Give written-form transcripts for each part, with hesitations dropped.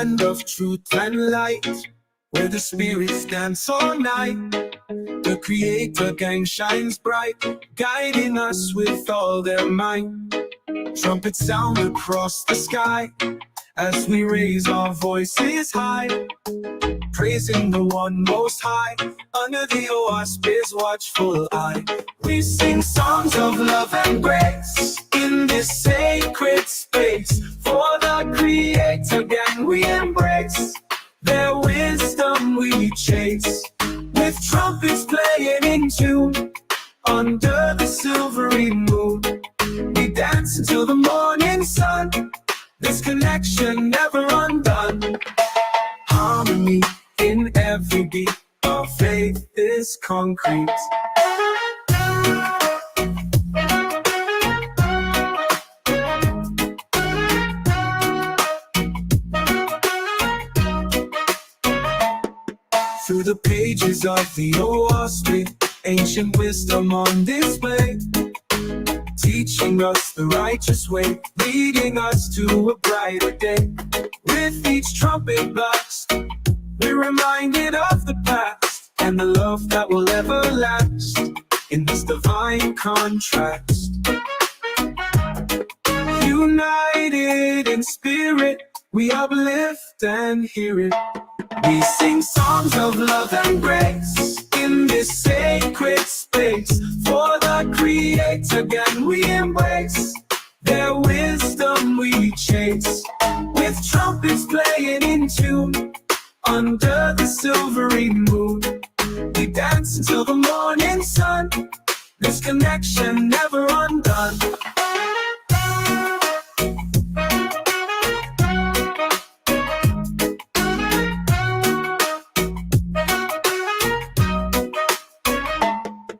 land of truth and light, where the spirits dance all night. The Creator Gang shines bright, guiding us with all their might. Trumpets sound across the sky as we raise our voices high, praising the one most high, under the auspice watchful eye. We sing songs of love and grace in this sacred space, for the Creator Gang we embrace, their wisdom we chase, with trumpets playing in tune, under the silvery moon. We dance until the morning sun, this connection never undone. Harmony in every beat, our faith is concrete. Through the pages of the OSP, ancient wisdom on display, teaching us the righteous way, leading us to a brighter day. With each trumpet blast, we're reminded of the past and the love that will ever last in this divine contrast. United in spirit, we uplift and hear it. We sing songs of love and grace in this sacred space, for the Creator Gang we embrace, their wisdom we chase, with trumpets playing in tune, under the silvery moon. We dance until the morning sun, this connection never undone.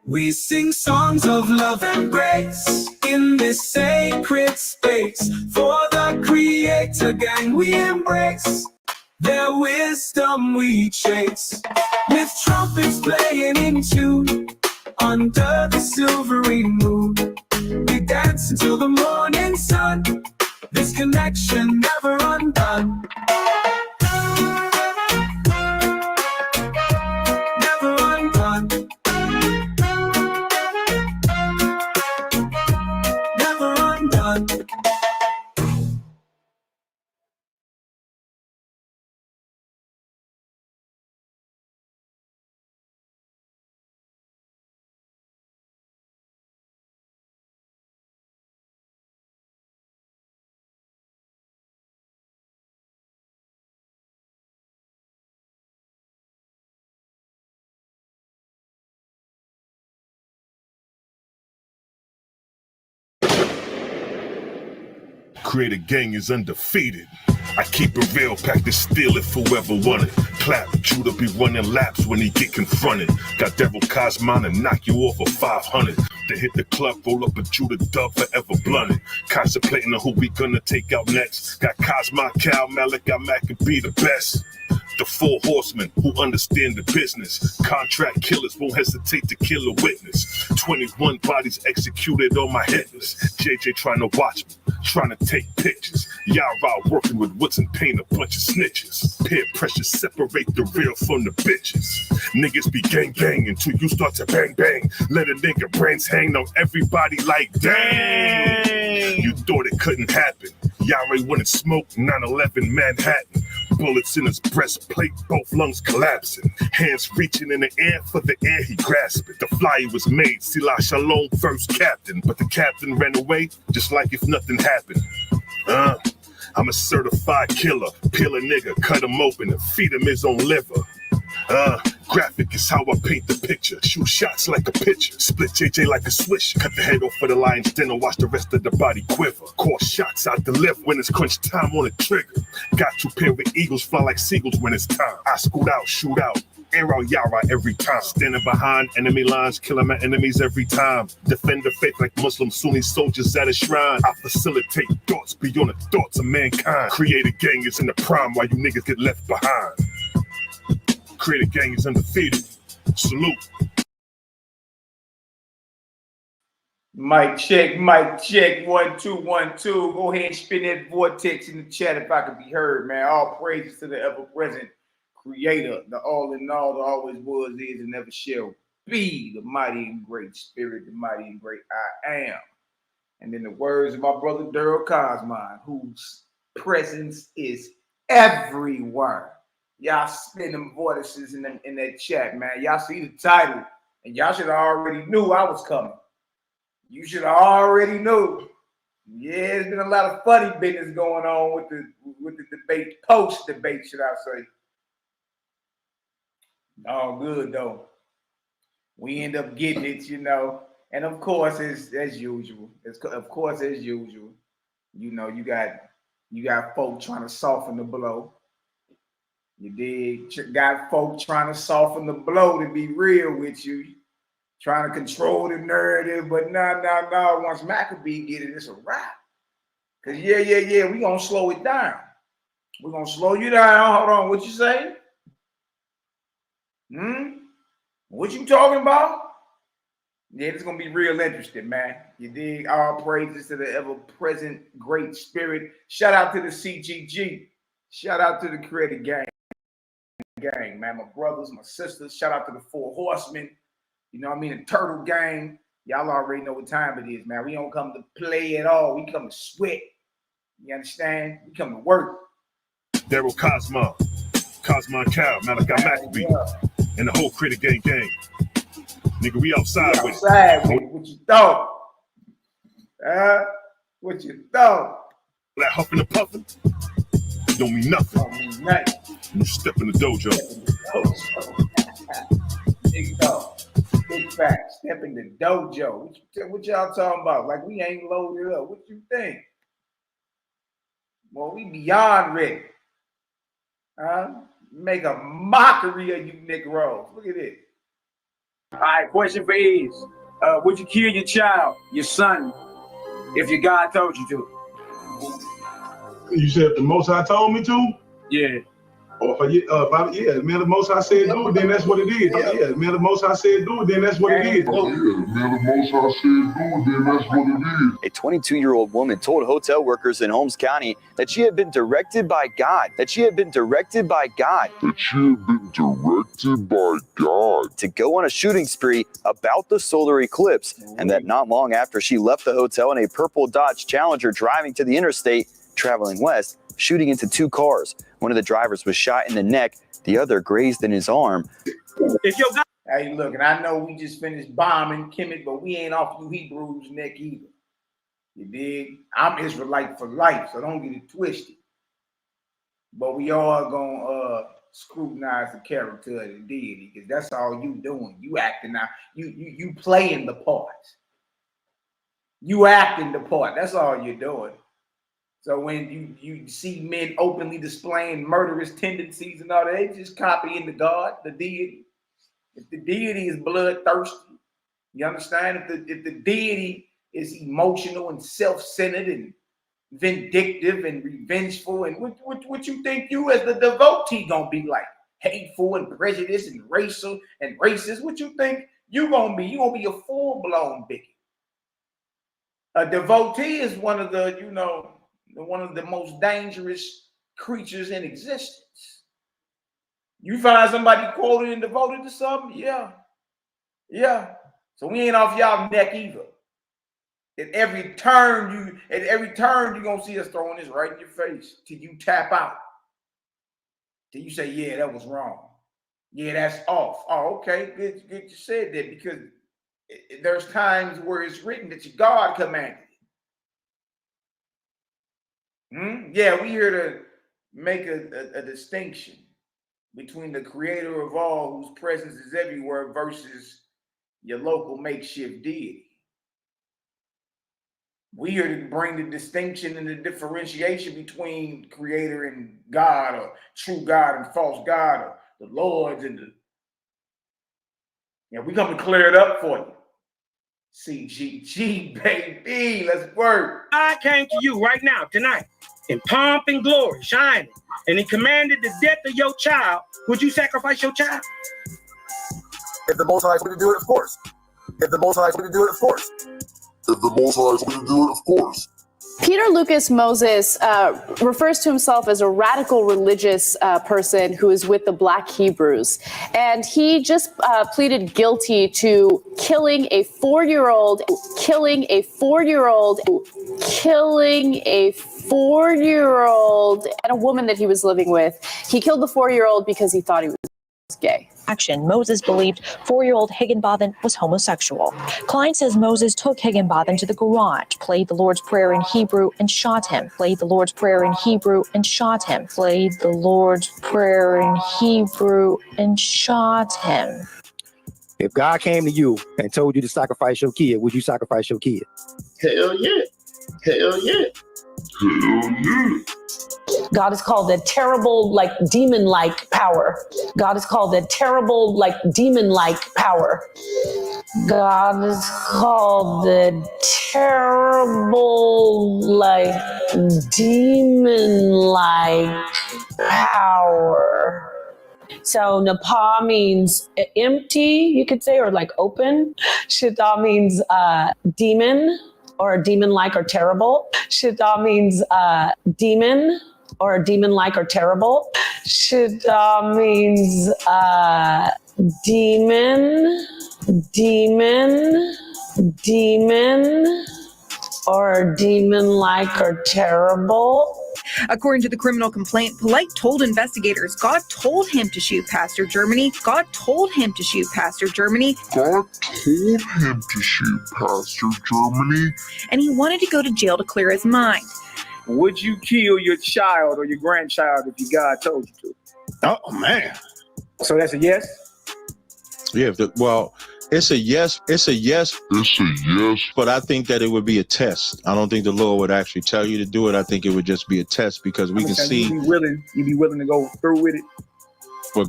We sing songs of love and grace in this sacred space, for the Creator Gang we embrace, their wisdom we chase, with trumpets playing in tune, under the silvery moon. We dance until the morning sun, this connection never undone. Never undone. Never undone. Creator Gang is undefeated. I keep it real, pack the steel if whoever want it. Clap, Judah be running laps when he get confronted. Got Devil Cosmon and knock you off of 500. To hit the club, roll up a Judah dub forever blunted. Contemplating on who we gonna take out next. Got Cosmon, Cal, Malaki, Macabee the best. The 4 horsemen who understand the business. Contract killers won't hesitate to kill a witness. 21 bodies executed on my hit list. JJ trying to watch me, trying to take pictures. Yara working with woods and paint, a bunch of snitches. Peer pressure separate the real from the bitches. Niggas be gang gang until you start to bang bang. Let a nigga brains hang on everybody like dang. You thought it couldn't happen. Yara wouldn't smoke 9/11 Manhattan. Bullets in his breastplate, both lungs collapsing. Hands reaching in the air for the air he grasping. The flyer was made, Sila Shalom first captain. But the captain ran away just like if nothing happened. I'm a certified killer. Peel a nigga, cut him open and feed him his own liver. Graphic is how I paint the picture. Shoot shots like a pitcher. Split JJ like a swisher. Cut the head off for the lion's den and watch the rest of the body quiver. Core shots I deliver when it's crunch time on the trigger. Got to pair with eagles, fly like seagulls when it's time. I scoot out, shoot out. Air out Yara every time. Standing behind enemy lines, killing my enemies every time. Defend the faith like Muslim Sunni soldiers at a shrine. I facilitate thoughts beyond the thoughts of mankind. Creator Gang is in the prime while you niggas get left behind. Creator Gang is undefeated. Salute. Mic check, mic check. 1 2 1 2. Go ahead and spin that vortex in the chat if I could be heard, man. All praises to the ever-present creator, the all in all, the always was, is, and never shall be, the mighty and great spirit, the mighty and great I am. And in the words of my brother Daryl Cosmine, whose presence is everywhere. Y'all spin them vortices in that chat, man. Y'all see the title, and y'all should have already knew I was coming. You should have already knew. Yeah, there's been a lot of funny business going on with the debate, post debate, should I say? All good though. We end up getting it, you know. And of course, as usual. Of course, as usual. You know, you got folk trying to soften the blow. You dig? Got folk trying to soften the blow, to be real with you. Trying to control the narrative, but no. Once Macabee get it, it's a wrap. Cause yeah, we gonna slow it down. We're gonna slow you down. Hold on, what you say? What you talking about? Yeah, it's gonna be real interesting, man. You dig? All praises to the ever-present great spirit. Shout out to the CGG. Shout out to the Creator gang, man. My brothers, my sisters. Shout out to the 4 horsemen. You know what I mean? The Turtle gang. Y'all already know what time it is, man. We don't come to play at all. We come to sweat. You understand? We come to work. Daryl Cosmine Cow, Malaki Macabee, and the whole Critic gang. Nigga, we outside with it. What you thought? What you thought? That huffing and puffing don't mean nothing. Don't mean nothing. You step in the dojo. Big dog. Big fact. Step in the dojo. What y'all talking about? Like we ain't loaded up. What you think? Well, we beyond ready. Make a mockery of you Negroes. Look at this. All right, question for Iz. Would you kill your child, your son, if your God told you to? You said the Most High told me to? Yeah. Man, the Most High said do it, then that's what it is. Yeah, man, the Most High said do it, then that's what it is. A 22-year-old woman told hotel workers in Holmes County that she had been directed by God. To go on a shooting spree about the solar eclipse, and that not long after she left the hotel in a purple Dodge Challenger driving to the interstate, traveling west, shooting into 2 cars. One of the drivers was shot in the neck, the other grazed in his arm. Hey, look, and I know we just finished bombing Kemet, but we ain't off you Hebrews' neck either. You dig? I'm Israelite for life, so don't get it twisted. But we are gonna scrutinize the character of the deity, because that's all you doing. You acting out. You playing the part. You acting the part. That's all you're doing. So when you see men openly displaying murderous tendencies and all that, they just copying the God, the deity. If the deity is bloodthirsty, you understand? If the deity is emotional and self-centered and vindictive and revengeful, and what you think you as the devotee gonna be like? Hateful and prejudiced and racial and racist. What you think you gonna be? You gonna be a full-blown bigot. A devotee is one of the most dangerous creatures in existence. You find somebody quoted and devoted to something, yeah. So we ain't off y'all neck either. At every turn you're gonna see us throwing this right in your face till you tap out. Till you say, yeah, that was wrong. Yeah, that's off. Oh, okay, good you said that, because there's times where it's written that your God commanded. Yeah, we here to make a distinction between the creator of all, whose presence is everywhere, versus your local makeshift deity. We here to bring the distinction and the differentiation between creator and God, or true God and false God, or the Lords and the... Yeah, we come to clear it up for you. CGG, baby, let's work. I came to you right now, tonight, in pomp and glory, shining, and he commanded the death of your child. Would you sacrifice your child? If the Most High is going to do it, of course. If the Most High is going to do it, of course. If the Most High is going to do it, of course. Peter Lucas Moses refers to himself as a radical religious person who is with the Black Hebrews. And he just pleaded guilty to killing a 4-year-old and a woman that he was living with. He killed the 4-year-old because he thought he was gay. Moses believed 4-year-old Higginbotham was homosexual. Klein says Moses took Higginbotham to the garage, played the Lord's Prayer in Hebrew, and shot him. Played the Lord's Prayer in Hebrew and shot him. Played the Lord's Prayer in Hebrew and shot him. If God came to you and told you to sacrifice your kid, would you sacrifice your kid? Hell yeah. Hell yeah. Hell yeah. God is called the terrible, like demon-like power. God is called the terrible, like demon-like power. God is called the terrible, like demon-like power. So Napa means empty, you could say, or like open. Shita means demon, or demon-like or terrible. Shita means demon, or demon-like or terrible. Shita means demon, or demon-like or terrible. According to the criminal complaint, Polite told investigators God told him to shoot Pastor Germany. God told him to shoot Pastor Germany. God told him to shoot Pastor Germany. And he wanted to go to jail to clear his mind. Would you kill your child or your grandchild if God told you to? Oh, man. So that's a yes? Yeah, well, it's a yes. It's a yes. It's a yes. But I think that it would be a test. I don't think the Lord would actually tell you to do it. I think it would just be a test because we can see. You'd be willing to go through with it? Or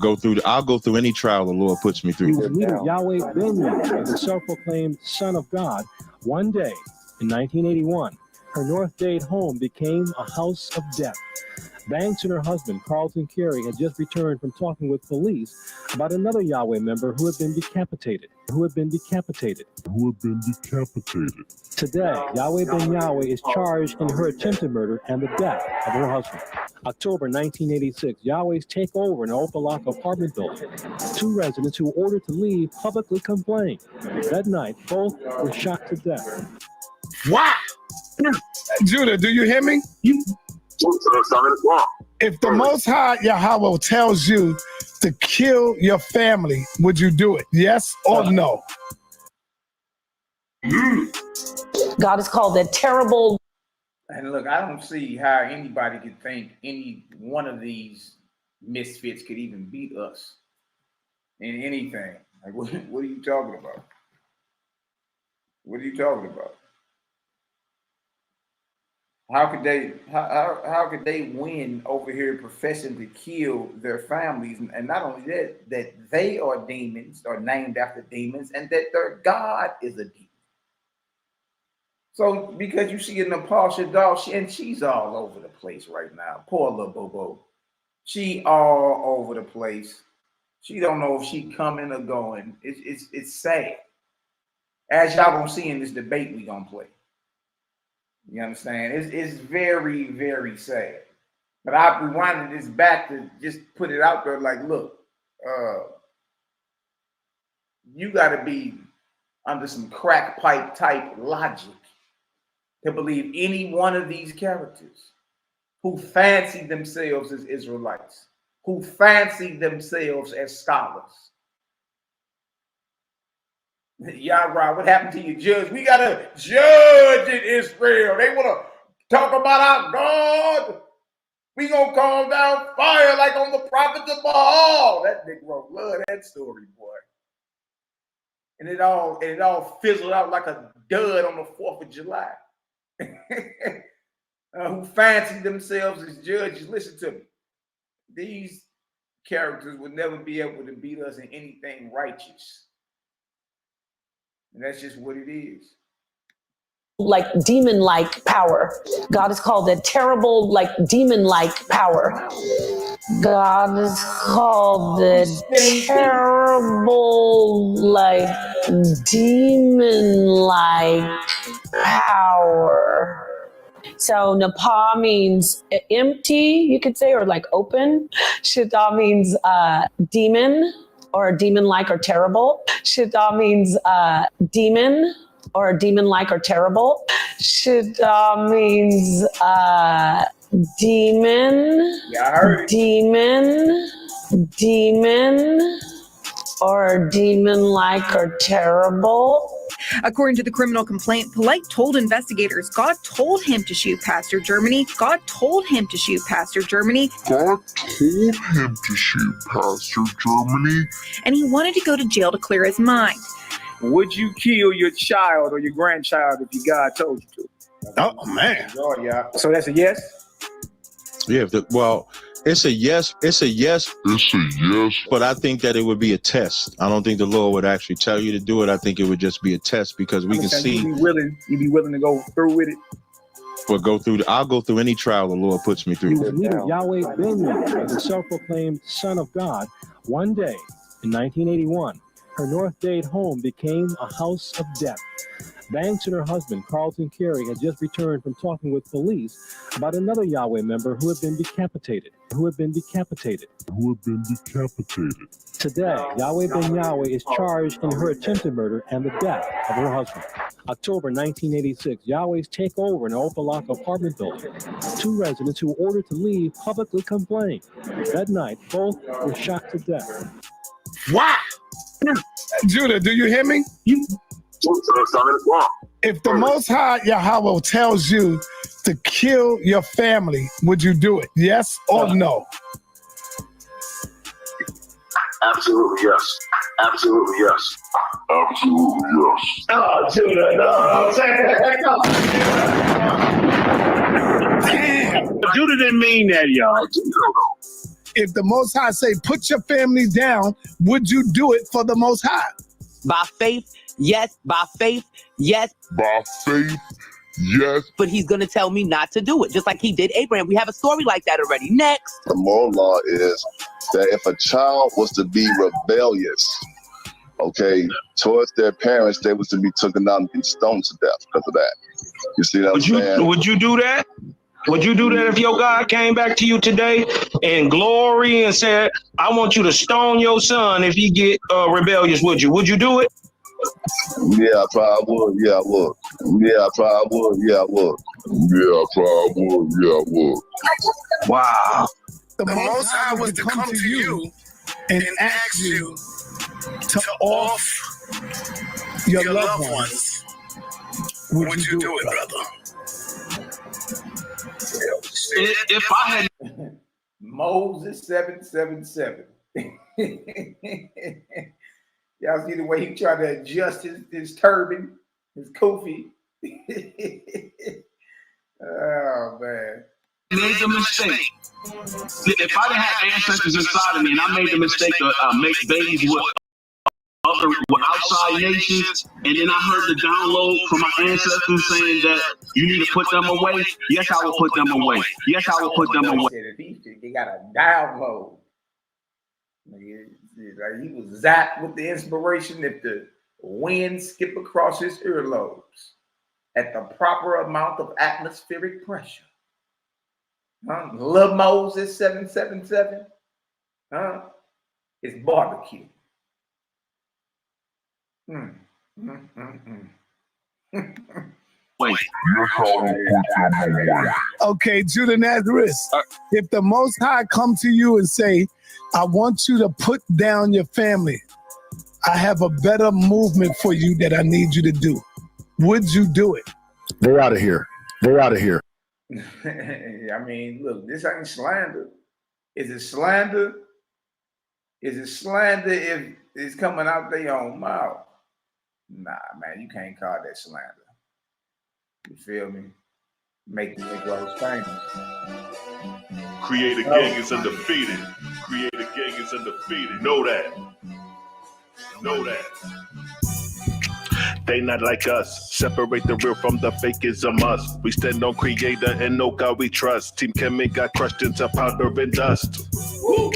I'll go through any trial the Lord puts me through. Leader Yahweh Ben Yahweh, the self-proclaimed Son of God, one day in 1981, her North Dade home became a house of death. Banks and her husband, Carlton Carey, had just returned from talking with police about another Yahweh member who had been decapitated. Today, Yahweh Ben Yahweh is charged in her attempted murder and the death of her husband. October 1986, Yahweh's takeover in an Opalaka apartment building. 2 residents who were ordered to leave publicly complained. That night, both were shot to death. Wow! Judah, do you hear me? If the Most High Yahweh tells you to kill your family, would you do it? Yes or no? God is called the terrible. And look, I don't see how anybody could think any one of these misfits could even beat us in anything. Like, what are you talking about? What are you talking about? How could they win over here professing to kill their families? And not only that they are demons, or named after demons, and that their God is a demon. So because you see in the Pasha doll, she's all over the place right now. Poor little Bobo. She all over the place. She don't know if she coming or going. It's sad. As y'all gonna see in this debate we gonna play. You understand? It's very, very sad. But I rewinded this back to just put it out there like, look, you got to be under some crack pipe type logic to believe any one of these characters who fancy themselves as Israelites, who fancy themselves as scholars. Yahweh, what happened to your judge? We got a judge in Israel. They want to talk about our God. We gonna call down fire like on the prophets of Baal. That Negro love that story, boy. And it all fizzled out like a dud on the 4th of July. Who fancy themselves as judges. Listen to me. These characters would never be able to beat us in anything righteous. And that's just what it is. like demon-like power. God is called a terrible, like demon-like power. God is called the terrible, like demon-like power. So Napa means empty, you could say, or like open. Shita means demon, or demon-like or terrible. Shita means demon, or demon-like or terrible. Shita means demon, demon, or demon-like or terrible. According to the criminal complaint, Polite told investigators God told him to shoot Pastor Germany. God told him to shoot Pastor Germany. God told him to shoot Pastor Germany. And he wanted to go to jail to clear his mind. Would you kill your child or your grandchild if God told you to? Oh, man. So that's a yes? Yeah, well, it's a yes. It's a yes. It's a yes. But I think that it would be a test. I don't think the Lord would actually tell you to do it. I think it would just be a test because we can see. You'd be willing to go through with it? I'll go through any trial the Lord puts me through. Leader Yahweh Ben Yahweh, the self-proclaimed Son of God, one day in 1981, her North Dade home became a house of death. Banks and her husband, Carlton Carey, had just returned from talking with police about another Yahweh member who had been decapitated. Today, Yahweh Ben Yahweh is charged in her attempted murder and the death of her husband. October 1986, Yahweh's takeover in an Opalaka apartment building. Two residents who were ordered to leave publicly complained. That night, both were shot to death. Wow. Judah, do you hear me? If the Most High Yahweh tells you to kill your family, would you do it? Yes or no? Absolutely yes. Absolutely yes. Absolutely yes. Oh, Judah, no. Damn. Judah didn't mean that, y'all. If the Most High say, put your family down, would you do it for the Most High? By faith, yes. By faith, yes. By faith, yes. But he's going to tell me not to do it, just like he did Abraham. We have a story like that already. Next. The moral law is that if a child was to be rebellious, towards their parents, they was to be taken down and be stoned to death because of that. You see what I'm saying? Would you do that? Would you do that if your God came back to you today in glory and said, I want you to stone your son if he get rebellious? Would you? Would you do it? Yeah, I probably would. Yeah, I would. Yeah, I probably would. Yeah, I would. Yeah, I probably would. Yeah, I would. Wow. The Most High was to come to you and ask you to off your loved ones. Would you do it, brother? If I had Moses 777. Y'all see the way he tried to adjust his turban, his kufi. Oh man. Made the mistake. If I didn't have ancestors inside of me and I made the mistake to make babies with outside nations, and then I heard the download from my ancestors saying that you need to put them away, yes, I will put them away. Yes, I will put them away. They got a download. He was zapped with the inspiration if the wind skip across his earlobes at the proper amount of atmospheric pressure. Lil Moses 777. It's barbecue. Wait. Okay, Judah Nazareth. If the Most High come to you and say, I want you to put down your family, I have a better movement for you that I need you to do, would you do it? They're out of here. They're out of here. I mean, look, this ain't slander. Is it slander? Is it slander if it's coming out their own mouth? Nah, man, you can't call that slander. You feel me? Make the Negroes famous. Creator Gang is undefeated. Creator Gang is undefeated. Know that. Know that. They not like us. Separate the real from the fake is a must. We stand on Creator and no God we trust. Team Kemet got crushed into powder and dust. Woo.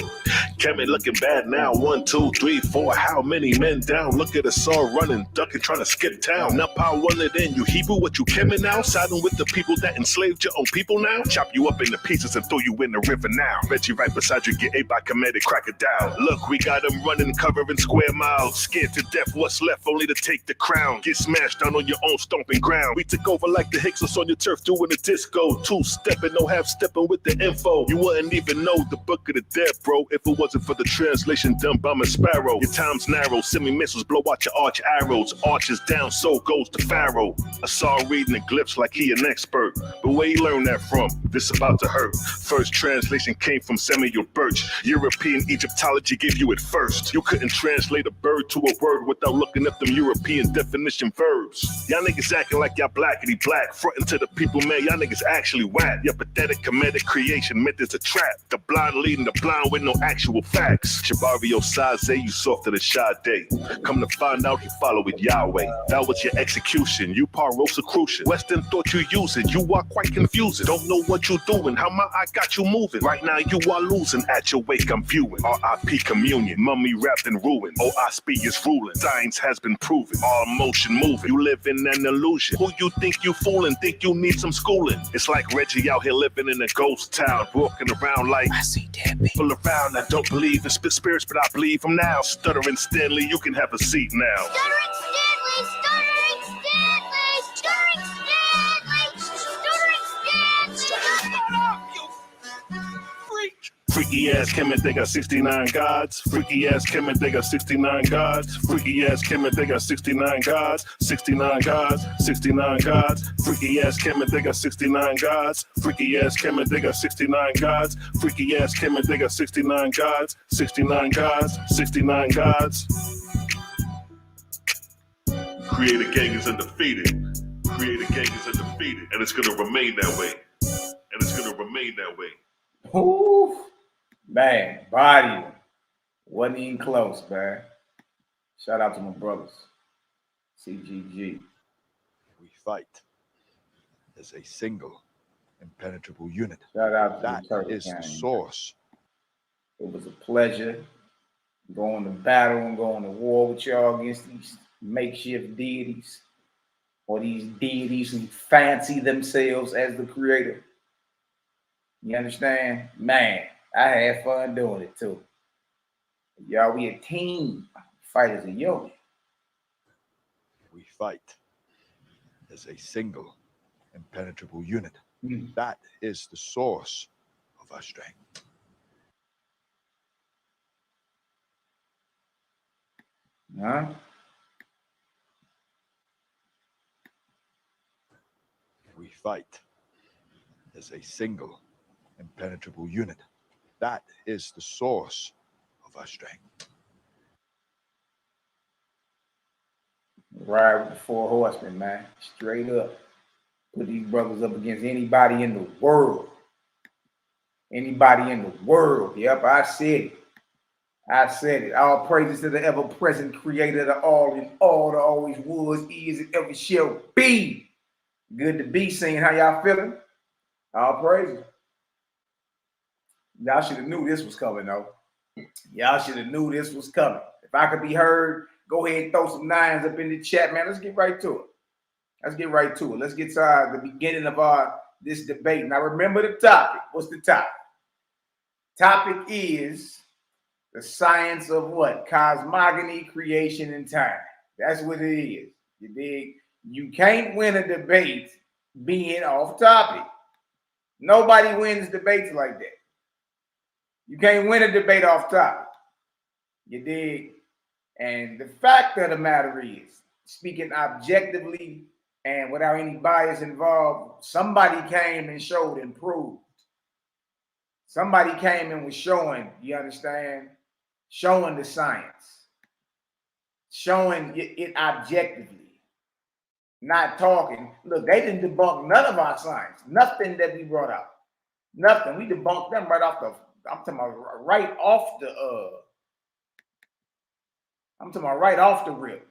Kemet looking bad now. 1, 2, 3, 4. How many men down? Look at us all running, ducking, trying to skip town. Now power one it in. You Hebrew, what you Kemet now? Siding with the people that enslaved your own people now? Chop you up into pieces and throw you in the river now. Bet you right beside you, get ate by Kemet, crack it down. Look, we got them running, covering square miles. Scared to death, what's left only to take the crown. Get smashed down on your own stomping ground. We took over like the Hicksons on your turf doing the disco. 2-stepping, no half-stepping with the info. You wouldn't even know the book of the dead, bro, if it wasn't for the translation done by my sparrow. Your time's narrow, semi-missiles blow out your arch arrows. Arches down, so goes the pharaoh. I saw him reading the glyphs like he an expert. But where he learned that from? This about to hurt. First translation came from Samuel Birch. European Egyptology gave you it first. You couldn't translate a bird to a word without looking up them European definition verbs. Y'all niggas acting like y'all blackity black. Fronting to the people, man, y'all niggas actually whack. Your pathetic comedic creation meant it's a trap. The blind leading the blind with no actual facts. Shabario Saze, you softer than Sade. Come to find out he followed Yahweh. That was your execution. You par Rosicrucian. Western thought you using. You are quite confusing. Don't know what you doing. How my eye got you moving. Right now you are losing. At your wake I'm viewing. R.I.P. communion. Mummy wrapped in ruin. OSP is ruling. Science has been proven. All motion moving. You live in an illusion. Who you think you fooling? Think you need some schooling? It's like Reggie out here living in a ghost town. Walking around like I see dead people around. I don't believe in spirits, but I believe them now. Stuttering Stanley, you can have a seat now. Stuttering Stanley, stuttering Stanley, stuttering Stanley, stuttering Stanley. Shut up, you freak. Freaky ass Kemet, they got 69 gods. Freaky ass Kemet, they got 69 gods. Freaky ass Kemet, they got 69 gods. 69 gods, 69 gods. Freaky ass Kemet, they got 69 gods. Freaky ass Kemet, they got 69 gods. Freaky ass Kemet, they got 69 gods. 69 gods, 69 gods. Creator gang is undefeated. Creator gang is undefeated. And it's gonna remain that way. And it's gonna remain that way. Ooh, man, body wasn't even close, man. Shout out to my brothers, CGG. We fight as a single, impenetrable unit. Shout out to that the is the source. It was a pleasure going to battle and going to war with y'all against these makeshift deities, or these deities who fancy themselves as the creator. You understand? Man, I had fun doing it too. Y'all, we a team. Fight as a unit. We fight as a single, impenetrable unit. That is the source of our strength. Huh? We fight as a single, impenetrable unit. That is the source of our strength. Ride with the 4 horsemen, man. Straight up. Put these brothers up against anybody in the world. Anybody in the world. Yep, I said it. I said it. All praises to the ever-present creator, the all in all, the always was, is, and ever shall be. Good to be seen. How y'all feeling? All praises. Y'all should have knew this was coming, though. Y'all should have knew this was coming. If I could be heard, go ahead and throw some nines up in the chat, man. Let's get right to it. Let's get right to it. Let's get to the beginning of this debate. Now, remember the topic. What's the topic? Topic is the science of what? Cosmogony, creation, and time. That's what it is. You dig? You can't win a debate being off topic. Nobody wins debates like that. You can't win a debate off topic. You dig? And the fact of the matter is, speaking objectively and without any bias involved, somebody came and showed and proved. Somebody came and was showing, you understand? Showing the science. Showing it objectively. Not talking. Look, they didn't debunk none of our science. Nothing that we brought out. Nothing. We debunked them right off the, I'm talking about right off the, I'm talking about right off the rip.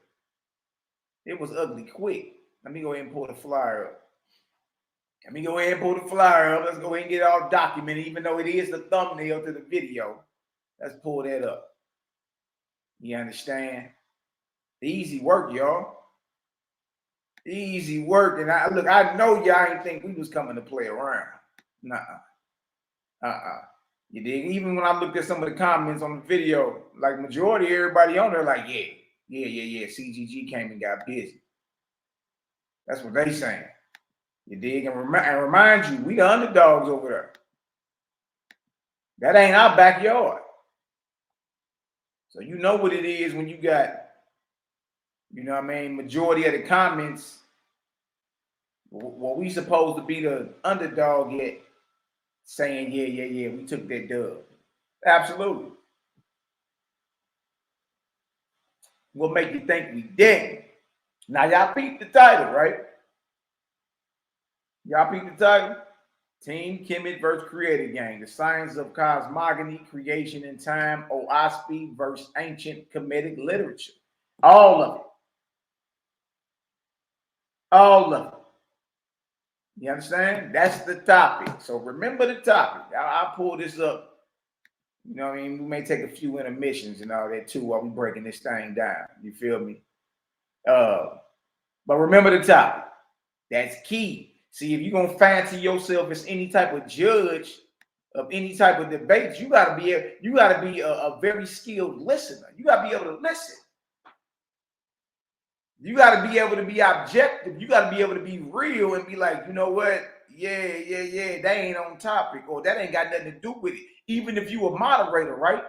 It was ugly quick. Let me go ahead and pull the flyer up. Let's go ahead and get it all documented, even though it is the thumbnail to the video. Let's pull that up. You understand? Easy work, y'all. Easy work. And I know y'all ain't think we was coming to play around. Nuh-uh. You dig? Even when I looked at some of the comments on the video, like majority of everybody on there, like, yeah. CGG came and got busy. That's what they saying. You dig? And remind you, we the underdogs over there. That ain't our backyard. So you know what it is when you got, majority of the comments, what we supposed to be the underdog yet, saying, yeah, we took that dub. Absolutely. What make you think we didn't? Now y'all peep the title, right? Y'all peep the title? Team Kemet versus Creator Gang. The science of cosmogony, creation in time, OSP versus ancient Kemetic literature. All of it. All of it. You understand? That's the topic. So remember the topic. I'll pull this up. You know what I mean? We may take a few intermissions and all that too while we breaking this thing down. You feel me? But remember the topic. That's key. See, if you're going to fancy yourself as any type of judge of any type of debate, you got to be a very skilled listener. You got to be able to listen. You got to be able to be objective. You got to be able to be real and be like, you know what? Yeah, that ain't on topic, or that ain't got nothing to do with it. Even if you a moderator, right?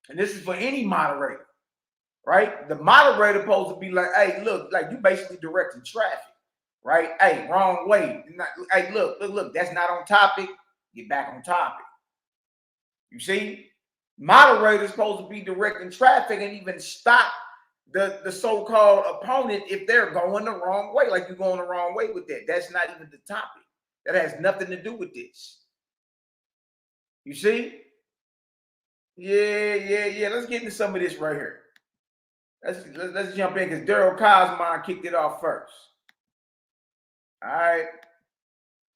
And this is for any moderator, right? The moderator supposed to be like, hey, look, like you basically directing traffic, right? Hey, wrong way. Hey, look, that's not on topic. Get back on topic. You see? Moderator's supposed to be directing traffic and even stop the so-called opponent if they're going the wrong way, like you're going the wrong way with that. That's not even the topic. That has nothing to do with this. You see? Yeah. Let's get into some of this right here. Let's jump in because Daryl Cosmon kicked it off first. All right.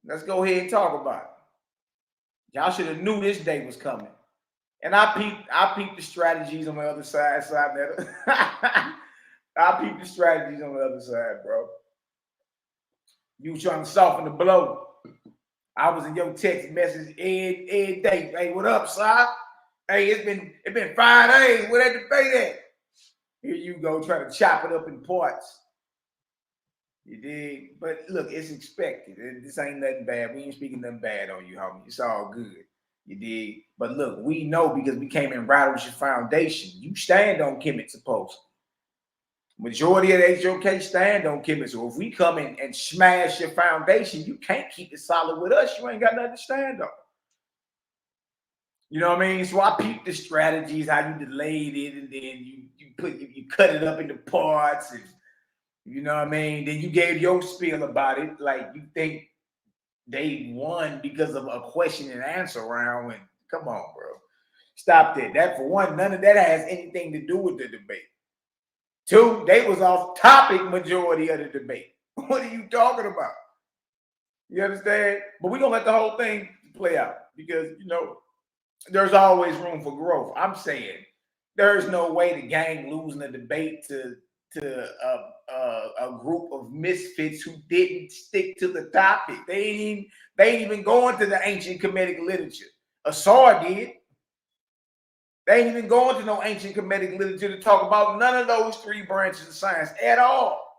Let's go ahead and talk about it. Y'all should have knew this day was coming. And I peeped the strategies on the other side. I peeped the strategies on the other side, bro. You trying to soften the blow. I was in your text message every day. Hey, what up, Si? Hey, it's been 5 days. Where that debate at? Here you go, trying to chop it up in parts. You dig? But look, it's expected. This ain't nothing bad. We ain't speaking nothing bad on you, homie. It's all good. You dig? But look, we know because we came in right with your foundation. You stand on Kemet, supposedly. Majority of the HOK stand on Kemet. So if we come in and smash your foundation, you can't keep it solid with us. You ain't got nothing to stand on. You know what I mean? So I peeped the strategies, how you delayed it, and then you cut it up into parts, and you know what I mean? Then you gave your spiel about it, like you think they won because of a question and answer round. And come on, bro. Stop that. That for one, none of that has anything to do with the debate. 2, they was off topic majority of the debate. What are you talking about? You understand? But we're going to let the whole thing play out because, there's always room for growth. I'm saying there's no way the gang losing a debate to a group of misfits who didn't stick to the topic. They ain't even going to the ancient Kemetic literature. Asar did. They ain't even going to no ancient Kemetic literature to talk about none of those 3 branches of science at all.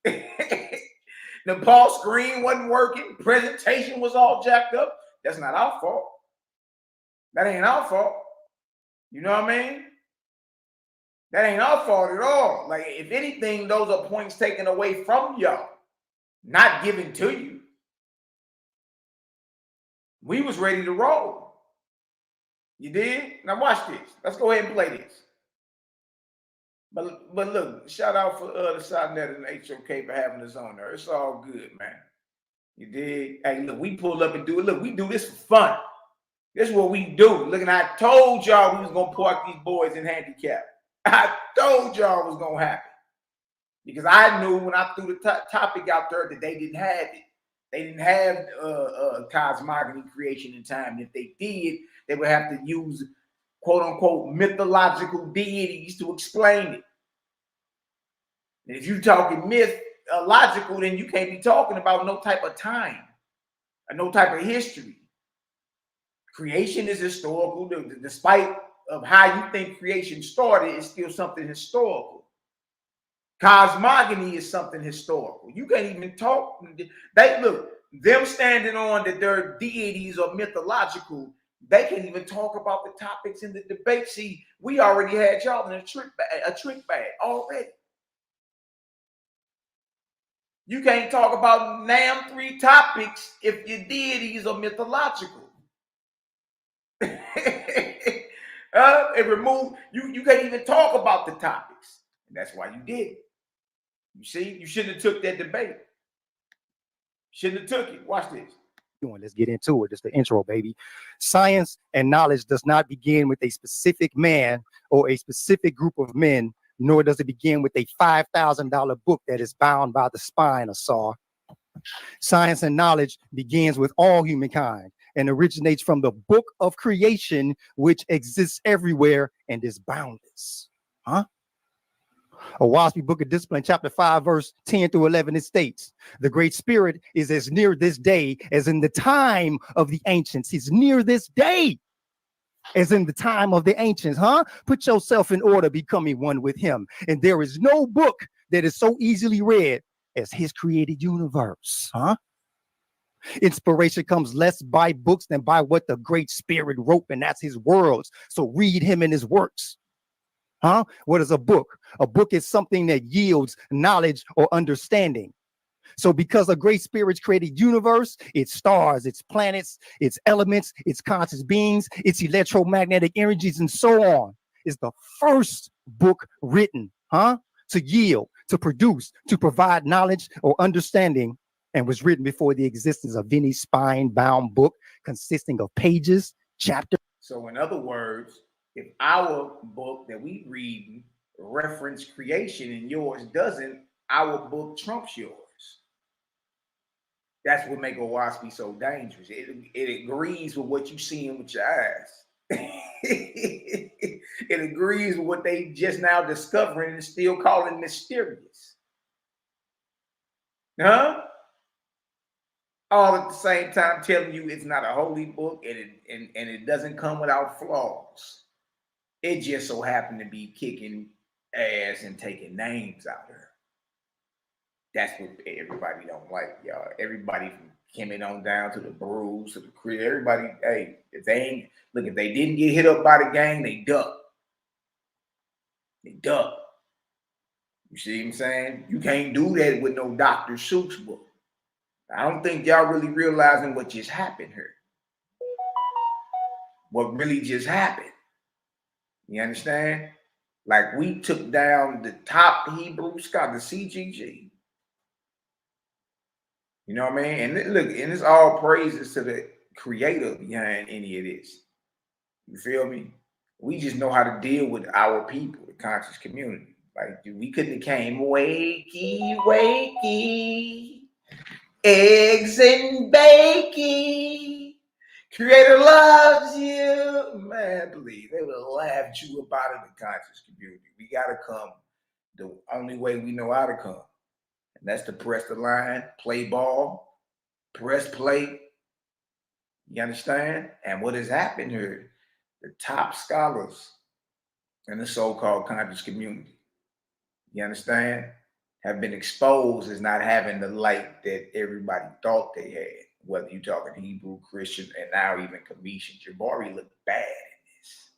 The Paul screen wasn't working. Presentation was all jacked up. That's not our fault. That ain't our fault. You know what I mean? That ain't our fault at all. Like, if anything, those are points taken away from y'all, not given to you. We was ready to roll. You did? Now watch this. Let's go ahead and play this. But look, shout out for the SideNet and the HOK for having us on there. It's all good, man. You did? Hey, look, we pull up and do it. Look, we do this for fun. This is what we do. Look, and I told y'all we was going to park these boys in handicap. I told y'all it was going to happen. Because I knew when I threw the topic out there that they didn't have it. They didn't have cosmogony, creation in time. If they did, they would have to use quote unquote mythological deities to explain it. And if you're talking mythological, then you can't be talking about no type of time or no type of history. Creation is historical. Despite of how you think creation started, it's still something historical. Cosmogony is something historical. You can't even talk. They look, them standing on that their deities are mythological. They can't even talk about the topics in the debate. See, we already had y'all in a trick bag already. You can't talk about damn 3 topics if your deities are mythological. And remove you can't even talk about the topics. And that's why you did. You see, you shouldn't have took that debate. Shouldn't have took it. Watch this. Let's get into it. It's the intro, baby. Science and knowledge does not begin with a specific man or a specific group of men, nor does it begin with a $5,000 book that is bound by the spine or saw. Science and knowledge begins with all humankind and originates from the book of creation, which exists everywhere and is boundless. Owaski Book of Discipline, chapter 5, verse 10 through 11, it states, the Great Spirit is as near this day as in the time of the ancients. He's near this day as in the time of the ancients. Put yourself in order, becoming one with him. And there is no book that is so easily read as his created universe. Inspiration comes less by books than by what the Great Spirit wrote, and that's his worlds. So read him and his works. What is a book? A book is something that yields knowledge or understanding. So because a Great Spirit's created universe, its stars, its planets, its elements, its conscious beings, its electromagnetic energies, and so on, is the first book written, to yield, to produce, to provide knowledge or understanding, and was written before the existence of any spine-bound book consisting of pages, chapters. So in other words, if our book that we read reference creation and yours doesn't, our book trumps yours. That's what makes Owaski so dangerous. It agrees with what you seeing with your eyes. It agrees with what they just now discovering and still calling mysterious. All at the same time telling you it's not a holy book and it doesn't come without flaws. It just so happened to be kicking ass and taking names out there. That's what everybody don't like, y'all. Everybody from Kemet on down to the Brews, to the Creed, everybody, hey, if they didn't get hit up by the gang, they duck. They duck. You see what I'm saying? You can't do that with no Dr. Seuss book. I don't think y'all really realizing what just happened here. What really just happened. You understand? Like we took down the top Hebrew scholar, the CGG. You know what I mean? And look, and it's all praises to the creator behind any of this. You feel me? We just know how to deal with our people, the conscious community. Like we couldn't have came wakey, wakey, eggs and bakey. Creator loves you. Man, please, they would have laughed you up out of the conscious community. We got to come the only way we know how to come. And that's to press the line, play ball, press play. You understand? And what has happened here, the top scholars in the so-called conscious community, you understand, have been exposed as not having the light that everybody thought they had. Whether you're talking Hebrew, Christian, and now even Cometian, Jabari looked bad in this.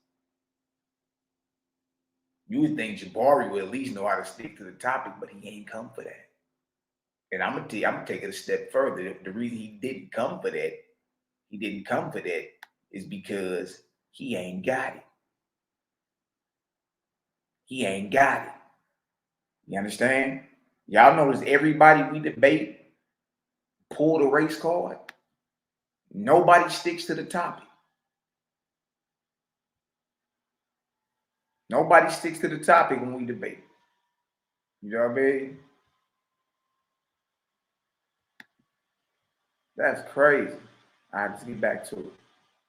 You would think Jabari would at least know how to stick to the topic, but he ain't come for that. And I'm gonna take it a step further. The reason he didn't come for that, is because he ain't got it. He ain't got it. You understand? Y'all notice everybody we debate pull the race card. Nobody sticks to the topic. Nobody sticks to the topic when we debate. You know what I mean? That's crazy. I have to get back to it.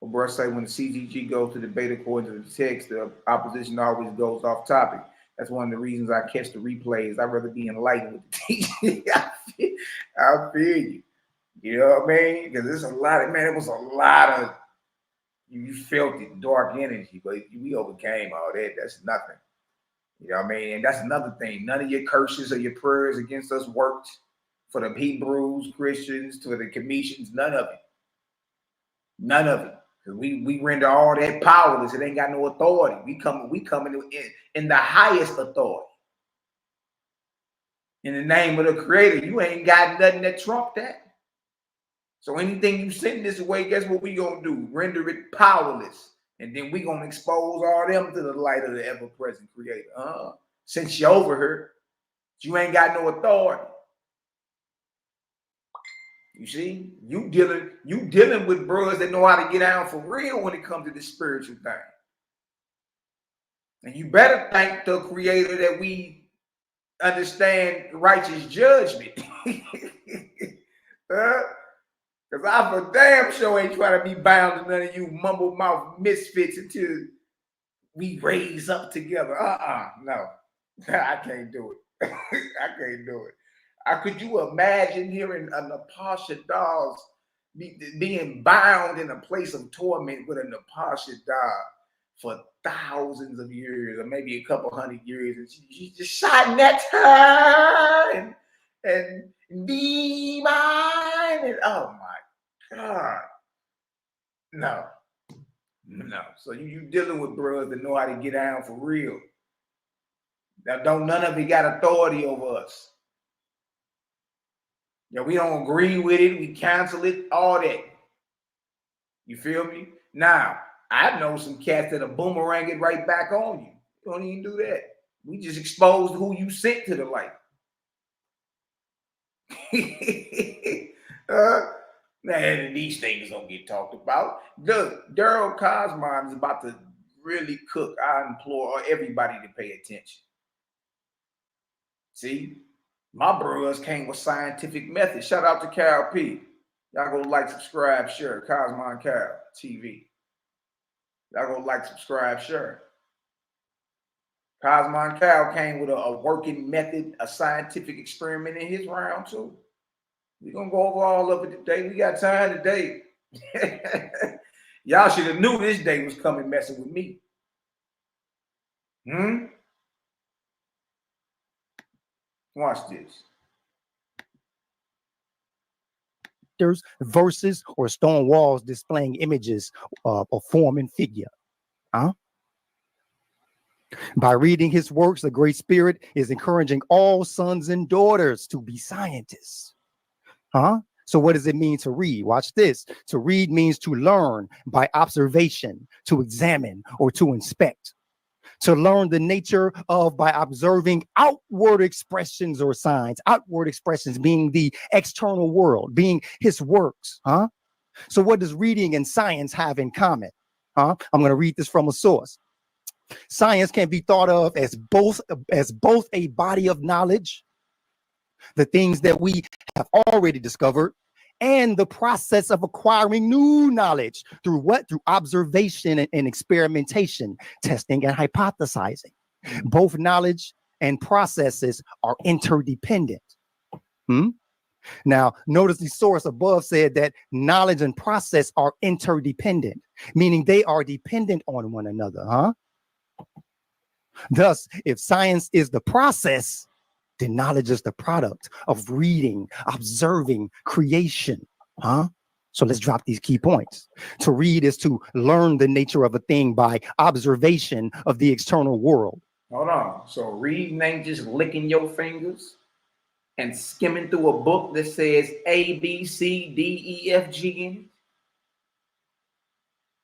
Well, bro, say when the CGG goes to debate according to the text, the opposition always goes off topic. That's one of the reasons I catch the replays. I'd rather be enlightened with the teaching. I feel you. You know what I mean? Because there's a lot of, man, it was a lot of, you felt it, dark energy, but we overcame all that. That's nothing. You know what I mean? And that's another thing. None of your curses or your prayers against us worked. For the Hebrews, Christians, to the Cometians, none of it. None of it. Because we render all that powerless. It ain't got no authority. We come in the highest authority. In the name of the Creator, you ain't got nothing that trump that. So anything you send this way, guess what we gonna do? Render it powerless. And then we gonna expose all them to the light of the ever-present Creator. Since you're over here, you ain't got no authority. You see, you dealing with bros that know how to get down for real when it comes to this spiritual thing. And you better thank the Creator that we understand righteous judgment. Because I for damn sure ain't trying to be bound to none of you mumble mouth misfits until we raise up together. No. I can't do it. I can't do it. Could you imagine hearing a Napashadal being bound in a place of torment with a Napashadal for thousands of years, or maybe a couple hundred years, and she just shot at her and be mine, and oh my God, no. So you dealing with brothers that know how to get down for real. Now, none of it got authority over us. Yeah, we don't agree with it. We cancel it, all that. You feel me? Now, I know some cats that'll boomerang it right back on you. You don't even do that. We just exposed who you sent to the light. Man, these things don't get talked about. Look, Daryl Cosmon is about to really cook. I implore everybody to pay attention. See? My bros came with scientific methods. Shout out to Cal P. Y'all go like, subscribe, share. Cosmon Cal TV. Y'all go like, subscribe, share. Cosmon Cal came with a working method, a scientific experiment in his round too. We're going to go over all of it today. We got time today. Y'all should have knew this day was coming messing with me. Watch this. Verses or stone walls displaying images of form and figure. By reading his works, the Great Spirit is encouraging all sons and daughters to be scientists. So what does it mean to read? Watch this. To read means to learn by observation, to examine, or to inspect. To learn the nature of by observing outward expressions or signs, outward expressions being the external world, being his works. So what does reading and science have in common? I'm going to read this from a source. Science can be thought of as both a body of knowledge, the things that we have already discovered, and the process of acquiring new knowledge through what? Through observation and experimentation, testing and hypothesizing. Both knowledge and processes are interdependent. Now, notice the source above said that knowledge and process are interdependent, meaning they are dependent on one another. Thus, if science is the process, then knowledge is the product of reading, observing, creation. So let's drop these key points. To read is to learn the nature of a thing by observation of the external world. Hold on. So reading ain't just licking your fingers and skimming through a book that says A, B, C, D, E, F, G in it?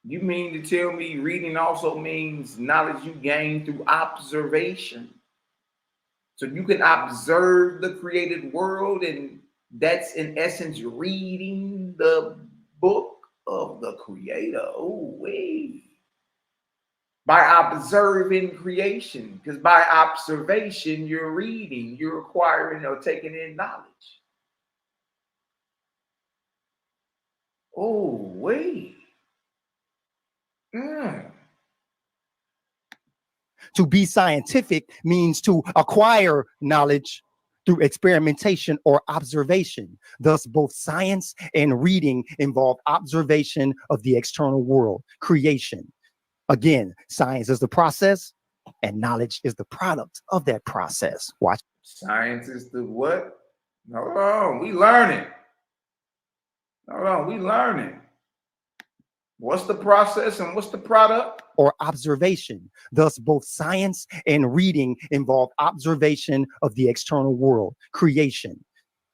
You mean to tell me reading also means knowledge you gain through observation? So you can observe the created world, and that's in essence reading the book of the Creator. Oh, wait. By observing creation, because by observation, you're reading, you're acquiring or taking in knowledge. Oh, wait. To be scientific means to acquire knowledge through experimentation or observation. Thus, both science and reading involve observation of the external world, creation. Again, science is the process and knowledge is the product of that process. Watch. Science is the what? Hold on, we learning. Hold on, we learning. What's the process and what's the product? Or observation. Thus, both science and reading involve observation of the external world, creation.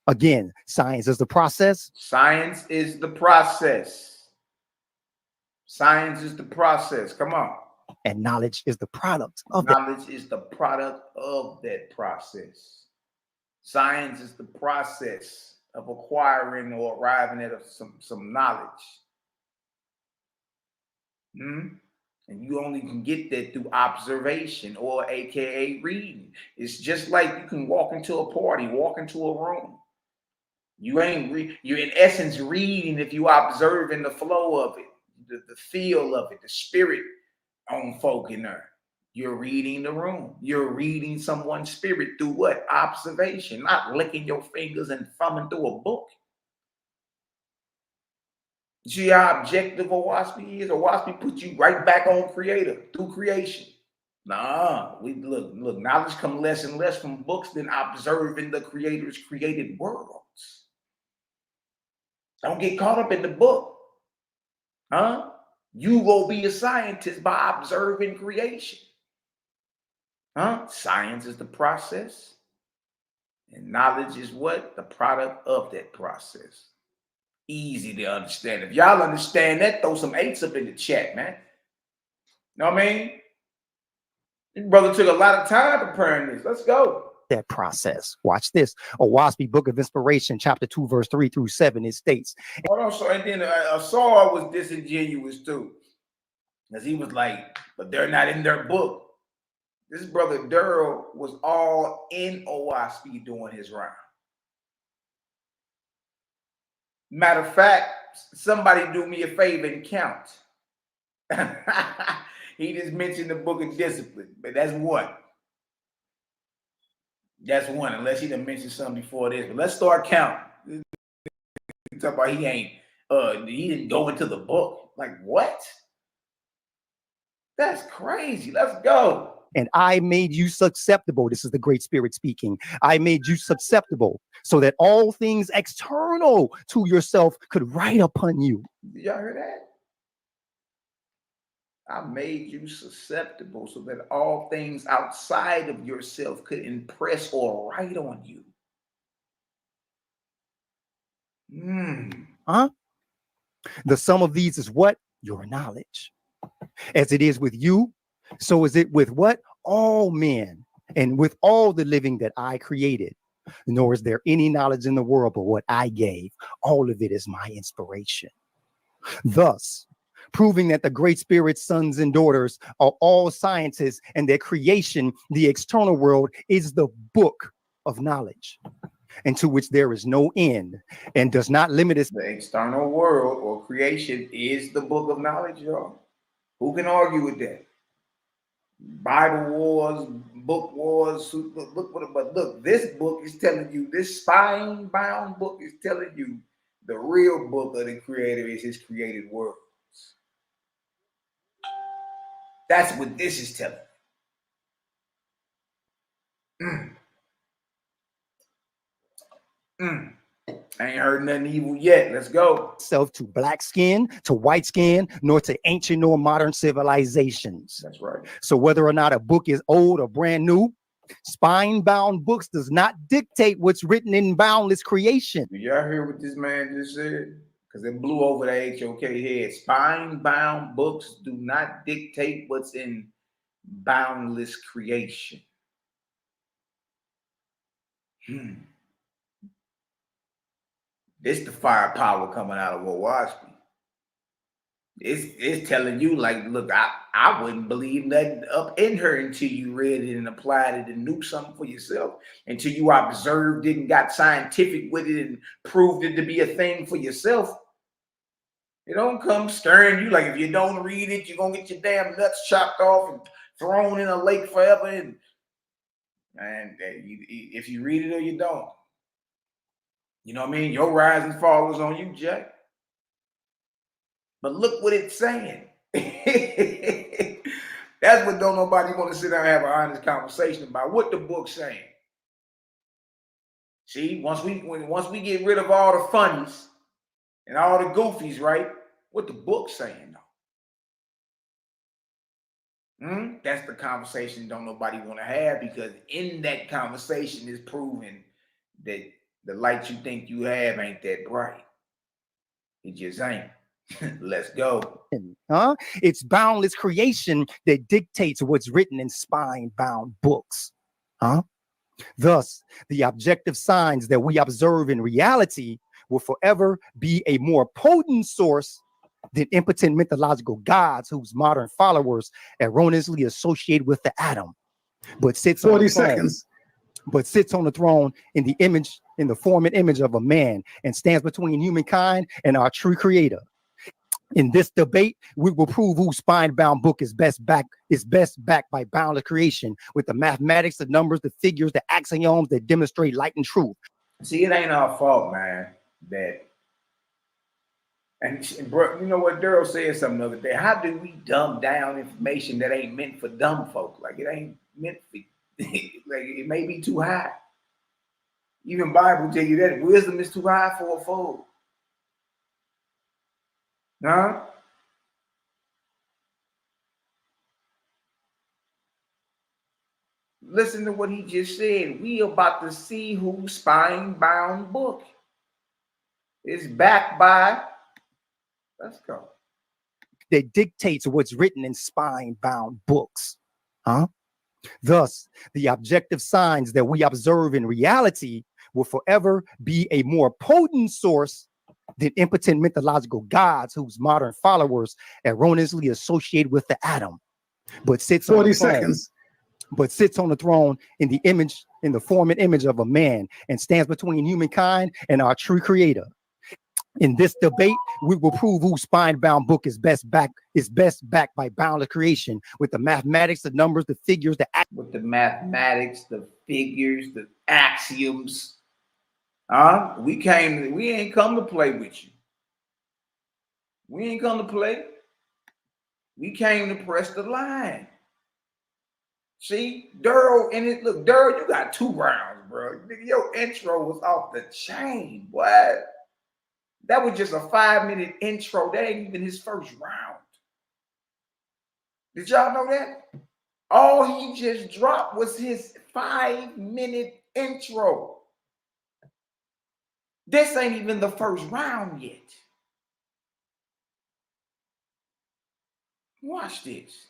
Again, science is the process. Science is the process. Science is the process. Come on. And knowledge is the product of knowledge is the product of that process. Science is the process of acquiring or arriving at some knowledge. And you only can get that through observation or AKA reading. It's just like you can walk into a party, walk into a room. You ain't you're in essence reading if you observing the flow of it, the feel of it, the spirit on folk in there. You're reading the room. You're reading someone's spirit through what? Observation, not licking your fingers and thumbing through a book. See how objective Owaspy is? Owaspy puts you right back on creator through creation. Nah, we look, knowledge comes less and less from books than observing the creator's created worlds. Don't get caught up in the book. You will be a scientist by observing creation. Science is the process, and knowledge is what? The product of that process. Easy to understand. If y'all understand that, throw some 8s up in the chat, man. Know what I mean? This brother took a lot of time preparing this. Let's go. That process. Watch this. Owaspy Book of Inspiration, chapter 2, verse 3 through 7. It states. Hold on. So, and then Saul was disingenuous too, because he was like, but they're not in their book. This brother Durrell was all in Owaspy doing his round. Matter of fact, somebody do me a favor and count. He just mentioned the Book of Discipline, but that's one. That's one, unless he done mentioned something before this. But let's start counting. Talk about he didn't go into the book. Like what? That's crazy. Let's go. And I made you susceptible. This is the Great Spirit speaking. I made you susceptible so that all things external to yourself could write upon you. Did y'all hear that? I made you susceptible so that all things outside of yourself could impress or write on you. The sum of these is what? Your knowledge. As it is with you, so is it with what? All men and with all the living that I created. Nor is there any knowledge in the world but what I gave. All of it is my inspiration. Thus, proving that the Great Spirit's sons and daughters are all scientists and their creation, the external world, is the book of knowledge, and to which there is no end and does not limit its. The external world or creation is the book of knowledge, y'all. Who can argue with that? Bible wars, book wars, but look, this book is telling you, this spine-bound book is telling you the real book of the creator is his created worlds. That's what this is telling you. I ain't heard nothing evil yet. Let's go. Self to black skin, to white skin, nor to ancient nor modern civilizations. That's right. So whether or not a book is old or brand new, spine-bound books does not dictate what's written in boundless creation. Did y'all hear what this man just said? Because it blew over the HOK head. Spine-bound books do not dictate what's in boundless creation. This the firepower coming out of Owaspy. It's telling you, like, look, I wouldn't believe nothing up in her until you read it and applied it and knew something for yourself, until you observed it and got scientific with it and proved it to be a thing for yourself. It don't come stirring you like, if you don't read it, you're gonna get your damn nuts chopped off and thrown in a lake forever. And if you read it or you don't, you know what I mean? Your rise and fall is on you, Jack. But look what it's saying. That's what don't nobody want to sit down and have an honest conversation about. What the book's saying. See, once we get rid of all the funnies and all the goofies, right? What the book's saying, though. That's the conversation don't nobody want to have, because in that conversation is proving that the light you think you have ain't that bright. It just ain't. Let's go. It's boundless creation that dictates what's written in spine-bound books. Thus, the objective signs that we observe in reality will forever be a more potent source than impotent mythological gods whose modern followers erroneously associate with the atom, but sits 40 seconds. But sits on the throne in the form and image of a man, and stands between humankind and our true creator. In this debate, we will prove whose spine-bound book is best backed by boundless creation, with the mathematics, the numbers, the figures, the axioms that demonstrate light and truth. See, it ain't our fault, man. And bro, you know what? Daryl said something the other day. How do we dumb down information that ain't meant for dumb folk? Like, it ain't meant for, like, it may be too high. Even Bible tell you that wisdom is too high for a fool. Huh? Listen to what he just said. We about to see whose spine-bound book is backed by. Let's go. That dictates what's written in spine-bound books. Thus, the objective signs that we observe in reality will forever be a more potent source than impotent mythological gods whose modern followers erroneously associate with the atom, but sits 40 seconds. But sits on the throne in the form and image of a man, and stands between humankind and our true creator. In this debate, we will prove whose spine-bound book is best backed by boundless creation, with the mathematics, the numbers, the figures, the axioms. We ain't come to play with you. We ain't come to play. We came to press the line. See, Daryl, look, Daryl, you got 2 rounds, bro. Your intro was off the chain. What? That was just a 5-minute intro. That ain't even his first round. Did y'all know that? All he just dropped was his 5-minute intro. This ain't even the first round yet. Watch this.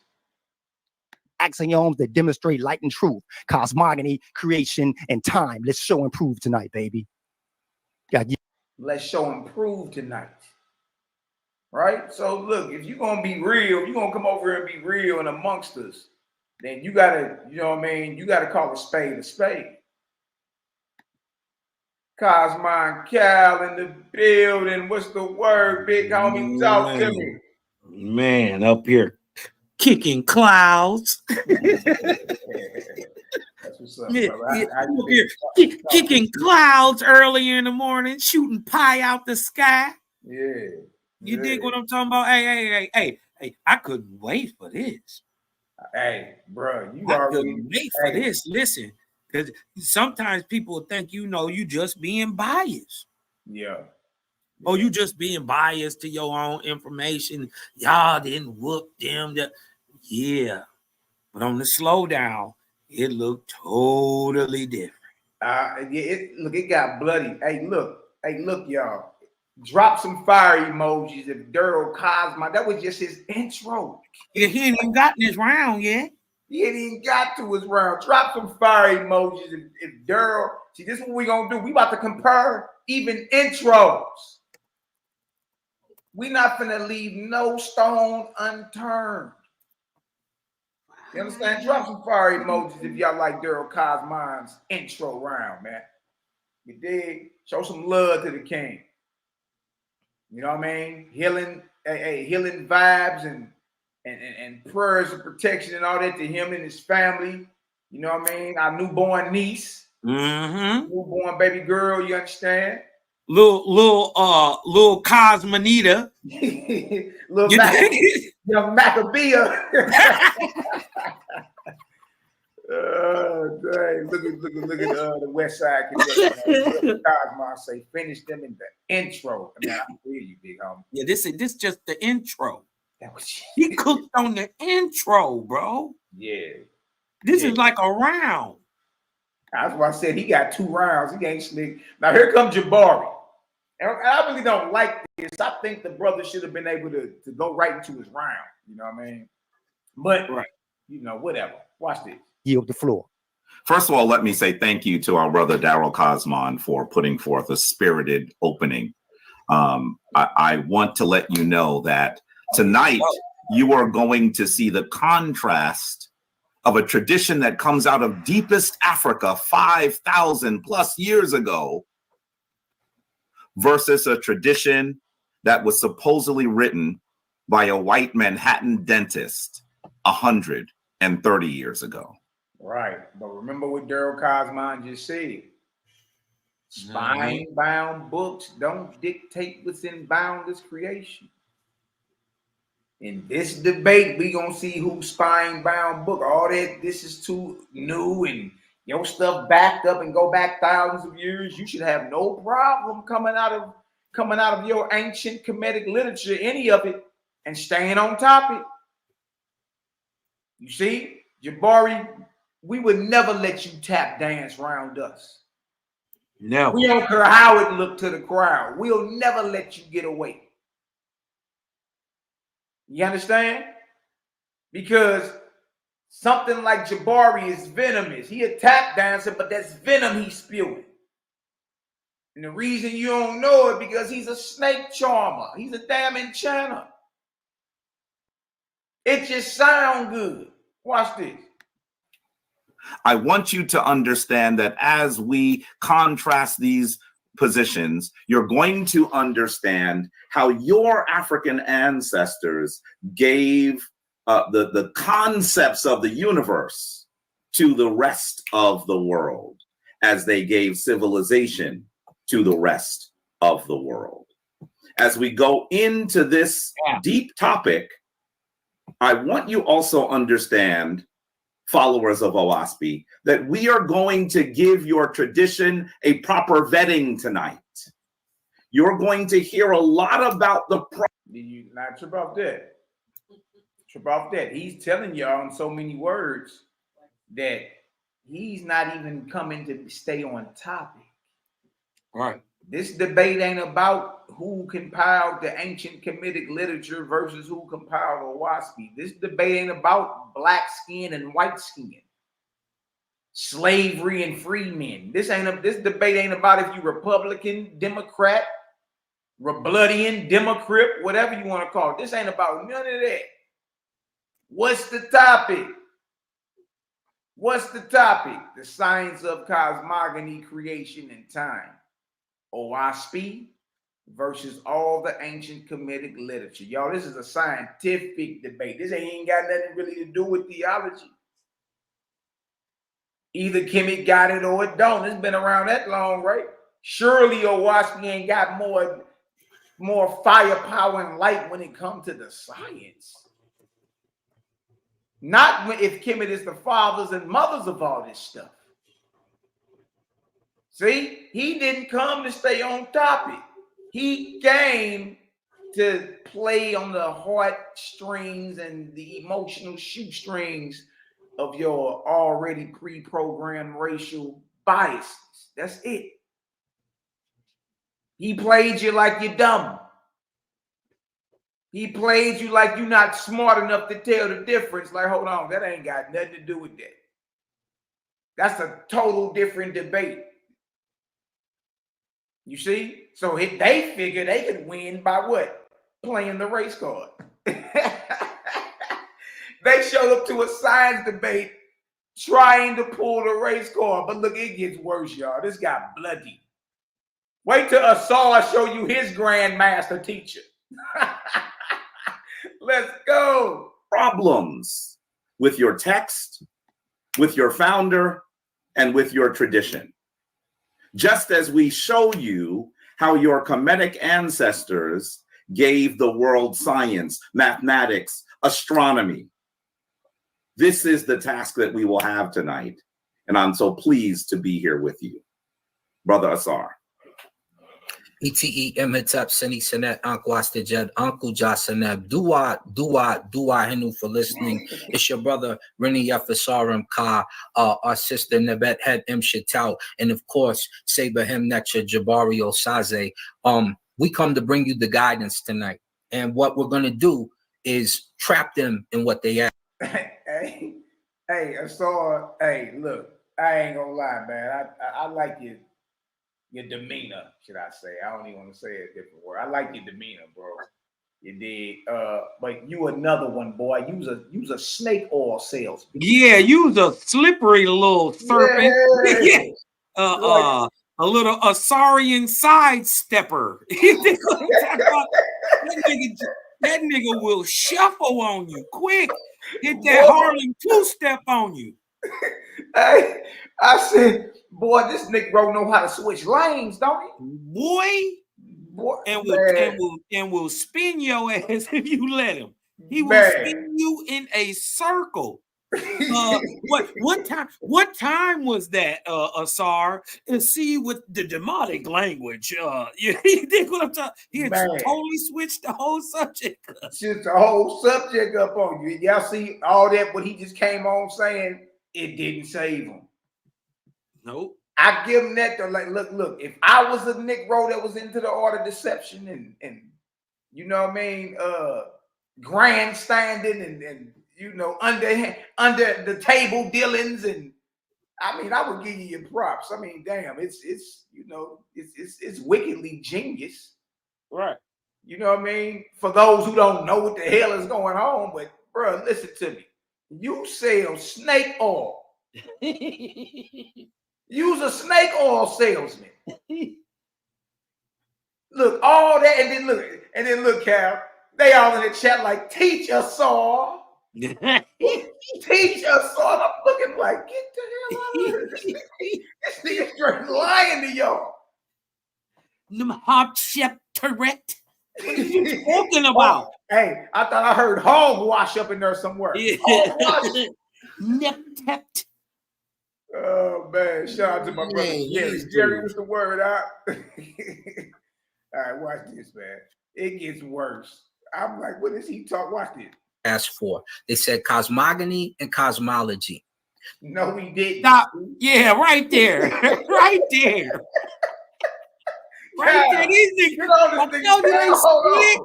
Axioms that demonstrate light and truth, cosmogony, creation, and time. Let's show and prove tonight, baby. Let's show and prove tonight. Right? So look, if you're gonna be real, you're gonna come over here and be real and amongst us, then you gotta, you know what I mean? You gotta call a spade a spade. Cosmon Cal in the building. What's the word, big homie? Talk to me. Man, up here kicking clouds. That's what's up, kicking clouds early in the morning, shooting pie out the sky. Yeah. You dig what I'm talking about? Hey, I couldn't wait for this. Hey, bro, I couldn't wait for this. Listen, because sometimes people think, you just being biased. Yeah. Oh, you just being biased to your own information. Y'all didn't whoop them. Yeah. But on the slowdown, it looked totally different. It got bloody. Hey, look, y'all. Drop some fire emojis if Daryl Cosmo. That was just his intro. Yeah, he ain't even gotten his round yet. He ain't even got to his round. Drop some fire emojis if Daryl. See, this is what we gonna do. We about to compare even intros. We not finna leave no stone unturned. You understand? Drop some fire emojis if y'all like Daryl Cosmon's intro round, man. You dig? Show some love to the king. You know what I mean? Healing, healing vibes and prayers of protection and all that to him and his family. You know what I mean? Our newborn niece, newborn baby girl. You understand? Little Cosmonita. Young Macabee. Oh, dang. Look at the West Side Connection. Cosmo say, finish them in the intro. I mean, I hear you, big homie. Yeah, this just the intro. He cooked on the intro, bro. Yeah. This is like a round. That's why I said he got 2 rounds. He ain't slick. Now here comes Jabari. And I really don't like this. I think the brother should have been able to go right into his round. You know what I mean? But, you know, whatever. Watch this. Yield the floor. First of all, let me say thank you to our brother Daryl Cosmon for putting forth a spirited opening. I want to let you know that tonight you are going to see the contrast of a tradition that comes out of deepest Africa 5,000 plus years ago versus a tradition that was supposedly written by a white Manhattan dentist 130 years ago. Right. But remember what Daryl Cosmon just said. Spine-bound books don't dictate what's in boundless creation. In this debate, we gonna see who's spine-bound book. All that, this is too new and your stuff backed up and go back thousands of years. You should have no problem coming out of your ancient Kemetic literature, any of it, and staying on topic. You see, Jabari, we would never let you tap dance around us. No. We don't care how it looked to the crowd. We'll never let you get away. You understand? Because something like Jabari is venomous. He a tap dancer, but that's venom he's spewing. And the reason you don't know it because he's a snake charmer. He's a damn enchanter. It just sounds good. Watch this. I want you to understand that as we contrast these positions, you're going to understand how your African ancestors gave the concepts of the universe to the rest of the world as they gave civilization to the rest of the world. As we go into this deep topic, I want you also understand, followers of OWASP, that we are going to give your tradition a proper vetting tonight. You're going to hear a lot about the You not trip off that. Trip off that. He's telling y'all in so many words that he's not even coming to stay on topic. Right. This debate ain't about who compiled the ancient Kemetic literature versus who compiled OWASP. This debate ain't about black skin and white skin, slavery and free men. This debate ain't about if you Republican, Democrat, Rebloodian, Democrat, whatever you want to call it. This ain't about none of that. What's the topic? What's the topic? The science of cosmogony, creation, and time. OWASP versus all the ancient Kemetic literature. Y'all, this is a scientific debate. This ain't got nothing really to do with theology. Either Kemet got it or it don't. It's been around that long, right? Surely OWASP ain't got more firepower and light when it comes to the science. Not if Kemet is the fathers and mothers of all this stuff. See, he didn't come to stay on topic. He came to play on the heartstrings and the emotional shoestrings of your already pre-programmed racial biases. That's it. He played you like you're dumb. He played you like you're not smart enough to tell the difference. Like, hold on, that ain't got nothing to do with that. That's a total different debate. You see? So if they figure they could win by what? playing the race card. They showed up to a science debate trying to pull the race card. But look, it gets worse, y'all. This got bloody. Wait till Asar show you his grandmaster teacher. Let's go. Problems with your text, with your founder, and with your tradition. Just as we show you how your Kemetic ancestors gave the world science, mathematics, astronomy. This is the task that we will have tonight. And I'm so pleased to be here with you. Brother Asar. ETE Imhotep Seni Senet Uncle Astajed Uncle Jasaneb Dua Hinu for listening. It's your brother Rini Yafasaram Ka, our sister Nebet Head M Shatau, and of course Saber Him Necha Jabari Osaze. We come to bring you the guidance tonight. And what we're gonna do is trap them in what they have. Hey, Asar, hey, look, I ain't gonna lie, man. I like your demeanor, should I say. I don't even want to say a different word. I like your demeanor, bro. You did. But you another one, boy. Use a snake oil salesman. Yeah, use a slippery little serpent. Yeah. A little Asarian sidestepper. That nigga will shuffle on you quick. Hit that Harlem two-step on you. Hey, I said, boy, this Negro know how to switch lanes, don't he? Boy, and will spin your ass if you let him. He will spin you in a circle. What time was that, Asar? And see, with the demonic language, you think what I'm talking? He had totally switched the whole subject. Switched the whole subject up on you. Y'all see all that? What he just came on saying, it didn't save him. Nope. I give him that though. Like, look. If I was a Negro that was into the art of deception and you know what I mean, grandstanding and you know under the table dealings, and I mean, I would give you your props. I mean, damn, it's you know it's wickedly genius, right? You know what I mean? For those who don't know what the hell is going on, but bro, listen to me. You sell snake oil. Use a snake oil salesman. Look, all that, and then look, Cal. They all in the chat like, teach us all. Teach us all. I'm looking like, get the hell out of here. This nigga straight lying to y'all. Tourette. What are you talking about? Hey, I thought I heard hogwash up in there somewhere. Hogwash. Neptept. Oh man, shout out to my brother Jerry. Jerry was the word out. All right, watch this, man. It gets worse. I'm like, what is he talking? Watch this. Asked for. They said cosmogony and cosmology. No, we didn't. Stop. Yeah, right there. Right there. Right there. These niggas.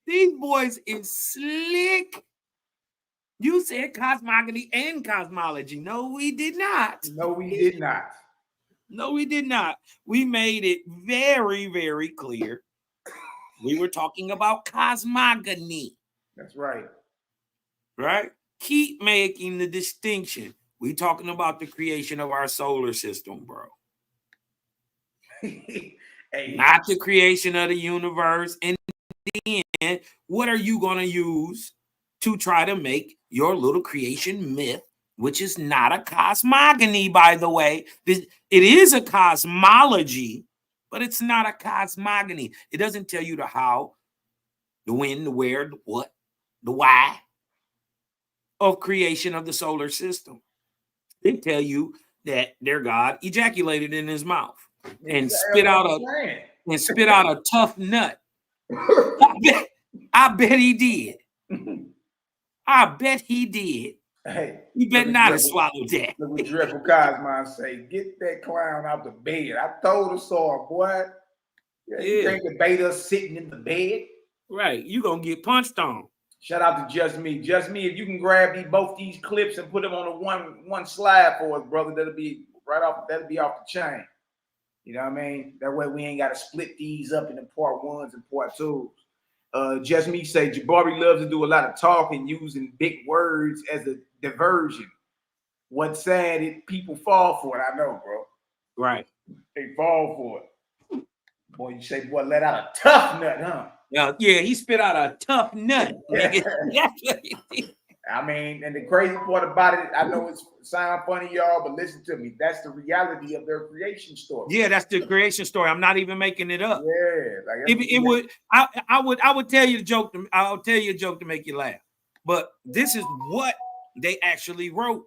These boys is slick. You said cosmogony and cosmology. No, we did not. No, we did not. No, we did not. We made it very, very clear. We were talking about cosmogony. That's right. Right? Keep making the distinction. We talking about the creation of our solar system, bro. Hey. Not the creation of the universe. And then what are you going to use to try to make your little creation myth, which is not a cosmogony, by the way? It is a cosmology, but it's not a cosmogony. It doesn't tell you the how, the when, the where, the what, the why of creation of the solar system. They tell you that their God ejaculated in his mouth and spit out a tough nut. I bet he did. I bet he did. Hey, you better not have swallowed that. Look what Dreadful Cosmon say. Get that clown out the bed. I told her so, boy. You can't debate us sitting in the bed. Right. You gonna get punched on. Shout out to Just Me. Just Me, if you can grab both these clips and put them on one slide for us, brother, that'll be off the chain. You know what I mean? That way we ain't got to split these up into part ones and part twos. Just me say Jabari loves to do a lot of talking using big words as a diversion. What's sad is people fall for it. I know, bro. Right. They fall for it. Boy, you say, boy, let out a tough nut, huh? Yeah, he spit out a tough nut. I mean, and the crazy part about it, I know it sounds funny, y'all, but listen to me. That's the reality of their creation story. Yeah, that's the creation story. I'm not even making it up. Yeah, like it would. I would tell you a joke. I'll tell you a joke to make you laugh. But this is what they actually wrote.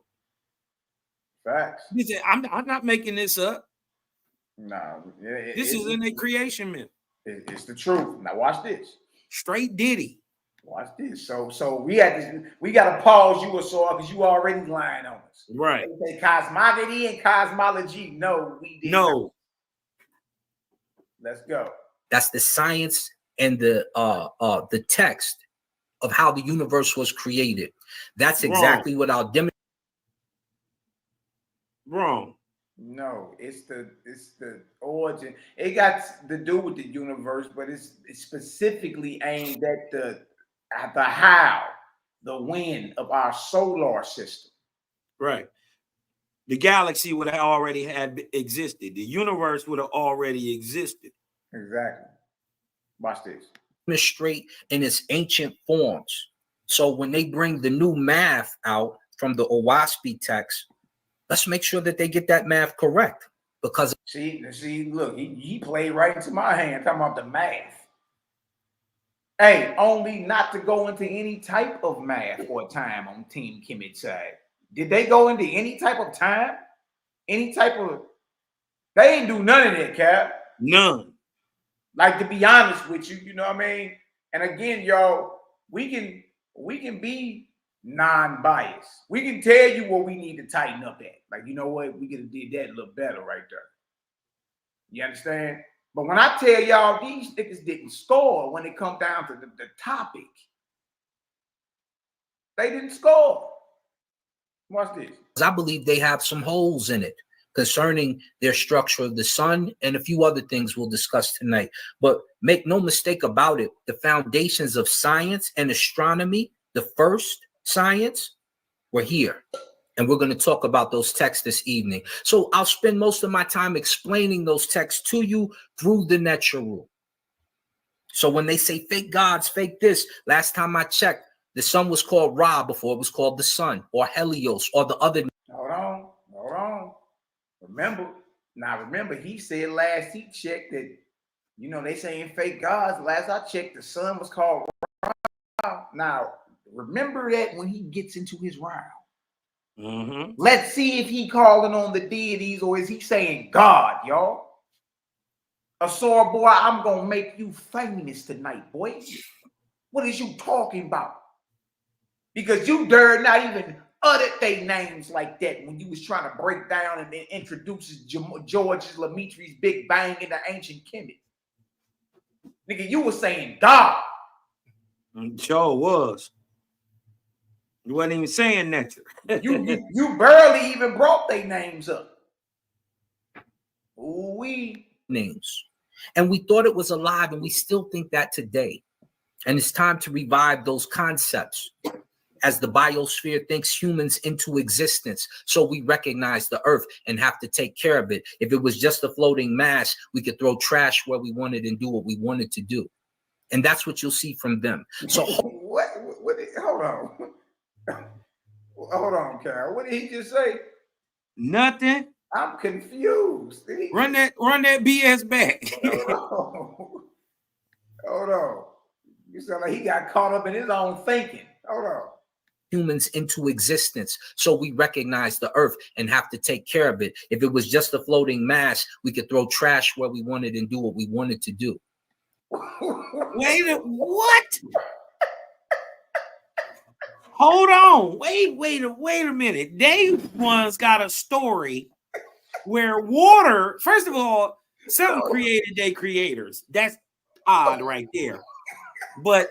Facts. I'm not making this up. No, this is in their creation myth. It's the truth. Now watch this. Straight Diddy. Watch this. So we got to pause you, Asar, because you already lying on us. Right. They say cosmogony and cosmology. No, we did not. Let's go. That's the science and the text of how the universe was created. That's exactly what our Wrong. No, it's the origin. It got to do with the universe, but it's specifically aimed at the how, the when of our solar system. Right. The galaxy would have already had existed. The universe would have already existed. Exactly. Watch this. Straight in its ancient forms. So when they bring the new math out from the Owaspi text, let's make sure that they get that math correct. Because see, look, he played right into my hand talking about the math. Hey, only not to go into any type of math or time on Team Kemet side. Did they go into any type of time? Any type of? They ain't do none of that, Cap. None. Like, to be honest with you, you know what I mean? And again, y'all, we can be non-biased. We can tell you what we need to tighten up at. Like, you know what? We could have did that a little better right there. You understand? But when I tell y'all these niggas didn't score when it come down to the topic, they didn't score. Watch this. I believe they have some holes in it concerning their structure of the sun and a few other things we'll discuss tonight. But make no mistake about it, the foundations of science and astronomy, the first science, were here. And we're going to talk about those texts this evening. So I'll spend most of my time explaining those texts to you through the natural rule. So when they say fake gods, fake this, last time I checked, the sun was called Ra before it was called the sun, or Helios, or the other. Hold on. Remember, he said last he checked that, you know, they saying fake gods. Last I checked, the sun was called Ra. Now, remember that when he gets into his round. Mm-hmm. Let's see if he calling on the deities or is he saying God, y'all? Asar, boy, I'm gonna make you famous tonight, boy. What is you talking about? Because you dared not even utter their names like that when you was trying to break down and then introduce George Lamitri's Big Bang in the ancient Kemet. Nigga, you were saying God. Sure was. You wasn't even saying that. you barely even brought their names up. Ooh-wee. Names. And we thought it was alive, and we still think that today. And it's time to revive those concepts as the biosphere thinks humans into existence. So we recognize the earth and have to take care of it. If it was just a floating mass, we could throw trash where we wanted and do what we wanted to do. And that's what you'll see from them. So what hold on. Hold on, Kyle. What did he just say? Nothing. I'm confused. Run that BS back. Hold on. You sound like he got caught up in his own thinking. Hold on. Humans into existence. So we recognize the earth and have to take care of it. If it was just a floating mass, we could throw trash where we wanted and do what we wanted to do. What? Hold on. Wait a minute. They once got a story where water, first of all, something created their creators. That's odd right there. But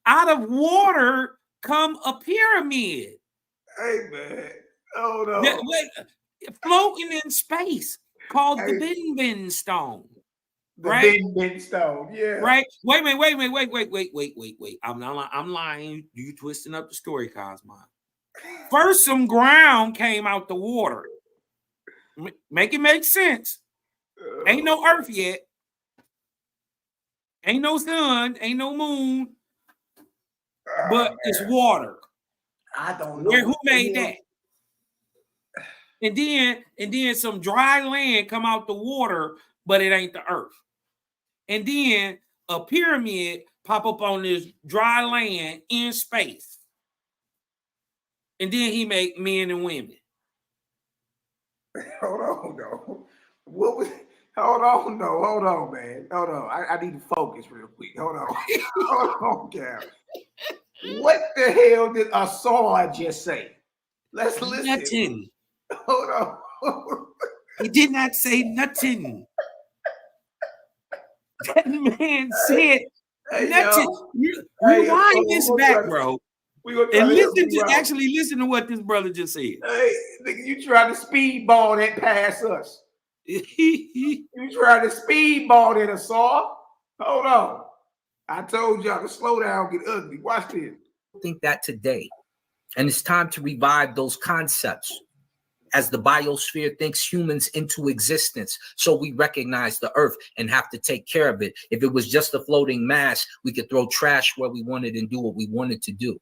out of water come a pyramid. Hey, man. Hold on. Floating in space. called the Ben stone. The right? Ben stone, yeah. Right? Wait. I'm lying. You twisting up the story, Cosmo. First, some ground came out the water. Make it make sense. Ain't no earth yet. Ain't no sun. Ain't no moon. But it's water. I don't know. Who made that? And then some dry land come out the water, but it ain't the earth. And then a pyramid pop up on this dry land in space. And then he make men and women. Hold on, though. What was? Hold on, man. Hold on. I need to focus real quick. Hold on. Hold on, Cal. What the hell did Asar just say? Let's listen. Nothing. Hold on. He did not say nothing. That man said nothing. Rewind this back, bro. And listen to what this brother just said. Hey, nigga, you trying to speedball that past us. You trying to speedball that Asar. Hold on. I told y'all to slow down, get ugly. Watch this. Think that today. And it's time to revive those concepts as the biosphere thinks humans into existence. So we recognize the earth and have to take care of it. If it was just a floating mass, we could throw trash where we wanted and do what we wanted to do.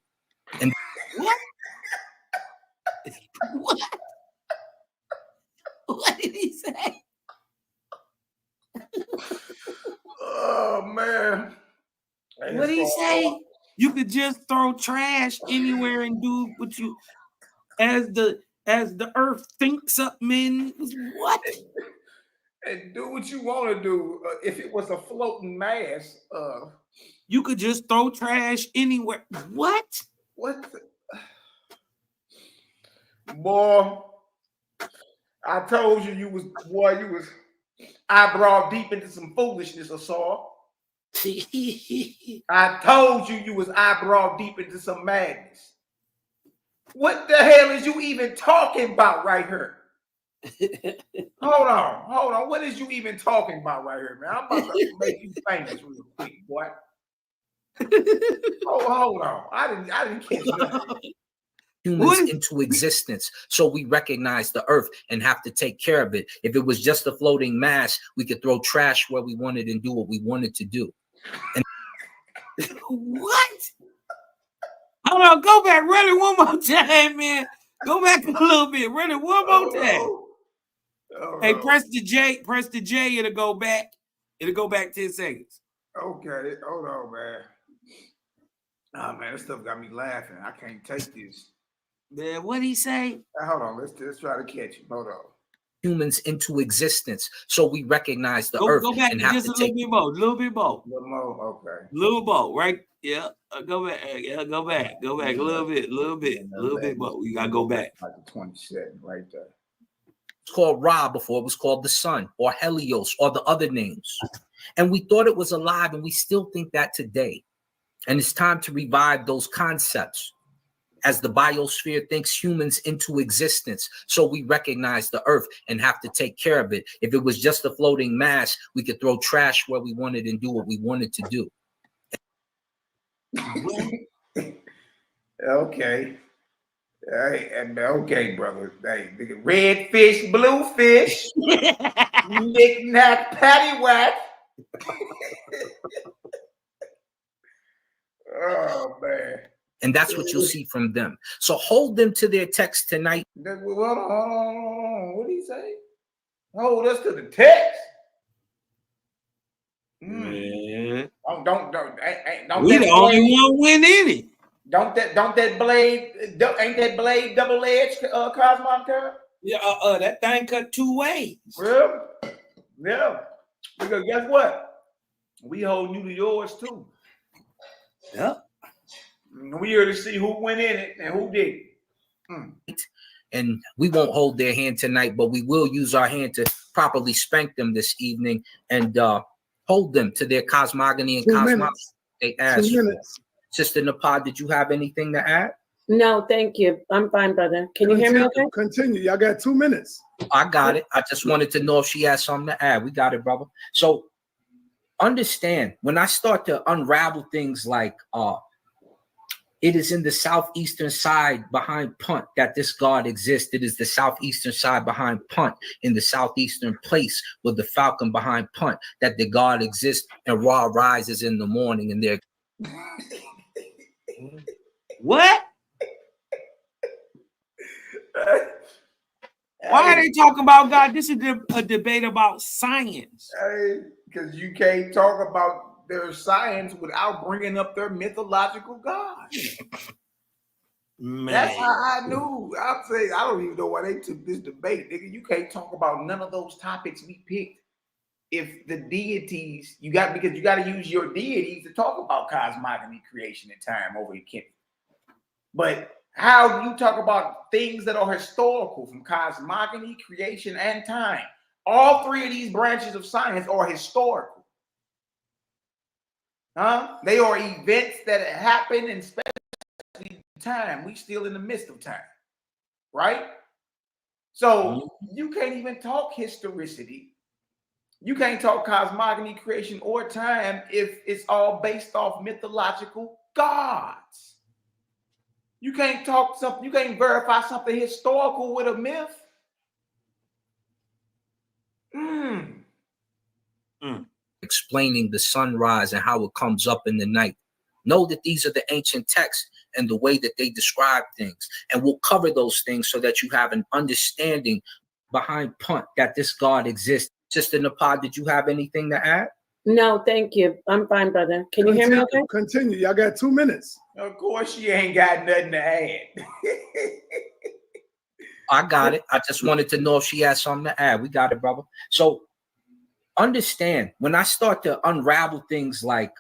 And what? What did he say? Oh man. What did he say? You could just throw trash anywhere and do what you as the earth thinks up, men. What? And do what you want to do. If it was a floating mass, you could just throw trash anywhere. What? What? Boy, I told you you was eyebrow deep into some foolishness, Asar. I told you was eyebrow deep into some madness. What the hell is you even talking about right here? Hold on. What is you even talking about right here, man? I'm about to make you famous real quick, boy. Hold on. I didn't catch nothing. Humans into existence. So we recognize the earth and have to take care of it. If it was just a floating mass, we could throw trash where we wanted and do what we wanted to do. And what? Hold on, go back, run it one more time, man. Go back a little bit, run it one more time. Hey, press the J, it'll go back. It'll go back 10 seconds. Okay, hold on, man. Oh man, this stuff got me laughing. I can't take this. Man, what'd he say? Hold on, let's try to catch him. Hold on. Humans into existence. So we recognize the earth. Go back and just a little bit more. Little more, okay. Little more, right? Yeah. Go back. Yeah, go back. A little bit more. You gotta go back. Like a 27 right there. It's called Ra before it was called the sun, or Helios, or the other names. And we thought it was alive, and we still think that today. And it's time to revive those concepts as the biosphere thinks humans into existence. So we recognize the earth and have to take care of it. If it was just a floating mass, we could throw trash where we wanted and do what we wanted to do. Okay. Okay, brother. Hey, red fish, blue fish, knick-knack, paddywhack. Oh, man. And that's what you'll see from them. So hold them to their text tonight. Hold on. What did he say? Hold us to the text. Man. Don't we the only one win in it. Don't that blade, ain't that blade double-edged, Cosmo? Yeah, that thing cut two ways. Well, yeah. Because guess what? We hold you to yours too. Yep. We here to see who went in it and who did it. And we won't hold their hand tonight, but we will use our hand to properly spank them this evening and hold them to their cosmogony and cosmology they asked for. Sister Napad, did you have anything to add? No, thank you. I'm fine, brother. Can you hear me okay? Continue. Y'all got 2 minutes. I got it. I just wanted to know if she had something to add. We got it, brother. So understand, when I start to unravel things like it is in the southeastern side behind punt that this God exists. It is the southeastern side behind punt in the southeastern place with the falcon behind punt that the God exists, and Ra rises in the morning and they're What? Why are they talking about God? This is a debate about science. Because you can't talk about their science without bringing up their mythological God. Man. That's how I knew. I'm saying I don't even know why they took this debate, nigga. You can't talk about none of those topics we picked if the deities because you got to use your deities to talk about cosmogony, creation, and time over in Kemet. But how do you talk about things that are historical from cosmogony, creation, and time? All three of these branches of science are historical. They are events that happen, and especially time. We still in the midst of time, right? So you can't even talk historicity. You can't talk cosmogony, creation, or time if it's all based off mythological gods. You can't talk something, you can't verify something historical with a myth. explaining the sunrise and how it comes up in the night. Know that these are the ancient texts and the way that they describe things. And we'll cover those things so that you have an understanding behind punt that this God exists. Sister Napad, did you have anything to add? No, thank you. I'm fine, brother. Can you hear me okay? Continue. Y'all got 2 minutes. Of course, she ain't got nothing to add. I got it. I just wanted to know if she had something to add. We got it, brother. So understand, when I start to unravel things like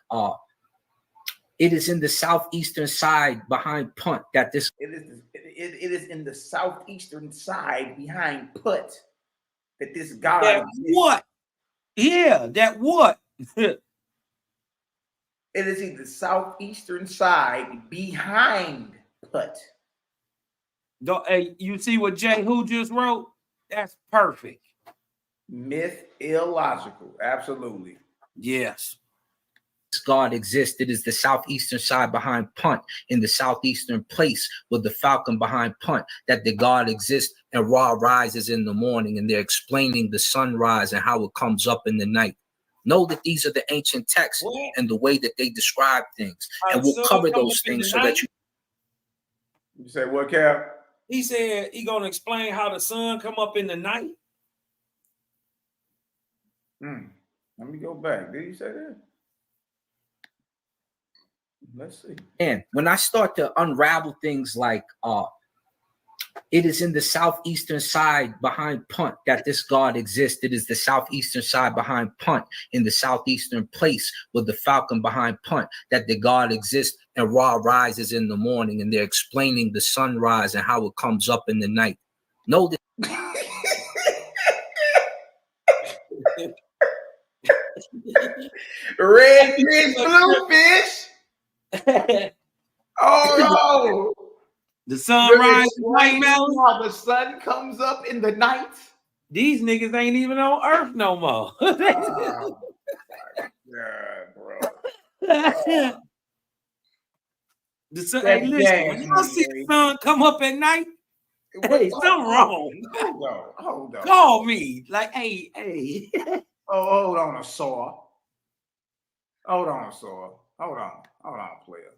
it is in the southeastern side behind punt that this it is in the southeastern side behind put that this God that what? Yeah, that what? It is in the southeastern side behind put. Hey, you see what Jay Who just wrote? That's perfect. Myth illogical. Absolutely. Yes. God exists. It is the southeastern side behind punt in the southeastern place with the falcon behind punt that the God exists, and Ra rises in the morning and they're explaining the sunrise and how it comes up in the night. Know that these are the ancient texts and the way that they describe things. And we'll cover those things so that you say what, Cap? He said he gonna explain how the sun come up in the night. Let me go back. Did he say that? Let's see. And when I start to unravel things like it is in the southeastern side behind punt that this God exists. It is the southeastern side behind punt in the southeastern place with the falcon behind punt that the God exists, and Ra rises in the morning and they're explaining the sunrise and how it comes up in the night. Know that red fish, blue fish. Oh no. The sun rises night, how the sun comes up in the night. These niggas ain't even on Earth no more. Oh, yeah, bro. The sun, hey, listen, when y'all see the sun come up at night, hey, something wrong. Hold on. Call me. Like, hey. Oh, hold on, saw. Hold on, player.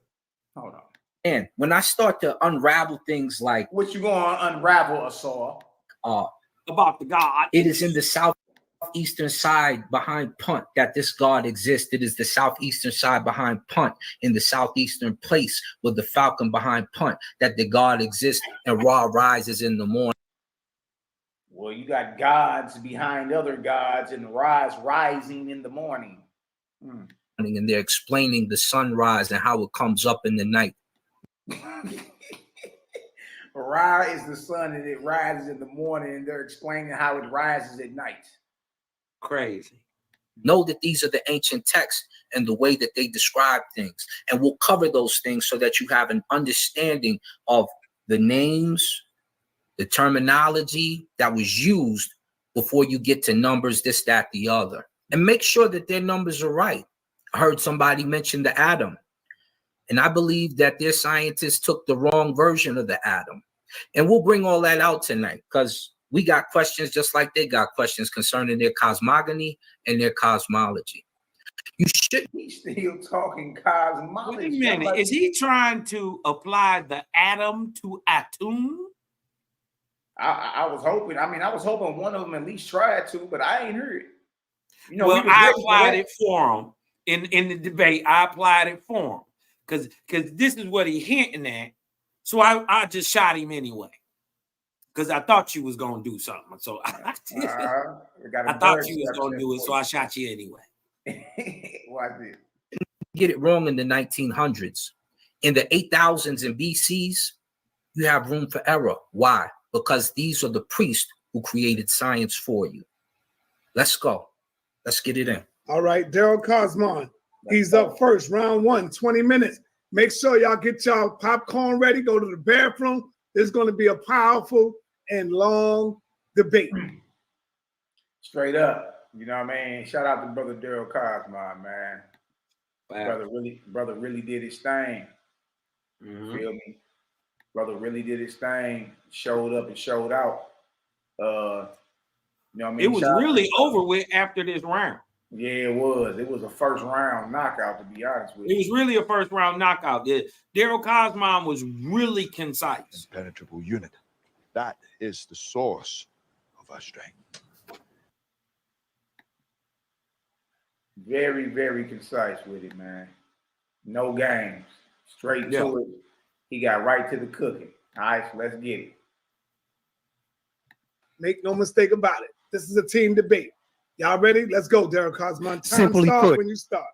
Hold on. And when I start to unravel things like what you gonna unravel, saw? About the God. It is in the southeastern side behind punt that this God exists. It is the southeastern side behind punt in the southeastern place with the falcon behind punt that the God exists, and Ra rises in the morning. Well, you got gods behind other gods and rising in the morning. And they're explaining the sunrise and how it comes up in the night. Ra is the sun and it rises in the morning, and they're explaining how it rises at night. Crazy. Know that these are the ancient texts and the way that they describe things. And we'll cover those things so that you have an understanding of the names, the terminology that was used before you get to numbers, this, that, the other. And make sure that their numbers are right. I heard somebody mention the atom. And I believe that their scientists took the wrong version of the atom. And we'll bring all that out tonight because we got questions just like they got questions concerning their cosmogony and their cosmology. You should. He's still talking cosmology. Wait a minute. Is he trying to apply the atom to atum? I was hoping. I mean, I was hoping one of them at least tried to, but I ain't heard it. You know, well, I applied it for him in the debate. I applied it for him because this is what he hinting at. So I just shot him anyway because I thought you was gonna do something. So I thought you was gonna do it, so I shot you anyway. Watch this. Get it wrong in the 1900s. In the 8000s and BCs, you have room for error. Why? Because these are the priests who created science for you. Let's go. Let's get it in. All right, Daryl Cosmon. He's up first, round 1, 20 minutes. Make sure y'all get y'all popcorn ready. Go to the bathroom. There's going to be a powerful and long debate. Straight up. You know what I mean? Shout out to brother Daryl Cosmon, man. Wow. Brother really did his thing. You feel me? Brother really did his thing. Showed up and showed out. You know what I mean? It was really over with after this round. Yeah, it was. It was a first round knockout, to be honest with you. It was really a first round knockout. Daryl Cosmon was really concise. Impenetrable unit. That is the source of our strength. Very, very concise with it, man. No games. Straight to it. He got right to the cooking. All right, so let's get it. Make no mistake about it. This is a team debate. Y'all ready? Let's go, Daryl Cosmon. Simply put, when you start.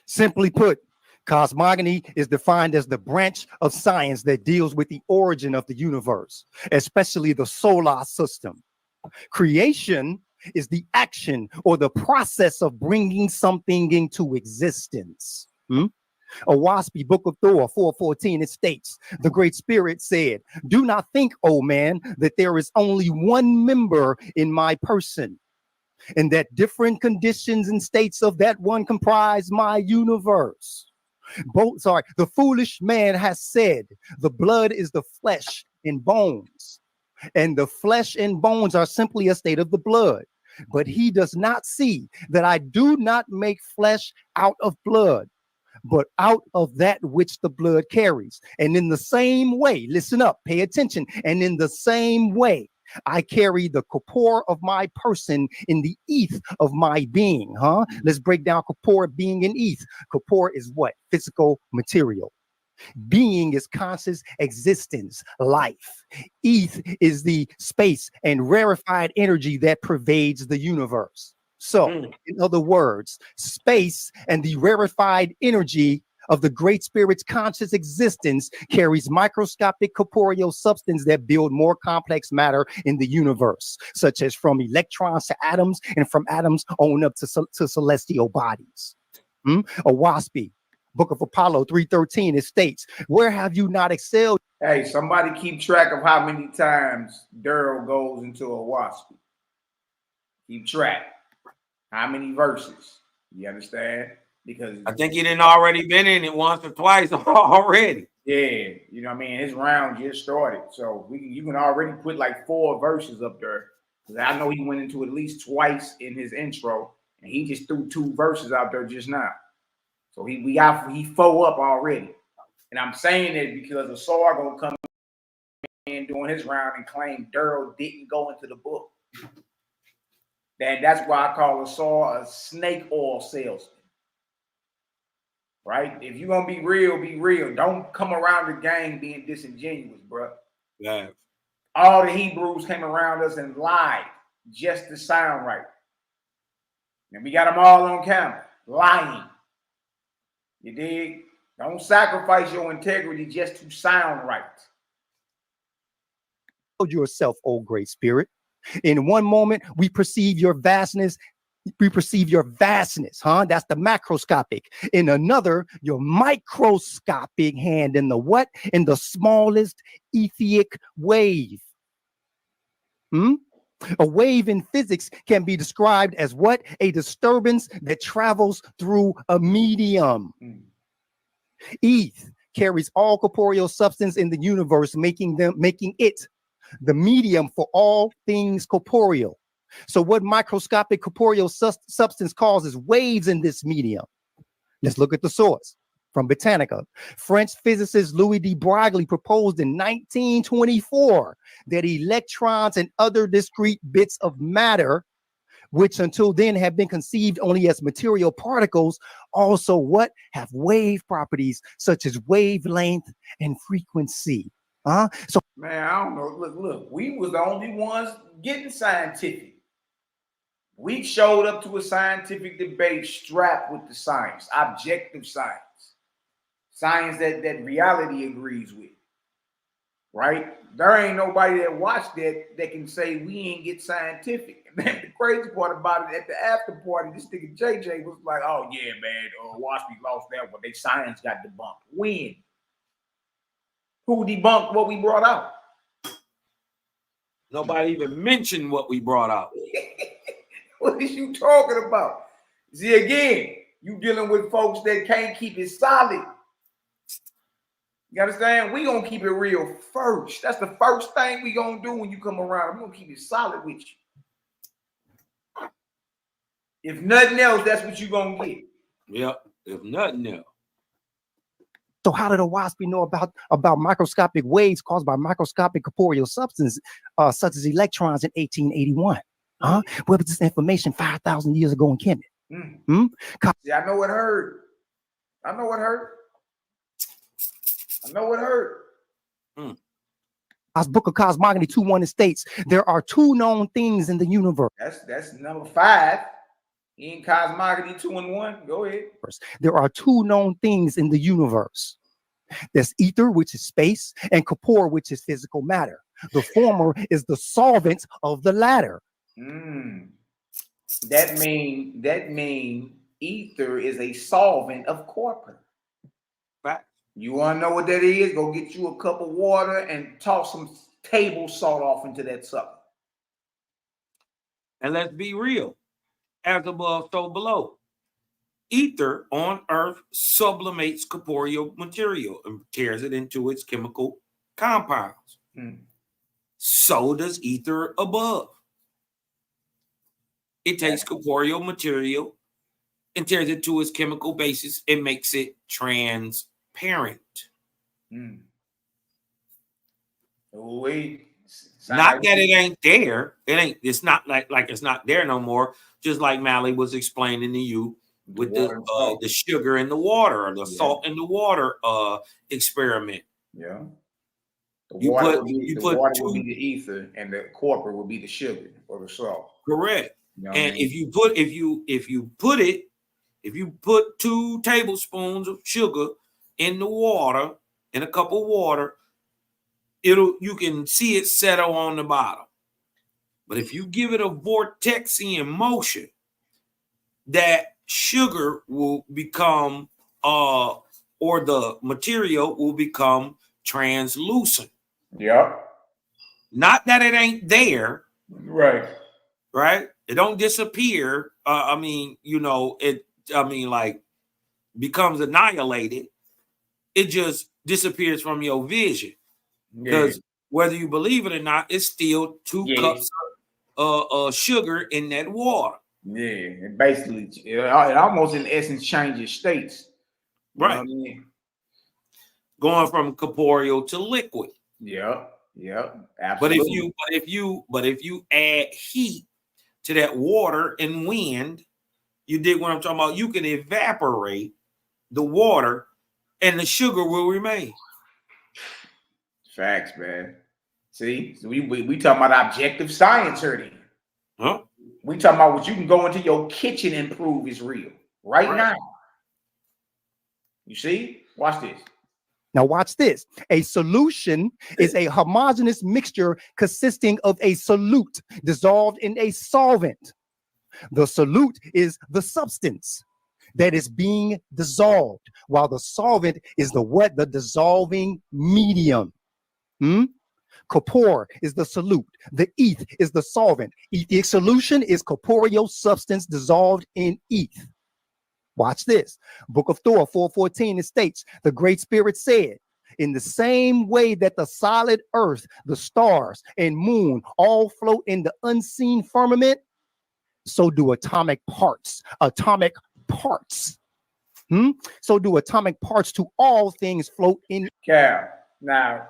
Simply put, cosmogony is defined as the branch of science that deals with the origin of the universe, especially the solar system. Creation is the action or the process of bringing something into existence. Owaspy, Book of Thor 4:14, it states, the Great Spirit said, do not think, O man, that there is only one member in my person, and that different conditions and states of that one comprise my universe. The foolish man has said, the blood is the flesh and bones, and the flesh and bones are simply a state of the blood. But he does not see that I do not make flesh out of blood, but out of that which the blood carries. And in the same way, listen up, pay attention. And in the same way, I carry the corpore of my person in the eth of my being. Let's break down corpore, being, and eth. Corpore is what? Physical material. Being is conscious existence, life. Eth is the space and rarefied energy that pervades the universe. So, in other words, space and the rarefied energy of the Great Spirit's conscious existence carries microscopic corporeal substance that build more complex matter in the universe, such as from electrons to atoms and from atoms on up to celestial bodies. Owaspy, Book of Apollo 3:13, it states, where have you not excelled? Hey, somebody keep track of how many times Daryl goes into Owaspy. Keep track. How many verses? You understand? Because I think he didn't already been in it once or twice already. Yeah, you know what I mean? His round just started. So you can already put like 4 verses up there. Because I know he went into at least twice in his intro, and he just threw 2 verses out there just now. So he 4 up already. And I'm saying it because Asar gonna come in doing his round and claim Daryl didn't go into the book. That's why I call Asar a snake oil salesman. Right? If you're gonna be real, be real. Don't come around the gang being disingenuous, bro. Yeah. All the Hebrews came around us and lied just to sound right. And we got them all on camera, lying. You dig? Don't sacrifice your integrity just to sound right. Yourself, O Great Spirit. In one moment, we perceive your vastness We perceive your vastness, huh? That's the macroscopic. In another, your microscopic hand in the what? In the smallest etheric wave. A wave in physics can be described as what? A disturbance that travels through a medium. Eth carries all corporeal substance in the universe, making it the medium for all things corporeal. So what microscopic corporeal substance causes waves in this medium? Let's look at the source from Britannica. French physicist Louis de Broglie proposed in 1924 that electrons and other discrete bits of matter, which until then have been conceived only as material particles, also what? Have wave properties such as wavelength and frequency. So man, I don't know. Look, we was the only ones getting scientific. We showed up to a scientific debate strapped with the science, objective science, science that reality agrees with, right? There ain't nobody that watched that can say we ain't get scientific. And then the crazy part about it, at the after party, this nigga JJ was like, "Oh yeah, man, Washby lost that one. They science got debunked." When? Who debunked what we brought out? Nobody even mentioned what we brought out. What is you talking about? See, again, you dealing with folks that can't keep it solid. You understand? We gonna keep it real first. That's the first thing we gonna do when you come around. We gonna keep it solid with you. If nothing else, that's what you gonna get. Yep. If nothing else. So how did a Washby know about microscopic waves caused by microscopic corporeal substances, such as electrons in 1881? Where was this information 5,000 years ago in Kemet? See, I know it hurt. I know it hurt. I know it hurt. Book of Cosmogony 2:1 states there are two known things in the universe. That's number 5 in Cosmogony 2:1. Go ahead. There are two known things in the universe. There's ether, which is space, and corpore, which is physical matter. The former is the solvent of the latter. That mean ether is a solvent of corpore. Right. You want to know what that is? Go get you a cup of water and toss some table salt off into that sucker. And let's be real. As above, so below. Ether on Earth sublimates corporeal material and tears it into its chemical compounds. So does ether above. It takes corporeal material and tears it to its chemical basis and makes it transparent. Not that it ain't there. It's not like it's not there no more. Just like Mally was explaining to you with the sugar in the water or the salt in the water experiment. Yeah. The water will be the ether and the corpore will be the sugar or the salt. Correct. You know and if you put 2 tablespoons of sugar in the water, in a cup of water, you can see it settle on the bottom. But if you give it a vortexian motion, that sugar will become or the material will become translucent. Yep. Not that it ain't there. Right. Right? It don't disappear. Like becomes annihilated. It just disappears from your vision. Because whether you believe it or not, it's still 2 cups of sugar in that water. Yeah, it basically, it almost in essence changes states. You right. know what I mean? Going from corporeal to liquid. Yep. Absolutely. But if you add heat to that water and wind, you dig what I'm talking about? You can evaporate the water and the sugar will remain. Facts, man. See, so we talking about objective science here. Huh? We talking about what you can go into your kitchen and prove is real right now. You see? Watch this. Now watch this. A solution is a homogeneous mixture consisting of a solute dissolved in a solvent. The solute is the substance that is being dissolved, while the solvent is the what? The dissolving medium. Corpore is the solute. The eth is the solvent. Etheric solution is corporeal substance dissolved in eth. Watch this. Book of Thor 4:14, it states, the Great Spirit said, in the same way that the solid earth, the stars, and moon all float in the unseen firmament, so do atomic parts. Atomic parts. So do atomic parts to all things float in. Cal, now,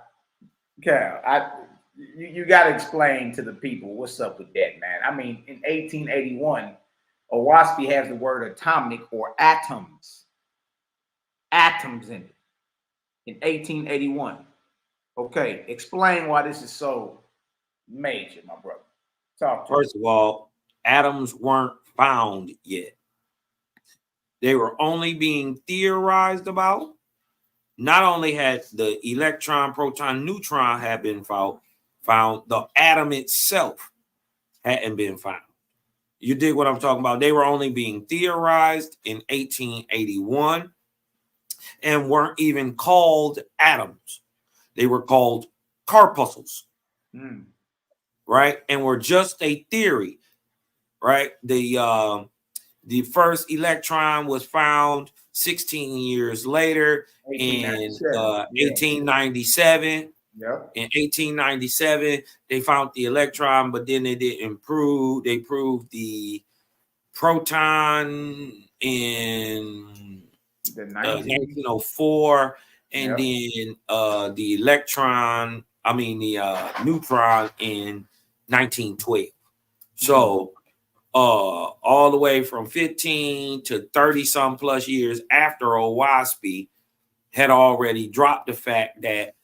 Cal, you got to explain to the people what's up with that, man. I mean, in 1881, Owaski has the word atomic or atoms in it. In 1881. Okay, explain why this is so major, my brother. Talk to First of all, atoms weren't found yet. They were only being theorized about. Not only had the electron, proton, neutron had been found, the atom itself hadn't been found. You dig what I'm talking about? They were only being theorized in 1881 and weren't even called atoms. They were called corpuscles, right? And were just a theory, right? The first electron was found 16 years later in 1897. Yep. In 1897, they found the electron, but then they didn't prove. They proved the proton in 1904, and then the electron. I mean the neutron in 1912. So all the way from 15 to 30 some plus years after Owaski had already dropped the fact that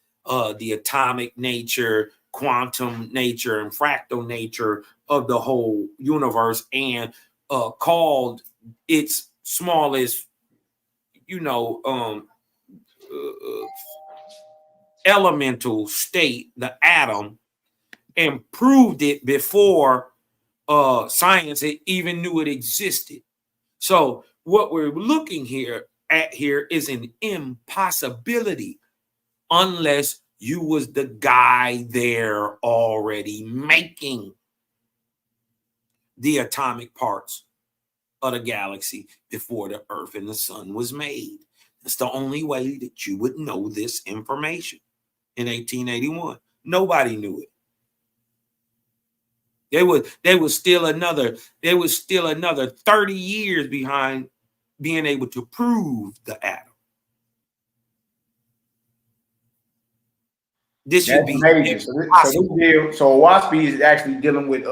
the atomic nature, quantum nature, and fractal nature of the whole universe, and called its smallest, elemental state, the atom, and proved it before science even knew it existed. So what we're looking at here is an impossibility unless you was the guy there already making the atomic parts of the galaxy before the Earth and the sun was made. It's the only way that you would know this information in 1881. Nobody knew it. They was still another 30 years behind being able to prove the atom. This should be major. So Owaski is actually dealing with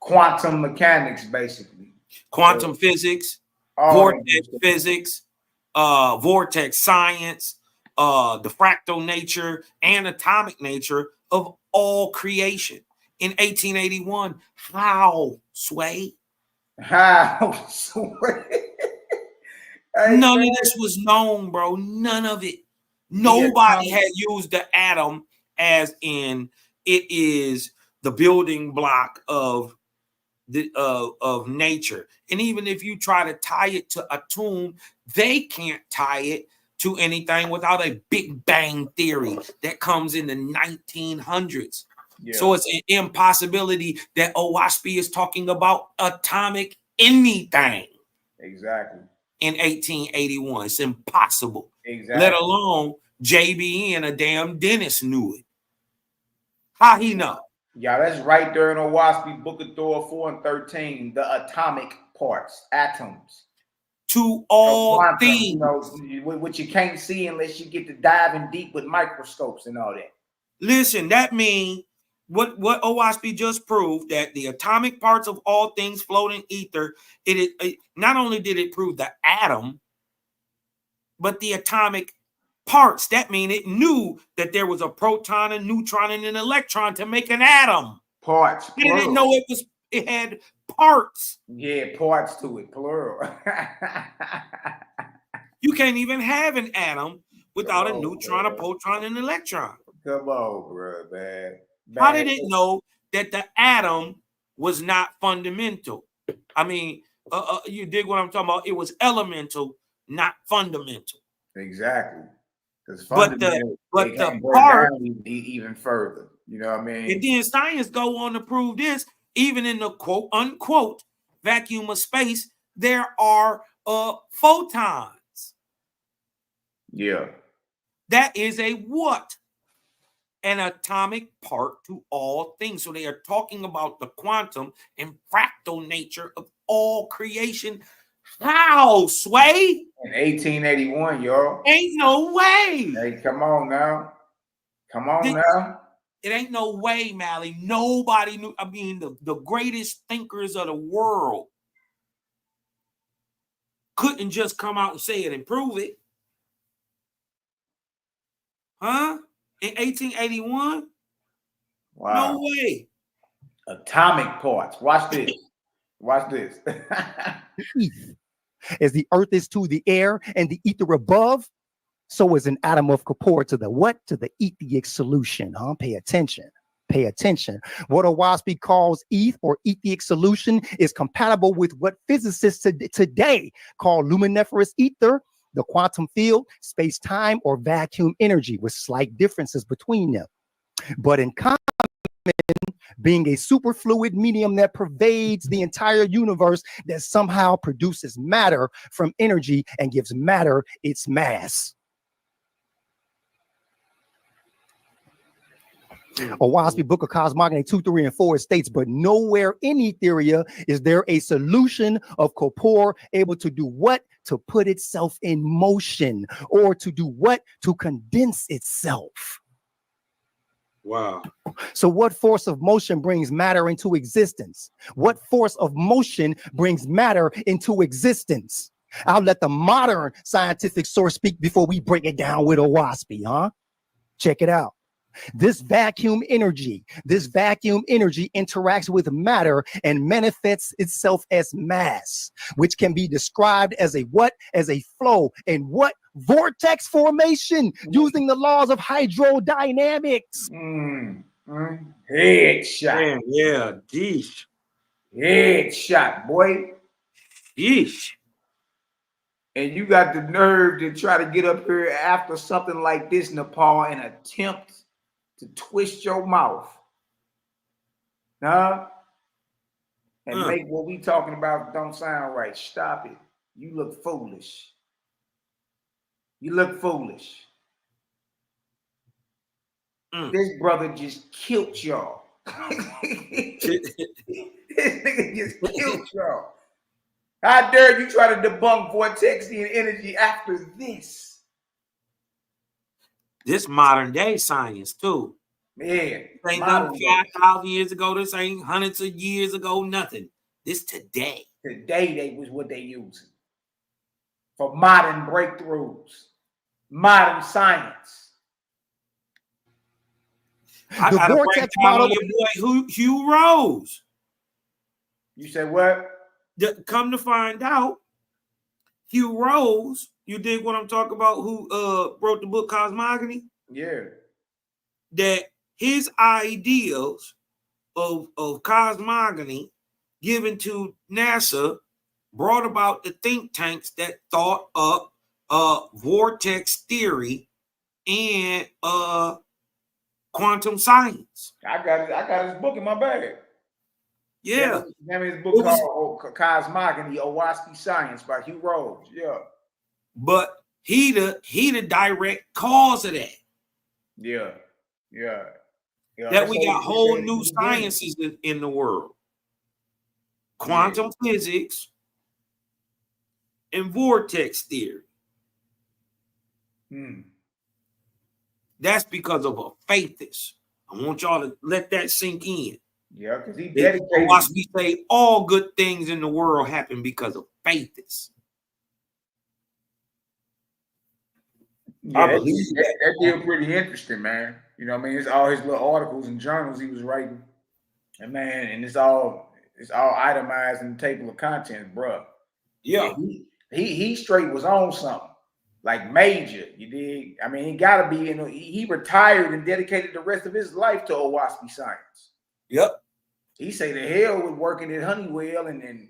quantum mechanics, basically. Quantum physics, vortex physics, vortex science, the fractal nature and atomic nature of all creation. In 1881, how, Sway? How, Sway? None of this was known, bro. None of it. Nobody had used the atom as in it is the building block of the of nature. And even if you try to tie it to a tomb, they can't tie it to anything without a Big Bang theory that comes in the 1900s. Yeah. So it's an impossibility that Owaski is talking about atomic anything. Exactly. In 1881. It's impossible. Exactly. Let alone JB and a damn dentist knew it. How he know? Yeah, that's right there in Owaski, Book of Thor 4 and 13. The atomic parts, atoms. To all things. You know, what you can't see unless you get to diving deep with microscopes and all that. Listen, that means what Owaski just proved, that the atomic parts of all things float in ether. It not only did it prove the atom, but the atomic parts. That means it knew that there was a proton, a neutron, and an electron to make an atom. Parts. It didn't know it had parts. Yeah, parts to it, plural. You can't even have an atom without a neutron, a proton, and an electron. Come on, bro, man. How did it know that the atom was not fundamental? I mean, you dig what I'm talking about? It was elemental, not fundamental. Exactly. Because But fundamental, they the can't break part, down even further. You know what I mean? and then science go on to prove this. Even in the quote unquote vacuum of space, there are photons. Yeah. That is a what? An atomic part to all things. So they are talking about the quantum and fractal nature of all creation. How, Sway? In 1881, y'all. Ain't no way. Hey, come on now. Come on now. It ain't no way, Mally. Nobody knew. I mean, the greatest thinkers of the world couldn't just come out and say it and prove it. Huh? In 1881? Wow. No way. Atomic parts. Watch this. Watch this. As the earth is to the air and the ether above, so is an atom of Kapoor to the what? To the etheric solution. Huh? Pay attention. Pay attention. What Owaski calls eth or etheric solution is compatible with what physicists today call luminiferous ether, the quantum field, space-time, or vacuum energy, with slight differences between them. But in common, being a superfluid medium that pervades the entire universe, that somehow produces matter from energy and gives matter its mass. Owaski Book of Cosmogony 2, 3, and 4 states, but nowhere in Etheria is there a solution of Kapoor able to do what? To put itself in motion, or to do what? To condense itself. Wow. So what force of motion brings matter into existence? What force of motion brings matter into existence? I'll let the modern scientific source speak before we break it down with Owaski, huh? Check it out. This vacuum energy interacts with matter and manifests itself as mass, which can be described as a what? As a flow and what? Vortex formation using the laws of hydrodynamics. Headshot. Man, yeah, geesh. Headshot, boy. Yeesh. And you got the nerve to try to get up here after something like this, Nepal, and attempt to twist your mouth. Huh? And make what we talking about don't sound right. Stop it. You look foolish. You look foolish. This brother just killed y'all. This nigga just killed y'all. How dare you try to debunk Vortexian energy after this? This modern day science too. Yeah. This ain't nothing 5,000 years ago. This ain't hundreds of years ago. Nothing. This today. Today they was what they using for modern breakthroughs, modern science. I gotta break down on your boy Hugh Rose. You said what? Come to find out, Hugh Rose, you dig what I'm talking about, who wrote the book Cosmogony? Yeah. That his ideals of cosmogony given to NASA brought about the think tanks that thought up vortex theory and quantum science. I got his book in my bag. Yeah. His book called Cosmogony, Owaski Science by Hugh Rose. Yeah. But he the direct cause of that. Yeah. Yeah. That we got whole new sciences in the world. Quantum physics and vortex theory. That's because of a faithist. I want y'all to let that sink in. Yeah, because he dedicated. Watch me say all good things in the world happen because of faithists. Yeah, I believe that deal pretty interesting, man. You know what I mean? It's all his little articles and journals he was writing. And man, and it's all itemized in the table of contents, bro. Yeah. He straight was on something. Like major, you dig? I mean, he gotta be, you know, he retired and dedicated the rest of his life to Owaski science. Yep. He say the hell with working at Honeywell and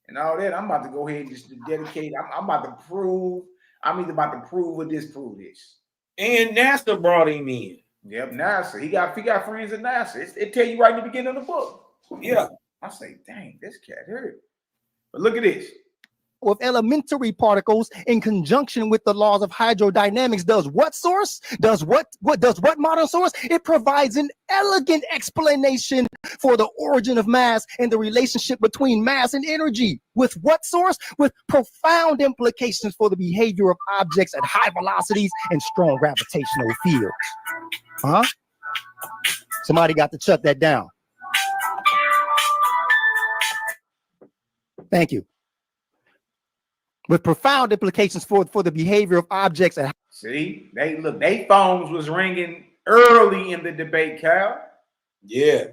and all that. I'm about to go ahead and just dedicate. I'm about to prove. I'm either about to prove or disprove this. And NASA brought him in. Yep, NASA. He got friends at NASA. It tell you right in the beginning of the book. Yeah. I say, dang, this cat hurt. But look at this. With elementary particles in conjunction with the laws of hydrodynamics does what source? Does what modern source? It provides an elegant explanation for the origin of mass and the relationship between mass and energy. With what source? With profound implications for the behavior of objects at high velocities and strong gravitational fields. Huh? Somebody got to shut that down. Thank you. With profound implications for the behavior of objects. See, they phones was ringing early in the debate, Cal. Yeah.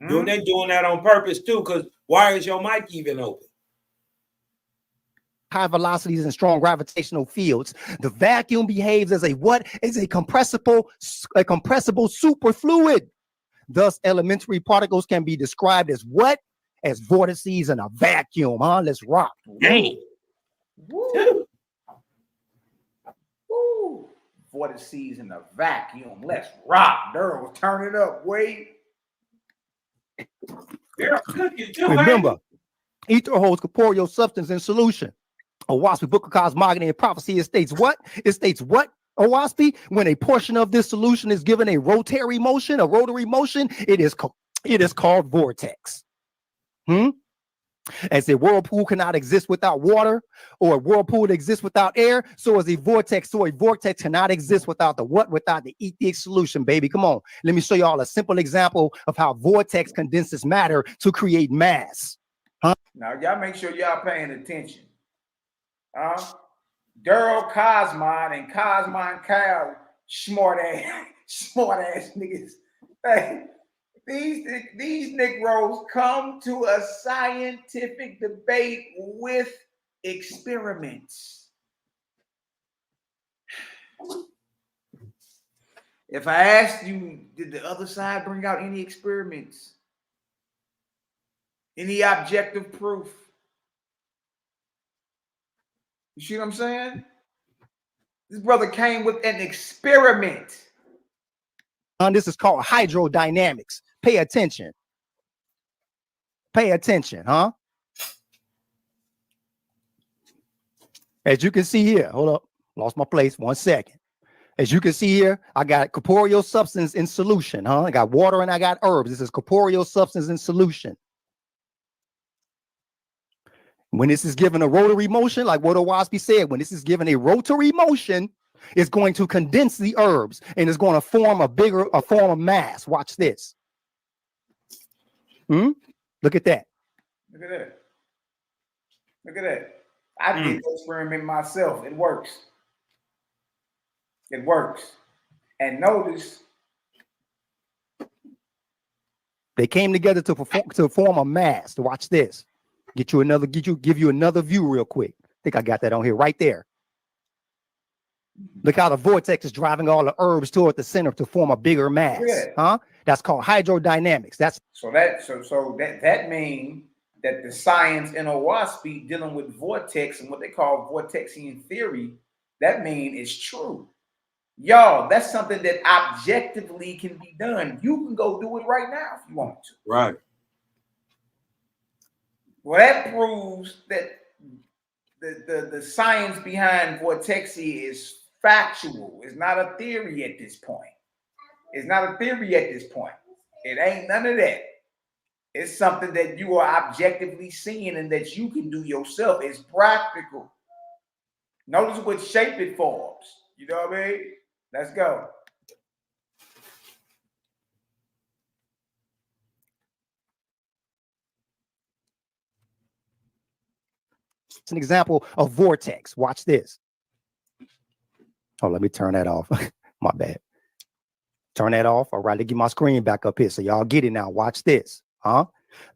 They doing that on purpose too, because why is your mic even open? High velocities and strong gravitational fields. The vacuum behaves as a what? Is a compressible superfluid. Thus, elementary particles can be described as what? As vortices in a vacuum. Huh? Let's rock. Dang. Woo. Woo. Vortices in a vacuum. Let's rock. Daryl, turn it up. Wait. Remember, ether holds corporeal substance in solution. Owaspie, Book of Cosmogony and Prophecy, it states what? It states what, Owaspie? When a portion of this solution is given a rotary motion, it is called vortex. As a whirlpool cannot exist without water, or a whirlpool exists without air, so is a vortex. So a vortex cannot exist without the what? Without the etheric solution, baby. Come on. Let me show y'all a simple example of how vortex condenses matter to create mass. Huh? Now, y'all make sure y'all paying attention. Daryl Cosmon and Cosmon Kyle, smart ass niggas. Hey. These Negroes come to a scientific debate with experiments. If I asked you, did the other side bring out any experiments? Any objective proof? You see what I'm saying? This brother came with an experiment. This is called hydrodynamics. Pay attention. Pay attention, huh? As you can see here, hold up, lost my place, 1 second. As you can see here, I got corporeal substance in solution, huh? I got water and I got herbs. This is corporeal substance in solution. When this is given a rotary motion, like what Owaspie said, when this is given a rotary motion, it's going to condense the herbs and it's going to form a form of mass. Watch this. Look at that. Look at that. Look at that. I did the experiment myself. It works. It works. And notice they came together to form a mass. Watch this. Give you another view real quick. I think I got that on here right there. Look how the vortex is driving all the herbs toward the center to form a bigger mass. Huh? That's called hydrodynamics. That's so that means that the science in Owaspie dealing with vortex and what they call vortexian theory, that means it's true. Y'all, that's something that objectively can be done. You can go do it right now if you want to. Right. Well, that proves that the science behind vortexia is factual. It's not a theory at this point. It's not a theory at this point. It ain't none of that. It's something that you are objectively seeing and that you can do yourself. It's practical. Notice what shape it forms. You know what I mean? Let's go. It's an example of vortex. Watch this. Oh, let me turn that off. My bad. Turn that off. All right, let me get my screen back up here so y'all get it now. Watch this.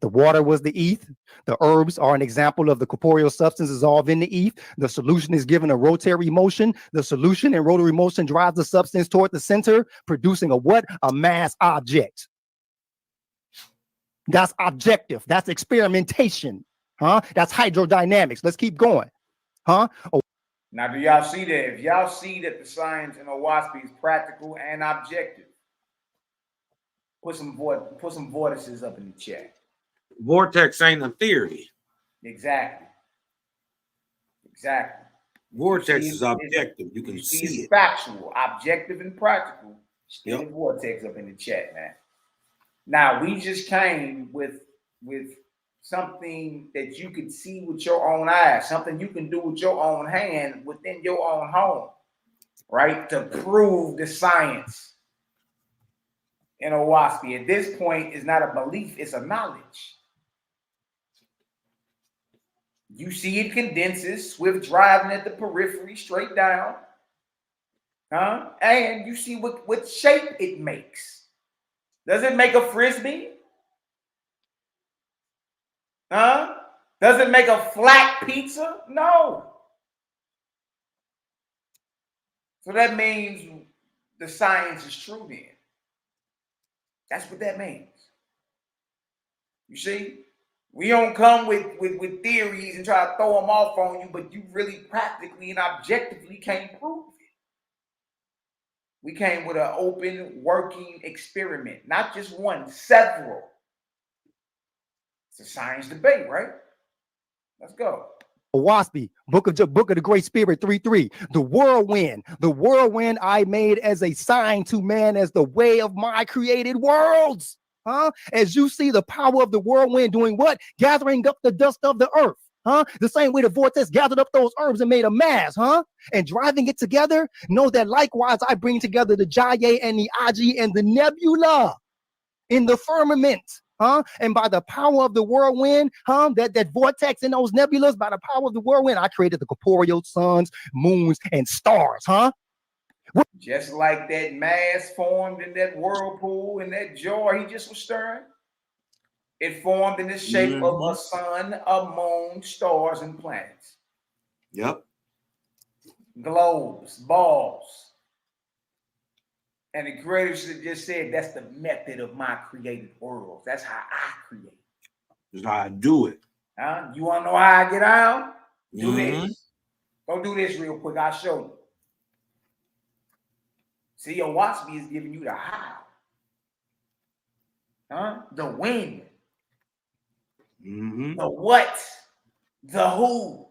The water was the eth. The herbs are an example of the corporeal substance dissolved in the eth. The solution is given a rotary motion. The solution and rotary motion drives the substance toward the center, producing a what? A mass object. That's objective. That's experimentation. Huh? That's hydrodynamics. Let's keep going. Huh? Oh. Now, do y'all see that? If y'all see that the science in Owaspy is practical and objective, put some vortices up in the chat. Vortex ain't a theory. Exactly. Exactly. Vortex is objective. You can see it's it. Factual, objective, and practical. Still the vortex up in the chat, man. Now, we just came with something that you can see with your own eyes, something you can do with your own hand within your own home, right? To prove the science in Owaspy. At this point, it's not a belief, it's a knowledge. You see it condenses, swift driving at the periphery, straight down. Huh? And you see what shape it makes. Does it make a frisbee? Huh? Does it make a flat pizza? No. So that means the science is true then. That's what that means. You see? We don't come with theories and try to throw them off on you, but you really practically and objectively can't prove it. We came with an open, working experiment. Not just one, several. It's a science debate, right? Let's go. Owaspy, Book of the Great Spirit 3:3. The whirlwind I made as a sign to man as the way of my created worlds. Huh? As you see the power of the whirlwind doing what? Gathering up the dust of the earth. Huh? The same way the vortex gathered up those herbs and made a mass, huh? And driving it together, know that likewise I bring together the Jaye and the Aji and the nebula in the firmament. Huh? And by the power of the whirlwind, that vortex in those nebulas, by the power of the whirlwind, I created the corporeal suns, moons, and stars, huh? Just like that mass formed in that whirlpool and that jar he just was stirring, it formed in the shape of a sun, a moon, stars, and planets. Yep. Globes, balls. And the creator just said, that's the method of my created worlds. That's how I create. That's how I do it. Huh? You want to know how I get out? Do this. Go do this real quick. I'll show you. See, your Owaspy is giving you the how. Huh? The when. The what. The who.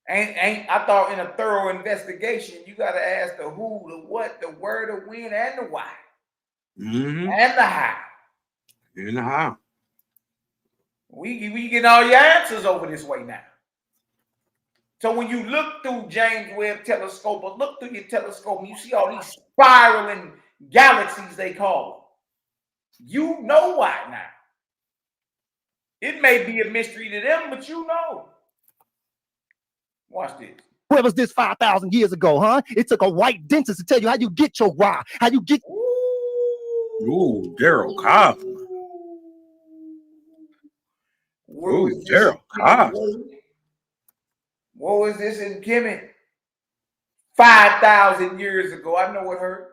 I thought in a thorough investigation, you got to ask the who, the what, the where, the when, and the why. And the how. And the how. We get all your answers over this way now. So when you look through James Webb telescope or look through your telescope and you see all these spiraling galaxies, they call them, you know why now. It may be a mystery to them, but you know. Watch this. Where was this 5,000 years ago, huh? It took a white dentist to tell you how you get your rye, how you get. Ooh, Daryl Cobb. Ooh, Daryl Cobb. What was this in Kemet? 5,000 years ago. I know it hurt.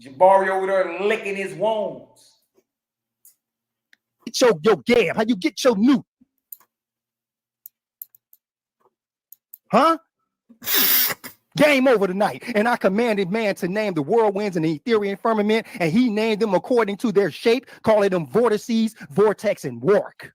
Jabari over there licking his wounds. Get your gab, how you get your new. Huh? Game over tonight. And I commanded man to name the whirlwinds and the ethereal firmament, and he named them according to their shape, calling them vortices, vortex, and wark.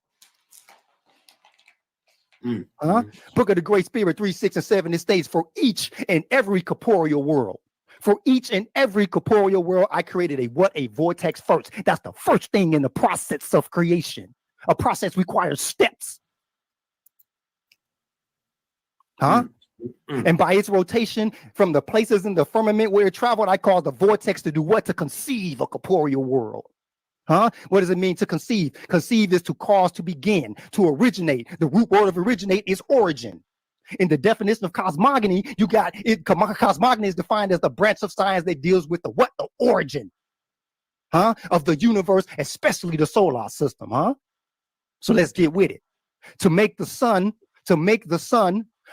Book of the Great Spirit 3, 6, and 7. It states, for each and every corporeal world. For each and every corporeal world, I created a vortex first. That's the first thing in the process of creation. A process requires steps. And by its rotation from the places in the firmament where it traveled, I call the vortex to do what? To conceive a corporeal world. What does it mean to conceive? Conceive is to cause, to begin, to originate. The root word of originate is origin. In the definition of cosmogony, you got it. Cosmogony is defined as the branch of science that deals with the what? The origin, of the universe, especially the solar system, So let's get with it. To make the sun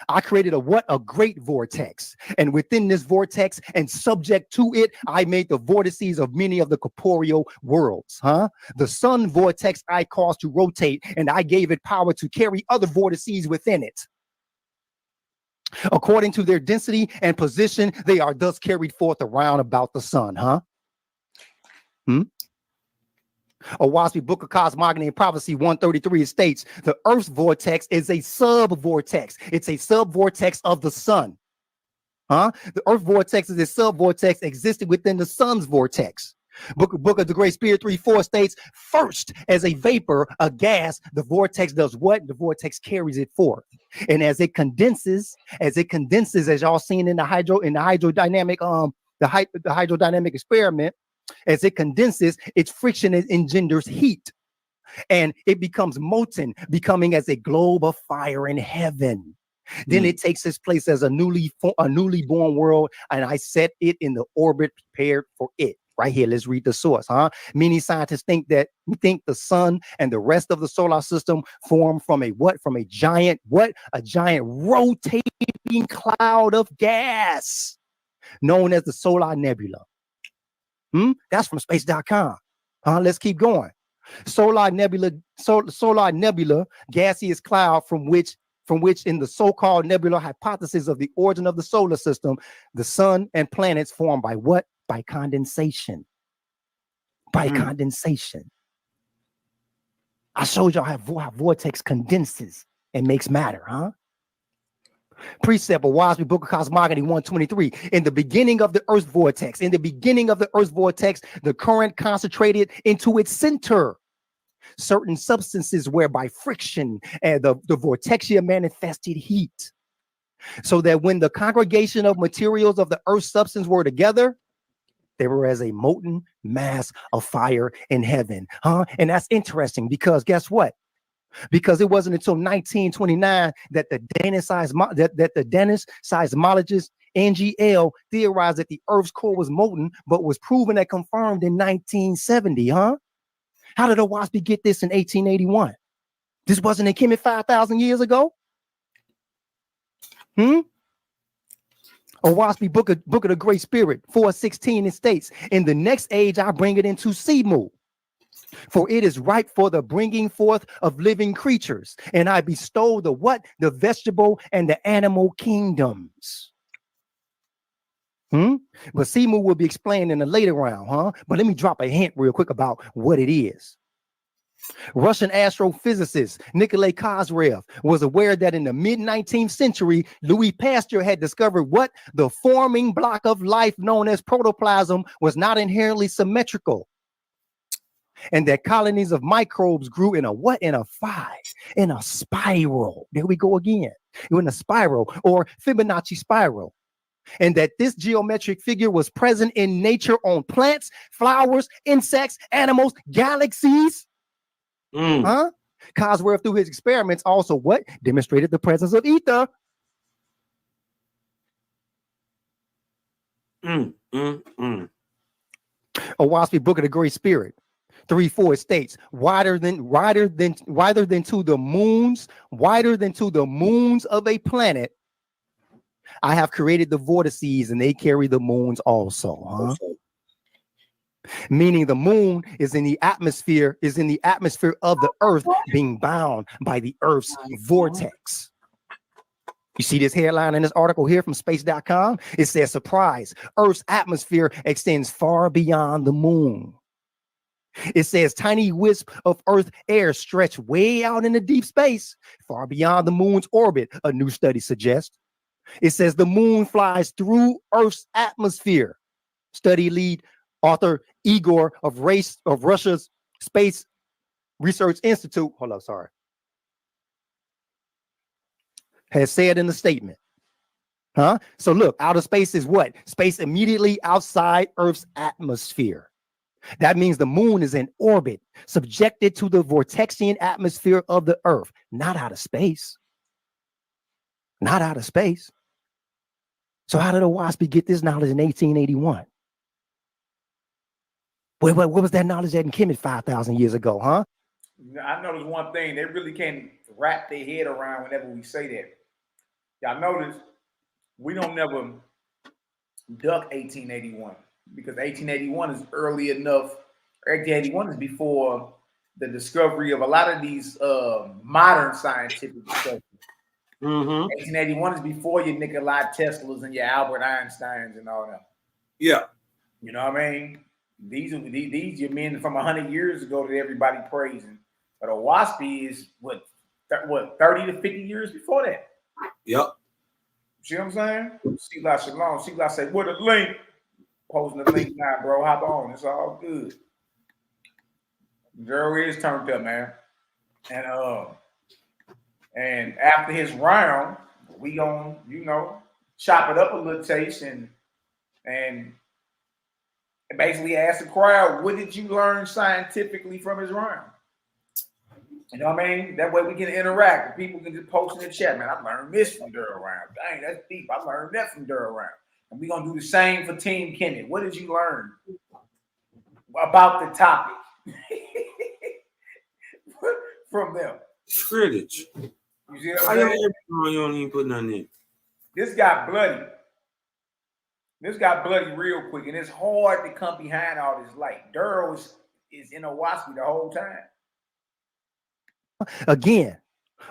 I created a what? A great vortex. And within this vortex and subject to it, I made the vortices of many of the corporeal worlds. The sun vortex I caused to rotate, and I gave it power to carry other vortices within it. According to their density and position, they are thus carried forth around about the sun. Owaski Book of Cosmogony and Prophecy 133 states the Earth's vortex is a sub-vortex. It's a sub-vortex of the sun. The Earth vortex is a sub-vortex existed within the sun's vortex. Book of the Great Spirit 3:4 states, first, as a vapor, a gas, the vortex does what? The vortex carries it forth. And as it condenses, as y'all seen in the hydrodynamic, the hydrodynamic experiment, as it condenses, its friction engenders heat, and it becomes molten, becoming as a globe of fire in heaven. Then it takes its place as a newly born world, and I set it in the orbit prepared for it. Right here, let's read the source. Many scientists think the sun and the rest of the solar system form from a what? From a giant what? A giant rotating cloud of gas known as the solar nebula. That's from space.com. Let's keep going. Solar nebula, gaseous cloud from which in the so-called nebular hypothesis of the origin of the solar system, the sun and planets form by what? By condensation. By condensation. I showed y'all how vortex condenses and makes matter, Precept of Wasby Book of Cosmogony 123. In the beginning of the Earth's vortex, the current concentrated into its center certain substances whereby friction and the vortexia manifested heat. So that when the congregation of materials of the Earth's substance were together, they were as a molten mass of fire in heaven. And that's interesting because guess what? Because it wasn't until 1929 that the Danish seismologist NGL theorized that the Earth's core was molten, but was proven and confirmed in 1970. How did Owaski get this in 1881? This wasn't in Kemet 5,000 years ago? Owaski Book of the Great Spirit 4:16, it states, in the next age I bring it into Simu, for it is ripe for the bringing forth of living creatures, and I bestow the what? The vegetable and the animal kingdoms. But Simu will be explained in a later round, But let me drop a hint real quick about what it is. Russian astrophysicist Nikolai Kozrev was aware that in the mid-19th century, Louis Pasteur had discovered what? The forming block of life known as protoplasm was not inherently symmetrical, and that colonies of microbes grew in a what? In a spiral. There we go again. In a spiral or Fibonacci spiral. And that this geometric figure was present in nature on plants, flowers, insects, animals, galaxies. Cosworth, through his experiments, also what? Demonstrated the presence of ether. Owaski Book of the Great Spirit 3:4 states, wider than to the moons of a planet, I have created the vortices, and they carry the moons also. Meaning the moon is in the atmosphere of the Earth, being bound by the Earth's vortex. You see this headline in this article here from space.com? It says, surprise, Earth's atmosphere extends far beyond the moon. It says tiny wisps of Earth air stretch way out into deep space, far beyond the moon's orbit, a new study suggests. It says the moon flies through Earth's atmosphere. Study lead author Igor of Russia's Space Research Institute, has said in the statement. So look, outer space is what? Space immediately outside Earth's atmosphere. That means the moon is in orbit, subjected to the vortexian atmosphere of the Earth, not out of space. Not out of space. So how did Owaski get this knowledge in 1881? What was that knowledge that in Kemet 5,000 years ago, I know there's one thing they really can't wrap their head around whenever we say that. Y'all notice we don't never duck 1881 because 1881 is early enough. 1881 is before the discovery of a lot of these modern scientific discoveries. 1881 is before your Nikola Teslas and your Albert Einsteins and all that. Yeah. You know what I mean? These are your men from 100 years ago that everybody praising. But a Waspy is what 30 to 50 years before that. Yep. See what I'm saying? Selah Shalom. Selah say, what a link. Posting the link now, bro. Hop on. It's all good. Zero is turned up, man. And after his round, we gonna, chop it up a little taste and basically ask the crowd, what did you learn scientifically from his round? You know what I mean? That way we can interact. People can just post in the chat, man. I learned this from Durham round. Dang, that's deep. I learned that from Durham round. And we're gonna do the same for Team Kemet. What did you learn about the topic from them? Critters. You see what I'm saying? You don't even put nothing in. This got bloody. This got bloody real quick, and it's hard to come behind all this light. Duro is in a Waspy the whole time. Again,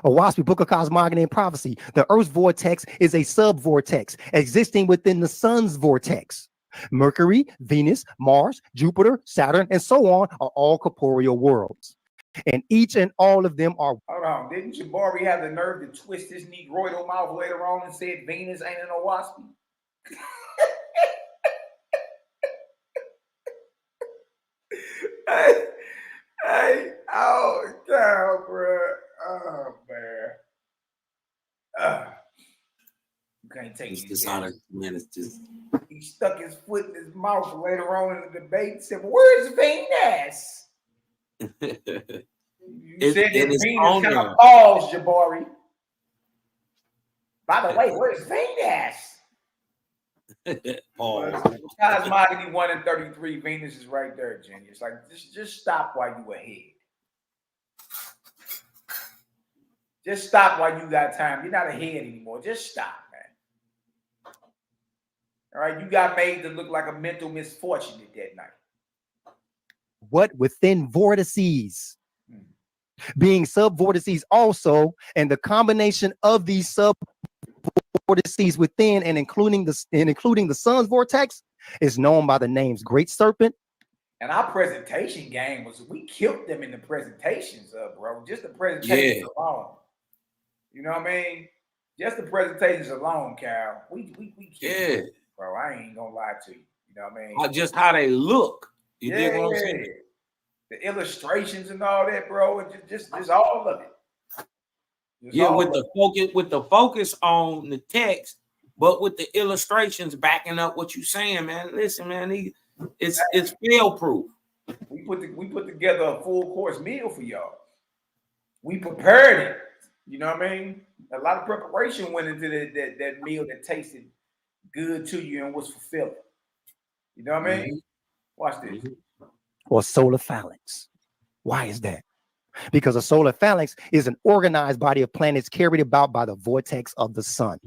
a Waspy, Book of Cosmogony and Prophecy. The Earth's vortex is a sub-vortex existing within the sun's vortex. Mercury, Venus, Mars, Jupiter, Saturn, and so on are all corporeal worlds. And each and all of them are... Hold on. Didn't Jabari have the nerve to twist his negroidal mouth later on and said Venus ain't in a Waspy? Hey, oh, God, bro. Oh, man. You can't take this out of man. It's just he stuck his foot in his mouth later on in the debate and said, where's Venus? You said that Venus kind of paused, Jabari. By the way, where's Venus? Cosmogony 1 and 33, Venus is right there, Jenny. It's like just stop while you ahead. Just stop while you got time. You're not ahead anymore. Just stop, man. All right, you got made to look like a mental misfortune that night. What within vortices? Being sub-vortices also, and the combination of these sub-vortices within and including the sun's vortex is known by the names Great Serpent. And our presentation game we killed them in the presentations, bro. Just the presentations alone. You know what I mean? Just the presentations alone, Cal. We killed them, bro. I ain't gonna lie to you. You know what I mean? Just how they look. You dig what I'm saying? The illustrations and all that, bro, and just all of it. With the focus on the text, but with the illustrations backing up what you're saying, man. Listen, man, it's fail proof. We put together a full course meal for y'all. We prepared it. You know what I mean? A lot of preparation went into that meal that tasted good to you and was fulfilling. You know what I mean? Watch this. Or solar phalanx. Why is that? Because a solar phalanx is an organized body of planets carried about by the vortex of the sun.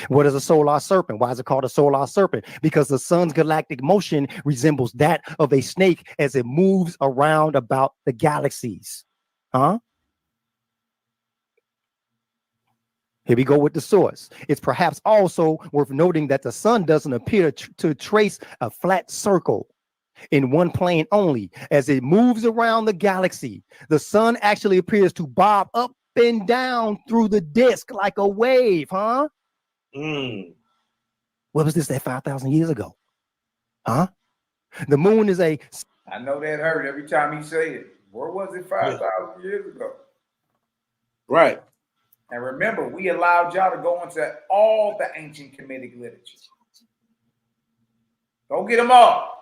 What is a solar serpent? Why is it called a solar serpent? Because the sun's galactic motion resembles that of a snake as it moves around about the galaxies. Here we go with the source. It's perhaps also worth noting that the sun doesn't appear to trace a flat circle in one plane only. As it moves around the galaxy, the sun actually appears to bob up and down through the disk like a wave, What was this that 5,000 years ago? The moon is I know that hurt every time he say it. Where was it 5,000 years ago? Right. And remember, we allowed y'all to go into all the ancient Kemetic literature. Go get them all.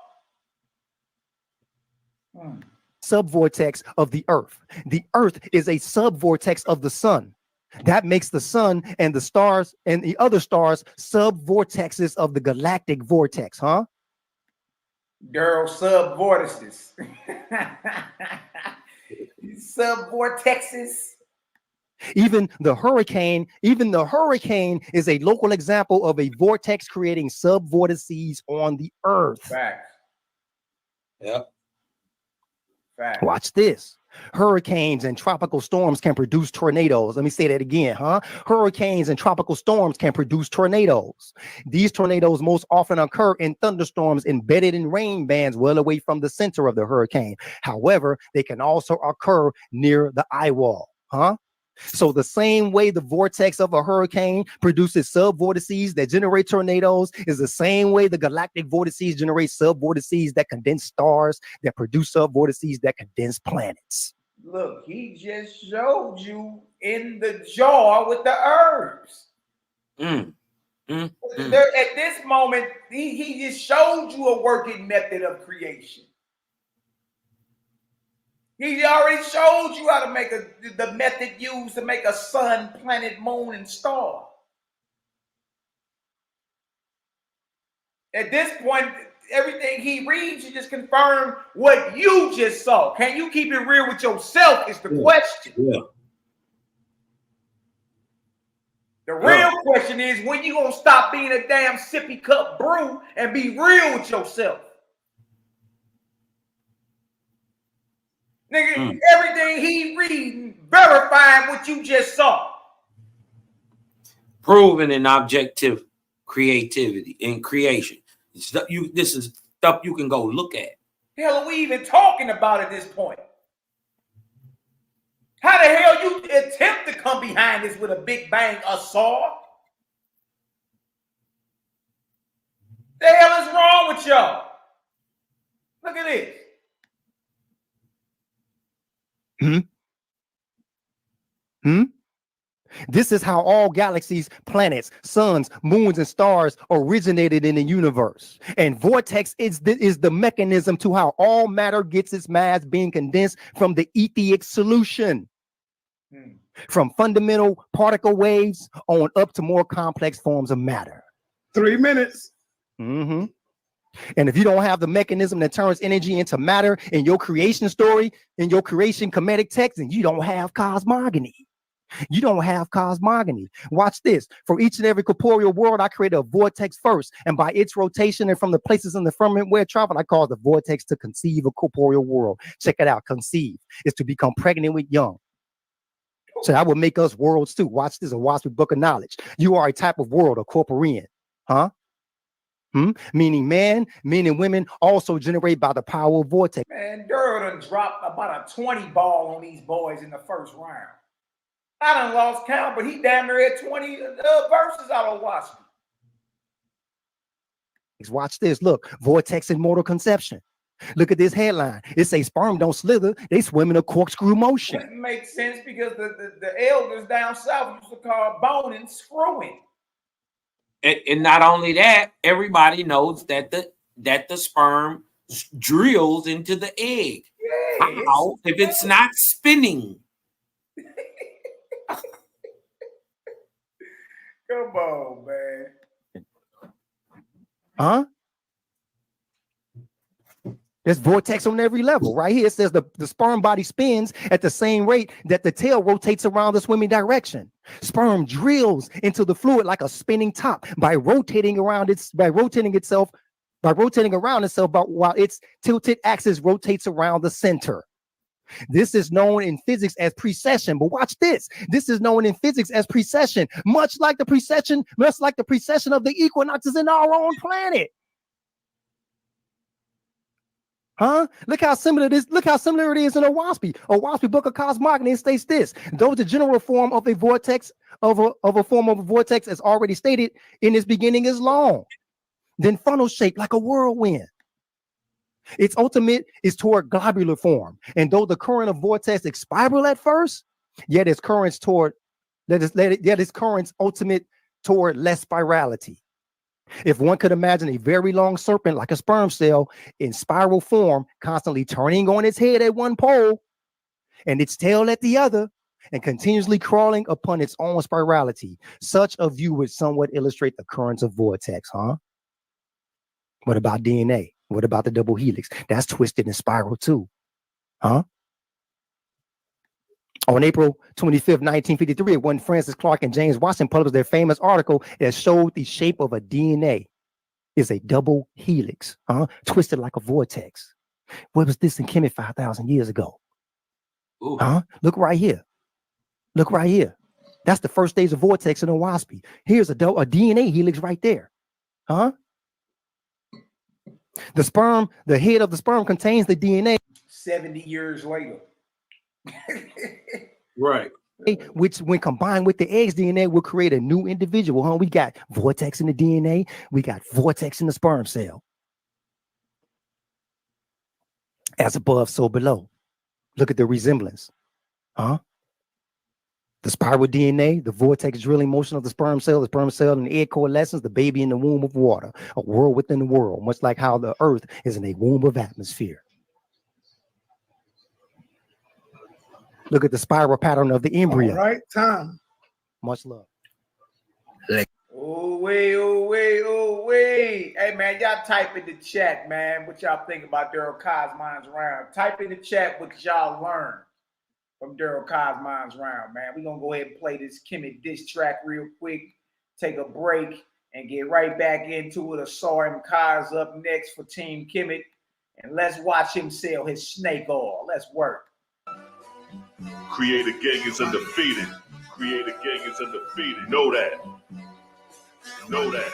Subvortex of the Earth. The Earth is a subvortex of the sun. That makes the sun and the stars and the other stars subvortexes of the galactic vortex, Girl, subvortices. Subvortexes. Even the hurricane is a local example of a vortex creating subvortices on the earth. Facts. Yep. Facts. Watch this. Hurricanes and tropical storms can produce tornadoes. Let me say that again, Hurricanes and tropical storms can produce tornadoes. These tornadoes most often occur in thunderstorms embedded in rain bands well away from the center of the hurricane. However, they can also occur near the eye wall, So the same way the vortex of a hurricane produces subvortices that generate tornadoes is the same way the galactic vortices generate subvortices that condense stars that produce subvortices that condense planets. Look, he just showed you in the jar with the herbs. At this moment, he just showed you a working method of creation. He already showed you how to make the method used to make a sun, planet, moon, and star. At this point, everything he reads, you just confirm what you just saw. Can you keep it real with yourself is the question. Yeah. The real question is, when you gonna stop being a damn sippy cup brew and be real with yourself? Nigga, everything he reading, verifying what you just saw. Proven in objective creativity and creation. This is stuff you can go look at. Hell are we even talking about at this point? How the hell you attempt to come behind this with a big bang assault? The hell is wrong with y'all? Look at this. This is how all galaxies, planets, suns, moons, and stars originated in the universe. And vortex is the mechanism to how all matter gets its mass being condensed from the etheric solution. From fundamental particle waves on up to more complex forms of matter. 3 minutes. And if you don't have the mechanism that turns energy into matter in your creation story, in your creation Kemetic text, then you don't have cosmogony. You don't have cosmogony. Watch this. For each and every corporeal world, I create a vortex first. And by its rotation and from the places in the firmament where it traveled, I cause the vortex to conceive a corporeal world. Check it out. Conceive is to become pregnant with young. So that would make us worlds too. Watch this. A WASP book of knowledge. You are a type of world, a corporean. Meaning men and women also generate by the power of vortex. Man, Durr done dropped about a 20 ball on these boys in the first round. I done lost count, but he damn near had 20 verses out of WASP. Watch this. Look, vortex in mortal conception. Look at this headline. It says sperm don't slither. They swim in a corkscrew motion. It makes sense because the elders down south used to call boning screwing. And not only that, everybody knows that the sperm drills into the egg. Yeah, how if it's not spinning? Come on, man. There's vortex on every level. Right here, it says the sperm body spins at the same rate that the tail rotates around the swimming direction. Sperm drills into the fluid like a spinning top by rotating around itself while its tilted axis rotates around the center. This is known in physics as precession. But watch this. This is known in physics as precession, much like the precession of the equinoxes in our own planet. Look how similar it is. Look how similar it is in a WASP book of cosmogony. It states this: though the general form of a vortex as already stated in its beginning is long, then funnel shaped like a whirlwind. Its ultimate is toward globular form, and though the current of vortex is spiral at first, yet its currents ultimate toward less spirality. If one could imagine a very long serpent like a sperm cell in spiral form, constantly turning on its head at one pole and its tail at the other, and continuously crawling upon its own spirality, such a view would somewhat illustrate the currents of vortex, What about DNA? What about the double helix? That's twisted and spiral too, On April 25th, 1953, when Francis Clark and James Watson published their famous article that showed the shape of a DNA is a double helix, twisted like a vortex. What was this in Kemet 5,000 years ago? Look right here. Look right here. That's the first stage of vortex in a waspy. Here's a DNA helix right there. The sperm, the head of the sperm contains the DNA. 70 years later. Right. Which, when combined with the egg's DNA, will create a new individual. We got vortex in the DNA. We got vortex in the sperm cell. As above, so below. Look at the resemblance. The spiral DNA, the vortex drilling motion of the sperm cell and the egg coalescence, the baby in the womb of water, a world within the world, much like how the earth is in a womb of atmosphere. Look at the spiral pattern of the embryo. All right, Tom. Much love. Oh, wait. Hey, man, y'all type in the chat, man, what y'all think about Daryl Cosmine's round. Type in the chat what y'all learned from Daryl Cosmine's round, man. We're going to go ahead and play this Kemet diss track real quick, take a break, and get right back into it. Asar Kaz up next for Team Kemet, and let's watch him sell his snake oil. Let's work. Creator gang is undefeated. Creator gang is undefeated. Know that. Know that.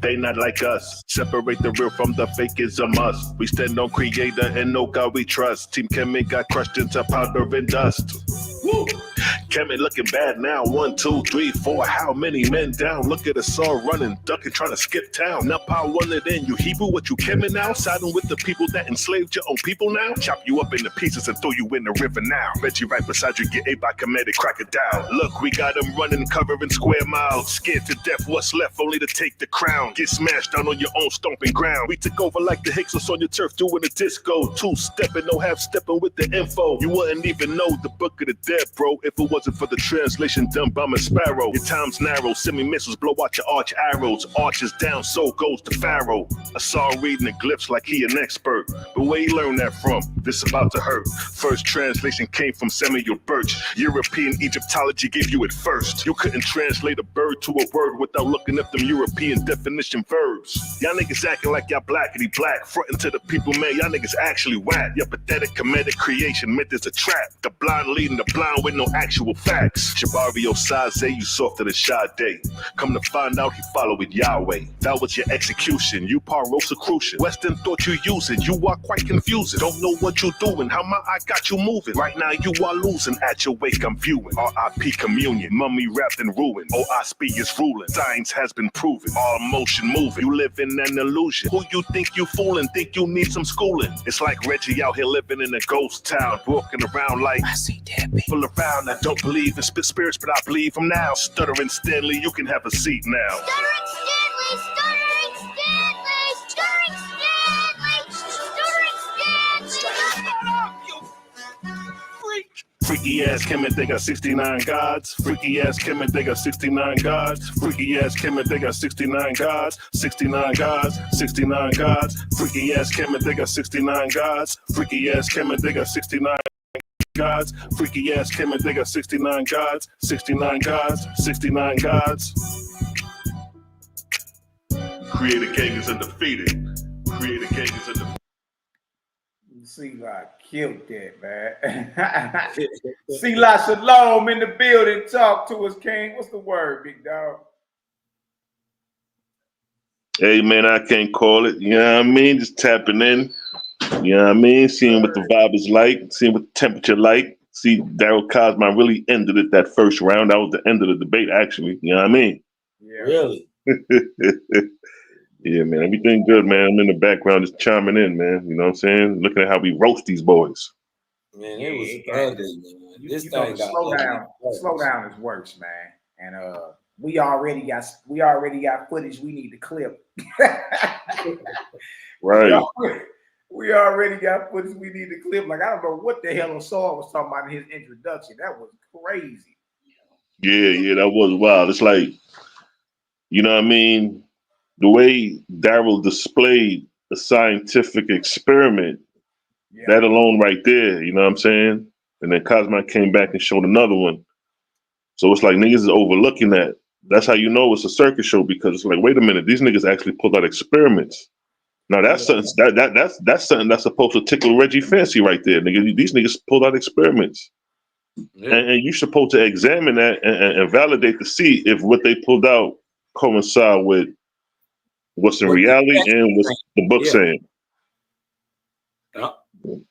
They not like us. Separate the real from the fake is a must. We stand on Creator and no God we trust. Team Kemet got crushed into powder and dust. Woo! Kemet looking bad now. 1, 2, 3, 4. How many men down? Look at us all running, ducking, trying to skip town. Now power one it in. You Hebrew, what you Kemet now? Siding with the people that enslaved your own people now? Chop you up into pieces and throw you in the river now. Bet you right beside you get ate by Kemetic crocodile. Look, we got them running, covering square miles. Scared to death, what's left only to take the crown. Get smashed down on your own stomping ground. We took over like the Hicks on your turf doing a disco. 2-stepping, no half-stepping with the info. You wouldn't even know the book of the dead, bro, if it wasn't for the translation done by my sparrow. Your time's narrow, semi-missiles blow out your arch arrows. Arches down, so goes the pharaoh. I saw him reading the glyphs like he an expert. But where he learned that from? This about to hurt. First translation came from Samuel Birch. European Egyptology gave you it first. You couldn't translate a bird to a word without looking up them European definition verbs. Y'all niggas acting like y'all blackity black. Frontin' to the people, man, y'all niggas actually whack. Your pathetic Kemetic creation meant it's a trap. The blind leading the blind with no actual facts. Shabario Saze, you softer than Sade. Come to find out he followed Yahweh. That was your execution. You par Rosicrucian. Western thought you using. You are quite confusing. Don't know what you doing. How my eye got you moving. Right now you are losing. At your wake I'm viewing. R.I.P. communion. Mummy wrapped in ruin. OSP is ruling. Science has been proven. All motion moving. You live in an illusion. Who you think you fooling? Think you need some schooling. It's like Reggie out here living in a ghost town. Walking around like I see dead people around. I don't believe in spirits, but I believe them now. Stuttering Stanley, you can have a seat now. Stuttering Stanley, stuttering Stanley, stuttering Stanley, stuttering Stanley. Freaky ass Kemet, they got 69 gods. Freaky ass Kemet, they got 69 gods. Freaky ass Kemet, they got 69 gods. 69 gods, 69 gods. Freaky ass Kemet, they got 69 gods. Freaky ass Kemet, they got 69 gods. Freaky ass Kemet, they got 69 gods. 69 gods, 69 gods. Creator gang is undefeated. Creator gang is undefeated. C-Lot killed that, man. C-Lot Shalom in the building. Talk to us, King. What's the word, big dog? Hey, man, I can't call it. You know what I mean? Just tapping in. You know what I mean? Seeing what the vibe is like. Seeing what the temperature like. See, Daryl Cosmine really ended it that first round. That was the end of the debate, actually. You know what I mean? Yeah. Really? Yeah, man. Everything good, man. I'm in the background just chiming in, man. You know what I'm saying? Looking at how we roast these boys. Man, it was ugly, man. This You thing know, got slow ugly. down. Slow down is worse, man. And we already got footage we need to clip. Right. We already got footage we need to clip. Like, I don't know what the hell Asar was talking about in his introduction. That was crazy. Yeah, that was wild. It's like, you know what I mean? The way Daryl displayed the scientific experiment, that alone right there, you know what I'm saying? And then Cosmo came back and showed another one. So it's like niggas is overlooking that. That's how you know it's a circus show, because it's like, wait a minute, these niggas actually pulled out experiments. Now that's something that's something that's supposed to tickle Reggie Fancy right there, nigga. These niggas pulled out experiments, and you're supposed to examine that and validate to see if what they pulled out coincide with what's in reality and what's the book saying. Yeah. You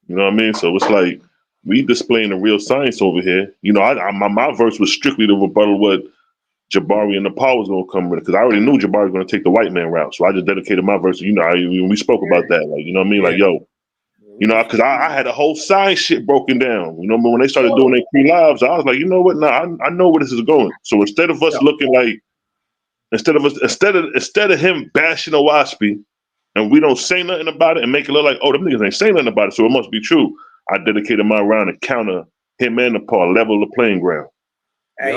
know what I mean? So it's like we displaying the real science over here. You know, my verse was strictly to rebuttal what Jabari and the Paul was gonna come with, because I already knew Jabari was gonna take the white man route. So I just dedicated my verse. You know, we spoke about that. Like, you know what I mean? Like, yo, you know, because I had a whole science shit broken down. You know, when they started doing their pre-lives, I was like, you know what? Nah, I know where this is going. So instead of us looking like, instead of him bashing Owaspy, and we don't say nothing about it and make it look like, oh, them niggas ain't saying nothing about it, so it must be true. I dedicated my round to counter him and the Paul, level the playing ground. Hey,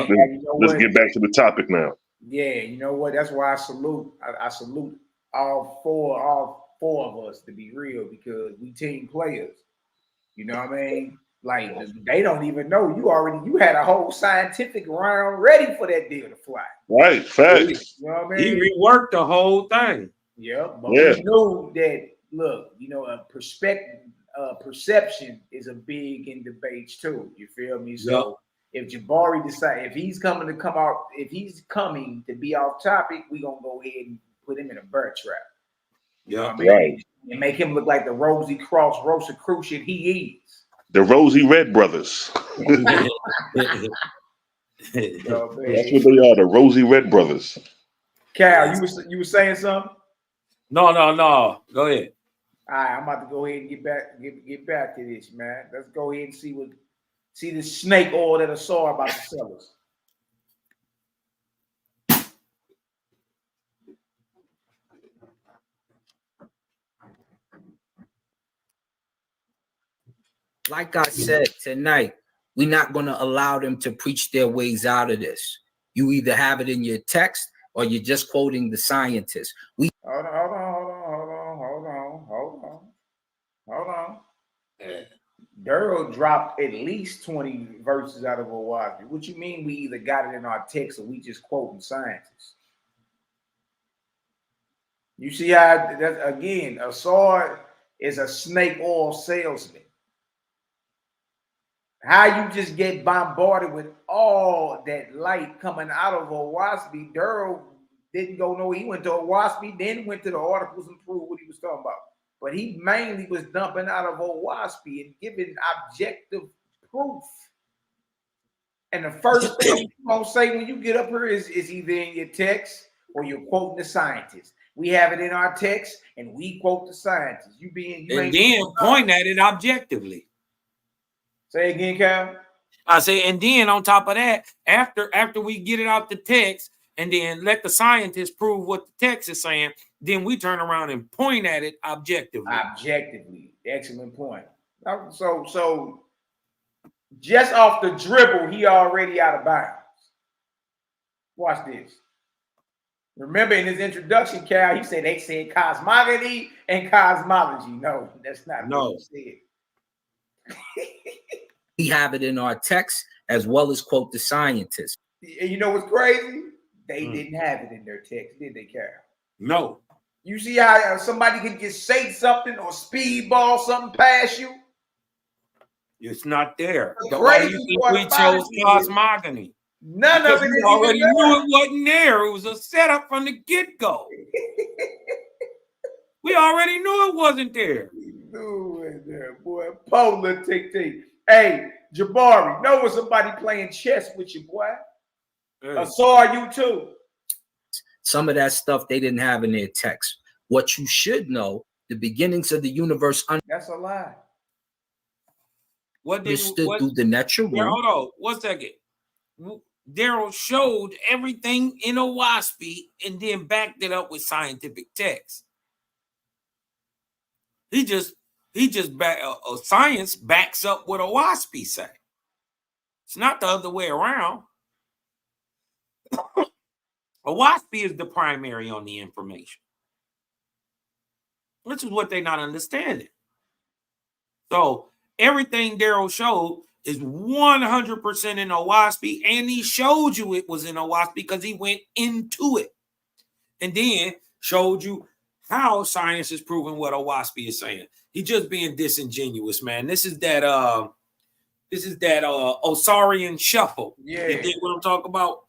let's get back to the topic now. Yeah, you know what? That's why I salute. I salute all four of us, to be real, because we team players. You know what I mean? Like, they don't even know you had a whole scientific round ready for that deal to fly. Right, facts. You know what I mean? He reworked the whole thing. Yeah, but we knew that. Look, you know, a perception is a big in debates too. You feel me? So if Jabari decides, if he's coming to be off topic, we gonna go ahead and put him in a bird trap. You know what I mean? Right. And make him look like the Rosy Cross Rosicrucian he is. The Rosy Red Brothers. That's what they are, the Rosy Red Brothers. Cal, you were saying something? No. Go ahead. All right, I'm about to go ahead and get back to this, man. Let's go ahead and see the snake oil that I saw about to sell us. Like I said tonight, we're not going to allow them to preach their ways out of this. You either have it in your text or you're just quoting the scientists. Hold on. Daryl dropped at least 20 verses out of Owaspy. What you mean we either got it in our text or we just quoting scientists? You see how, again, a sword is a snake oil salesman. How you just get bombarded with all that light coming out of Owaspy. Daryl didn't go nowhere. He went to Owaspy, then went to the articles and proved what he was talking about. But he mainly was dumping out of Owaspy and giving objective proof. And the first thing you're going to say when you get up here is either in your text or you're quoting the scientists. We have it in our text and we quote the scientists. And then point at it objectively. Say again, Cal. I say, and then on top of that, after we get it out the text and then let the scientists prove what the text is saying, then we turn around and point at it objectively. Objectively. Excellent point. So just off the dribble, he already out of bounds. Watch this. Remember in his introduction, Cal, he said they said cosmogony and cosmology. No, that's not what he said. We have it in our text as well as quote the scientists. You know what's crazy? They didn't have it in their text, did they, Cal? No. You see how somebody can just say something or speedball something past you? It's not there. Why do you think we chose cosmogony? None of it. We already knew it wasn't there. It was a setup from the get-go. We already knew it wasn't there. Knew it there, boy. Polar tick. Hey, Jabari, know when somebody playing chess with you, boy. I saw you too. Some of that stuff they didn't have in their text. What you should know, the beginnings of the universe. That's a lie. Understood through the natural. Hold on, 1 second. Daryl showed everything in Owaspy and then backed it up with scientific text. Science backs up what Owaspy say. It's not the other way around. Owaspy is the primary on the information. This is what they're not understanding. So everything Daryl showed is 100% in Owaspy, and he showed you it was in Owaspy because he went into it and then showed you how science is proving what Owaspy is saying. He just being disingenuous, man. This is that Osarian shuffle. Yeah. You dig what I'm talking about?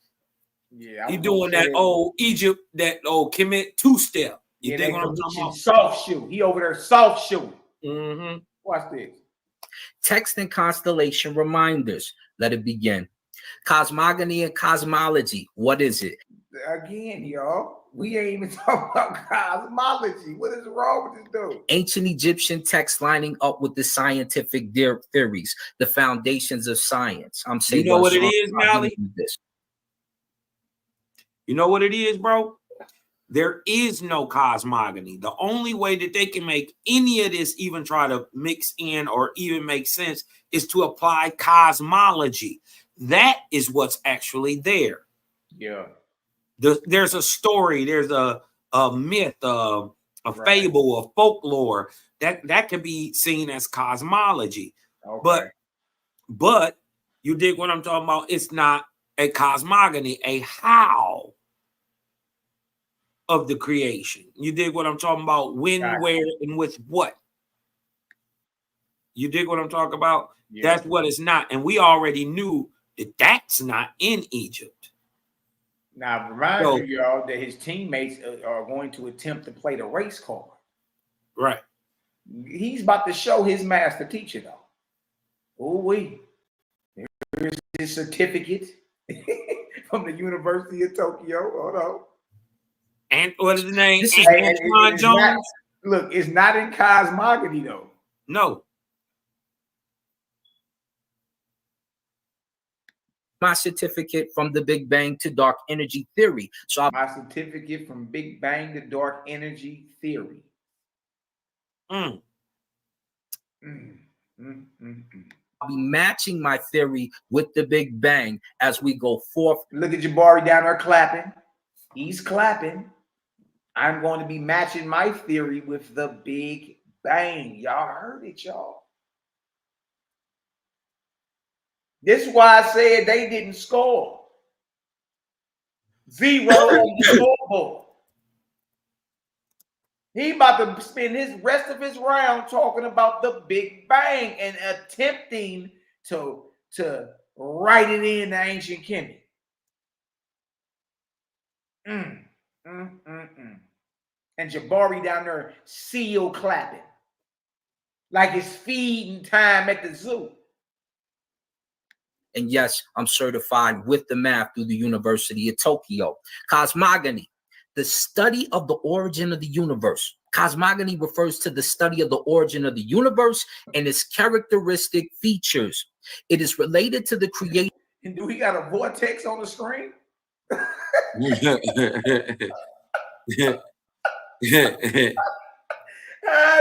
Yeah. He doing that old Egypt, that old Kemet two-step. You dig what I'm talking about? Soft shoe. He over there soft shoe. Mm-hmm. Watch this. Text and constellation reminders. Let it begin. Cosmogony and cosmology. What is it? Again, y'all, we ain't even talking about cosmology. What is wrong with this dude? Ancient Egyptian texts lining up with the scientific theories, the foundations of science. I'm saying, you know what it is, Mally? You know what it is, bro? There is no cosmogony. The only way that they can make any of this even try to mix in or even make sense is to apply cosmology. That is what's actually there. Yeah. There's a story, there's a myth, a fable, a folklore that can be seen as cosmology. Okay. But you dig what I'm talking about? It's not a cosmogony, a how of the creation. You dig what I'm talking about? When, where, and with what? You dig what I'm talking about? Yeah. That's what it's not. And we already knew that that's not in Egypt. Now, remind you, y'all, that his teammates are going to attempt to play the race card. Right. He's about to show his master teacher, though. Ooh-wee. Here's his certificate from the University of Tokyo. Hold on. And what is the name? Antoine Jones. Look, it's not in cosmogony, though. No. My certificate from the Big Bang to dark energy theory. So my certificate from Big Bang to dark energy theory. I'll be matching my theory with the Big Bang as we go forth. Look at Jabari down there clapping. He's clapping. I'm going to be matching my theory with the Big Bang. Y'all heard it, y'all. This is why I said they didn't score. 0 on the scoreboard. He about to spend his rest of his round talking about the Big Bang and attempting to write it in the ancient Kemet. And Jabari down there seal clapping like it's feeding time at the zoo. And yes, I'm certified with the math through the University of Tokyo. Cosmogony, the study of the origin of the universe. Cosmogony refers to the study of the origin of the universe and its characteristic features. It is related to the creation. And do we got a vortex on the screen? How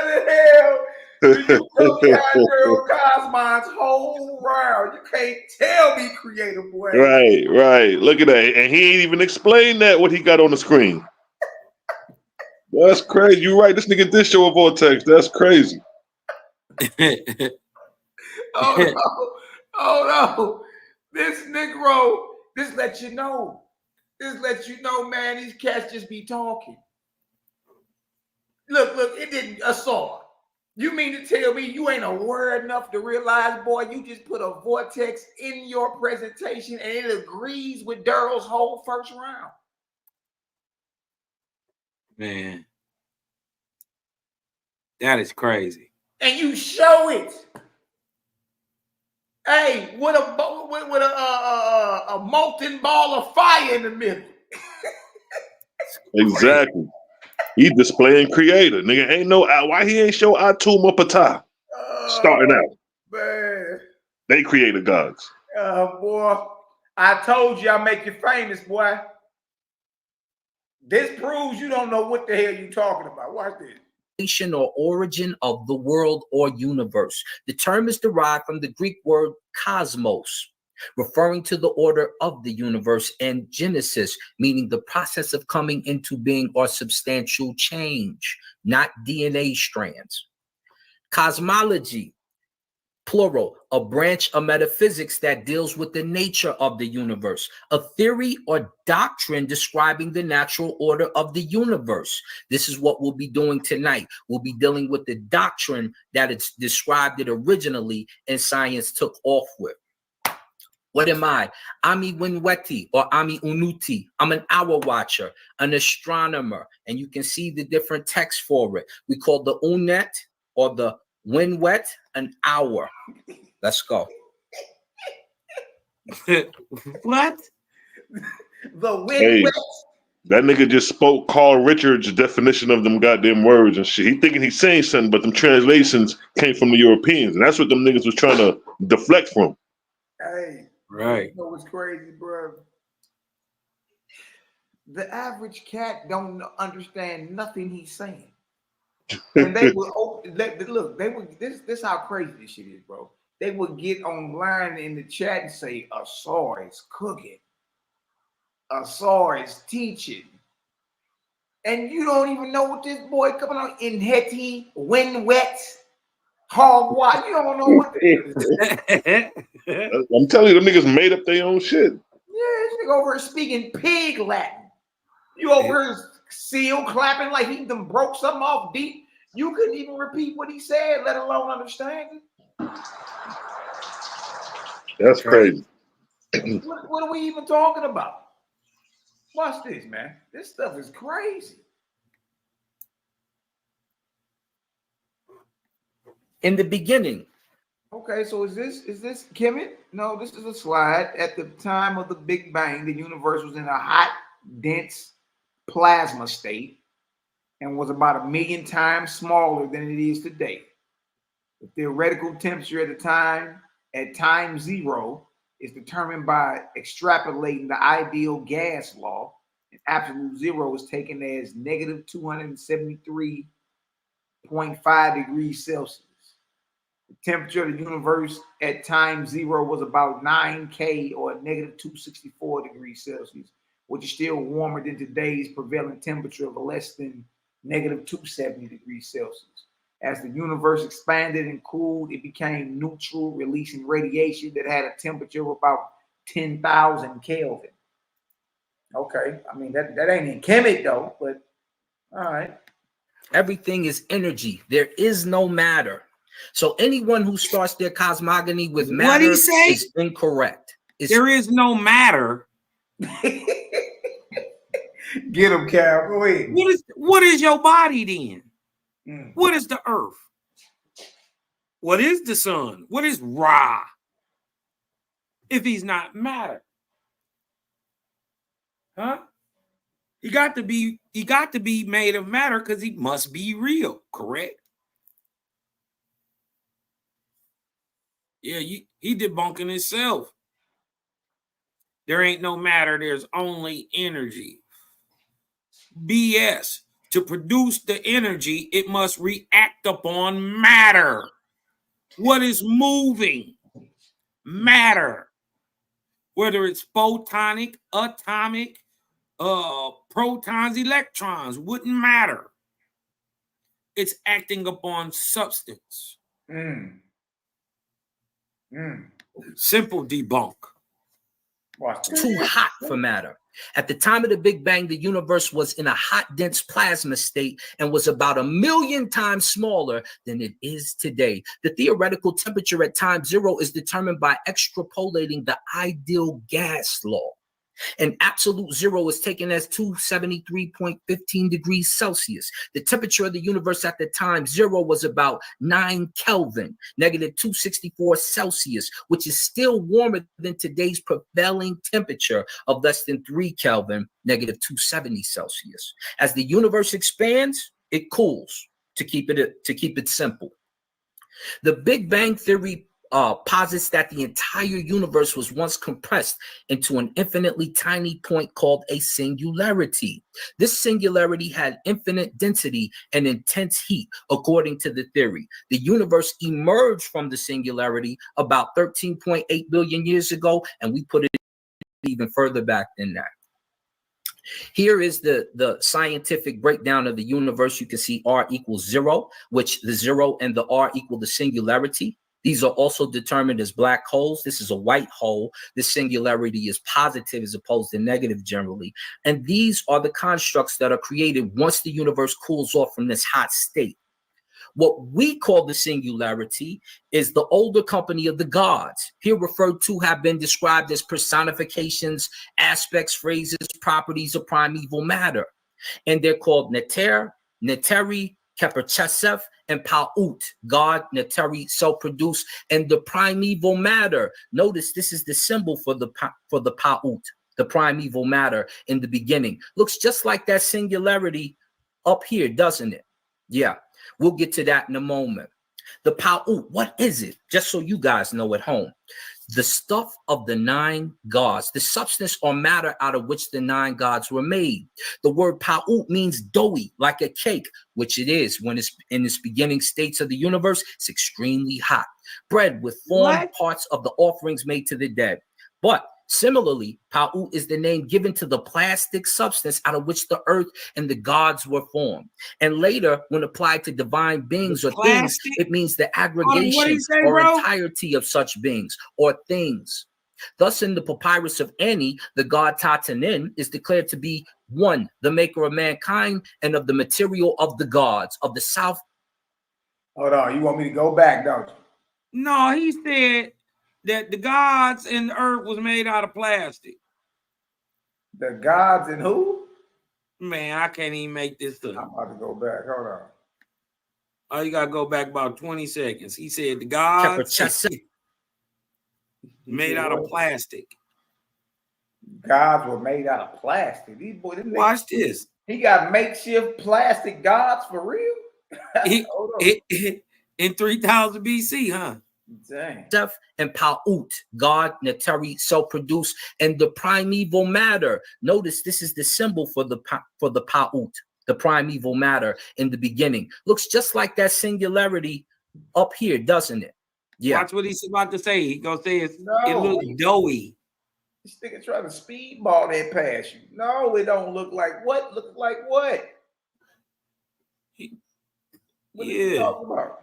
the hell do you go down Girl Cosmon's whole round? You can't tell me, creative boy. Right. Look at that. And he ain't even explained that what he got on the screen. That's crazy. You're right. This nigga did show a vortex. That's crazy. Oh no. This Negro, this lets you know. Man, these cats just be talking. Look, it didn't assault. You mean to tell me you ain't aware enough to realize, boy, you just put a vortex in your presentation and it agrees with Daryl's whole first round? Man, that is crazy. And you show it. Hey, with a molten ball of fire in the middle. Exactly. He displaying creator. Nigga ain't no why he ain't show Atum or Ptah starting out. Man. They creator gods. Boy, I told you I'll make you famous, boy. This proves you don't know what the hell you talking about. Watch this. Or origin of the world or universe. The term is derived from the Greek word cosmos, referring to the order of the universe, and genesis, meaning the process of coming into being or substantial change, not DNA strands. Cosmology, plural, a branch of metaphysics that deals with the nature of the universe, a theory or doctrine describing the natural order of the universe. This is what we'll be doing tonight. We'll be dealing with the doctrine that it's described it originally and science took off with. What am I? Ami Winweti or Ami Unuti. I'm an hour watcher, an astronomer, and you can see the different texts for it. We call the Unet or the Winwet an hour. Let's go. What? The Winwet. Hey, that nigga just spoke Carl Richards' definition of them goddamn words and shit. He thinking he's saying something, but them translations came from the Europeans, and that's what them niggas was trying to deflect from. Hey, right. You know what's crazy, bro? The average cat don't understand nothing he's saying. And they would look. They would this how crazy this shit is, bro. They would get online in the chat and say, "Asar is cooking, Asar is teaching," and you don't even know what this boy coming on in Hetty, when wet, hog wild. You don't know what this is. I'm telling you, them niggas made up their own shit. Yeah, this nigga over here speaking pig Latin. You over here seal clapping like he done broke something off deep. You couldn't even repeat what he said, let alone understand it. That's crazy. What are we even talking about? Watch this, man. This stuff is crazy. In the beginning. Okay, so is this Kemet? No, this is a slide. At the time of the Big Bang, the universe was in a hot, dense plasma state and was about 1 million times smaller than it is today. The theoretical temperature at time zero, is determined by extrapolating the ideal gas law, and absolute zero is taken as negative 273.5 degrees Celsius. The temperature of the universe at time zero was about 9K or negative 264 degrees Celsius, which is still warmer than today's prevailing temperature of less than negative 270 degrees Celsius. As the universe expanded and cooled, it became neutral, releasing radiation that had a temperature of about 10,000 Kelvin. Okay, I mean, that ain't in Kemet though, but all right. Everything is energy. There is no matter. So anyone who starts their cosmogony with matter is incorrect. There is no matter. Get him, Cal. Go ahead. What is your body then? What is the earth? What is the sun? What is Ra? If he's not matter, huh? He got to be made of matter because he must be real, correct? Yeah, he debunking himself. There ain't no matter. There's only energy. BS. To produce the energy, it must react upon matter. What is moving? Matter. Whether it's photonic, atomic, protons, electrons, wouldn't matter. It's acting upon substance. Simple debunk. Too hot for matter. At the time of the Big Bang, the universe was in a hot, dense plasma state and was about 1 million times smaller than it is today. The theoretical temperature at time zero is determined by extrapolating the ideal gas law. And absolute zero is taken as 273.15 degrees Celsius. The temperature of the universe at the time zero was about 9 Kelvin, negative 264 Celsius, which is still warmer than today's prevailing temperature of less than 3 Kelvin, negative 270 Celsius. As the universe expands, it cools, to keep it simple. The Big Bang Theory posits that the entire universe was once compressed into an infinitely tiny point called a singularity. This singularity had infinite density and intense heat, according to the theory. The universe emerged from the singularity about 13.8 billion years ago, and we put it even further back than that. Here is the scientific breakdown of the universe. You can see R equals 0, which the 0 and the R equal the singularity. These are also determined as black holes. This is a white hole. This singularity is positive as opposed to negative generally. And these are the constructs that are created once the universe cools off from this hot state. What we call the singularity is the older company of the gods, here referred to have been described as personifications, aspects, phrases, properties of primeval matter. And they're called Neter, Neteri, Keperchesef, and Pa'ut, God, Neteri, self-produced, and the primeval matter. Notice this is the symbol for the Pa'ut, the primeval matter in the beginning. Looks just like that singularity up here, doesn't it? Yeah. We'll get to that in a moment. The Pa'ut, what is it? Just so you guys know at home. The stuff of the 9 gods, the substance or matter out of which the 9 gods were made. The word Pa'ut means doughy, like a cake, which it is. When it's in its beginning states of the universe, it's extremely hot. Bread with formed parts of the offerings made to the dead. But similarly, Pa'ut is the name given to the plastic substance out of which the earth and the gods were formed. And later, when applied to divine beings or things, it means the aggregation or entirety of such beings or things. Thus, in the papyrus of Ani, the god Tatanin is declared to be one, the maker of mankind and of the material of the gods of the south. Hold on, you want me to go back, don't you? No, he said that the gods and the earth was made out of plastic. The gods and who? Man, I can't even make this up. I'm about to go back. Hold on. Oh, you gotta go back about 20 seconds. He said the gods made out of plastic. Gods were made out of plastic. These boys, watch this. He got makeshift plastic gods for real? In 3000 BC, huh? Dang. And Pa'ut, God, Neteri, self-produced, and the primeval matter. Notice this is the symbol for the Pa'ut, the primeval matter in the beginning. Looks just like that singularity up here, doesn't it? Yeah. Watch what he's about to say. He gonna say it looks doughy. This nigga trying to speedball that past you. No, it don't look like what? Look like what? What are you talking about?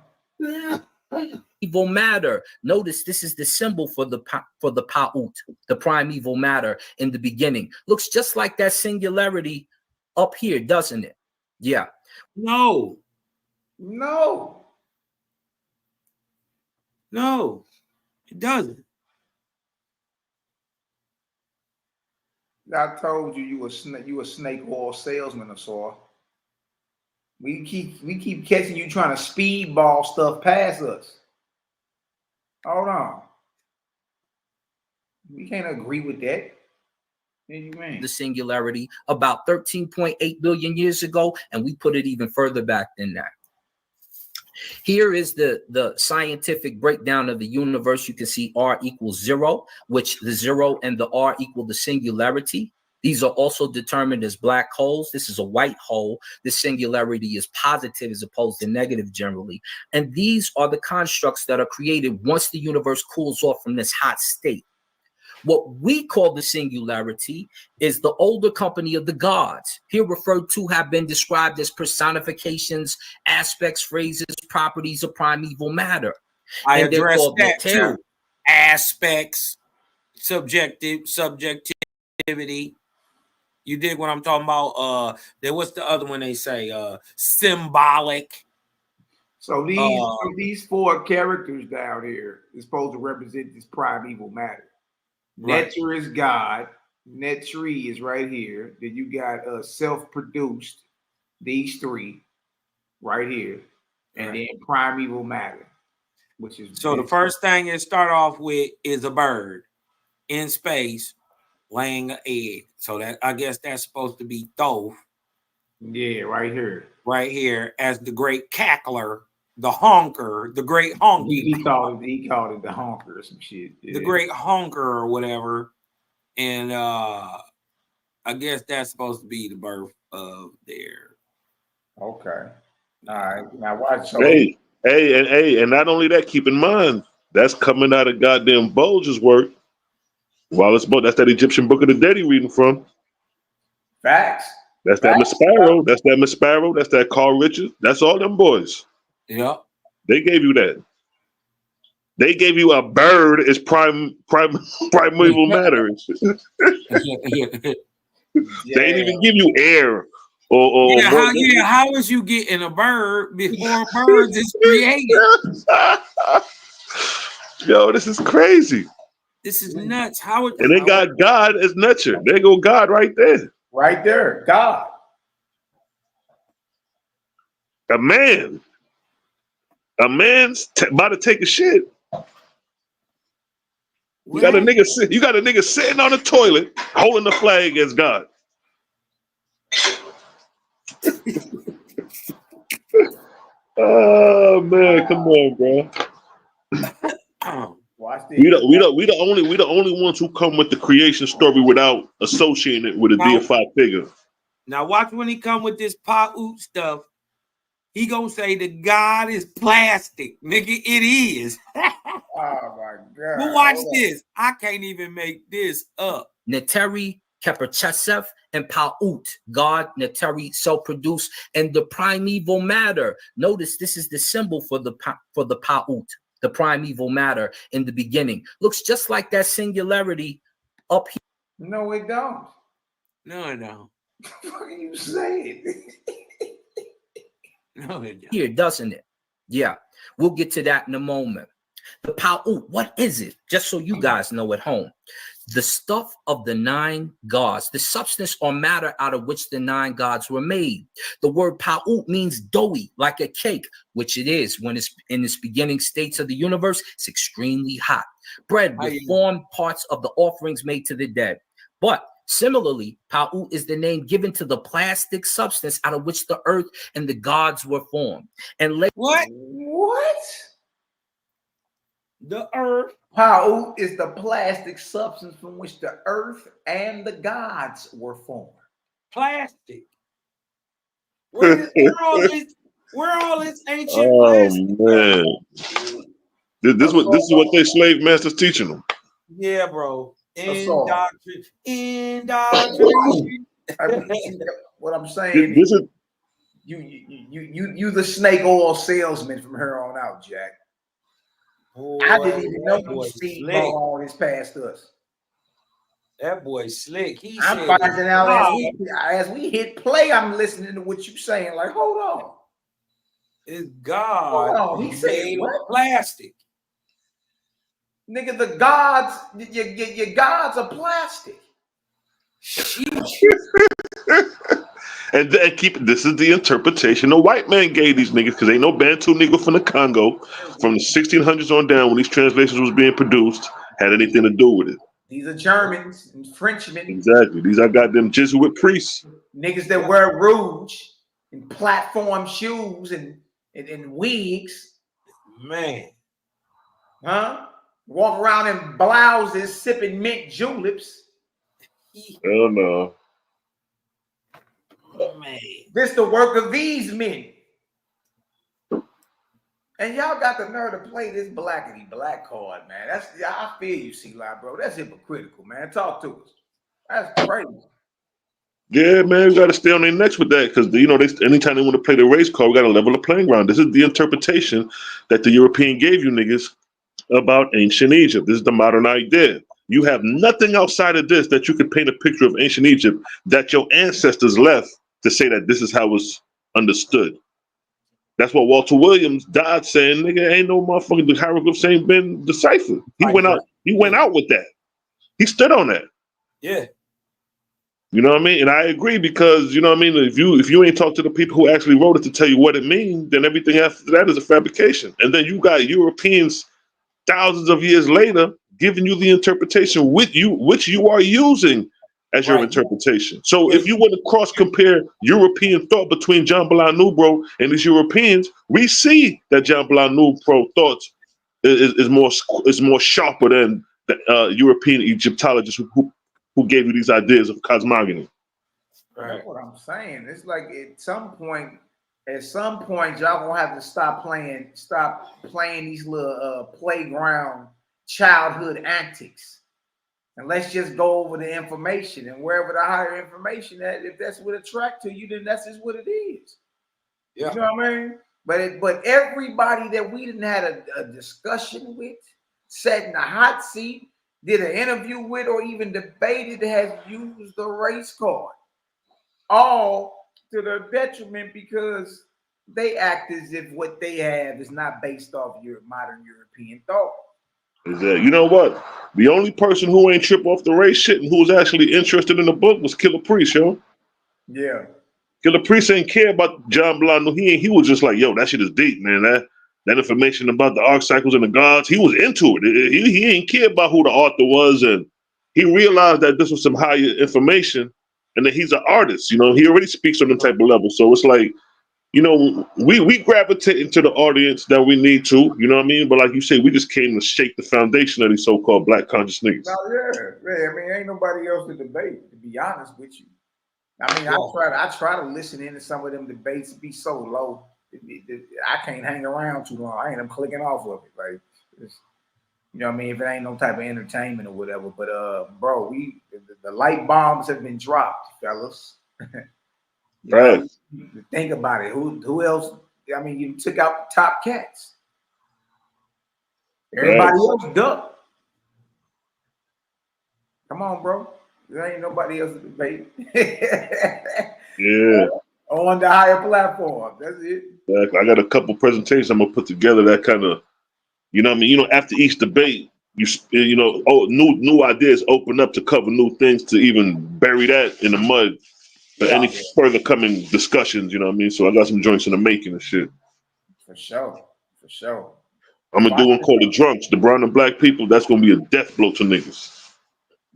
Evil matter. Notice this is the symbol for the Pa'ut, the primeval matter in the beginning. Looks just like that singularity up here, doesn't it? Yeah. No, it doesn't. I told you you a snake oil salesman, or so. We keep catching you trying to speedball stuff past us. Hold on. We can't agree with that. What do you mean? The singularity about 13.8 billion years ago, and we put it even further back than that. Here is the scientific breakdown of the universe. You can see R equals 0, which the 0 and the R equal the singularity. These are also determined as black holes. This is a white hole. This singularity is positive as opposed to negative generally. And these are the constructs that are created once the universe cools off from this hot state. What we call the singularity is the older company of the gods, here referred to have been described as personifications, aspects, phrases, properties of primeval matter. I address that too. Aspects, subjectivity. You dig what I'm talking about? Then what's the other one they say? Symbolic. So these 4 characters down here is supposed to represent this primeval matter. Right. Neter is God. Netri is right here. Then you got self-produced. These 3 right here, and then primeval matter, which is so the first thing it start off with is a bird in space laying an egg. So that I guess that's supposed to be Thoth. Yeah, right here as the great cackler, the honker, the great honker. He called it the honker or some shit. Yeah. The great honker or whatever, and I guess that's supposed to be the birth of their. Okay. All right. Now watch. And not only that, keep in mind that's coming out of goddamn Bulger's work. Well, that's that Egyptian Book of the Dead he reading from. Facts. That's that Maspero. That's that Maspero. That's that Carl Richards. That's all them boys. Yeah. They gave you that. They gave you a bird as primeval matter. They ain't even give you air or how is you getting a bird before birds is created? Yo, this is crazy. This is nuts. How it, and they got God as nurture. There go God right there. Right there, God. A man's about to take a shit. You got a nigga sitting on the toilet holding the flag as God. Oh man, come on, bro. We the only ones who come with the creation story without associating it with a deified figure. Now watch when he come with this Pa'ut stuff. He gonna say the God is plastic, nigga. It is. Oh my God! But watch this. I can't even make this up. Neteri, Keperchesef, and Pa'ut, God, Neteri, self-produced, and the primeval matter. Notice this is the symbol for the Pa'ut, the primeval matter in the beginning. Looks just like that singularity up here. No, it don't. No, it don't. What are you saying? No, it don't. Here, doesn't it? Yeah, we'll get to that in a moment. The Pa'ut, what is it? Just so you guys know at home. The stuff of the 9 gods, the substance or matter out of which the 9 gods were made. The word Pa'ut means doughy, like a cake, which it is. When it's in its beginning states of the universe, it's extremely hot. Bread with formed parts of the offerings made to the dead. But similarly, Pa'ut is the name given to the plastic substance out of which the earth and the gods were formed. And what? The earth. Pa'ut is the plastic substance from which the earth and the gods were formed. Plastic. Where all this ancient plastic? Man, this is what they slave masters teaching them. Yeah, bro. Indoctrination. What I'm saying this is you the snake oil salesman from here on out, Jack. Boy, I didn't even know boy you see slick. all this past us. That boy slick. I'm finding out as we hit play, I'm listening to what you're saying. Like, hold on. It's God. Hold on. He said what? Plastic. Nigga, the gods, your gods are plastic. And then this is the interpretation the white man gave these niggas, because ain't no Bantu nigga from the Congo from the 1600s on down when these translations was being produced had anything to do with it. These are Germans and Frenchmen. Exactly. These are goddamn Jesuit priests. Niggas that wear rouge and platform shoes and wigs. Man. Huh? Walk around in blouses sipping mint juleps. Hell no. Man. This the work of these men. And y'all got the nerve to play this blackity black card, man. I feel you, C-Line, bro. That's hypocritical, man. Talk to us. That's crazy. Yeah, man, we got to stay on their necks with that, because anytime they want to play the race card, we got to level the playing ground. This is the interpretation that the European gave you niggas about ancient Egypt. This is the modern idea. You have nothing outside of this that you could paint a picture of ancient Egypt that your ancestors left to say that this is how it's understood. That's what Walter Williams died saying, nigga, ain't no motherfucking the hieroglyphs ain't been deciphered. He went out with that. He stood on that. Yeah. You know what I mean? And I agree, because, you know what I mean, if you ain't talked to the people who actually wrote it to tell you what it means, then everything after that is a fabrication. And then you got Europeans thousands of years later giving you the interpretation which you are using as your interpretation. So if you want to cross compare European thought between John Blanc Nubro and these Europeans, we see that John Blanc Nubro thoughts is more sharper than the European Egyptologists who gave you these ideas of cosmogony. Right. That's what I'm saying. It's like at some point, y'all gonna have to stop playing these little playground childhood antics. And let's just go over the information, and wherever the higher information at, if that's what attracts to you, then that's just what it is. Yeah. You know what I mean? But everybody that we didn't had a discussion with, sat in the hot seat, did an interview with, or even debated has used the race card. All to their detriment because they act as if what they have is not based off your modern European thought. Is that, you know what? The only person who ain't trip off the race shit and who was actually interested in the book was Killer Priest, yo. Yeah. Killer Priest ain't care about John Blondo. He was just like, yo, that shit is deep, man. That information about the arc cycles and the gods, he was into it. He ain't care about who the author was, and he realized that this was some higher information, and that he's an artist. You know, he already speaks on them type of level. So it's like, you know, we gravitate into the audience that we need to, you know what I mean? But like you say, we just came to shake the foundation of these so-called black conscious niggas. No, yeah. I mean, ain't nobody else to debate, to be honest with you. I mean, I try to listen into some of them debates. Be so low, I can't hang around too long. I end up clicking off of it. Like, you know what I mean? If it ain't no type of entertainment or whatever. But bro, the light bombs have been dropped, fellas. Right. Think about it. Who else? I mean, you took out the top cats. Everybody else ducked. Come on, bro. There ain't nobody else to debate. Yeah. On the higher platform. That's it. I got a couple presentations I'm gonna put together that kind of, you know what I mean? You know, after each debate, you know, new ideas open up to cover new things, to even bury that in the mud for any further coming discussions, you know what I mean? So I got some joints in the making and shit. For sure. I'm gonna do one called The Drunks, the brown and black people. That's gonna be a death blow to niggas.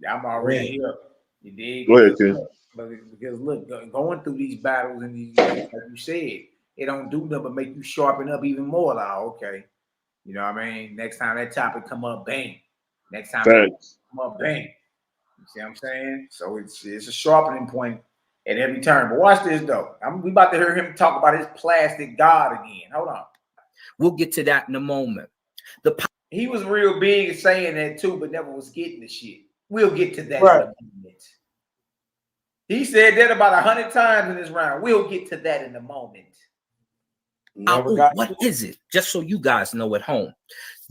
I'm already here. You dig? Go ahead, Ken. Because look, going through these battles and these, like you said, it don't do nothing but make you sharpen up even more. Like, okay, you know what I mean? Next time that topic come up, bang. Next time that come up, bang. You see what I'm saying? So it's a sharpening point at every turn. But watch this though. We about to hear him talk about his plastic god again. Hold on. We'll get to that in a moment. He was real big at saying that too, but never was getting the shit. We'll get to that in a moment. He said that about 100 times in this round. We'll get to that in a moment. What is it? Just so you guys know at home.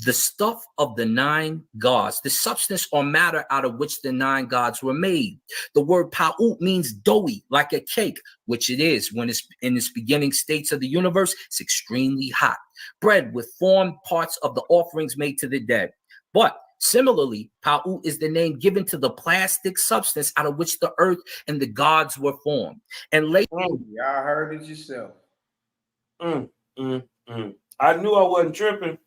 The stuff of the 9 gods, the substance or matter out of which the 9 gods were made. The word pa'ut means doughy, like a cake, which it is. When it's in its beginning states of the universe, it's extremely hot. Bread with formed parts of the offerings made to the dead. But similarly, pa'ut is the name given to the plastic substance out of which the earth and the gods were formed. And later, y'all heard it yourself. I knew I wasn't tripping.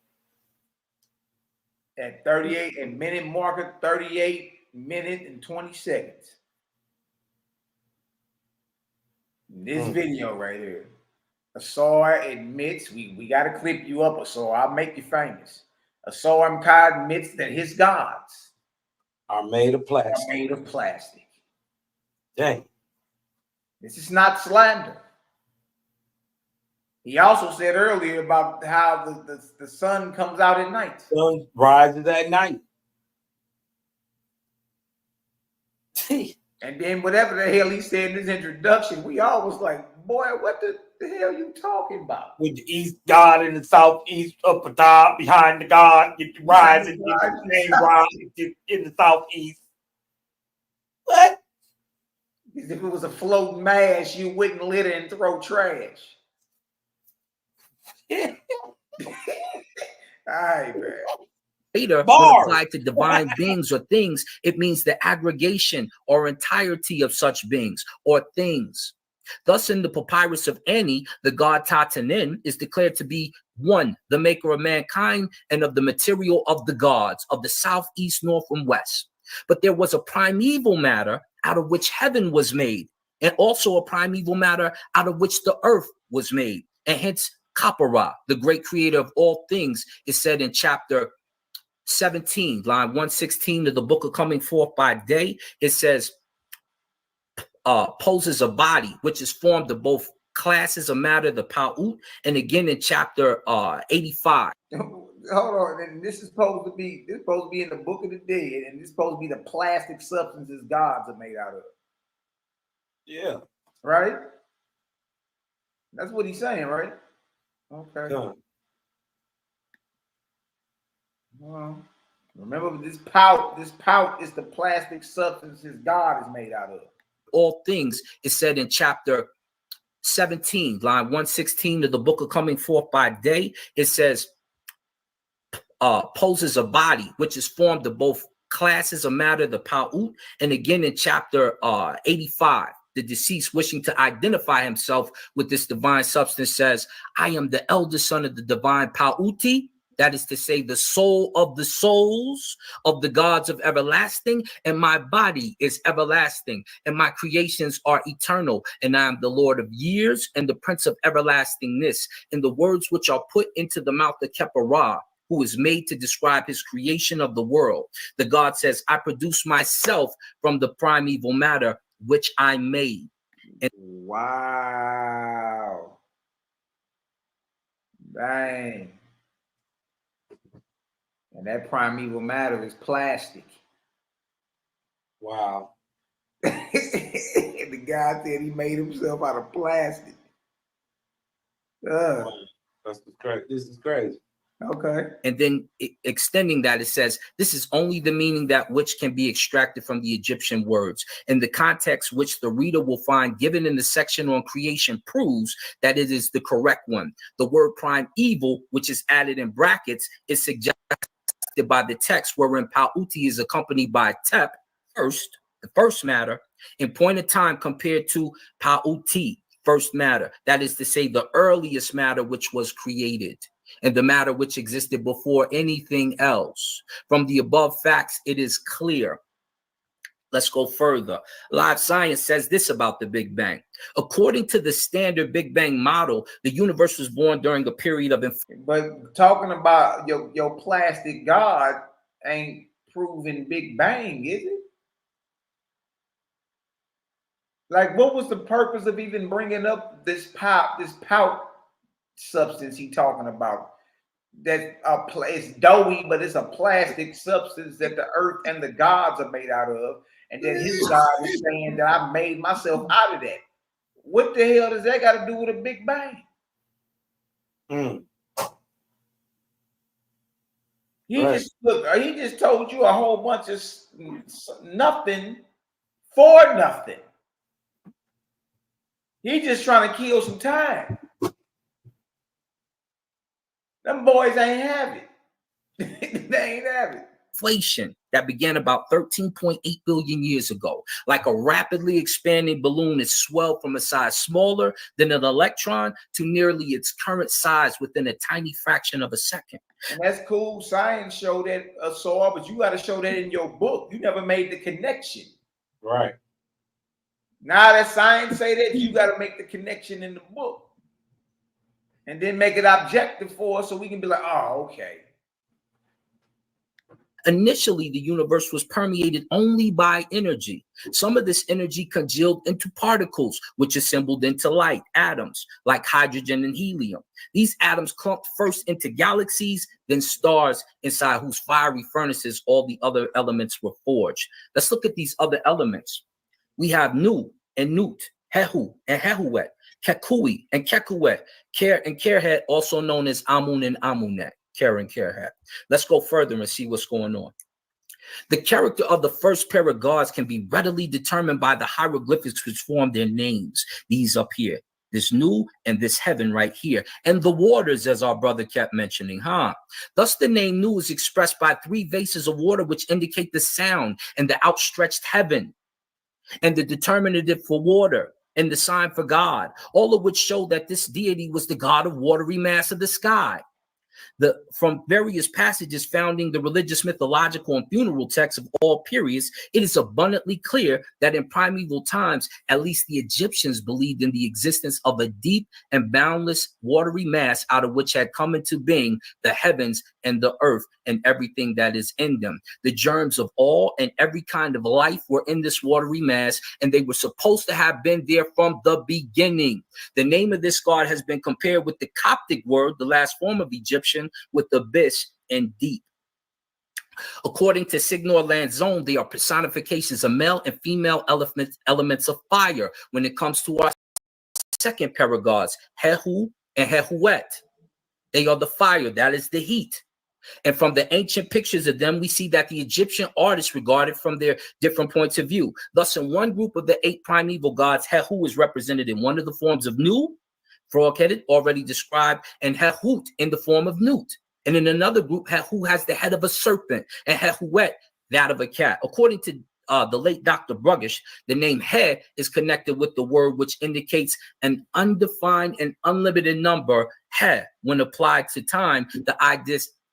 At 38 and minute marker, 38 minutes and 20 seconds. This video right here. Asar admits, we got to clip you up, Asar. I'll make you famous. Asar Mkai admits that his gods are made of plastic. Dang. This is not slander. He also said earlier about how the sun comes out at night. Sun rises at night. And then whatever the hell he said in his introduction, we all was like, boy, what the hell you talking about? With the east god and the southeast, up at top, behind the god, get the rising, get the name rising, get in the southeast. What? If it was a floating mass, you wouldn't litter and throw trash. All right, man. Later, when applied to divine beings or things, it means the aggregation or entirety of such beings or things. Thus, in the papyrus of Ani, the god Tatanin is declared to be one, the maker of mankind and of the material of the gods of the south, east, north, and west. But there was a primeval matter out of which heaven was made, and also a primeval matter out of which the earth was made. And hence, Kapara, the great creator of all things, is said in chapter 17, line 116 of the book of Coming Forth by Day. It says, poses a body, which is formed of both classes of matter, the Pa'ut, and again in chapter 85. Hold on, and this is supposed to be in the book of the dead, and this is supposed to be the plastic substances gods are made out of. Yeah. Right? That's what he's saying, right? Okay. Well, remember this pout is the plastic substances God is made out of. All things is said in chapter 17, line 116 of the book of Coming Forth by Day. It says, poses a body which is formed of both classes of matter, the pa'ut, and again in chapter 85, the deceased wishing to identify himself with this divine substance says, I am the eldest son of the divine pa'uti, that is to say, the soul of the souls of the gods of everlasting, and my body is everlasting, and my creations are eternal, and I am the Lord of years and the Prince of everlastingness. And the words which are put into the mouth of Keparah, who is made to describe his creation of the world. The God says, I produce myself from the primeval matter which I made. And wow. Dang. And that primeval matter is plastic. Wow. The guy said he made himself out of plastic. That's crazy. This is crazy. Okay. And then extending that, it says, this is only the meaning that which can be extracted from the Egyptian words. And the context which the reader will find given in the section on creation proves that it is the correct one. The word primeval, which is added in brackets, is suggested by the text wherein Pa'uti is accompanied by Tep, first, the first matter, in point of time compared to Pa'uti, first matter. That is to say, the earliest matter which was created, and the matter which existed before anything else. From the above facts, it is clear. Let's go further. Live Science says this about the Big Bang. According to the standard Big Bang model, the universe was born during a period of... But talking about your plastic God ain't proven Big Bang, is it? Like, what was the purpose of even bringing up this pout substance he talking about? That it's doughy, but it's a plastic substance that the earth and the gods are made out of, and then his God is saying that I made myself out of that. What the hell does that got to do with a Big Bang? He just told you a whole bunch of nothing for nothing. He just trying to kill some time. Them boys ain't have it. They ain't have it. Inflation that began about 13.8 billion years ago. Like a rapidly expanding balloon, it swelled from a size smaller than an electron to nearly its current size within a tiny fraction of a second. And that's cool. Science showed that, but you got to show that in your book. You never made the connection. Right. Now that science say that, you got to make the connection in the book. And then make it objective for us so we can be like, oh, okay. Initially, the universe was permeated only by energy. Some of this energy congealed into particles, which assembled into light, atoms, like hydrogen and helium. These atoms clumped first into galaxies, then stars, inside whose fiery furnaces all the other elements were forged. Let's look at these other elements. We have Nu and Nut, Hehu and Hehuet, Kekui and Kekuet, Ker and Kerhet, also known as Amun and Amunet. Karen Kerhat. Let's go further and see what's going on. The character of the first pair of gods can be readily determined by the hieroglyphics which form their names. These up here, this Nu and this heaven right here, and the waters, as our brother kept mentioning, Thus the name Nu is expressed by 3 vases of water which indicate the sound and the outstretched heaven, and the determinative for water and the sign for God, all of which show that this deity was the god of watery mass of the sky. From various passages found in the religious, mythological, and funeral texts of all periods, it is abundantly clear that in primeval times, at least the Egyptians believed in the existence of a deep and boundless watery mass out of which had come into being the heavens and the earth and everything that is in them. The germs of all and every kind of life were in this watery mass, and they were supposed to have been there from the beginning. The name of this god has been compared with the Coptic word, the last form of Egyptian, with abyss and deep. According to Signor Lanzone, they are personifications of male and female elements of fire. When it comes to our second pair of gods, Hehu and Hehuet, They are the fire, that is the heat. And from the ancient pictures of them, we see that the Egyptian artists regarded from their different points of view. Thus, in one group of the 8 primeval gods, Hehu is represented in one of the forms of Nu, frog-headed, already described, and Hehut in the form of Nut. And in another group, Hehu has the head of a serpent, and Hehuet that of a cat. According to the late Dr. Bruggish, the name He is connected with the word which indicates an undefined and unlimited number, He. When applied to time, the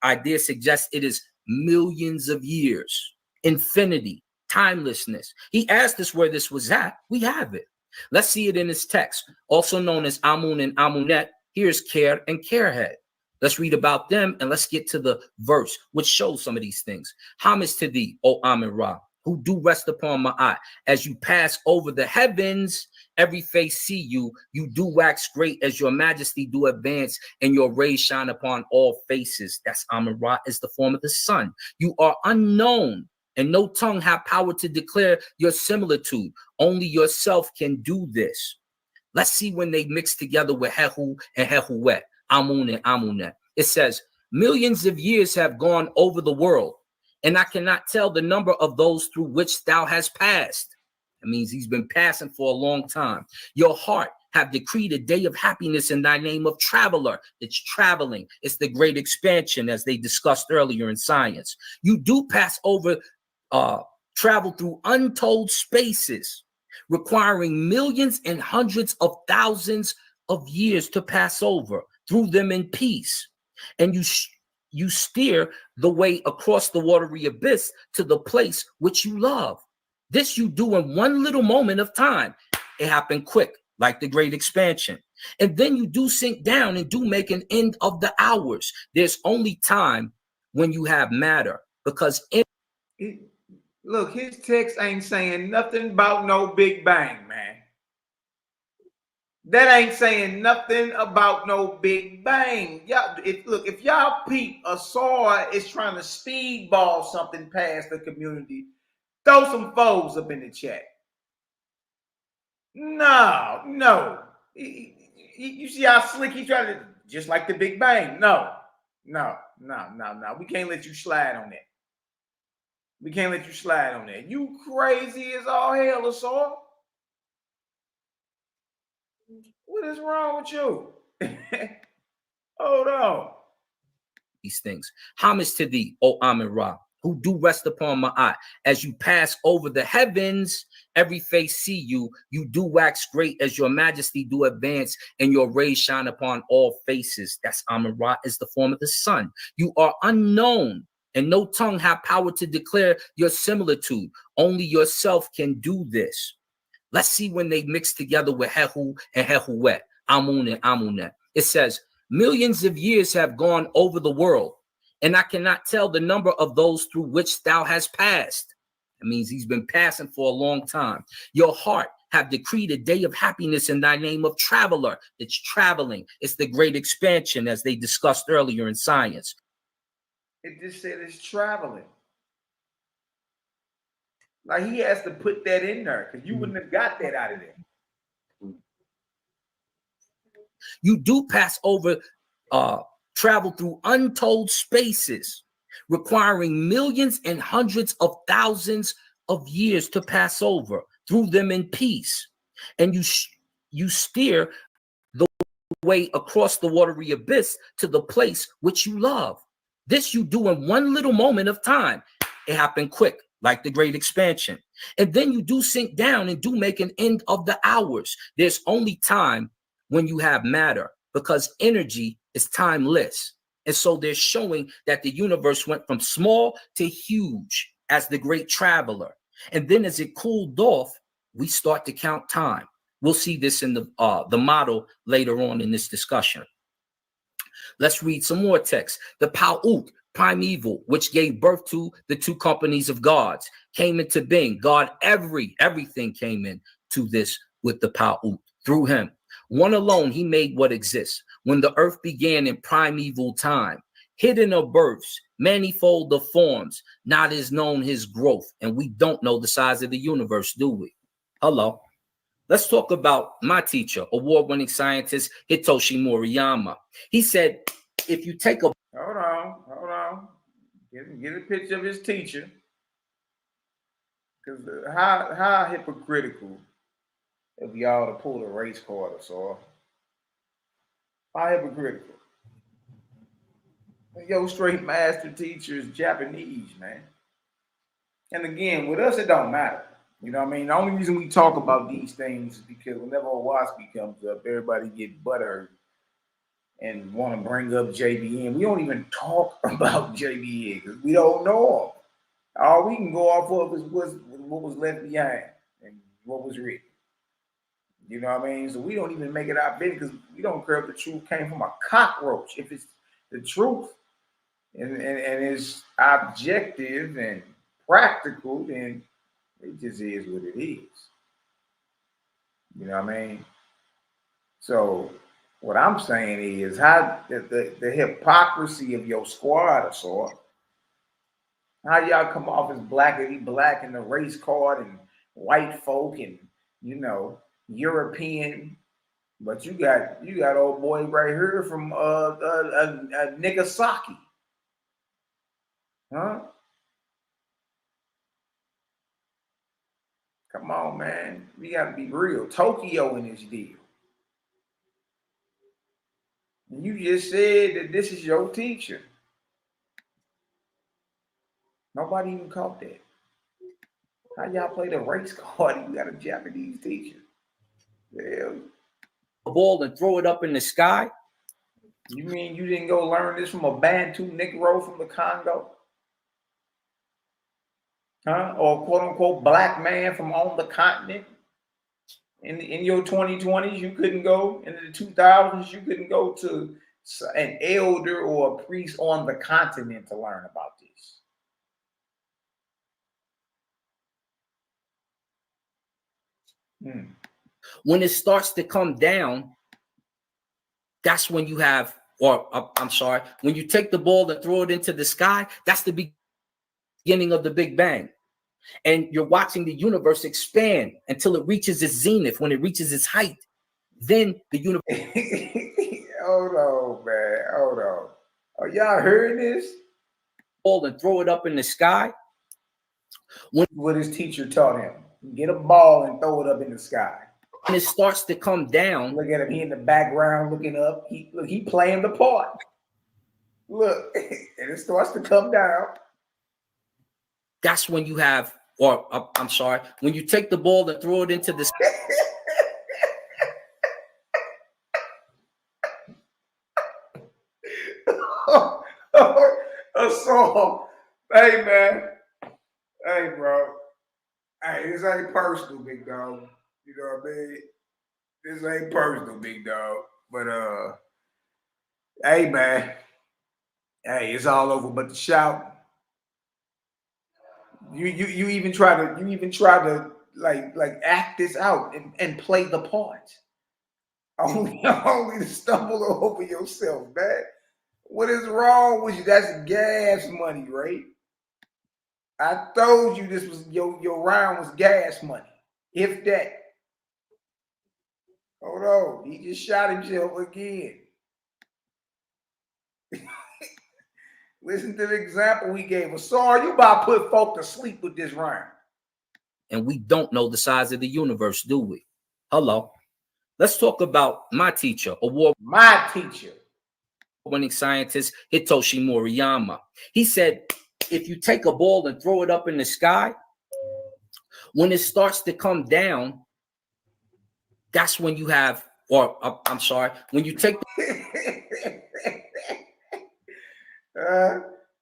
idea suggests it is millions of years, infinity, timelessness. He asked us where this was at. We have it. Let's see it in his text, also known as Amun and Amunet. Here's Ker and Kerhead. Let's read about them and let's get to the verse, which shows some of these things. Homage to thee, O Amun Ra, who do rest upon Ma'at. As you pass over the heavens, every face see you. You do wax great as your majesty do advance, and your rays shine upon all faces. That's Amun Ra, is the form of the sun. You are unknown, and no tongue have power to declare your similitude. Only yourself can do this. Let's see when they mix together with Hehu and Hehuet, Amun and Amunet. It says, millions of years have gone over the world, and I cannot tell the number of those through which thou hast passed. It means he's been passing for a long time. Your heart have decreed a day of happiness in thy name of traveler. It's traveling. It's the great expansion, as they discussed earlier in science. You do pass over, travel through untold spaces, requiring millions and hundreds of thousands of years to pass over through them in peace. And you steer the way across the watery abyss to the place which you love. This you do in one little moment of time. It happened quick, like the great expansion. And then you do sink down and do make an end of the hours. There's only time when you have matter, because look, his text ain't saying nothing about no Big Bang, man. That ain't saying nothing about no Big Bang. Y'all, if y'all peep, Asar is trying to speedball something past the community. Throw some foes up in the chat. No. You see how slick he tried to, just like the Big Bang. No. We can't let you slide on that. You crazy as all hell, Asar. What is wrong with you? Hold on. These things. Homage to thee, O Amun Ra, who do rest upon Ma'at. As you pass over the heavens, every face see you. You do wax great as your majesty do advance, and your rays shine upon all faces. That's Amun Ra, is the form of the sun. You are unknown, and no tongue have power to declare your similitude. Only yourself can do this. Let's see when they mix together with Hehu and Hehuet, Amun and Amunet. It says, millions of years have gone over the world, and I cannot tell the number of those through which thou hast passed. It means he's been passing for a long time. Your heart have decreed a day of happiness in thy name of traveler. It's traveling. It's the great expansion, as they discussed earlier in science. It just said it's traveling. Like, he has to put that in there because you wouldn't have got that out of there. You do pass over, travel through untold spaces, requiring millions and hundreds of thousands of years to pass over through them in peace. And you steer the way across the watery abyss to the place which you love. This you do in one little moment of time. It happened quick, like the great expansion. And then you do sink down and do make an end of the hours. There's only time when you have matter, because energy is timeless. And so they're showing that the universe went from small to huge as the great traveler. And then as it cooled off, we start to count time. We'll see this in the model later on in this discussion. Let's read some more text. The Pa'ut, primeval, which gave birth to the 2 companies of gods, came into being. God, everything came into this with the Pa'ut. Through him, one alone, he made what exists. When the earth began in primeval time, hidden of births, manifold of forms, not is known his growth. And we don't know the size of the universe, do we? Hello. Let's talk about my teacher, award-winning scientist Hitoshi Moriyama. He said, if you take a hold on. Get a picture of his teacher. Because how hypocritical of y'all to pull the race card or so. How hypocritical. Yo, straight master teacher is Japanese, man. And again, with us, it don't matter. You know what I mean? The only reason we talk about these things is because whenever Owaski comes up, everybody get butthurt and want to bring up JBN. We don't even talk about JBN because we don't know him. All we can go off of is what was left behind and what was written. You know what I mean? So we don't even make it our business because we don't care if the truth came from a cockroach. If it's the truth and it's objective and practical, then it just is what it is. You know what I mean? So what I'm saying is how the hypocrisy of your squad or so. How y'all come off as blackity black in the race card and white folk and, you know, European, but you got old boy right here from Nagasaki. Huh? Come on, man. We gotta be real. Tokyo in this deal. And you just said that this is your teacher. Nobody even caught that. How y'all play the race card? You got a Japanese teacher. Hell. ball and throw it up in the sky? You mean you didn't go learn this from a Bantu Negro from the Congo? Huh? Or quote unquote black man from on the continent? In your 2020s, you couldn't go. In the 2000s, you couldn't go to an elder or a priest on the continent to learn about this. When it starts to come down, that's when you have, I'm sorry, when you take the ball and throw it into the sky, that's the beginning of the Big Bang. And you're watching the universe expand until it reaches its zenith. When it reaches its height, then the universe. Hold on, man. Hold on. Are y'all hearing this? Ball and throw it up in the sky. What his teacher taught him. Get a ball and throw it up in the sky. When it starts to come down. Look at him. He in the background looking up. He playing the part. Look, and it starts to come down. That's when you have, I'm sorry, when you take the ball and throw it into the sky. A song. Hey, man. Hey, bro. Hey, this ain't personal, big dog. You know what I mean? This ain't personal, big dog. But hey, man. Hey, it's all over but the shout. You even try to like act this out and play the part. Only to stumble over yourself, man. What is wrong with you? That's gas money, right? I told you this was your round was gas money. If that. Hold on. He just shot himself again. Listen to the example we gave us. Sorry, you about to put folk to sleep with this round. And we don't know the size of the universe, do we? Hello. Let's talk about my teacher, my teacher. Award-winning scientist Hitoshi Moriyama. He said, if you take a ball and throw it up in the sky, when it starts to come down, that's when you have, I'm sorry, when you take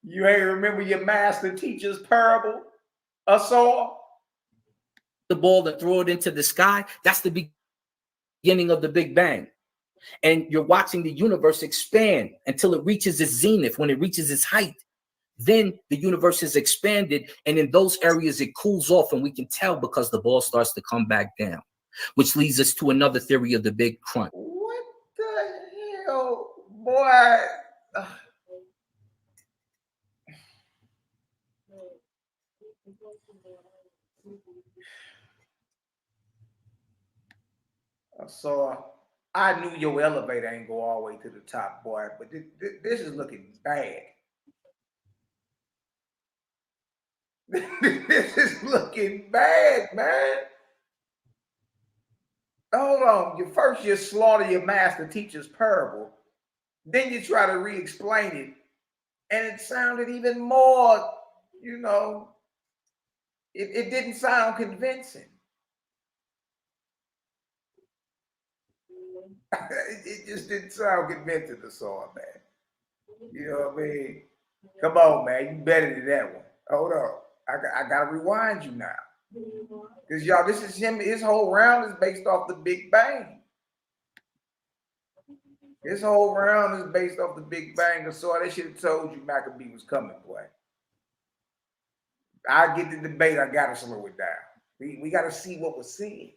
you ain't remember your master teacher's parable? The ball and throw it into the sky, that's the beginning of the Big Bang. And you're watching the universe expand until it reaches its zenith. When it reaches its height, then the universe is expanded. And in those areas, it cools off. And we can tell because the ball starts to come back down, which leads us to another theory of the Big Crunch. What the hell, boy? I saw I knew your elevator ain't go all the way to the top, boy, but this is looking bad. This is looking bad, man. Hold on. First you slaughter your master teacher's parable. Then you try to re-explain it. And it sounded even more, you know, it didn't sound convincing. It just didn't sound convincing to Saw, man. You know what I mean? Come on, man. You better than that one. Hold on. I got to rewind you now. Because, y'all, this is him. His whole round is based off the Big Bang. His whole round is based off the Big Bang. So they should have told you Macabee was coming, boy. I get the debate. I got to slow it down. We got to see what was said.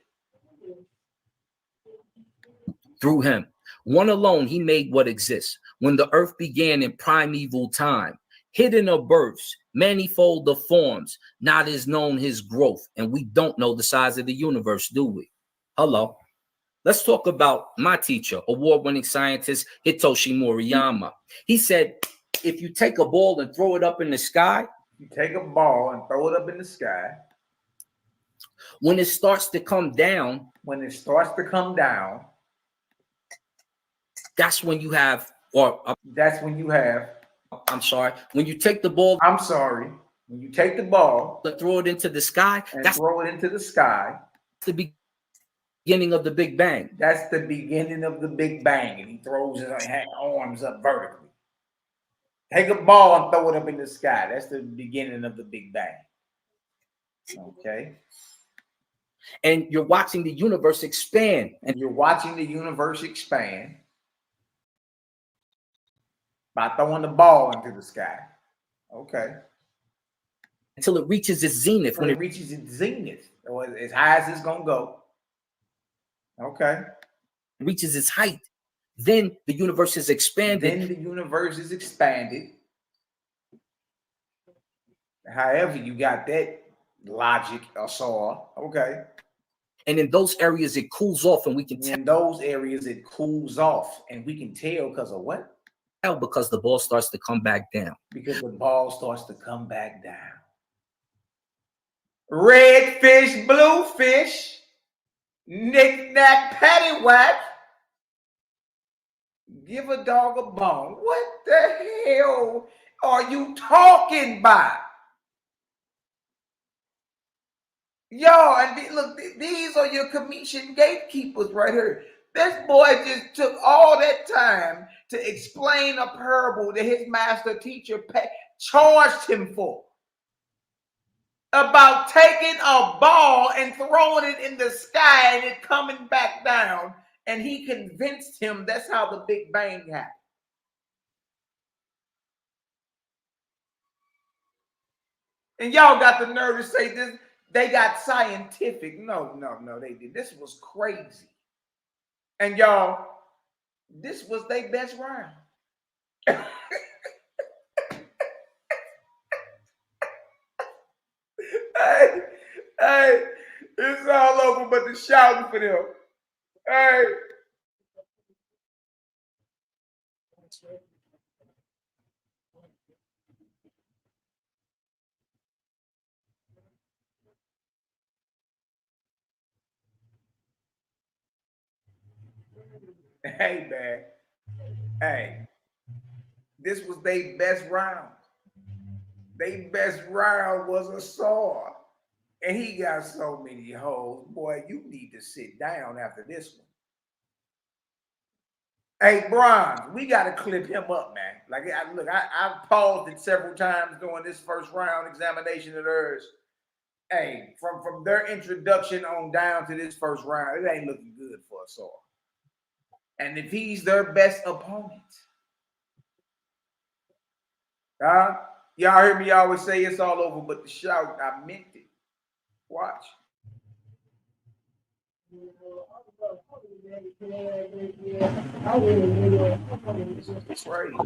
Through him, one alone, he made what exists. When the earth began in primeval time, hidden of births, manifold of forms, not is known his growth. And we don't know the size of the universe, do we? Hello. Let's talk about my teacher, award-winning scientist Hitoshi Moriyama. He said, if you take a ball and throw it up in the sky, you take a ball and throw it up in the sky. When it starts to come down, that's when you have, I'm sorry, when you take the ball, when you take the ball, throw it into the sky, the beginning of the Big Bang. That's the beginning of the Big Bang, and he throws his arms up vertically. Take a ball and throw it up in the sky. That's the beginning of the Big Bang. Okay. And you're watching the universe expand. And you're watching the universe expand by throwing the ball into the sky. Okay. Until it reaches its zenith. When it reaches its zenith, or as high as it's going to go. Okay. It reaches its height. Then the universe is expanded. However, you got that logic or saw. Okay. And in those areas, it cools off, and we can tell. In those areas, it cools off, and we can tell because of what? Because the ball starts to come back down. Because the ball starts to come back down. Red fish, blue fish, knick-knack, paddywhack. Give a dog a bone. What the hell are you talking about? Y'all, and look, these are your Commission gatekeepers right here. This boy just took all that time to explain a parable that his master teacher charged him for. About taking a ball and throwing it in the sky and it coming back down. And he convinced him that's how the Big Bang happened. And y'all got the nerve to say this. They got scientific. No, they did. This was crazy. And y'all, this was their best round. Hey, it's all over but the shouting for them. Hey. Hey, man. Hey. This was their best round. Their best round was a saw. And he got so many holes. Boy, you need to sit down after this one. Hey, Bronze, we got to clip him up, man. Like, I paused it several times during this first round examination of theirs. Hey, from their introduction on down to this first round, it ain't looking good for us all. And if he's their best opponent, y'all heard me always say it's all over but the shout. I meant it. Watch. It's crazy.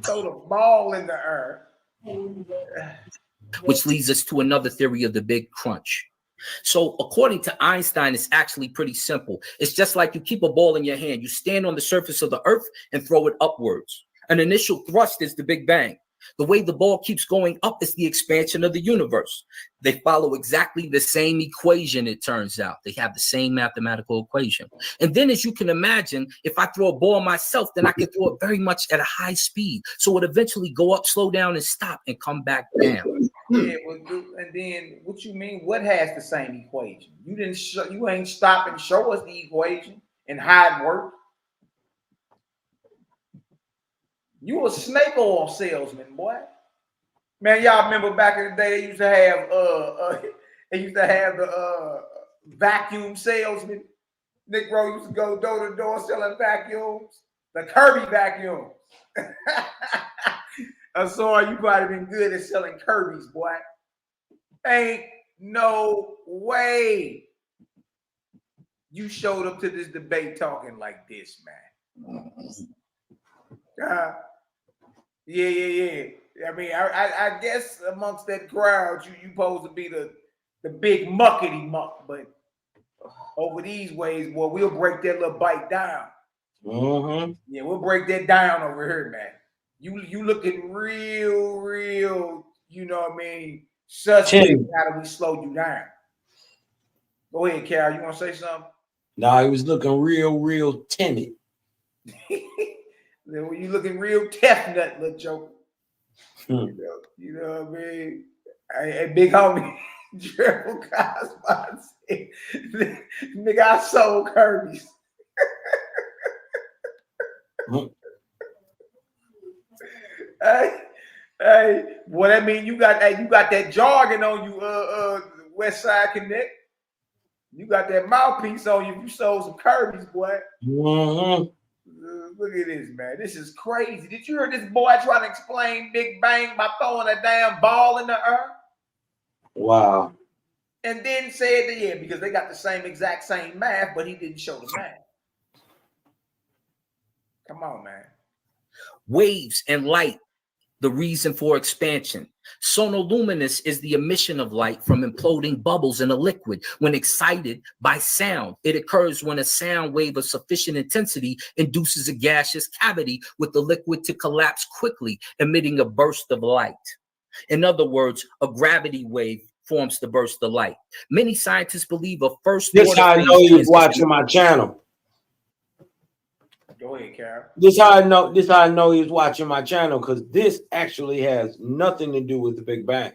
Throw the ball in the air. Which leads us to another theory of the Big Crunch. So according to Einstein, it's actually pretty simple. It's just like you keep a ball in your hand. You stand on the surface of the earth and throw it upwards. An initial thrust is the Big Bang. The way the ball keeps going up is the expansion of the universe. They follow exactly the same equation, it turns out. They have the same mathematical equation. And then, as you can imagine, if I throw a ball myself, then I can throw it very much at a high speed. So it eventually go up, slow down, and stop, and come back down. Yeah, well, and then what you mean? What has the same equation? You didn't. You ain't stop and show us the equation and how it works. You a snake oil salesman, boy. Man, y'all remember back in the day they used to have the vacuum salesman. Nick Rowe used to go door to door selling vacuums, the Kirby vacuums. I saw you probably been good at selling Kirby's, boy. Ain't no way you showed up to this debate talking like this, man. Yeah. I mean, I guess amongst that crowd, you supposed to be the big muckety muck, but over these ways, boy, we'll break that little bite down. Mm-hmm. Yeah, we'll break that down over here, man. You looking real, you know what I mean? Suspect. How do we slow you down? Go ahead, Cal. You want to say something? No, he was looking real timid. When you looking real tough nut, little joker. You know what I mean? Hey, big homie, Triple Cosmo said, nigga, I sold Kirby's. Hey, well, that mean you got that jargon on you, West Side Connect. You got that mouthpiece on you. You sold some Kirby's, boy. Mm-hmm. Look at this, man. This is crazy. Did you hear this boy trying to explain Big Bang by throwing a damn ball in the earth? Wow. And then said that, yeah, because they got the exact same math, but he didn't show the math. Come on, man. Waves and light, the reason for expansion. Sonoluminescence is the emission of light from imploding bubbles in a liquid. When excited by sound, it occurs when a sound wave of sufficient intensity induces a gaseous cavity with the liquid to collapse quickly, emitting a burst of light. In other words, a gravity wave forms the burst of light. Many scientists believe a first. This how I know he was watching my channel. Go ahead, Carol. This how I know he was watching my channel, because this actually has nothing to do with the Big Bang.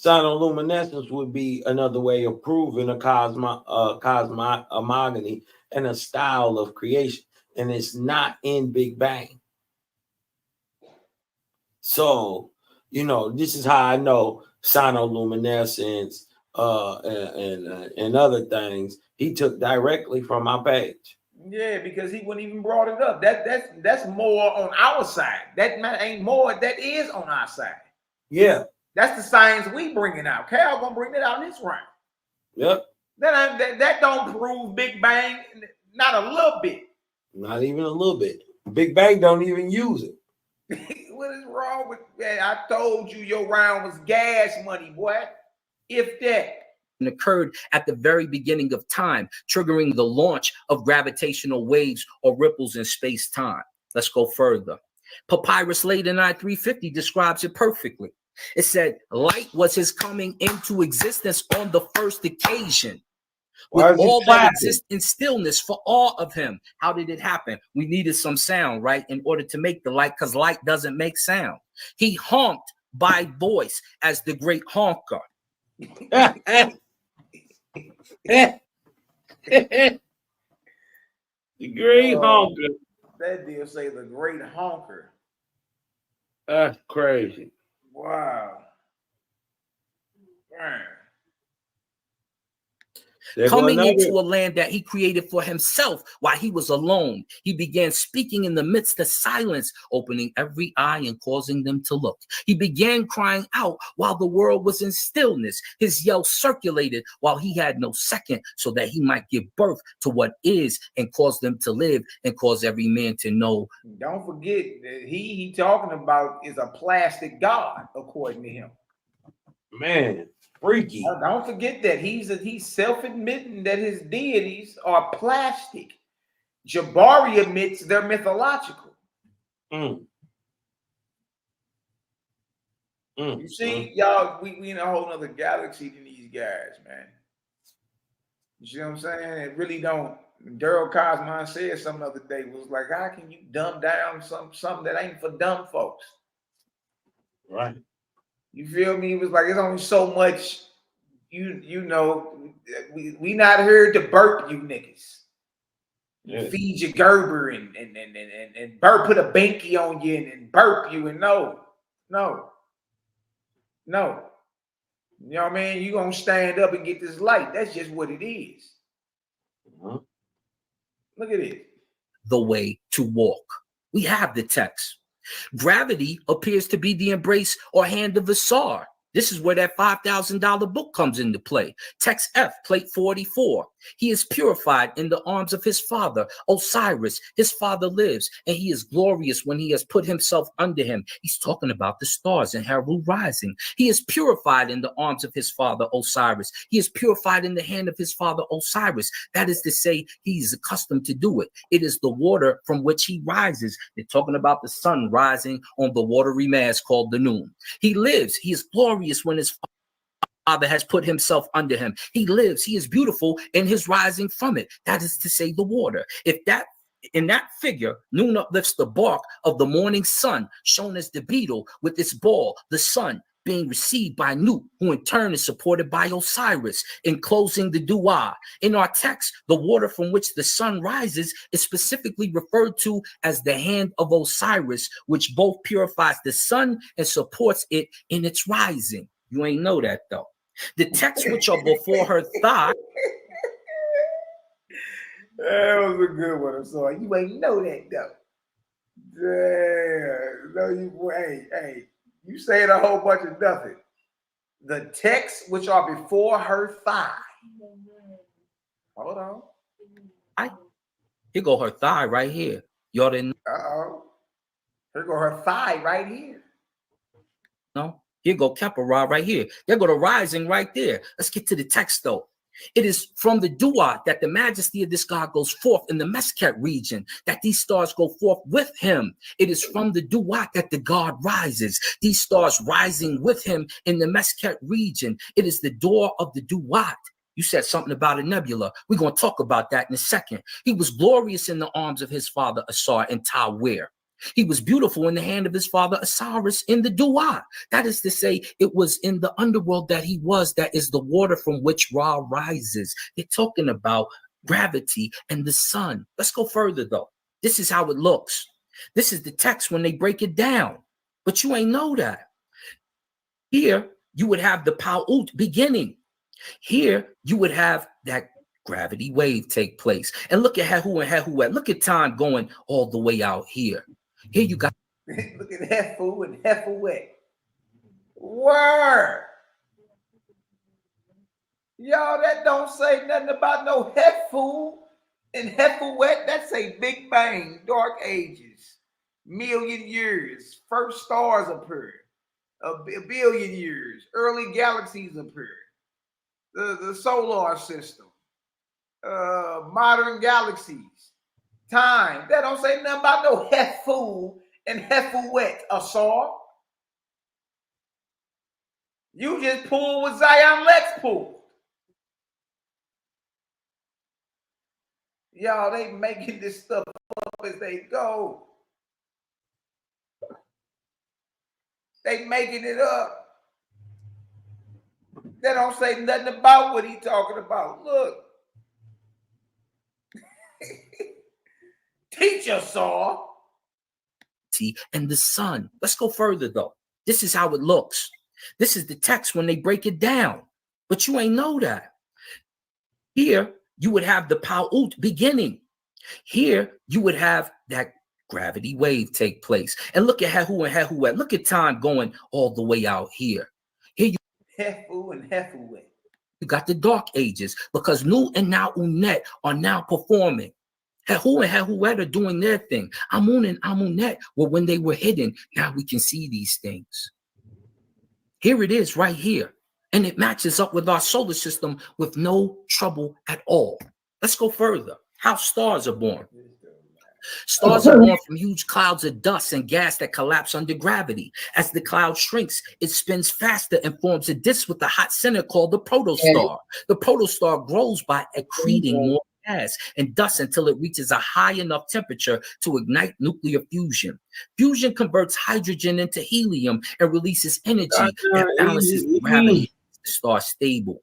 Sonoluminescence would be another way of proving a cosmogony and a style of creation, and it's not in Big Bang. So, this is how I know sonoluminescence and other things he took directly from my page. Yeah, because he wouldn't even brought it up. That's more on our side. That ain't more. That is on our side. Yeah, that's the science we bringing out. Cal gonna bring it out this round. Yep. That don't prove Big Bang, not a little bit. Not even a little bit. Big Bang don't even use it. What is wrong with that? I told you your round was gas money, boy. If that. Occurred at the very beginning of time, triggering the launch of gravitational waves or ripples in space-time. Let's go further. Papyrus Laden I-350 describes it perfectly. It said, light was his coming into existence on the first occasion. With all that exists in stillness for awe of him. How did it happen? We needed some sound, right, in order to make the light, because light doesn't make sound. He honked by voice as the great honker. The great honker. That deal say the great honker. That's crazy. Wow. Man. Coming into a land that he created for himself while he was alone, he began speaking in the midst of silence, opening every eye and causing them to look. He began crying out while the world was in stillness. His yell circulated while he had no second, so that he might give birth to what is and cause them to live and cause every man to know. Don't forget that he talking about is a plastic god, according to him. Man, freaky. Don't forget that he's self-admitting that his deities are plastic. Jabari admits they're mythological. You see, y'all, we in a whole nother galaxy than these guys, man. You see what I'm saying? It really don't. Daryl Cosman said something the other day, was like, how can you dumb down something that ain't for dumb folks? Right. You feel me? It was like, it's only so much, you know, we not here to burp you niggas. Yeah. Feed you Gerber and burp, put a binky on you and burp you, and no. You know what I mean? You gonna stand up and get this light. That's just what it is. Look at it. The way to walk. We have the text. Gravity appears to be the embrace or hand of the Tsar. This is where that $5,000 book comes into play. Text F, plate 44. He is purified in the arms of his father, Osiris. His father lives, and he is glorious when he has put himself under him. He's talking about the stars in Heru rising. He is purified in the arms of his father, Osiris. He is purified in the hand of his father, Osiris. That is to say, he's accustomed to do it. It is the water from which he rises. They're talking about the sun rising on the watery mass called the noon. He lives. He is glorious when his father has put himself under him. He lives. He is beautiful in his rising from it. That is to say, the water. If that in that figure, noon uplifts the bark of the morning sun, shown as the beetle with its ball, the sun being received by Nu, who in turn is supported by Osiris, enclosing the Dua. In our text, the water from which the sun rises is specifically referred to as the hand of Osiris, which both purifies the sun and supports it in its rising. You ain't know that, though. The texts which are before her thigh. That was a good one. I'm sorry. You ain't know that, though. Damn. No, you, hey. You saying a whole bunch of nothing. The texts which are before her thigh. Hold on. Here go her thigh right here. Y'all didn't. Here go her thigh right here. No. Here go Kepara right here. There go the rising right there. Let's get to the text though. It is from the Dua that the majesty of this God goes forth in the Mesket region, that these stars go forth with him. It is from the Dua that the God rises, these stars rising with him in the Mesket region. It is the door of the Duat. You said something about a nebula. We're going to talk about that in a second. He was glorious in the arms of his father Asar and Tawir. He was beautiful in the hand of his father Osiris in the Dua. That is to say, it was in the underworld that he was. That is the water from which Ra rises. They're talking about gravity and the sun. Let's go further, though. This is how it looks. This is the text when they break it down. But you ain't know that. Here, you would have the Pa'ut beginning. Here, you would have that gravity wave take place. And look at Hehu and Hehuet. Look at time going all the way out here. Here you got. Look at Hefu and Hefuet. Word. Y'all, that don't say nothing about no Hefu and Hefuet. That say Big Bang, Dark Ages, million years, first stars appeared, a billion years, early galaxies appeared, the solar system, modern galaxies. Time. That don't say nothing about no Hefu and Hefuet, Asar. You just pull what Zion Lex pulled. Y'all, they making this stuff up as they go. They making it up. They don't say nothing about what he talking about. Look. Teach us all. And the sun. Let's go further though. This is how it looks. This is the text when they break it down. But you ain't know that. Here, you would have the Pa'ut beginning. Here, you would have that gravity wave take place. And look at Hehu and Hehuet. Look at time going all the way out here. Here you Hefu and Hefuet. You got the dark ages because Nu and now Unet are now performing. Hehu and Hehuet are doing their thing. Amun and Amunet were when they were hidden. Now we can see these things. Here it is right here. and it matches up with our solar system with no trouble at all. Let's go further. How stars are born. Stars are born from huge clouds of dust and gas that collapse under gravity. As the cloud shrinks, it spins faster and forms a disk with a hot center called the protostar. The protostar grows by accreting more gas and dust until it reaches a high enough temperature to ignite nuclear fusion. Fusion converts hydrogen into helium and releases energy that balances gravity and keeps the star stable.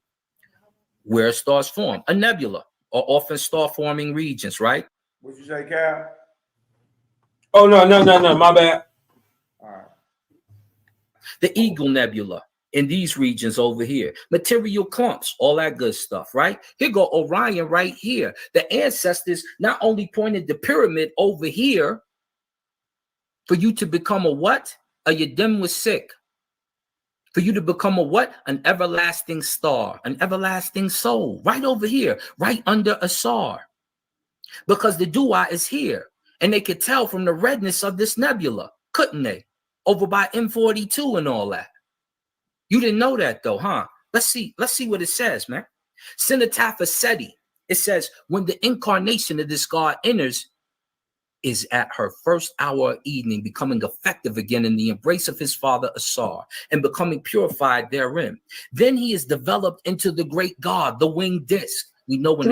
Where stars form? A nebula, or often star-forming regions, right? What'd you say, Cal? Oh, no, my bad. All right. The Eagle Nebula in these regions over here. Material clumps, all that good stuff, right? Here go Orion right here. The ancestors not only pointed the pyramid over here for you to become a what? A Yadim was sick. For you to become a what? An everlasting star, an everlasting soul, right over here, right under Asar. Because the Dua is here. And they could tell from the redness of this nebula, couldn't they? Over by M42 and all that. You didn't know that though, huh? Let's see what it says, man. Cenotaph Seti. It says, when the incarnation of this God enters, is at her first hour of evening, becoming effective again in the embrace of his father Asar, and becoming purified therein. Then he is developed into the great God, the winged disc. We know when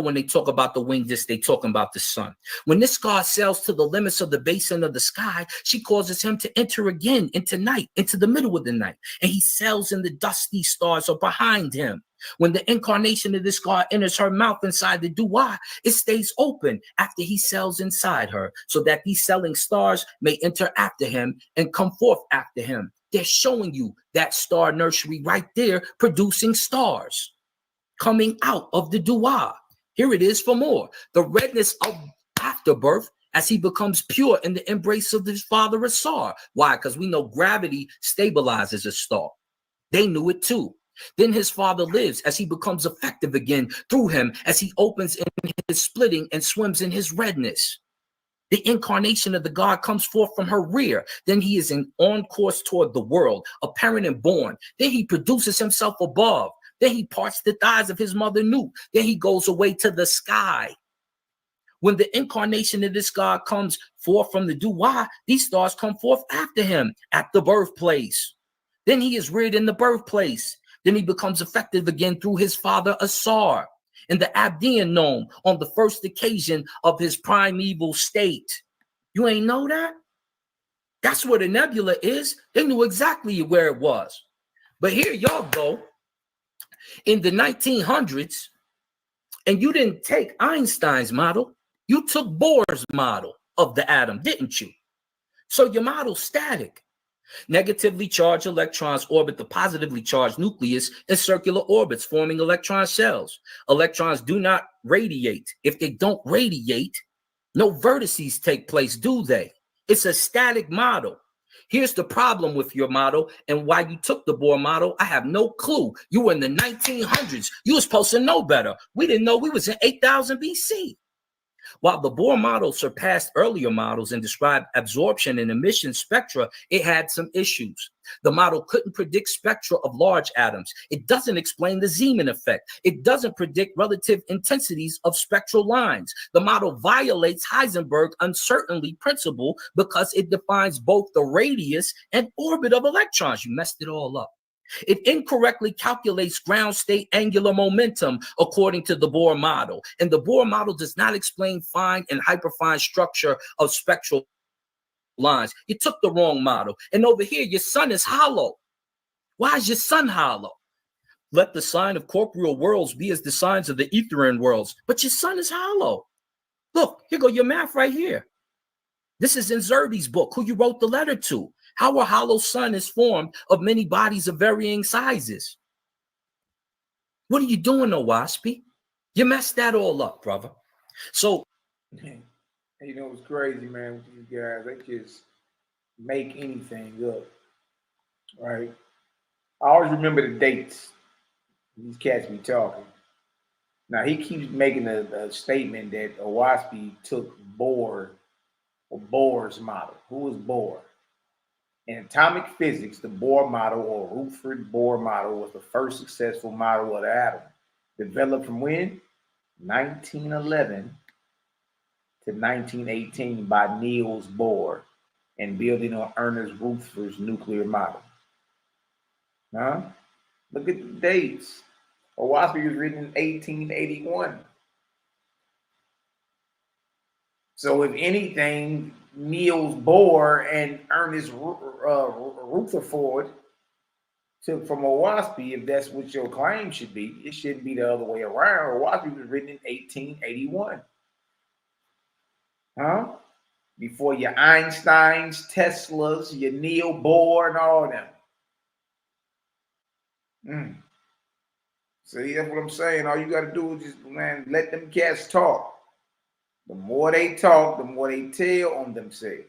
when they talk about the winged disc, they talking about the sun. When this God sails to the limits of the basin of the sky, she causes him to enter again into night, into the middle of the night, and he sails in the dusty stars are behind him. When the incarnation of this God enters her mouth inside the Dua, it stays open after he sails inside her, so that these selling stars may enter after him and come forth after him. They're showing you that star nursery right there, producing stars coming out of the Dua. Here it is for more. The redness of afterbirth as he becomes pure in the embrace of his father Asar. Why? Because we know gravity stabilizes a star. They knew it too. Then his father lives as he becomes effective again through him as he opens in his splitting and swims in his redness. The incarnation of the God comes forth from her rear. Then he is on course toward the world, apparent and born. Then he produces himself above. Then he parts the thighs of his mother Nut. Then he goes away to the sky. When the incarnation of this God comes forth from the Dua, these stars come forth after him at the birthplace. Then he is reared in the birthplace. Then he becomes effective again through his father Asar in the Abdian Nome on the first occasion of his primeval state. You ain't know that? That's where the nebula is. They knew exactly where it was. But here y'all go in the 1900s, and you didn't take Einstein's model. You took Bohr's model of the atom, didn't you? So your model's static. Negatively charged electrons orbit the positively charged nucleus in circular orbits, forming electron shells. Electrons do not radiate. If they don't radiate, no vertices take place, do they? It's a static model. Here's the problem with your model and why you took the Bohr model. I have no clue. You were in the 1900s. You were supposed to know better. We didn't know we was in 8000 BC. While the Bohr model surpassed earlier models and described absorption and emission spectra, it had some issues. The model couldn't predict spectra of large atoms. It doesn't explain the Zeeman effect. It doesn't predict relative intensities of spectral lines. The model violates Heisenberg's uncertainty principle because it defines both the radius and orbit of electrons. You messed it all up. It incorrectly calculates ground state angular momentum according to the Bohr model. And the Bohr model does not explain fine and hyperfine structure of spectral lines. You took the wrong model. And over here, your sun is hollow. Why is your sun hollow? Let the sign of corporeal worlds be as the signs of the etherian worlds. But your sun is hollow. Look, here go your math right here. This is in Zerbe's book, who you wrote the letter to. How a hollow sun is formed of many bodies of varying sizes. What are you doing, Owaspy? You messed that all up, brother. So, you know what's crazy, man, with these guys? They just make anything up, right? I always remember the dates. These cats be talking. Now, he keeps making a statement that Owaspy took Bohr's model. Who is Bohr? In atomic physics, the Bohr model or Rutherford Bohr model was the first successful model of the atom. Developed from when? 1911 to 1918 by Niels Bohr and building on Ernest Rutherford's nuclear model. Huh? Look at the dates. Owaski was written in 1881. So if anything, Niels Bohr and Ernest Rutherford took from Owaski, if that's what your claim should be, it shouldn't be the other way around. Owaski was written in 1881. Huh? Before your Einsteins, Teslas, your Neil Bohr, and all them. See, that's what I'm saying. All you got to do is just, man, let them cats talk. The more they talk, the more they tell on themselves.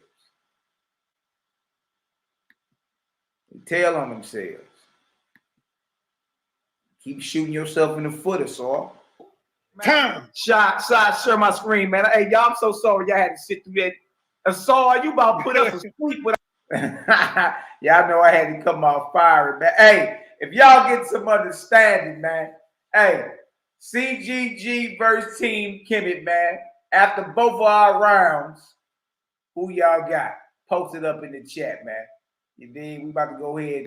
They tell on themselves. Keep shooting yourself in the foot, or so. Time. Shot, share my screen, man. Hey, y'all, I'm so sorry y'all had to sit through that. Assault, you about to put us to sleep with. Y'all know I had to come off fire, man. Hey, if y'all get some understanding, man. Hey, CGG versus Team Kemet, man. After both of our rounds, who y'all got? Post it up in the chat, man. You dig? We about to go ahead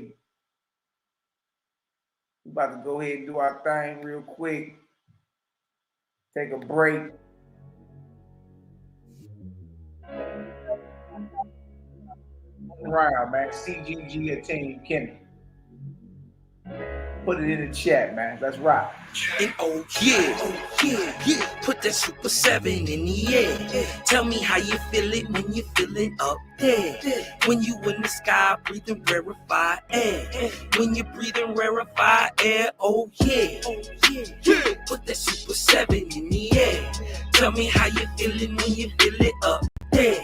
and do our thing real quick. Take a break. Round, man. CGG or Team Kemet. Put it in the chat, man. Let's rock. And oh yeah, put that Super 7 in the air. Tell me how you feel it when you're feeling up there. When you in the sky breathing rarefied air. When you're breathing rarefied air, oh yeah. Put that Super 7 in the air. Tell me how you feeling when you feel it up there.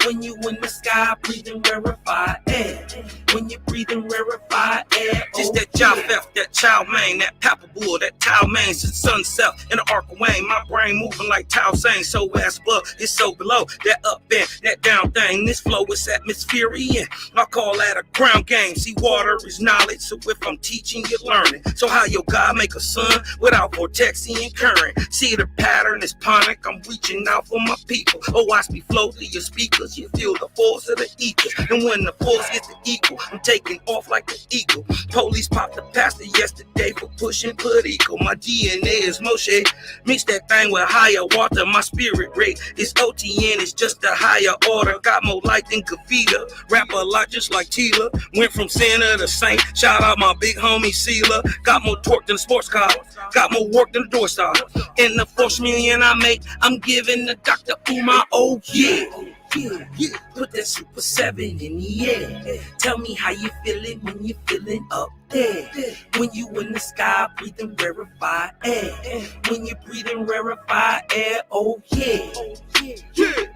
When you in the sky breathing rarefied air. When you're breathing rarefied air, Just that job felt, that chow mein, that pepper bull, that towel main, since sunset in the arc of Wayne. My brain moving like towel saying, so ass above, it's so below. That up and that down thing, this flow is atmospheric. I call that a ground game. See, water is knowledge, so if I'm teaching, you're learning. So how your God make a sun without vortexing and current? See the pattern is panic, I'm reaching out for my people. Oh, watch me flow through your speakers, you feel the force of the ether. And when the force gets the equal, I'm taking off like an eagle. Police popped the pastor yesterday for pushing put equal. My DNA is Moshe. Mix that thing with higher water. My spirit rate is OTN. It's just a higher order. Got more light than Kavita. Rap a lot just like Tila. Went from sinner to saint. Shout out my big homie Sela. Got more torque than a sports car. Got more work than a door star. In the 4 million I make, I'm giving the Dr. Umar. Oh yeah. Put that Super 7 in the air. Tell me how you feeling when you're feeling up there. When you in the sky breathing rarefied air. When you're breathing rarefied air, oh yeah.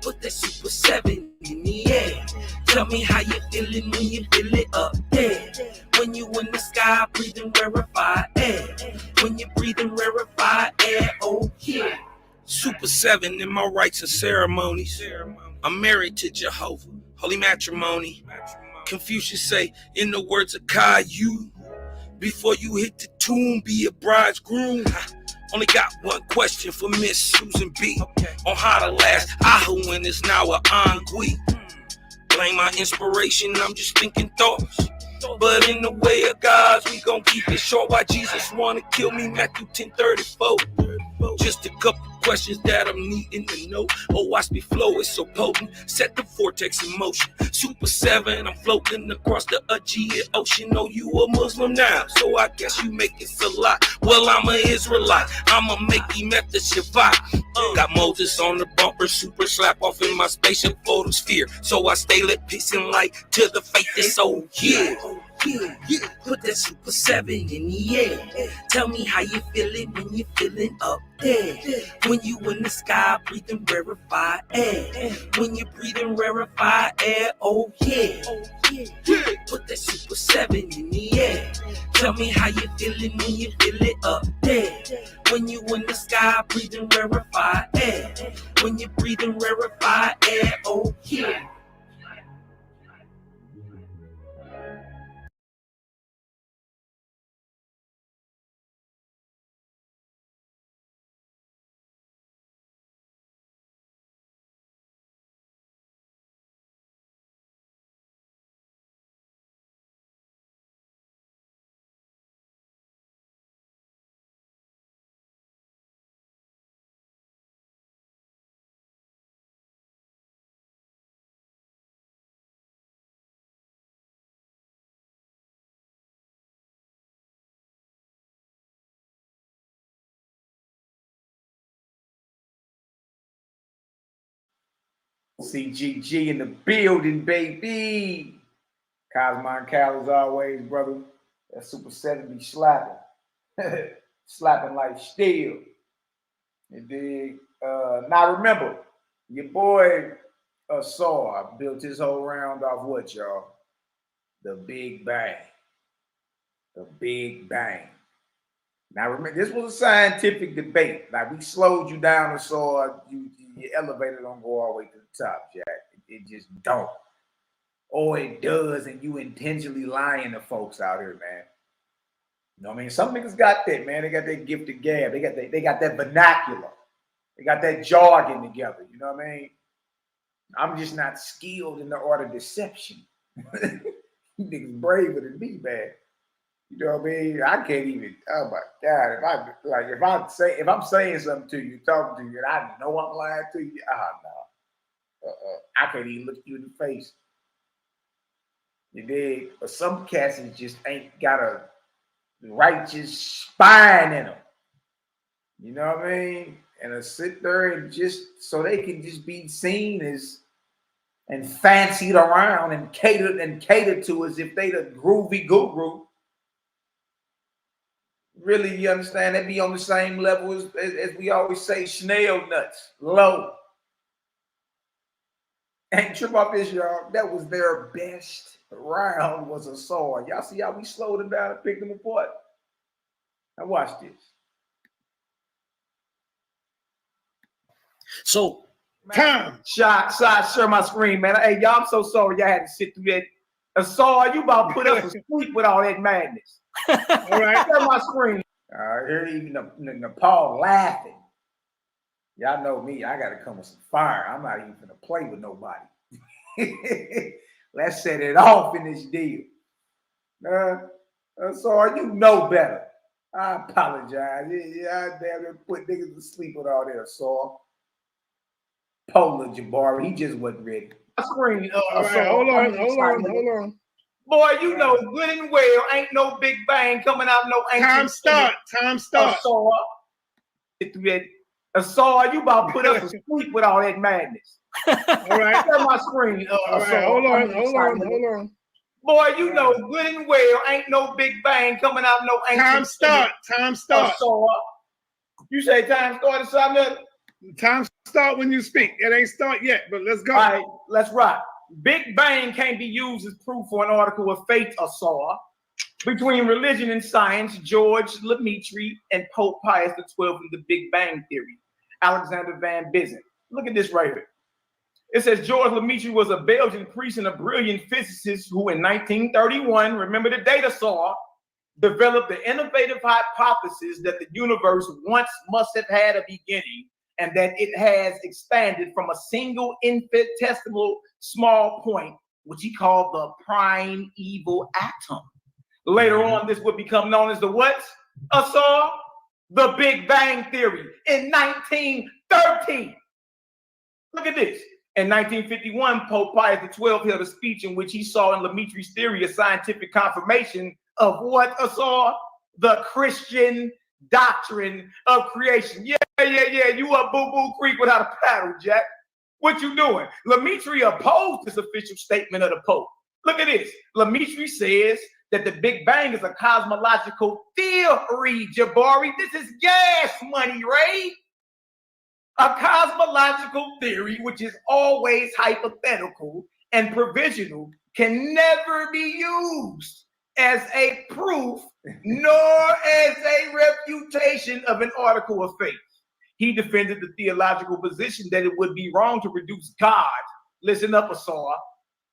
Put that Super 7 in the air. Tell me how you feeling when you feel it up there. When you in the sky breathing rarefied air. When you're breathing rarefied air, oh yeah. Super 7 in my rites and ceremonies. I'm married to Jehovah, holy matrimony. Confucius say, in the words of Caillou, before you hit the tomb, be a bridegroom. Only got one question for Miss Susan B. On how to last Ahu when it's now a Angui. Blame my inspiration, I'm just thinking thoughts. But in the way of God's, we gon' keep it short. Why Jesus wanna kill me, Matthew 10:34. Just a couple questions that I'm needing to know. Oh, watch me flow, it's so potent. Set the vortex in motion. Super 7, I'm floating across the Aegean Ocean. Oh, you a Muslim now, so I guess you make it a lot. Well, I'm an Israelite, I'ma make him at the Shabbat. Got Moses on the bumper, super slap off in my spaceship photosphere. So I stay lit, peace and light to the faith is oh yeah. Put that Super 7 in the air. Tell me how you feeling when you're feeling up there. When you in the sky breathing rarefied air. When you're breathing rarefied air, oh yeah. Put that Super 7 in the air. Tell me how you feeling when you feel it up there. When you in the sky breathing rarefied air. When you're breathing rarefied air, oh yeah. CGG in the building, baby. Cosmo and Cal as always, brother. That Super 7 be slapping. Slapping like steel. You dig? Now remember, your boy Saw built his whole round off what, y'all? The Big Bang. The Big Bang. Now remember, this was a scientific debate. Like we slowed you down and saw your elevator don't go all the way to the top, Jack. It just don't. Or it does, and you intentionally lying to folks out here, man. You know what I mean? Some niggas got that, man. They got that gift of gab. They got that vernacular. They got that jargon together. You know what I mean? I'm just not skilled in the art of deception. You niggas braver than me, man. You know what I mean? I can't even. Oh my God! If I'm saying something to you, talking to you, and I know I'm lying to you, no. I can't even look you in the face. You dig? But some cats just ain't got a righteous spine in them. You know what I mean? And to sit there and just so they can just be seen as and fancied around and catered to as if they the groovy guru. Really, you understand? They be on the same level as we always say, snail nuts, low. Ain't trip off this, y'all. That was their best round was a Saw. Y'all see how we slowed them down and picked them apart? Now watch this. So, time. Shot, share my screen, man. Hey, y'all, I'm so sorry y'all had to sit through that. A Saw, you about to put us to sleep with all that madness. All right, share my screen. All right, here even Nepal laughing. Y'all know me. I got to come with some fire. I'm not even going to play with nobody. Let's set it off in this deal. So you know better. I apologize. Yeah, I damn near put niggas to sleep with all that, Saw. Polar Jabari, he just wasn't ready. Screen. All right, hold on. Boy, you know good and well ain't no Big Bang coming out no ancient. Time start. Saw, you about to put us to sleep with all that madness. All right. Share my screen. All right, hold on. Boy, you know good and well ain't no Big Bang coming out no ancient. Time start. You say time started, something? Time start when you speak. It ain't start yet, but let's go. All right, let's rock. Big Bang can't be used as proof for an article of faith, Saw. Between religion and science, George Lemaitre and Pope Pius XII in the Big Bang Theory. Alexander Van Bizen. Look at this right here. It says George Lemaitre was a Belgian priest and a brilliant physicist who in 1931, remember the data, Saw, developed the innovative hypothesis that the universe once must have had a beginning and that it has expanded from a single infinitesimal small point, which he called the primeval atom. Later on, this would become known as the what? Saw? The Big Bang Theory in 1913. Look at this. In 1951, Pope Pius XII held a speech in which he saw in Lemaitre's theory a scientific confirmation of what, Saw? The Christian doctrine of creation. Yeah. You up Boo-Boo Creek without a paddle, Jack. What you doing? Lemaitre opposed this official statement of the Pope. Look at this. Lemaitre says that the Big Bang is a cosmological theory, Jabari. This is gas money, Ray. A cosmological theory, which is always hypothetical and provisional, can never be used as a proof nor as a refutation of an article of faith. He defended the theological position that it would be wrong to reduce God, listen up, Saw,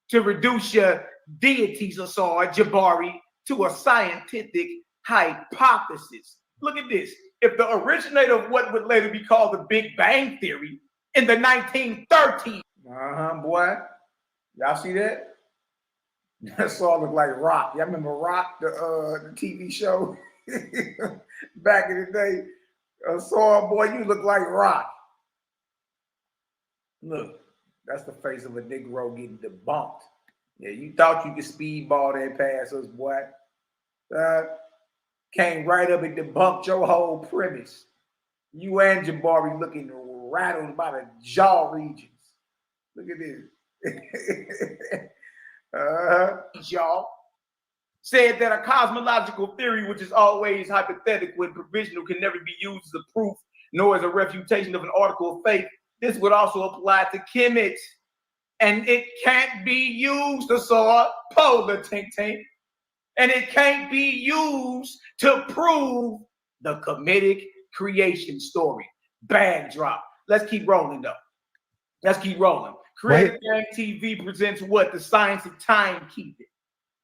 to reduce your deities, Saw, Jabari, to a scientific hypothesis. Look at this. If the originator of what would later be called the Big Bang Theory in the 1930s. Boy. Y'all see that? That Saw look like Rock. Y'all remember Rock, the TV show? Back in the day. Saw, boy, you look like Rock. Look, that's the face of a Negro getting debunked. Yeah, you thought you could speedball that past us, boy. Came right up and debunked your whole premise. You and Jabari looking rattled by the jaw regions. Look at this. Y'all said that a cosmological theory, which is always hypothetical and provisional, can never be used as a proof nor as a refutation of an article of faith. This would also apply to Kemet. And it can't be used to solve polar tink. And it can't be used to prove the Kemetic creation story. Bag drop. Let's keep rolling, though. Let's keep rolling. Creator Gang TV presents what? The science of timekeeping.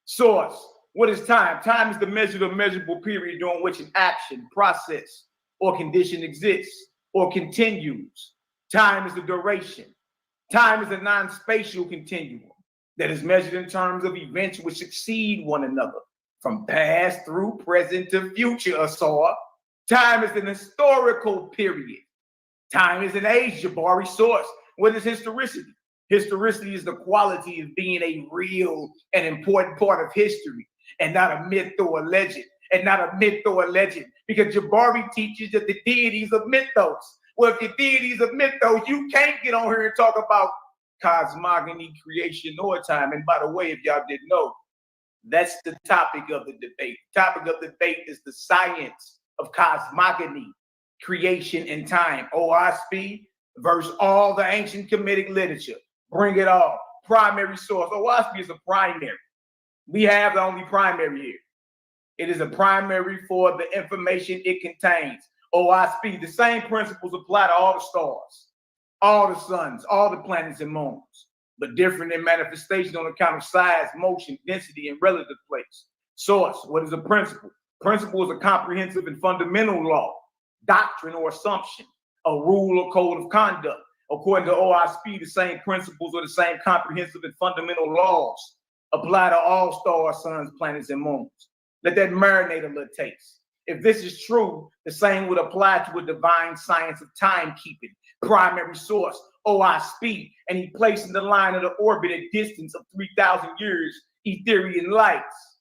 Source. What is time? Time is the measured or measurable period during which an action, process, or condition exists or continues. Time is the duration. Time is a non-spatial continuum that is measured in terms of events which succeed one another, from past through present to future, Asar. Time is an historical period. Time is an age, Jabari. Source. What is historicity? Historicity is the quality of being a real and important part of history, and not a myth or a legend, because Jabari teaches that the deities of mythos. Well, if the deities of mythos, you can't get on here and talk about cosmogony, creation, or time. And by the way, if y'all didn't know, that's the topic of the debate. The topic of the debate is the science of cosmogony, creation, and time. OSP versus all the ancient Kemetic literature. Bring it all. Primary source. OSP is a primary. We have the only primary here. It is a primary for the information it contains. OSP, the same principles apply to all the stars, all the suns, all the planets and moons, but different in manifestation on account of size, motion, density, and relative place. Source, what is a principle? Principle is a comprehensive and fundamental law, doctrine or assumption, a rule or code of conduct. According to OSP, the same principles or the same comprehensive and fundamental laws apply to all stars, suns, planets, and moons. Let that marinate a little taste. If this is true, the same would apply to a divine science of timekeeping. Primary source, OSP, and he placed in the line of the orbit a distance of 3,000 years, Etherian lights.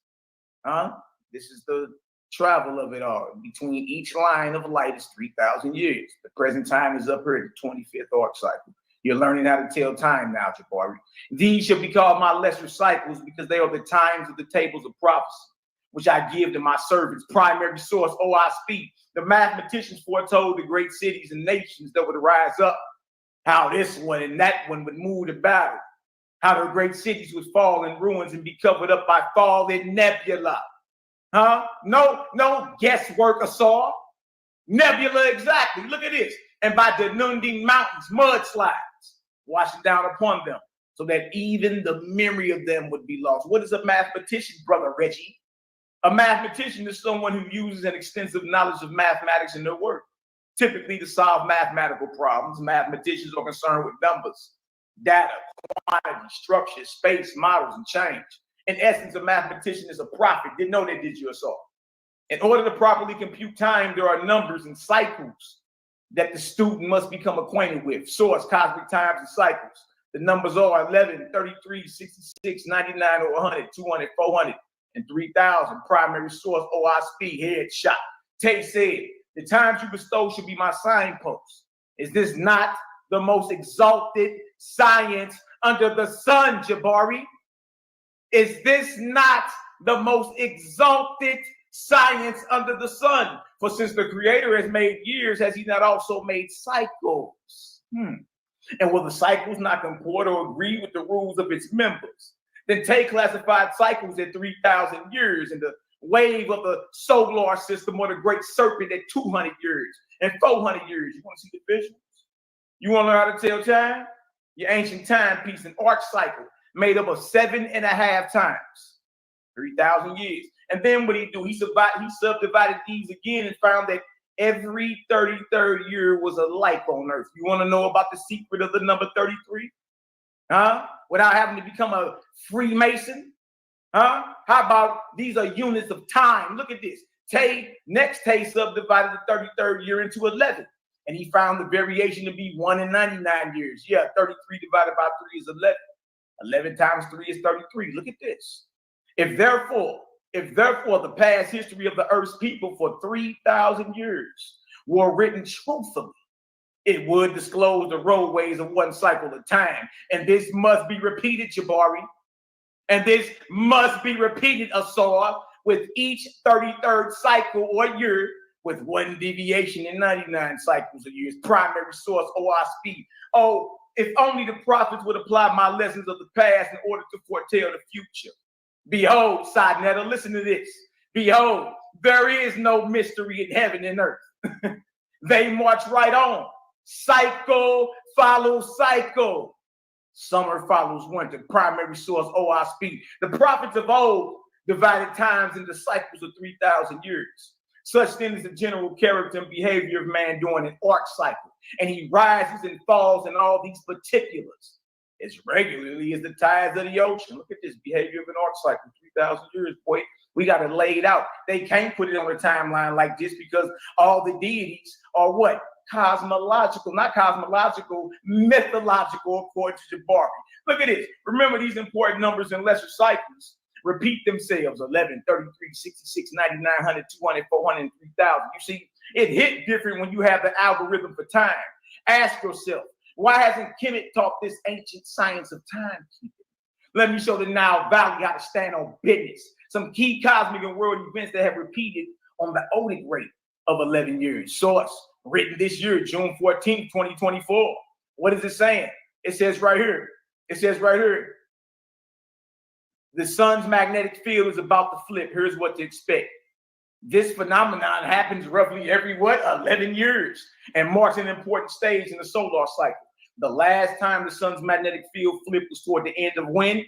This is the travel of it all. Between each line of light is 3,000 years. The present time is up here at the 25th arc cycle. You're learning how to tell time now, Jabari. These shall be called my lesser cycles because they are the times of the tables of prophecy, which I give to my servants. Primary source, OSP. The mathematicians foretold the great cities and nations that would rise up, how this one and that one would move to battle, how the great cities would fall in ruins and be covered up by falling nebula. No guesswork, Asar. Nebula, exactly. Look at this. And by denuding mountains, mudslides, washing down upon them, so that even the memory of them would be lost. What is a mathematician, Brother Reggie? A mathematician is someone who uses an extensive knowledge of mathematics in their work, typically to solve mathematical problems. Mathematicians are concerned with numbers, data, quantity, structure, space, models, and change. In essence, a mathematician is a prophet. Didn't know they did you a saw. In order to properly compute time, there are numbers and cycles that the student must become acquainted with. Source, cosmic times and cycles. The numbers are 11, 33, 66, 99, or 100, 200, 400, and 3,000. Primary source, OSP, headshot. Tate said, the times you bestow should be my signpost. Is this not the most exalted science under the sun, Jabari? Is this not the most exalted science under the sun? For since the Creator has made years, has he not also made cycles? And will the cycles not comport or agree with the rules of its members? Then take classified cycles at 3,000 years, and the wave of the solar system, or the great serpent at 200 years and 400 years. You want to see the visuals? You want to learn how to tell time? Your ancient timepiece, an arc cycle made up of 7.5 times, 3,000 years. And then what he do? He subdivided these again and found that every 33rd year was a life on Earth. You want to know about the secret of the number 33? Without having to become a Freemason? How about these are units of time? Look at this. Tay subdivided the 33rd year into 11. And he found the variation to be 1 in 99 years. Yeah, 33 divided by 3 is 11. 11 times 3 is 33. Look at this. If therefore the past history of the Earth's people for 3,000 years were written truthfully, It would disclose the roadways of one cycle at a time. And this must be repeated, Jabari. And this must be repeated, Asar, with each 33rd cycle or year, with one deviation in 99 cycles a year. Primary source, OSP. Oh, if only the prophets would apply my lessons of the past in order to foretell the future. Behold, Sidnetta, listen to this. Behold, there is no mystery in heaven and earth. They march right on. Cycle follows cycle. Summer follows winter. Primary source, OSP. The prophets of old divided times into cycles of 3,000 years. Such then is the general character and behavior of man during an arc cycle. And he rises and falls in all these particulars as regularly as the tides of the ocean. Look at this behavior of an arc cycle, 3,000 years, boy. We got it laid out. They can't put it on a timeline like this because all the deities are what? Cosmological, not cosmological, mythological, according to Jabari. Look at this. Remember these important numbers in lesser cycles repeat themselves: 11, 33, 66, 99, 100, 200, 400, and 3,000. You see, it hit different when you have the algorithm for time. Ask yourself, why hasn't Kemet taught this ancient science of timekeeping? Let me show the Nile Valley how to stand on business. Some key cosmic and world events that have repeated on the Odic rate of 11 years. Source, written this year, June 14th, 2024. What is it saying? It says right here. It says right here. The sun's magnetic field is about to flip. Here's what to expect. This phenomenon happens roughly every, 11 years and marks an important stage in the solar cycle. The last time the sun's magnetic field flipped was toward the end of when?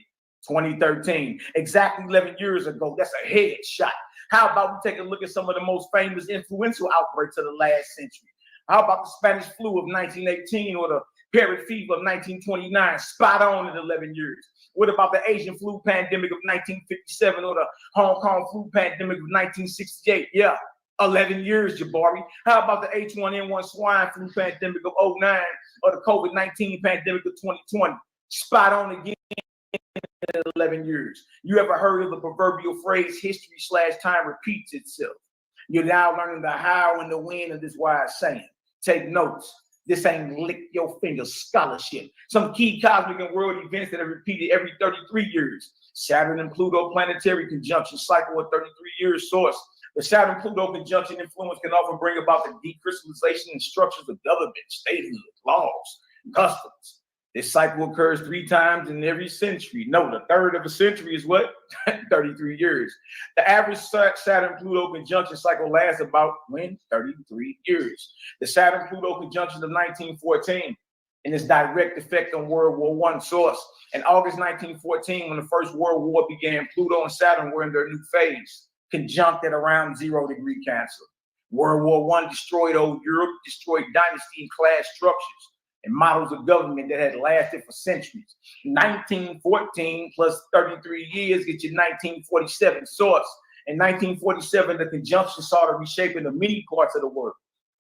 2013. Exactly 11 years ago. That's a headshot. How about we take a look at some of the most famous influential outbreaks of the last century? How about the Spanish flu of 1918 or the parrot fever of 1929? Spot on in 11 years. What about the Asian flu pandemic of 1957 or the Hong Kong flu pandemic of 1968? Yeah, 11 years, Jabari. How about the H1N1 swine flu pandemic of 09 or the COVID-19 pandemic of 2020? Spot on again. 11 years. You ever heard of the proverbial phrase history/time repeats itself? You're now learning the how and the when of this wise saying. Take notes. This ain't lick your fingers scholarship. Some key cosmic and world events that are repeated every 33 years. Saturn and Pluto planetary conjunction cycle of 33 years. Source. The Saturn-Pluto conjunction influence can often bring about the decrystallization and structures of government, statehood, laws, customs. This cycle occurs 3 times in every century. No, the third of a century is what? 33 years. The average Saturn-Pluto conjunction cycle lasts about, 33 years. The Saturn-Pluto conjunction of 1914 and its direct effect on World War I. Source. In August 1914, when the First World War began, Pluto and Saturn were in their new phase, conjunct at around 0° Cancer. World War I destroyed old Europe, destroyed dynasty and class structures and models of government that had lasted for centuries. 1914 plus 33 years get you 1947. Source. In 1947, the conjunction saw the reshaping of many parts of the world.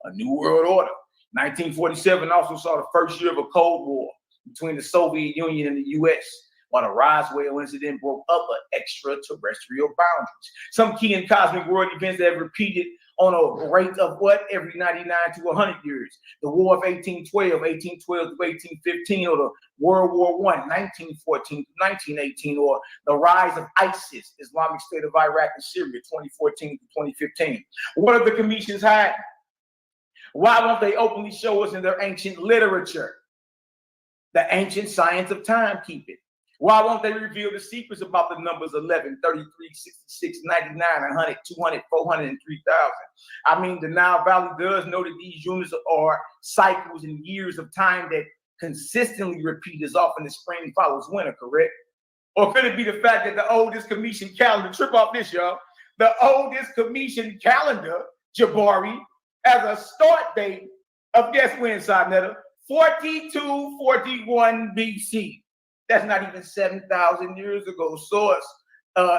A new world order. 1947 also saw the first year of a Cold War between the Soviet Union and the U.S., while the Roswell incident broke up extraterrestrial boundaries. Some key and cosmic world events that have repeated on a rate of every 99 to 100 years. The War of 1812 to 1815, or the World War I, 1914 to 1918, or the rise of ISIS, Islamic State of Iraq and Syria, 2014 to 2015. What are the Commissions hiding? Why won't they openly show us in their ancient literature the ancient science of timekeeping? Why won't they reveal the secrets about the numbers 11, 33, 66, 99, 100, 200, 400, and 3,000? I mean, the Nile Valley does know that these units are cycles and years of time that consistently repeat as often as spring follows winter, correct? Or could it be the fact that the oldest Commission calendar, trip off this, y'all, the oldest Commission calendar, Jabari, as a start date of, guess when, Sidnetta? 4241 BC. That's not even 7,000 years ago. Source,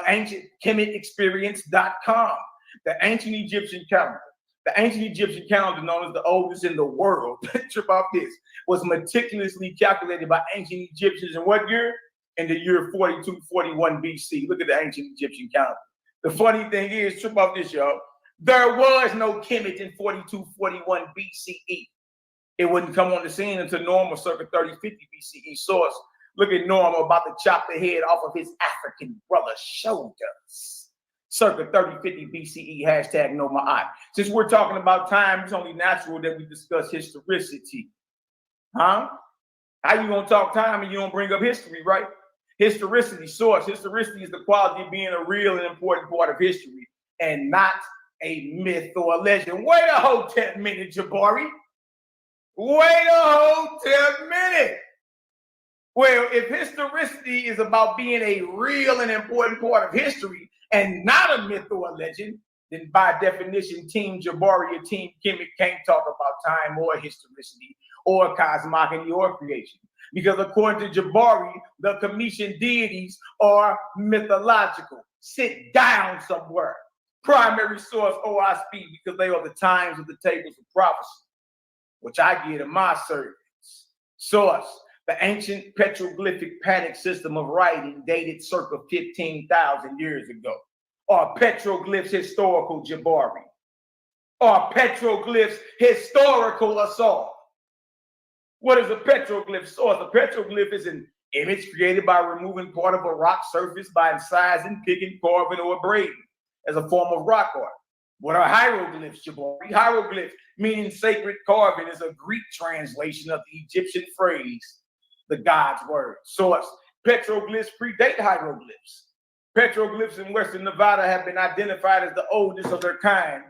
ancient KemetExperience.com. The ancient Egyptian calendar. The ancient Egyptian calendar, known as the oldest in the world, trip off this, was meticulously calculated by ancient Egyptians in what year? In the year 4241 BC. Look at the ancient Egyptian calendar. The funny thing is, trip off this, y'all, there was no Kemet in 4241 BCE. It wouldn't come on the scene until Norma circa 3050 BCE. Source, look at Norma about to chop the head off of his African brother's shoulders. Circa 3050 BCE, hashtag Norma I. Since we're talking about time, it's only natural that we discuss historicity. Huh? How you gonna talk time and you don't bring up history, right? Historicity, source. Historicity is the quality of being a real and important part of history and not a myth or a legend. Wait a whole 10 minutes, Jabari. Wait a whole 10 minutes. Well, if historicity is about being a real and important part of history and not a myth or a legend, then by definition, Team Jabari or Team Kemet can't talk about time or historicity or cosmogony or creation. Because according to Jabari, the Cometian deities are mythological. Sit down somewhere. Primary source, OISP, because they are the times of the tables of prophecy, which I get in my surveys. Source, the ancient petroglyphic panic system of writing dated circa 15,000 years ago. Are petroglyphs historical, Jabari? Are petroglyphs historical assault? What is a petroglyph source? A petroglyph is an image created by removing part of a rock surface by incising, picking, carving, or abrading as a form of rock art. What are hieroglyphs, Jabari? Hieroglyphs, meaning sacred carving, is a Greek translation of the Egyptian phrase, the God's word. Source, petroglyphs predate hieroglyphs. Petroglyphs in Western Nevada have been identified as the oldest of their kind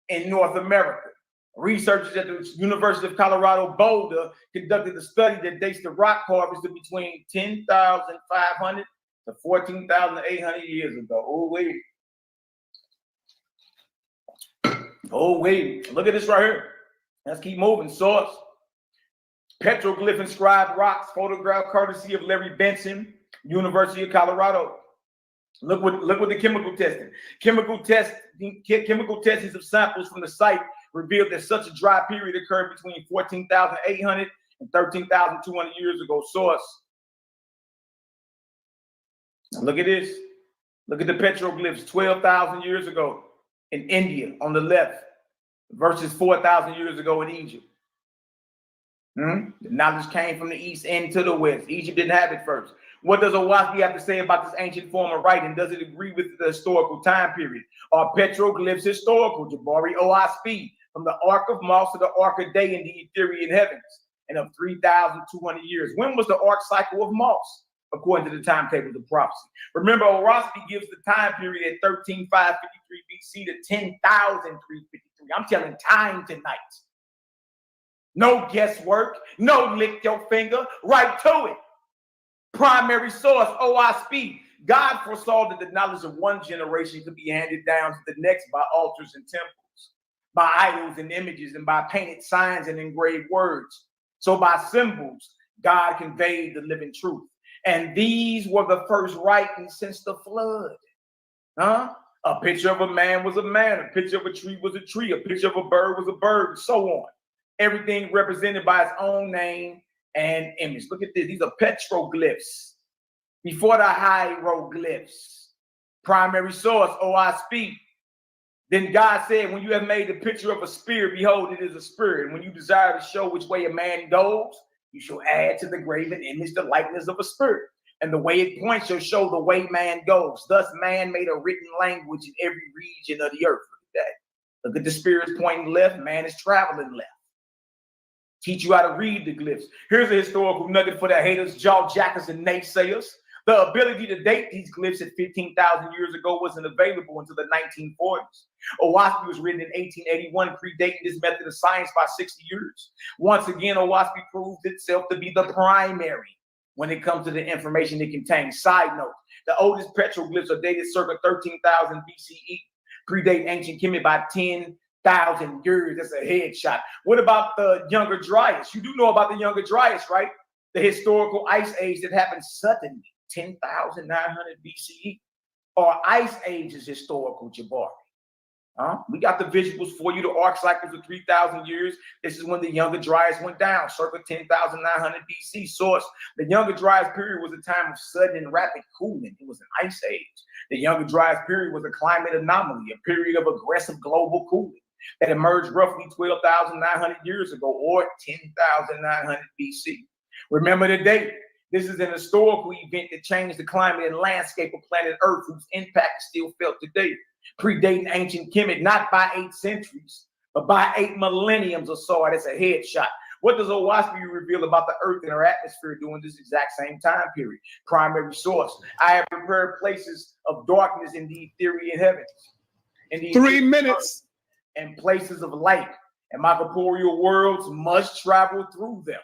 in North America. Researchers at the University of Colorado Boulder conducted a study that dates the rock carvings to between 10,500 to 14,800 years ago. Oh, wait. Look at this right here. Let's keep moving. Source, petroglyph inscribed rocks, photograph courtesy of Larry Benson, University of Colorado. Look what the chemical testing. Chemical testings of samples from the site revealed that such a dry period occurred between 14,800 and 13,200 years ago. Source. Now look at this. Look at the petroglyphs 12,000 years ago in India on the left versus 4,000 years ago in Egypt. The knowledge came from the east and to the west. Egypt didn't have it first. What does Owaski have to say about this ancient form of writing? Does it agree with the historical time period? Are petroglyphs historical, Jabari? OISP, from the Ark of Mos to the Ark of Day in the Ethereal heavens, and of 3,200 years. When was the Ark cycle of Mos, according to the timetables of prophecy? Remember, Owaski gives the time period at 13,553 BC to 10,353. I'm telling time tonight. No guesswork, no lick your finger, right to it. Primary source, OISP. God foresaw that the knowledge of one generation could be handed down to the next by altars and temples, by idols and images, and by painted signs and engraved words. So by symbols, God conveyed the living truth. And these were the first writings since the flood. A picture of a man was a man, a picture of a tree was a tree, a picture of a bird was a bird, and so on. Everything represented by its own name and image. Look at this. These are petroglyphs before the hieroglyphs. Primary source, OISP. Then God said, when you have made the picture of a spear, behold, it is a spirit. And when you desire to show which way a man goes, you shall add to the graven image the likeness of a spirit. And the way it points shall show the way man goes. Thus man made a written language in every region of the earth. Look at that. Look at the spirits pointing left. Man is traveling left. Teach you how to read the glyphs. Here's a historical nugget for the haters, jaw jackers, and naysayers. The ability to date these glyphs at 15,000 years ago wasn't available until the 1940s. Owaski was written in 1881, predating this method of science by 60 years. Once again, Owaski proved itself to be the primary when it comes to the information it contains. Side note, the oldest petroglyphs are dated circa 13,000 BCE, predate ancient Kemet by 10,000 years. That's a headshot. What about the Younger Dryas? You do know about the Younger Dryas, right? The historical ice age that happened suddenly, 10,900 BCE. Or ice age is historical, Jabari. We got the visuals for you. The arc cycles of 3,000 years. This is when the Younger Dryas went down, circa 10,900 BC. Source, the Younger Dryas period was a time of sudden and rapid cooling. It was an ice age. The Younger Dryas period was a climate anomaly, a period of aggressive global cooling. that emerged roughly 12,900 years ago or 10,900 BC. Remember the date. This is an historical event that changed the climate and landscape of planet Earth, whose impact is still felt today, predating ancient Kemet, not by 8 centuries, but by 8 millenniums or so. That's a headshot. What does Owaski reveal about the Earth and her atmosphere during this exact same time period? Primary source. I have prepared places of darkness in the ethereal heavens. In the 3 minutes. And places of light. And my corporeal worlds must travel through them.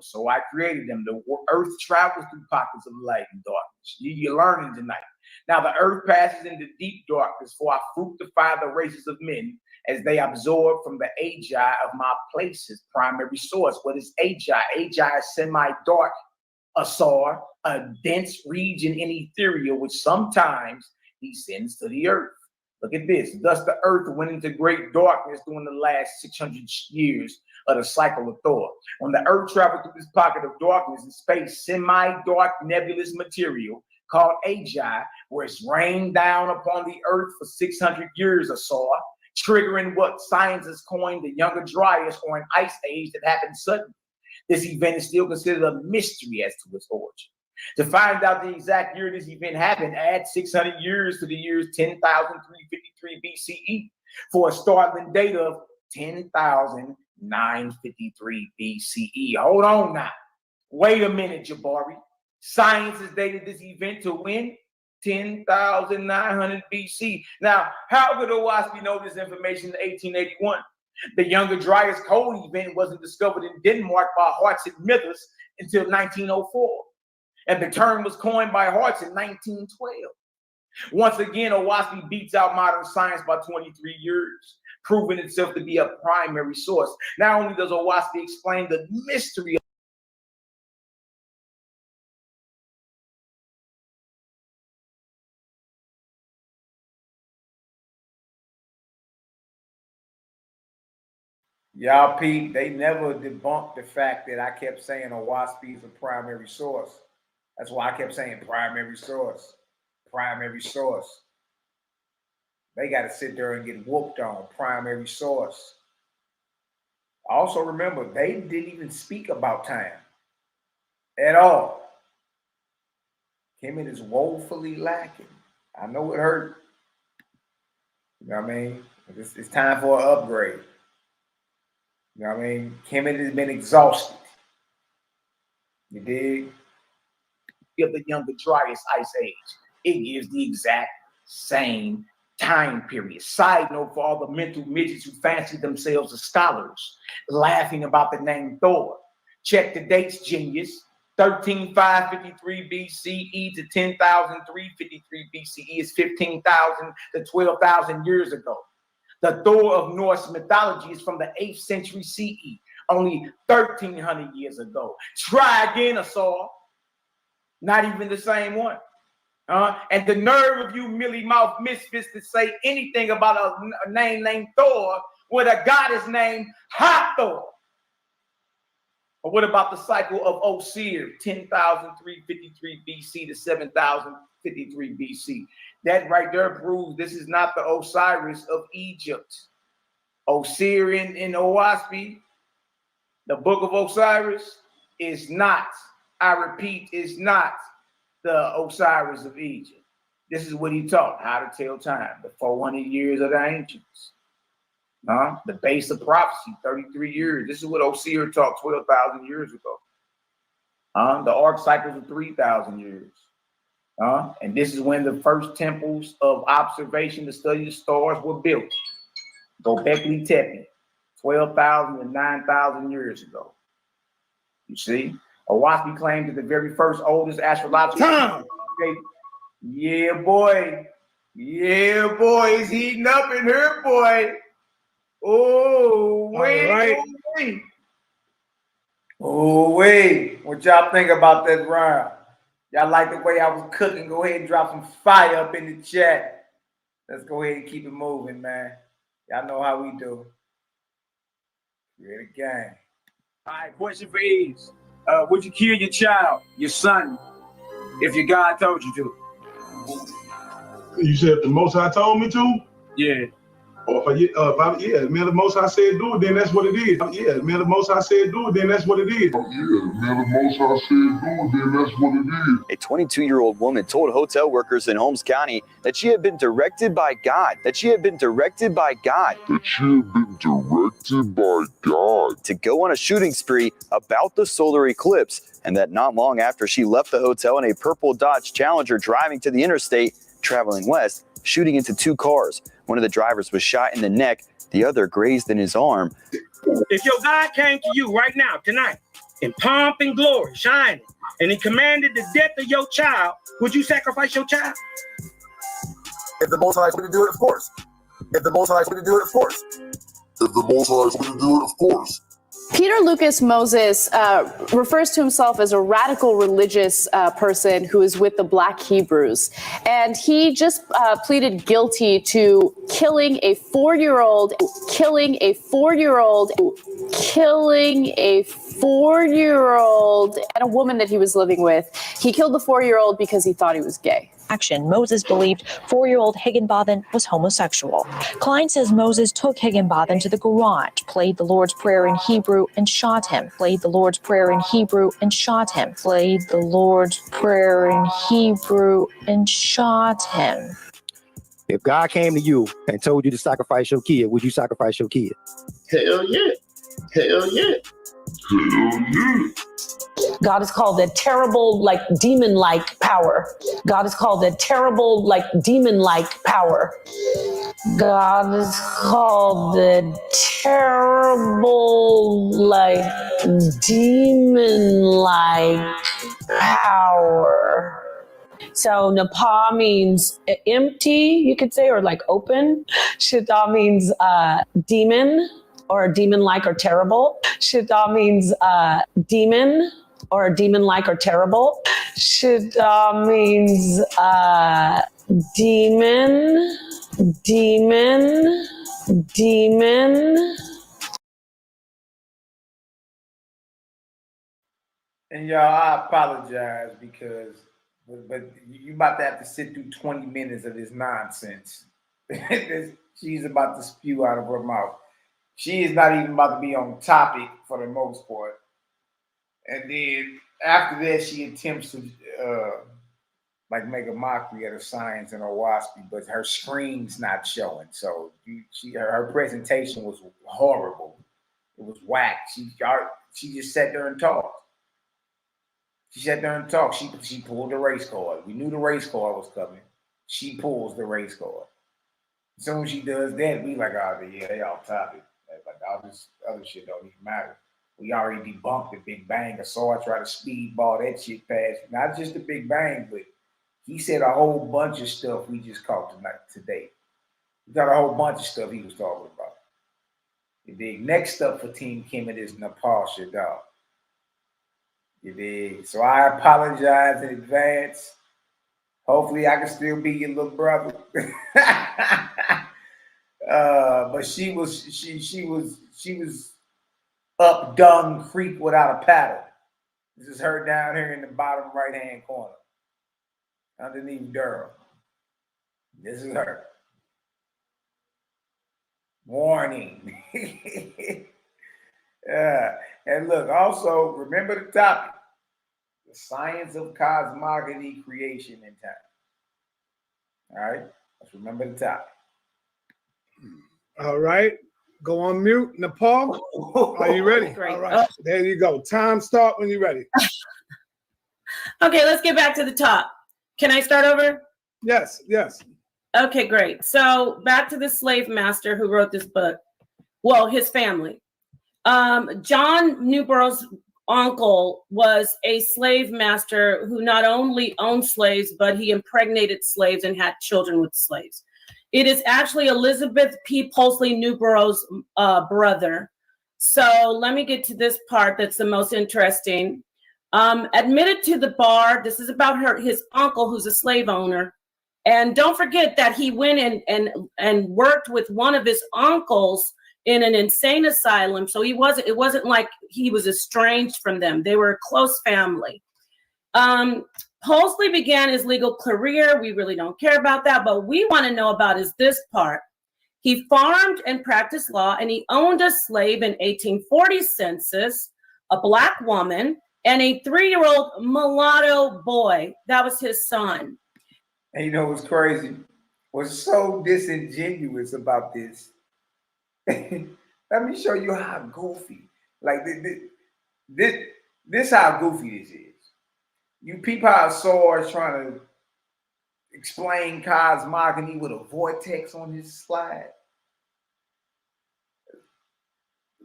So I created them. The Earth travels through pockets of light and darkness. You're learning tonight. Now the Earth passes into deep darkness, for I fructify the races of men as they absorb from the agi of my places. Primary source. What is agi? Agi is semi-dark, asar, a dense region in ethereal, which sometimes descends to the Earth. Look at this. Thus the Earth went into great darkness during the last 600 years of the cycle of Thor. When the Earth traveled through this pocket of darkness in space, semi-dark nebulous material called agi, where it's rained down upon the Earth for 600 years or so, triggering what scientists coined the Younger Dryas, or an ice age that happened suddenly. This event is still considered a mystery as to its origin. To find out the exact year this event happened, add 600 years to the years 10,353 BCE for a startling date of 10,953 BCE. Hold on now. Wait a minute, Jabari. Science has dated this event to when? 10,900 BC. Now, how could Owaski know this information in 1881? The Younger Dryas Cold event wasn't discovered in Denmark by Hartz and Mithras until 1904. And the term was coined by Hartz in 1912. Once again, Owaski beats out modern science by 23 years, proving itself to be a primary source. Not only does Owaski explain the mystery of y'all, Pete, they never debunked the fact that I kept saying Owaski is a primary source. That's why I kept saying primary source. Primary source. They got to sit there and get whooped on. Primary source. Also remember, they didn't even speak about time at all. Kemet is woefully lacking. I know it hurt. You know what I mean? It's time for an upgrade. You know what I mean? Kemet has been exhausted. You dig? Of the Younger Dryas Ice Age. It gives the exact same time period. Side note for all the mental midgets who fancy themselves as scholars, laughing about the name Thor. Check the dates, genius. 13,553 BCE to 10,353 BCE is 15,000 to 12,000 years ago. The Thor of Norse mythology is from the 8th century CE, only 1,300 years ago. Try again, Asar. Not even the same one. And the nerve of you mealy mouth misfits to say anything about a name named Thor with a goddess named Hathor. Or what about the cycle of Osir, 10,353 BC to 7,053 BC? That right there proves this is not the Osiris of Egypt. Osir in Owaski, the book of Osiris, is not, I repeat, is not the Osiris of Egypt. This is what he taught, how to tell time, the 400 years of the ancients. The base of prophecy, 33 years. This is what Osir taught 12,000 years ago. The arc cycles of 3,000 years. And this is when the first temples of observation to study the stars were built. Gobekli Tepe, 12,000 and 9,000 years ago. You see? Owaski claimed that the very first oldest astrological time. Yeah, boy. Yeah, boy. It's heating up in here, boy. Oh, wait. Right. Oh, wait. What y'all think about that rhyme? Y'all like the way I was cooking? Go ahead and drop some fire up in the chat. Let's go ahead and keep it moving, man. Y'all know how we do. Create a gang. All right, question for Ease. Would you kill your child, your son, if your God told you to? You said the Most High told me to? Yeah. Yeah, man, the Most High said do it, then that's what it is. Yeah, man, the Most High said do it, then that's what it is. A 22-year-old woman told hotel workers in Holmes County that she had been directed by God, to go on a shooting spree about the solar eclipse, and that not long after she left the hotel in a purple Dodge Challenger driving to the interstate, traveling west, shooting into two cars. One of the drivers was shot in the neck, the other grazed in his arm. If your God came to you right now, tonight, in pomp and glory, shining, and he commanded the death of your child, would you sacrifice your child? If the Most High is going to do it, of course. Peter Lucas Moses refers to himself as a radical religious person who is with the Black Hebrews. And he just pleaded guilty to killing a 4-year-old and a woman that he was living with. He killed the 4-year-old because he thought he was gay. Moses believed 4-year-old Higginbotham was homosexual. Klein says Moses took Higginbotham to the garage, played the Lord's Prayer in Hebrew, and shot him. If God came to you and told you to sacrifice your kid, would you sacrifice your kid? Hell yeah. God is called the terrible, demon-like power. God is called the terrible, demon-like power. God is called the terrible, demon-like power. So Napa means empty, you could say, or open. Shita means demon, or demon-like or terrible. Shita means demon, or demon-like or terrible. Shita means demon. And y'all, I apologize because, but you about to have to sit through 20 minutes of this nonsense. She's about to spew out of her mouth. She is not even about to be on topic for the most part. And then after that, she attempts to make a mockery of her science and her waspy, but her screen's not showing. So her presentation was horrible. It was whack. She just sat there and talked. She pulled the race card. We knew the race card was coming. She pulls the race card. As soon as she does that, we like, oh yeah, they off topic. Like all this other shit don't even matter. We already debunked the Big Bang. I saw her try to speedball that shit past. Not just the Big Bang, but he said a whole bunch of stuff we just caught today. We got a whole bunch of stuff he was talking about. You dig? Next up for Team Kemet is Nepal Shadal. You dig? So I apologize in advance. Hopefully I can still be your little brother. But she was up Dung Creek without a paddle. This is her down here in the bottom right-hand corner, underneath Durham. This is her. Warning. And look, also remember the topic: the science of cosmogony, creation, and time. All right, let's remember the topic. All right, go on mute. Nepal, are you ready? Great. All right, there you go. Time start when you're ready. Okay, let's get back to the top. Can I start over? Yes. Okay, great. So back to the slave master who wrote this book. Well, his family. John Newborough's uncle was a slave master who not only owned slaves, but he impregnated slaves and had children with slaves. It is actually Elizabeth P. Pulsley Newborough's brother. So let me get to this part that's the most interesting. Admitted to the bar, this is about his uncle who's a slave owner. And don't forget that he went and worked with one of his uncles in an insane asylum. So it wasn't like he was estranged from them. They were a close family. Pulsley began his legal career. We really don't care about that, but we want to know about is this part. He farmed and practiced law, and he owned a slave in 1840 census, a black woman, and a 3-year-old mulatto boy. That was his son. And you know what's crazy? What's so disingenuous about this? Let me show you how goofy. Like this how goofy this is. You peep how Saw is trying to explain cosmogony with a vortex on his slide.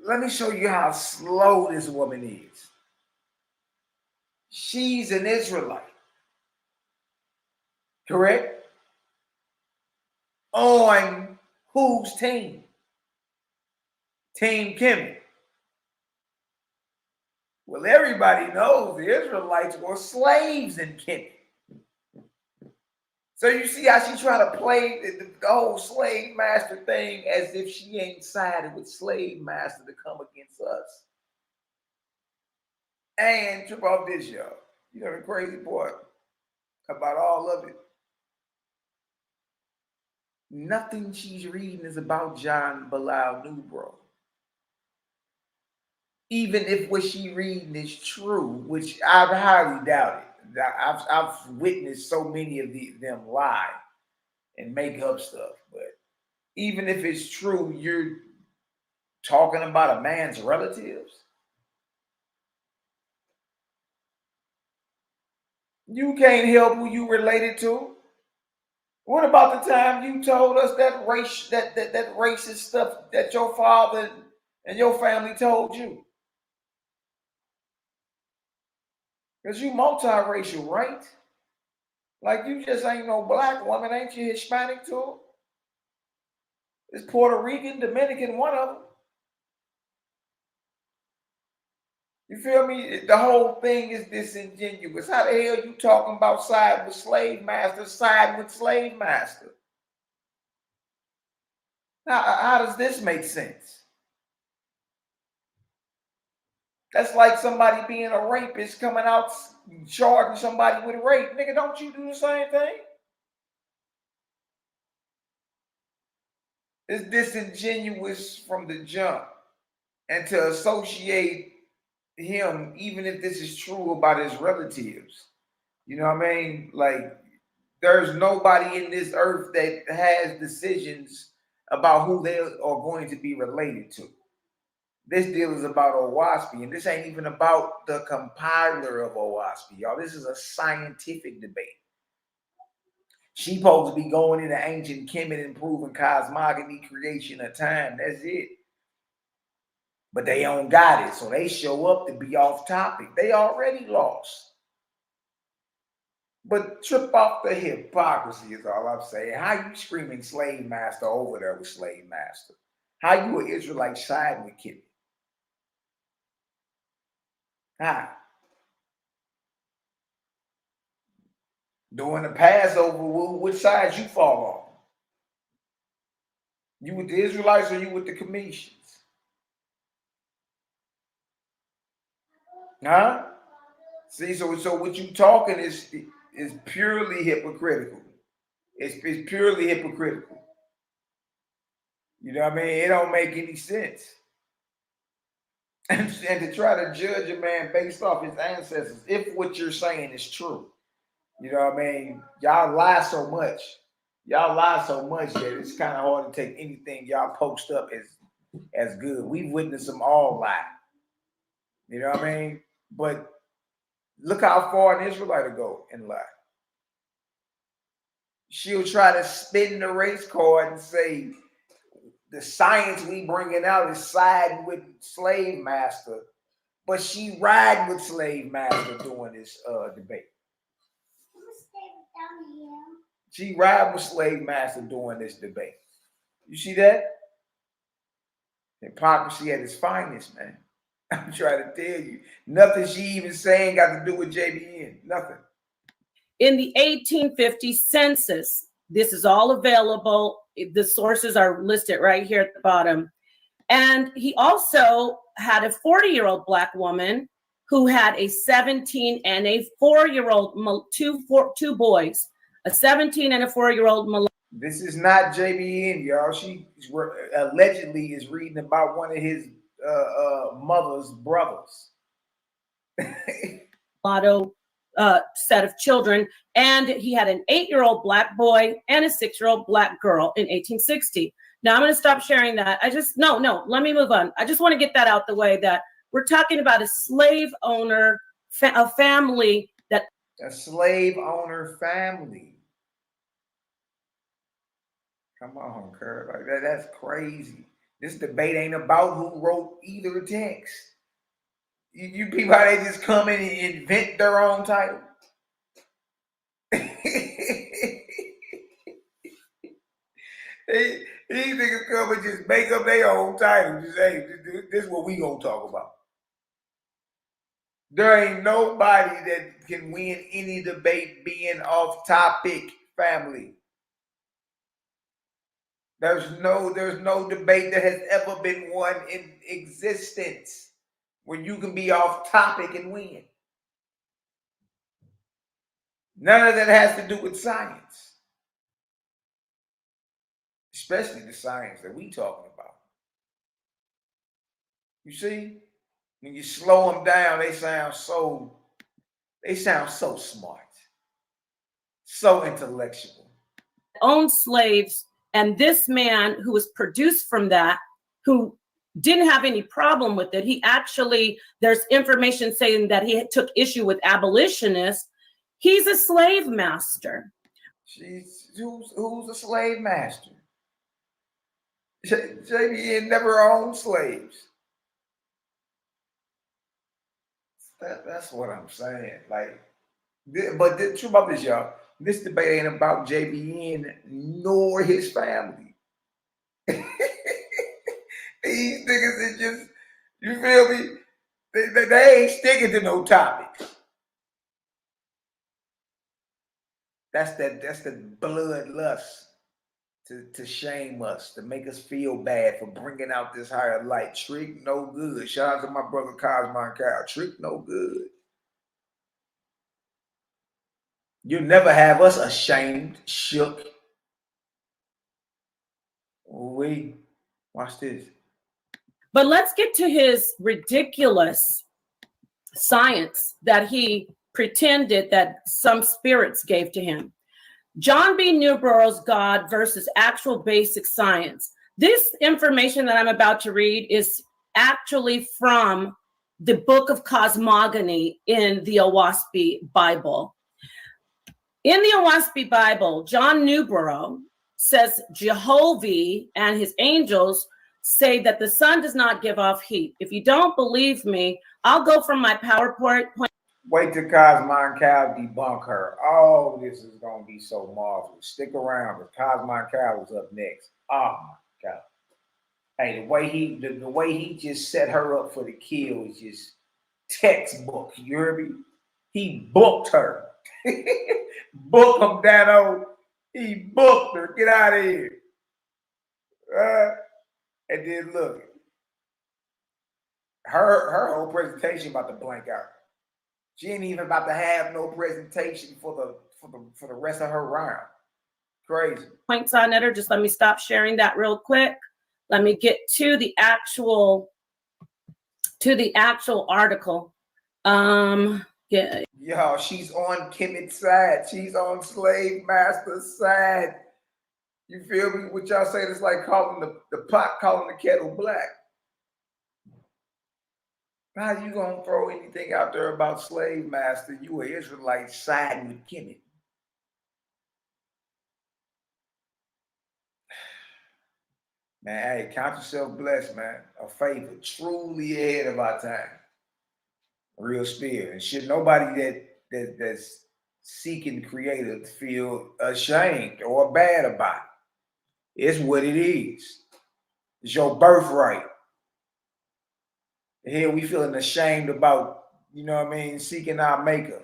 Let me show you how slow this woman is. She's an Israelite. Correct? On whose team? Team Kemet. Well, everybody knows the Israelites were slaves in Kemet. So you see how she trying to play the whole slave master thing as if she ain't sided with slave master to come against us. And trip off this, y'all. You know the crazy part about all of it? Nothing she's reading is about John Bilal Nubro. Even if what she reading is true, which I highly doubt it. I've witnessed so many of them lie and make up stuff. But even if it's true, you're talking about a man's relatives. You can't help who you related to. What about the time you told us that racist stuff that your father and your family told you? Because you multiracial, right? Like you just ain't no black woman, ain't you Hispanic too? It's Puerto Rican, Dominican, one of them. You feel me? The whole thing is disingenuous. How the hell you talking about side with slave master, side with slave master? How does this make sense? That's like somebody being a rapist coming out charging somebody with rape. Nigga, don't you do the same thing? It's disingenuous from the jump. And to associate him, even if this is true about his relatives, you know what I mean? Like, there's nobody in this earth that has decisions about who they are going to be related to. This deal is about Owaspy, and this ain't even about the compiler of Owaspy, y'all. This is a scientific debate. She supposed to be going into ancient Kemet and proving cosmogony, creation of time. That's it. But they don't got it, so they show up to be off topic. They already lost. But trip off the hypocrisy is all I'm saying. How you screaming slave master over there with slave master? How you an Israelite siding with Kemet? How? During the Passover, which side you fall on? You with the Israelites or you with the Cometians? Huh? See, so what you talking is purely hypocritical. It's purely hypocritical. You know what I mean? It don't make any sense. And to try to judge a man based off his ancestors, if what you're saying is true. You know what I mean? Y'all lie so much. Y'all lie so much that it's kind of hard to take anything y'all post up as good. We've witnessed them all lie. You know what I mean? But look how far an Israelite will go and lie. She'll try to spin the race card and say the science we bringing out is siding with slave master, but she riding with slave master during this debate. She ride with slave master during this debate. You see that? Hypocrisy at its finest, man. I'm trying to tell you. Nothing she even saying got to do with JBN. Nothing. In the 1850 census, this is all available. The sources are listed right here at the bottom. And he also had a 40-year-old black woman who had a 17 and a 4-year-old, two boys, a 17 and a 4-year-old. This is not JBN, y'all. She allegedly is reading about one of his mother's brothers. Lotto set of children, and he had an 8-year-old black boy and a 6-year-old black girl in 1860. Now I'm going to stop sharing that. Let me move on. I just want to get that out the way that we're talking about a slave owner, a family that. A slave owner family. Come on, Kurt. Like that's crazy. This debate ain't about who wrote either text. You people, how they just come in and invent their own title. These niggas come and just make up their own title. Just, hey, this is what we gonna talk about. There ain't nobody that can win any debate being off topic, family. There's no debate that has ever been won in existence when you can be off topic and win. None of that has to do with science. Especially the science that we talking about. You see? When you slow them down, they sound so smart. So intellectual. Owned slaves, and this man who was produced from that, who didn't have any problem with it. He actually, there's information saying that he took issue with abolitionists. He's a slave master. Who's a slave master? JBN never owned slaves. That's what I'm saying. Like, but the truth about this, y'all, this debate ain't about JBN nor his family. These niggas is just, you feel me? They ain't sticking to no topics. That's the bloodlust to shame us, to make us feel bad for bringing out this higher light. Trick no good. Shout out to my brother Cosmo and Kyle. Trick no good. You'll never have us ashamed, shook. Wait, watch this. But let's get to his ridiculous science that he pretended that some spirits gave to him. John B. Newborough's God versus actual basic science. This information that I'm about to read is actually from the Book of Cosmogony in the Owaspy Bible. In the Owaspy Bible, John Newborough says Jehovah and his angels say that the sun does not give off heat. If you don't believe me, I'll go from my PowerPoint. Wait till Cosmo and Cal debunk her. Oh, this is going to be so marvelous. Stick around because Cosmo and Cal is up next. Oh, my God. Hey, the way he just set her up for the kill is just textbook. You hear me? He booked her. Book him, Dano. He booked her. Get out of here. And then look, her whole presentation about to blank out. She ain't even about to have no presentation for the rest of her round. Crazy. Points on it, or just let me stop sharing that real quick. Let me get to the actual article. Yeah. Yo, she's on Kemet's side. She's on slave master's side. You feel me? What y'all saying is like calling the pot calling the kettle black. How you gonna throw anything out there about slave master? You an Israelite siding with Kemet. Man, hey, count yourself blessed, man. A favor, truly ahead of our time. Real spirit. And should nobody that's seeking creator feel ashamed or bad about it. It's what it is. It's your birthright. Here we feeling ashamed about, you know what I mean, seeking our maker,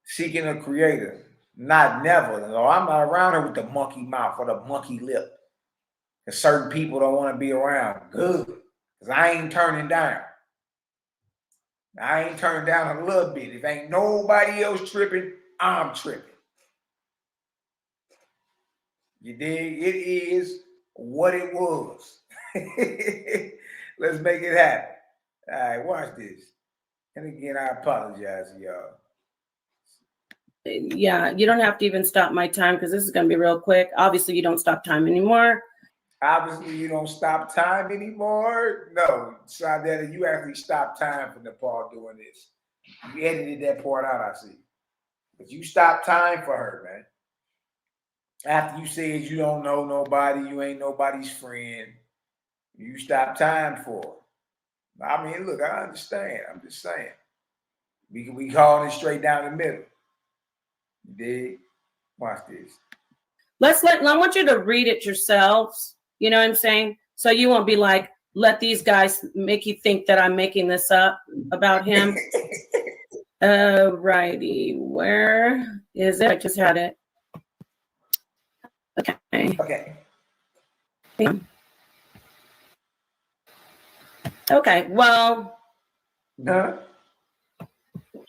seeking a creator. Not never. No, I'm not around here with the monkey mouth or the monkey lip. Because certain people don't want to be around. Good. Because I ain't turning down. I ain't turning down a little bit. If ain't nobody else tripping, I'm tripping. You dig? It is what it was. Let's make it happen. All right, watch this. And again, I apologize to y'all. Yeah, you don't have to even stop my time because this is going to be real quick. Obviously, you don't stop time anymore. Obviously, you don't stop time anymore. No, Sadetta, you actually stopped time for Nepal doing this. You edited that part out, I see. But you stopped time for her, man. After you said you don't know nobody, you ain't nobody's friend, you stopped time for her. I mean, look, I understand. I'm just saying. We calling it straight down the middle. You dig? Watch this. I want you to read it yourselves. You know what I'm saying? So you won't be like, let these guys make you think that I'm making this up about him. Righty. Where is it? I just had it. Okay. Okay. Okay. Well,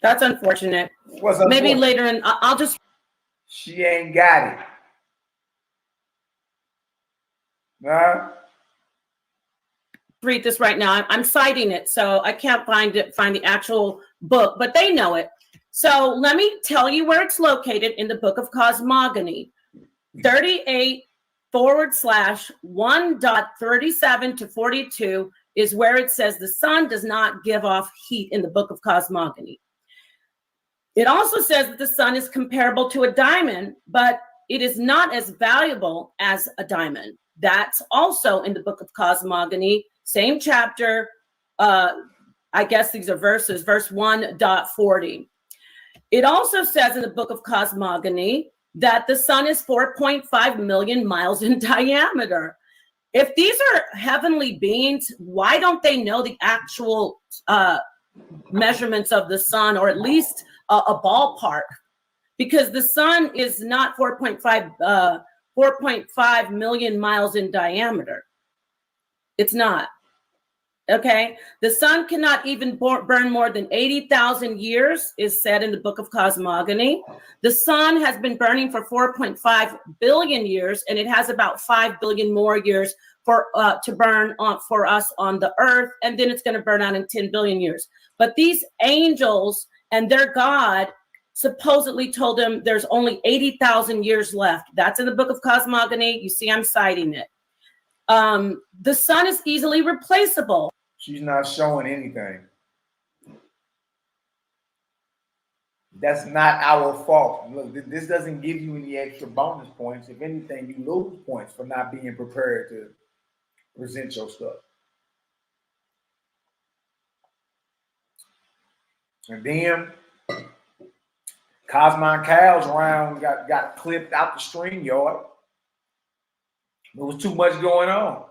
that's unfortunate. What's Maybe unfortunate? later in, I'll just. She ain't got it. Huh? Read this right now. I'm citing it, so I can't find the actual book, but they know it. So let me tell you where it's located in the Book of Cosmogony, 38/1.37 to 42 is where it says the sun does not give off heat in the Book of Cosmogony. It also says that the sun is comparable to a diamond, but it is not as valuable as a diamond. That's also in the Book of Cosmogony, same chapter. I guess these are verses, verse 1.40. It also says in the Book of Cosmogony that the sun is 4.5 million miles in diameter. If these are heavenly beings, why don't they know the actual measurements of the sun, or at least a ballpark? Because the sun is not 4.5 million miles in diameter. It's not. Okay, the sun cannot even burn more than 80,000 years, is said in the Book of Cosmogony. The sun has been burning for 4.5 billion years, and it has about 5 billion more years to burn for us on the earth, and then it's going to burn out in 10 billion years. But these angels and their God supposedly told them there's only 80,000 years left. That's in the Book of Cosmogony. You see, I'm citing it. The sun is easily replaceable. She's not showing anything. That's not our fault. Look, this doesn't give you any extra bonus points. If anything, you lose points for not being prepared to present your stuff. And then Cosmon Cows round got clipped out the stream yard. There was too much going on.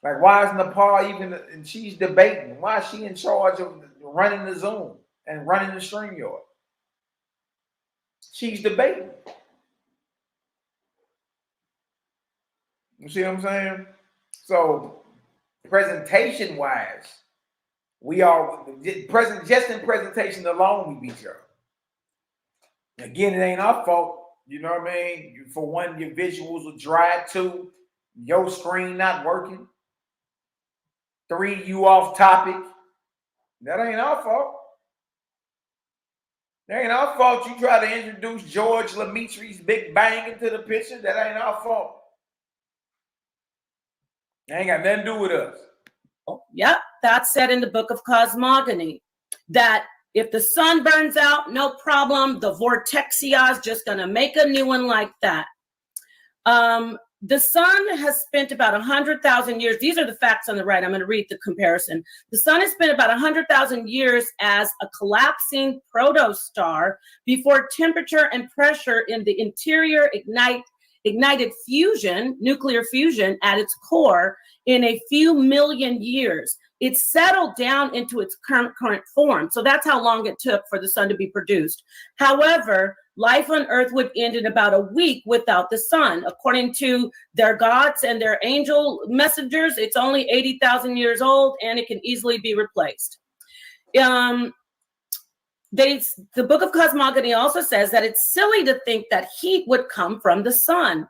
Like, why is Nepal even, and she's debating, why is she in charge of running the Zoom and running the stream yard? She's debating. You see what I'm saying? So, presentation-wise, we are, just in presentation alone, we beat y'all. Again, it ain't our fault. You know what I mean? For one, your visuals are dry. Two, your screen not working. Three, you off topic. That ain't our fault. That ain't our fault. You try to introduce George Lemitri's Big Bang into the picture. That ain't our fault. That ain't got nothing to do with us. Yep, that's said in the Book of Cosmogony, that if the sun burns out, no problem. The Vortexia is just going to make a new one like that. The sun has spent about 100,000 years. These are the facts on the right. I'm going to read the comparison. The sun has spent about 100,000 years as a collapsing protostar before temperature and pressure in the interior ignited fusion, nuclear fusion at its core in a few million years. It settled down into its current form. So that's how long it took for the sun to be produced. However, life on Earth would end in about a week without the sun. According to their gods and their angel messengers, it's only 80,000 years old and it can easily be replaced. The Book of Cosmogony also says that it's silly to think that heat would come from the sun.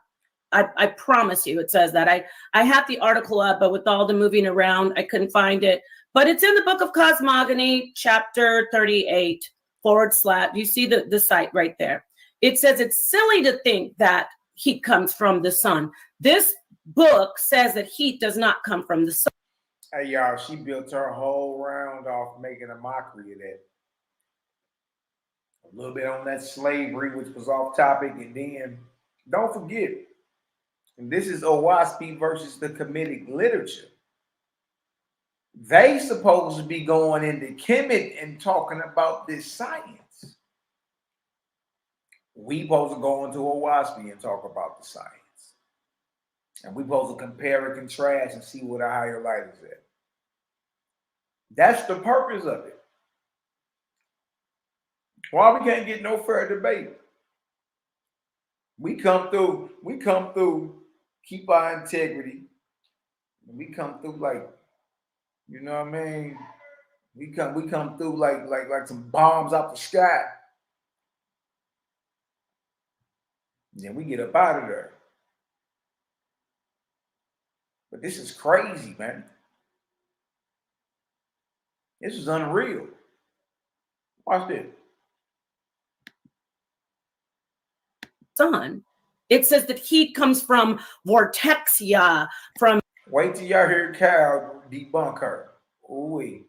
I promise you, it says that. I have the article up, but with all the moving around, I couldn't find it. But it's in the Book of Cosmogony, chapter 38 / you see the site right there. It says it's silly to think that heat comes from the sun. This book says that heat does not come from the sun. Hey, y'all, she built her whole round off making a mockery of that. A little bit on that slavery, which was off topic, and then don't forget, and this is Owaspy versus the Kemetic literature. They supposed to be going into Kemet and talking about this science. We supposed to go into Owaspy and talk about the science. And we supposed to compare and contrast and see what our higher light is at. That's the purpose of it. Why we can't get no fair debate? We come through, keep our integrity. We come through like, you know what I mean? We come through like some bombs out the sky. Then we get up out of there. But this is crazy, man. This is unreal. Watch this. Sun. It says that heat comes from vortexia, from wait till y'all hear Cal debunk her. Ooh-wee.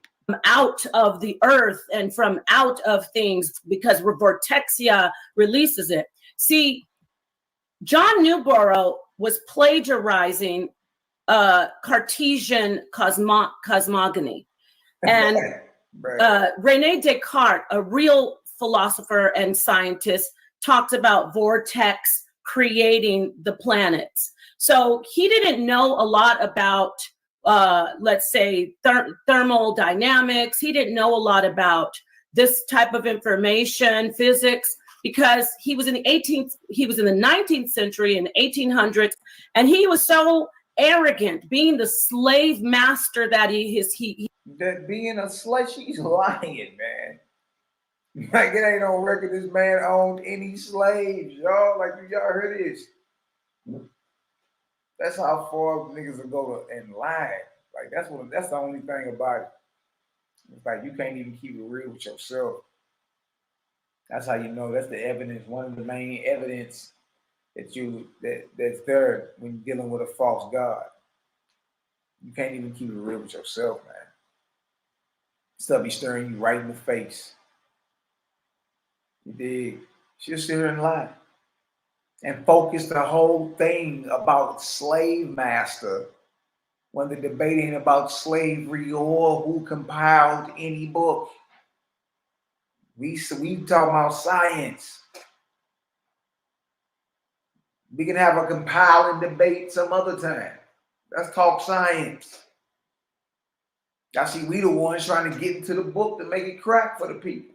Out of the earth and from out of things, because vortexia releases it. See, John Newborough was plagiarizing Cartesian cosmogony. And Rene Descartes, a real philosopher and scientist, talked about vortex creating the planets. So he didn't know a lot about, let's say, thermal dynamics. He didn't know a lot about this type of information, physics, because he was in the 19th century, in the 1800s, and he was so arrogant, being the slave master that he is. That being a slave, she's lying, man. Like, it ain't on record this man owned any slaves, y'all. Like, y'all heard this. That's how far niggas will go and lie. Like, that's the only thing about it. It's like you can't even keep it real with yourself. That's how you know. That's the evidence. One of the main evidence that's there when you're dealing with a false god. You can't even keep it real with yourself, man. Stuff be staring you right in the face. You dig? She'll sit here and lie. And focus the whole thing about slave master when they're debating about slavery or who compiled any book. We talking about science. We can have a compiling debate some other time. Let's talk science. I see we the ones trying to get into the book to make it crack for the people.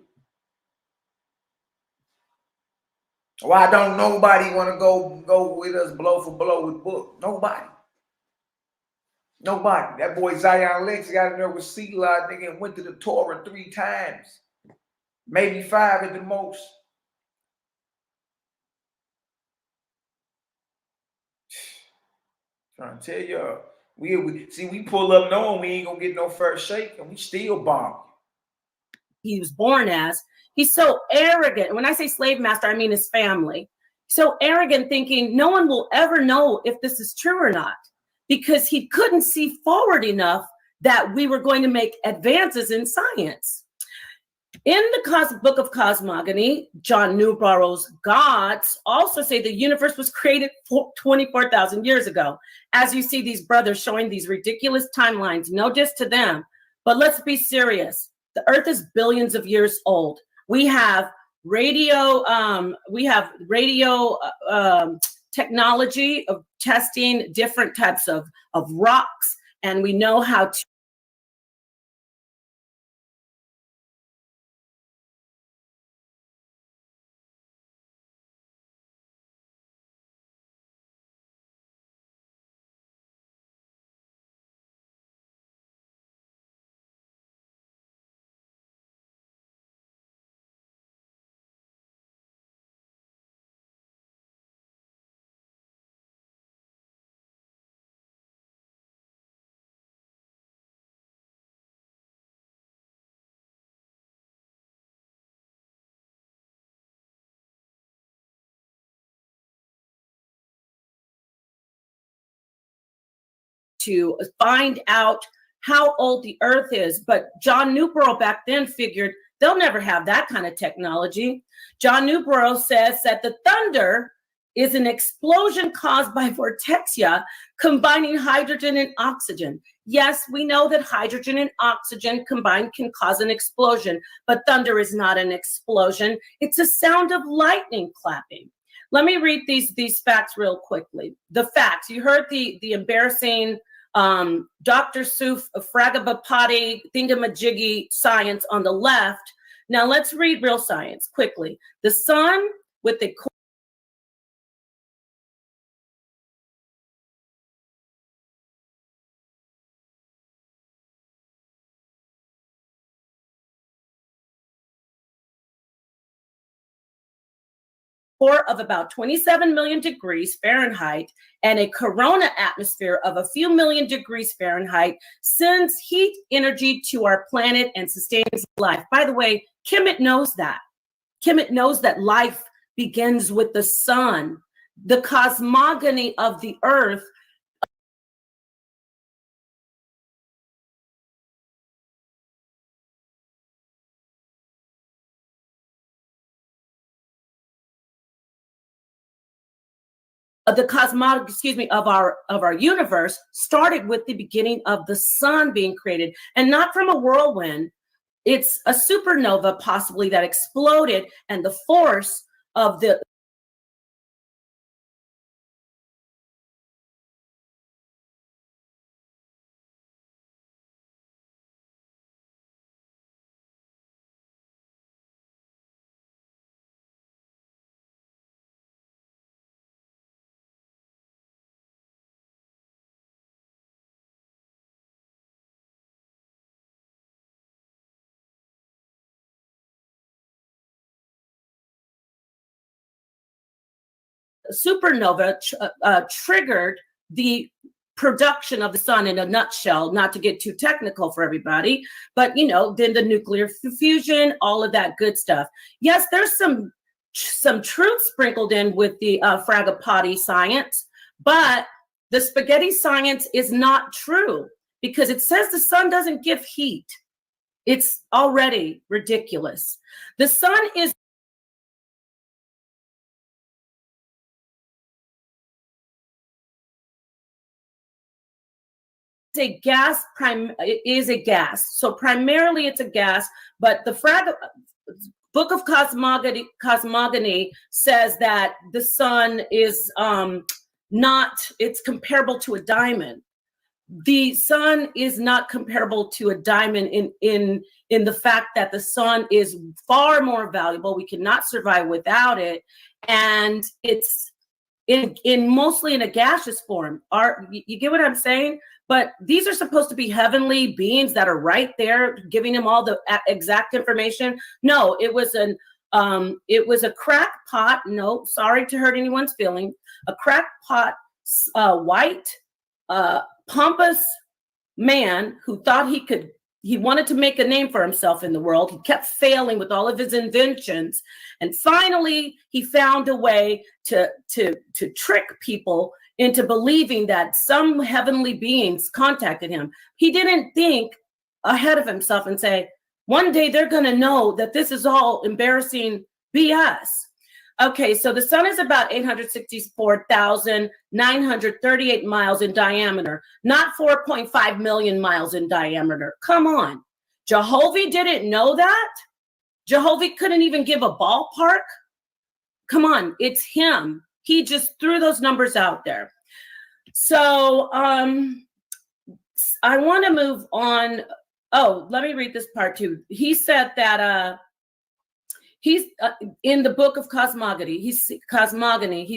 Why don't nobody want to go with us blow for blow with book? Nobody. Nobody. That boy Zion Lex got in there with Selah, nigga, and went to the Torah 3 times. Maybe 5 at the most. Trying to tell y'all. We pull up knowing we ain't gonna get no first shake, and we still bomb. He was born as. He's so arrogant. When I say slave master, I mean his family. So arrogant, thinking no one will ever know if this is true or not, because he couldn't see forward enough that we were going to make advances in science. In the Book of Cosmogony, John Newborough's gods also say the universe was created 24,000 years ago. As you see these brothers showing these ridiculous timelines, no diss to them, but let's be serious. The earth is billions of years old. We have radio technology of testing different types of rocks, and we know how to to find out how old the earth is. But John Newborough back then figured they'll never have that kind of technology. John Newborough says that the thunder is an explosion caused by vortexia combining hydrogen and oxygen. Yes, we know that hydrogen and oxygen combined can cause an explosion, but thunder is not an explosion. It's a sound of lightning clapping. Let me read these facts real quickly. The facts, you heard the embarrassing Dr. Seuss Fragabapati thingamajiggy science on the left. Now let's read real science quickly. The sun with the core of about 27 million degrees Fahrenheit and a corona atmosphere of a few million degrees Fahrenheit sends heat energy to our planet and sustains life. By the way, Kemet knows that. Kemet knows that life begins with the sun. The cosmogony of the earth the cosmog, of our universe started with the beginning of the sun being created, and not from a whirlwind. It's a supernova possibly that exploded, and the force of the supernova triggered the production of the sun in a nutshell, not to get too technical for everybody, but then the nuclear fusion, all of that good stuff. Yes, there's some truth sprinkled in with the Fragapati science, but the spaghetti science is not true because it says the sun doesn't give heat. It's already ridiculous. The sun is a gas, so primarily it's a gas, but the Book of Cosmogony says that the sun is it's comparable to a diamond. The sun is not comparable to a diamond in the fact that the sun is far more valuable. We cannot survive without it, and it's mostly in a gaseous form. You get what I'm saying? But these are supposed to be heavenly beings that are right there, giving him all the exact information. No, it was a crackpot. No, sorry to hurt anyone's feeling. A crackpot, white, pompous man who thought he wanted to make a name for himself in the world. He kept failing with all of his inventions. And finally, he found a way to trick people into believing that some heavenly beings contacted him. He didn't think ahead of himself and say, one day they're going to know that this is all embarrassing BS. Okay, so the sun is about 864,938 miles in diameter, not 4.5 million miles in diameter. Come on. Jehovah didn't know that? Jehovah couldn't even give a ballpark? Come on, it's him. He just threw those numbers out there. So I want to move on. Oh, let me read this part too. He said that he's in the Book of Cosmogony. He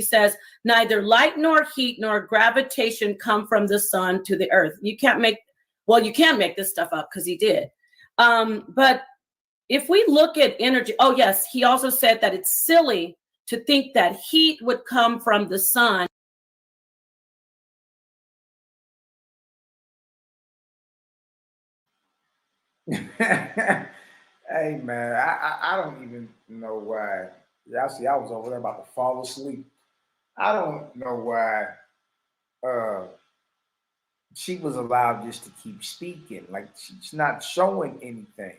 says, neither light nor heat nor gravitation come from the sun to the earth. You can make this stuff up because he did. But if we look at energy, oh yes, he also said that it's silly to think that heat would come from the sun. Hey man, I don't even know why. Y'all see, I was over there about to fall asleep. I don't know why she was allowed just to keep speaking. Like, she's not showing anything.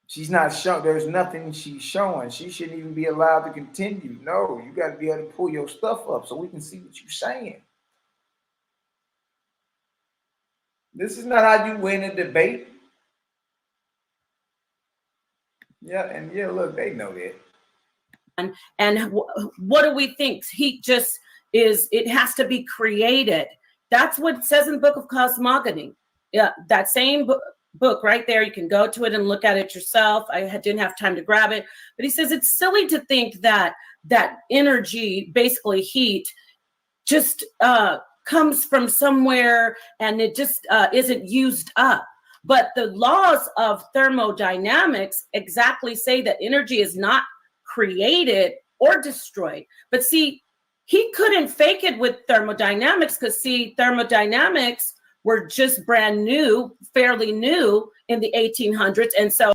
She's not showing. There's nothing she's showing. She shouldn't even be allowed to continue. No, you got to be able to pull your stuff up so we can see what you're saying. This is not how you win a debate. Yeah, and yeah, look, they know that. And what do we think? Heat just is, it has to be created. That's what it says in the Book of Cosmogony. Yeah, that same book right there. You can go to it and look at it yourself. I didn't have time to grab it, but he says it's silly to think that that energy, basically heat, just comes from somewhere and it just isn't used up. But the laws of thermodynamics exactly say that energy is not created or destroyed. But see, he couldn't fake it with thermodynamics because, see, thermodynamics were just brand new, fairly new in the 1800s. And so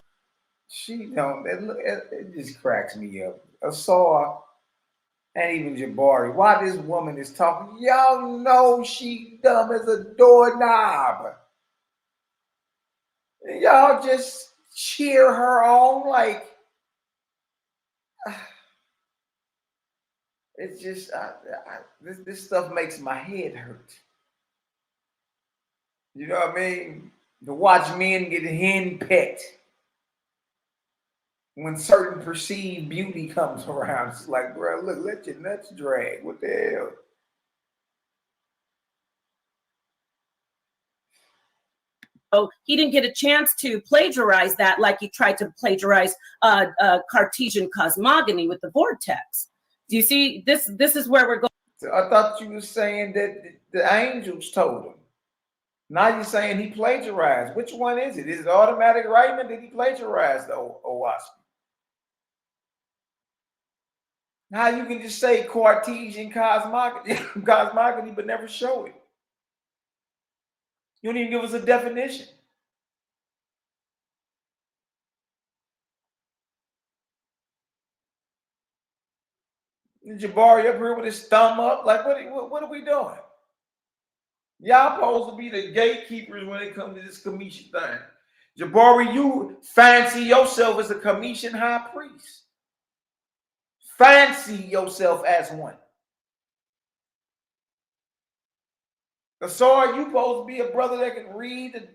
she don't, it just cracks me up. Asar and even Jabari, why this woman is talking, y'all know she dumb as a doorknob. Y'all just cheer her on like, it's just, this stuff makes my head hurt. You know what I mean? To watch men get henpecked when certain perceived beauty comes around. It's like, bro, look, let your nuts drag. What the hell? Oh, he didn't get a chance to plagiarize that like he tried to plagiarize Cartesian cosmogony with the vortex. Do you see? This is where we're going. So I thought you were saying that the angels told him. Now you're saying he plagiarized. Which one is it? Is it automatic writing or did he plagiarize the Owaski? Now you can just say Cartesian cosmogony, but never show it. You don't even give us a definition. Jabari up here with his thumb up. Like, what are we doing? Y'all supposed to be the gatekeepers when it comes to this Commission thing. Jabari, you fancy yourself as a Commission high priest. Fancy yourself as one. Asar, you supposed to be a brother that can read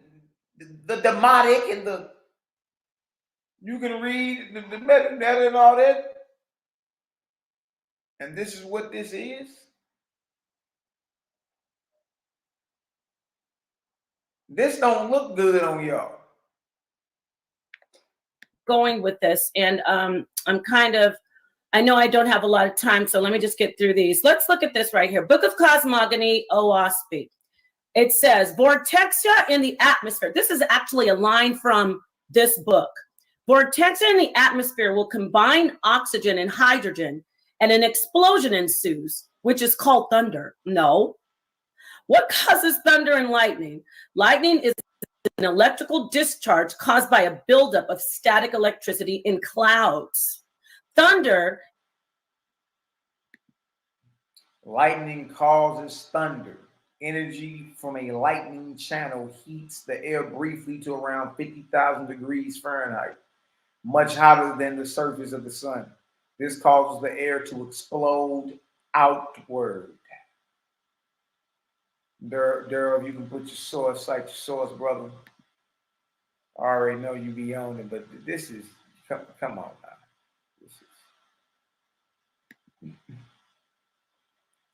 the demotic and the, you can read the meta and all that. And this is what this is. This don't look good on y'all. Going with this, and I'm kind of, I know I don't have a lot of time, so let me just get through these. Let's look at this right here. Book of Cosmogony, Owaspy. It says, vortexia in the atmosphere. This is actually a line from this book. Vortexia in the atmosphere will combine oxygen and hydrogen, and an explosion ensues, which is called thunder. No. What causes thunder and lightning? Lightning is an electrical discharge caused by a buildup of static electricity in clouds. Thunder. Lightning causes thunder. Energy from a lightning channel heats the air briefly to around 50,000 degrees Fahrenheit, much hotter than the surface of the sun. This causes the air to explode outward. Daryl, you can put your source, cite your source, brother. I already know you be on it, but this is, come on now. This is,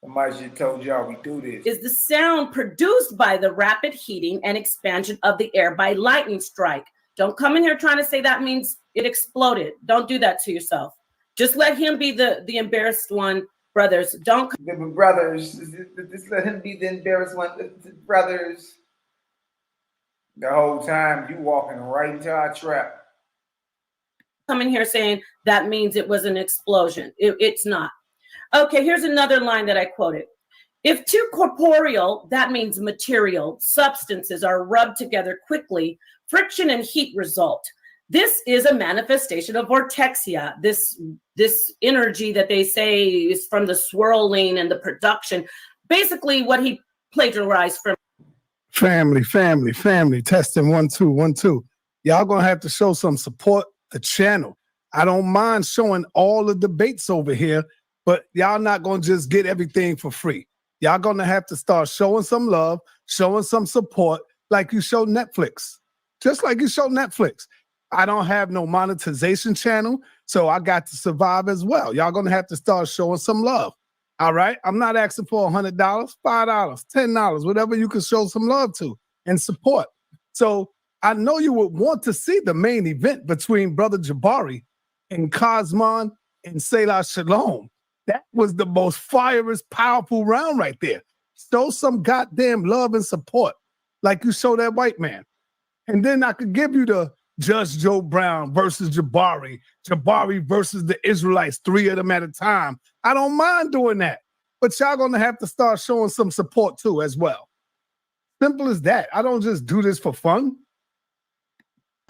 somebody should have told y'all we do this. Is the sound produced by the rapid heating and expansion of the air by lightning strike. Don't come in here trying to say that means it exploded. Don't do that to yourself. Just let him be the embarrassed one, brothers. Don't come. Brothers, just let him be the embarrassed one. Brothers, the whole time you walking right into our trap. Come in here saying that means it was an explosion. It's not. Okay, here's another line that I quoted. If two corporeal, that means material, substances are rubbed together quickly, friction and heat result. This is a manifestation of vortexia, this energy that they say is from the swirling and the production. Basically, what he plagiarized from. Family. Testing 1 2 1 2. Y'all gonna have to show some support the channel. I don't mind showing all the debates over here, but y'all not gonna just get everything for free. Y'all gonna have to start showing some love, showing some support, like you show Netflix. Just like you show Netflix. I don't have no monetization channel, so I got to survive as well. Y'all gonna have to start showing some love. All right? I'm not asking for $100, $5, $10, whatever you can show some love to and support. So I know you would want to see the main event between Brother Jabari and Cosmon and Selah Shalom. That was the most fierce, powerful round right there. Show some goddamn love and support like you show that white man. And then I could give you the Judge Joe Brown versus Jabari versus the Israelites, 3 of them at a time. I don't mind doing that. But y'all gonna have to start showing some support too as well. Simple as that. I don't just do this for fun.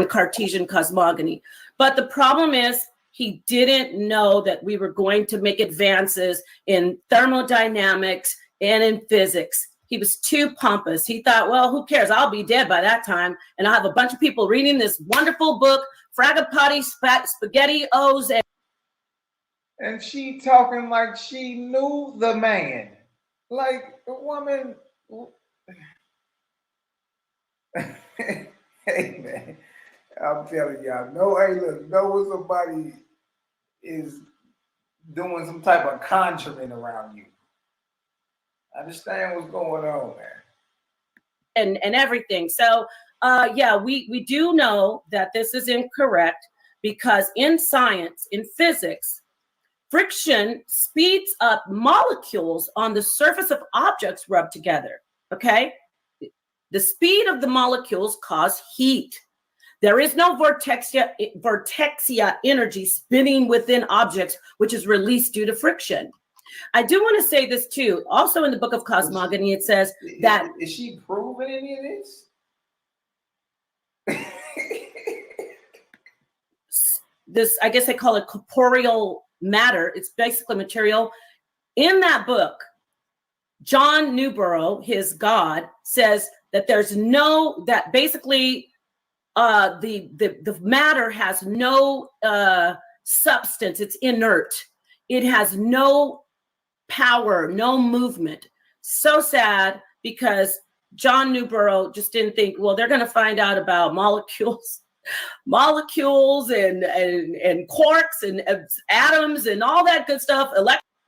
Cartesian cosmogony. But the problem is he didn't know that we were going to make advances in thermodynamics and in physics. He was too pompous. He thought, well, who cares? I'll be dead by that time. And I'll have a bunch of people reading this wonderful book, Fragapati Spaghetti-Os. And she talking like she knew the man. Like the woman. Hey, man. I'm telling y'all, know when somebody is doing some type of conjuring around you. Understand what's going on, man. And everything. So, yeah, we do know that this is incorrect because in science, in physics, friction speeds up molecules on the surface of objects rubbed together, okay? The speed of the molecules cause heat. There is no vortexia energy spinning within objects, which is released due to friction. I do want to say this too. Also in the book of Cosmogony, it says that... Is she proving any of this? This, I guess they call it corporeal matter. It's basically material. In that book, John Newborough, his God, says that there's no, that basically the matter has no substance. It's inert. It has no power, no movement. So sad because John Newborough just didn't think, well, they're going to find out about molecules and quarks and atoms and all that good stuff.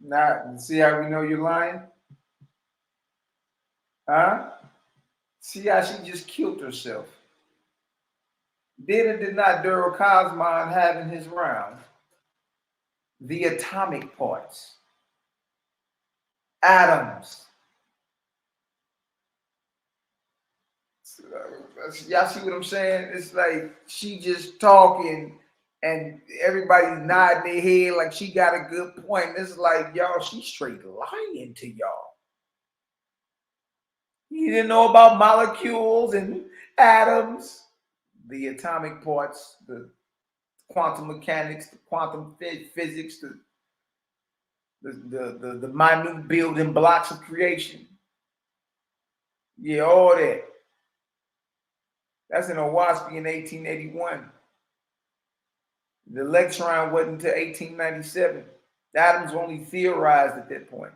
Now, see how we know you're lying? Huh? See how she just killed herself? Did or did not Daryl Cosmon have in his round the atomic parts, atoms? Y'all see what I'm saying? It's like she just talking and everybody nodding their head like she got a good point. It's like, y'all, she's straight lying to y'all. You didn't know about molecules and atoms, the atomic parts, the quantum mechanics, the quantum physics, the minute building blocks of creation. Yeah, all that. That's in Owaski in 1881. The electron wasn't until 1897. The atoms were only theorized at that point.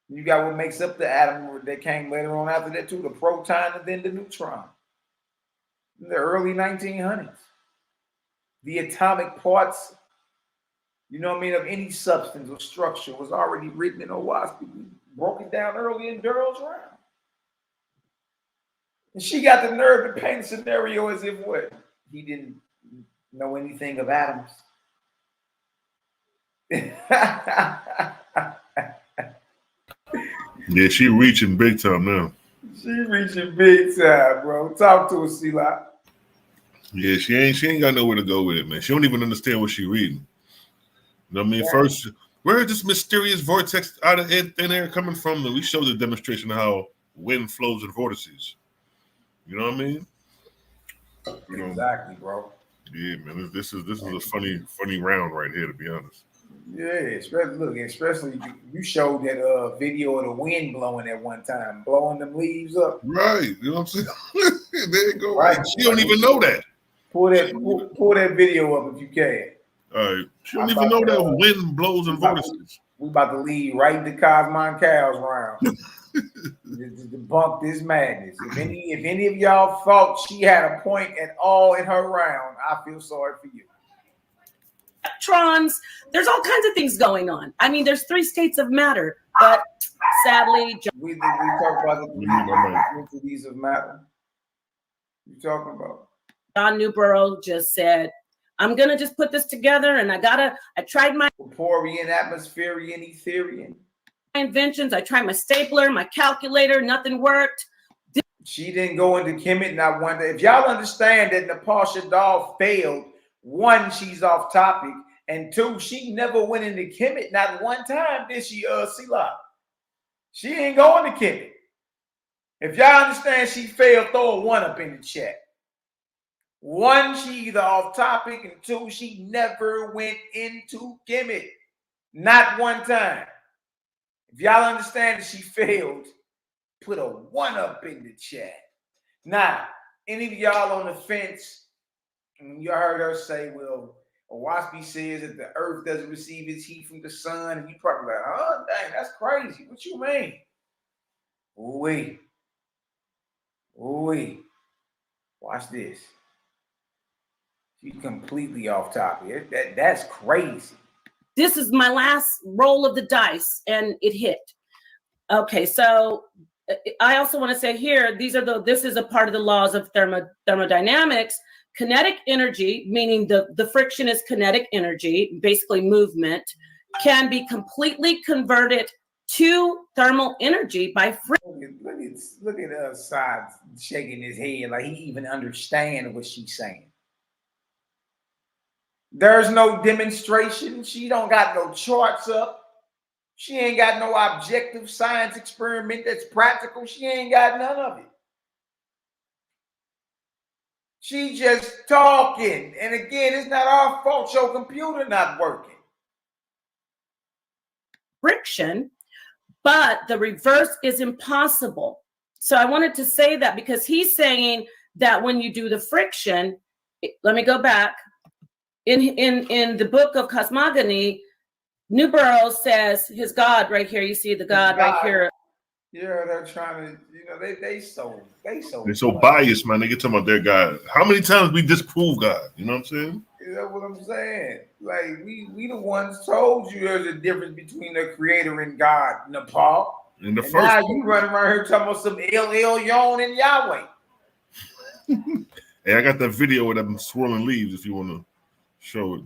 You got what makes up the atom that came later on after that too, the proton and then the neutron. In the early 1900s. The atomic parts, you know what I mean, of any substance or structure was already written in Owaski. We broke it down early in Durrell's round. And she got the nerve to paint a scenario as if what? He didn't know anything of atoms. Yeah, she reaching big time now. She reaching big time, bro. Talk to her, Selah. Yeah, she ain't got nowhere to go with it, man. She don't even understand what she reading. You know what I mean? Yeah. First, where is this mysterious vortex out of thin air coming from? And we showed the demonstration of how wind flows in vortices. You know what I mean? Exactly, bro. Yeah, man. This is a funny round right here, to be honest. Yeah, especially you showed that video of the wind blowing at one time, blowing them leaves up. Right, you know what I'm saying? There you go. Right. She don't even know that. Pull that video up if you can. All right. She don't even know that wind blows in vortices. We about to lead right into Cosmon Cows round. to debunk this madness. If any of y'all thought she had a point at all in her round, I feel sorry for you. Electrons, there's all kinds of things going on. I mean, there's 3 states of matter, but sadly, we talk about the 3 entities of matter. You talking about? John Newborough just said, I'm gonna just put this together, and I tried my Corporean, atmospherian, etherian inventions. I tried my stapler, my calculator, nothing worked. She didn't go into Kemet not one day. If y'all understand that Nepal Shadal failed, 1, she's off topic, and 2, she never went into Kemet not one time, did she, Sila? She ain't going to Kemet. If y'all understand she failed, throw a 1 up in the chat. 1, she either off topic, and 2, she never went into Kemet. Not one time. If y'all understand that she failed, put a 1 up in the chat. Now, any of y'all on the fence, and you heard her say, well, Owaspi says that the earth doesn't receive its heat from the sun, and you probably like, oh, dang, that's crazy. What you mean? Ooh-wee. Ooh-wee. Watch this. She's completely off topic. That's crazy. This is my last roll of the dice, and it hit. Okay, so I also want to say here, this is a part of the laws of thermodynamics. Kinetic energy, meaning the friction is kinetic energy, basically movement, can be completely converted to thermal energy by friction. Look at Assad shaking his head like he even understands what she's saying. There's no demonstration. She don't got no charts up. She ain't got no objective science experiment that's practical. She ain't got none of it. She just talking. And again, it's not our fault your computer not working. Friction, but the reverse is impossible. So I wanted to say that because he's saying that when you do the friction, let me go back. In the book of Cosmogony, Newborough says his God right here. You see the God right here. Yeah, they're trying to, they so They're so biased, man. They get talking about their God. How many times we disprove God? You know what I'm saying? You know what I'm saying? Like we the ones told you there's a difference between the creator and God, Nepal. In the and first now you running around here talking about some El Yon and Yahweh. Hey, I got that video of them swirling leaves if you want to show it.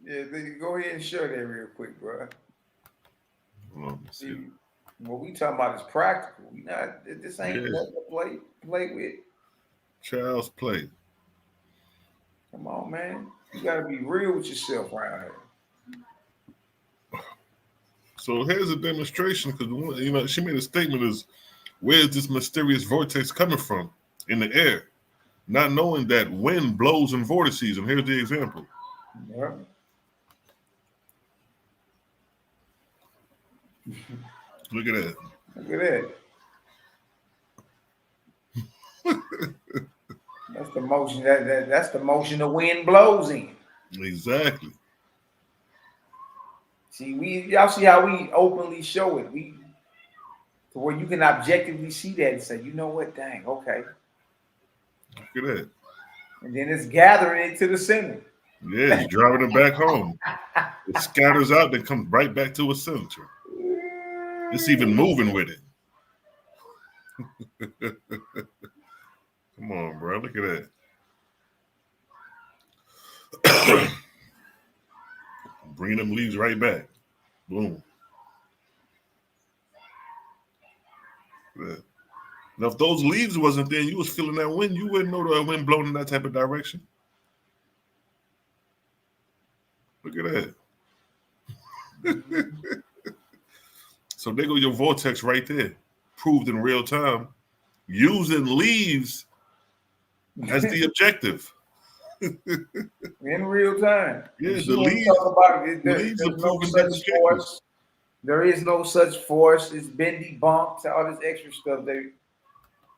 Yeah, go ahead and show that real quick, bro. See, what we talking about is practical. We not. This ain't nothing to play with. Child's play. Come on, man. You gotta be real with yourself around here. So here's a demonstration because she made a statement: "Is where's this mysterious vortex coming from in the air?" Not knowing that wind blows in vortices, and here's the example. Yeah. Look at that. Look at that. That's the motion. That's the motion the wind blows in. Exactly. See, y'all see how we openly show it. To where you can objectively see that and say, you know what, dang, okay. Look at that. And then it's gathering it to the center. Yeah, it's driving it back home. It scatters out, then comes right back to a center. It's even moving with it. Come on, bro. Look at that. Bringing them leaves right back. Boom. Yeah. Now, if those leaves wasn't there and you was feeling that wind, you wouldn't know the wind blowing in that type of direction. Look at that. So there go your vortex right there, proved in real time, using leaves as the objective. In real time. Yeah, She the won't leaves, talk about it. leaves are There's no proving such different force. There is no such force. It's been debunked. All this extra stuff that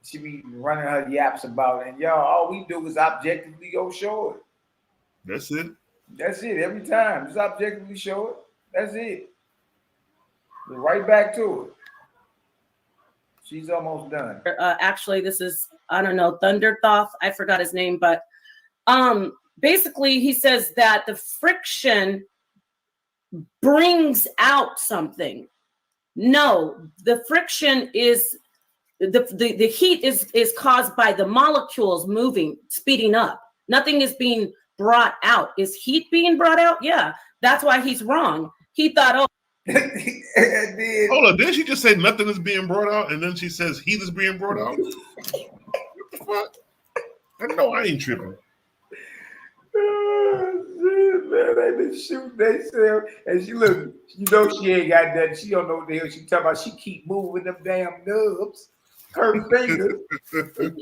she be running her yaps about. And y'all, all we do is objectively go show it. That's it. That's it. Every time. Just objectively show it. That's it. We're right back to it. She's almost done. Actually, this is, I don't know, Thunderthoth. I forgot his name, but basically he says that the friction brings out something. No, the friction is the heat is caused by the molecules moving, speeding up. Nothing is being brought out. Is heat being brought out? Yeah, that's why he's wrong. He thought, oh. Hold on, didn't she just say nothing is being brought out, and then she says heat is being brought out? What the fuck? I know I ain't tripping. Man, they been shooting themselves, and she look, you know she ain't got that. She don't know what the hell she talking about. She keep moving them damn nubs, her fingers,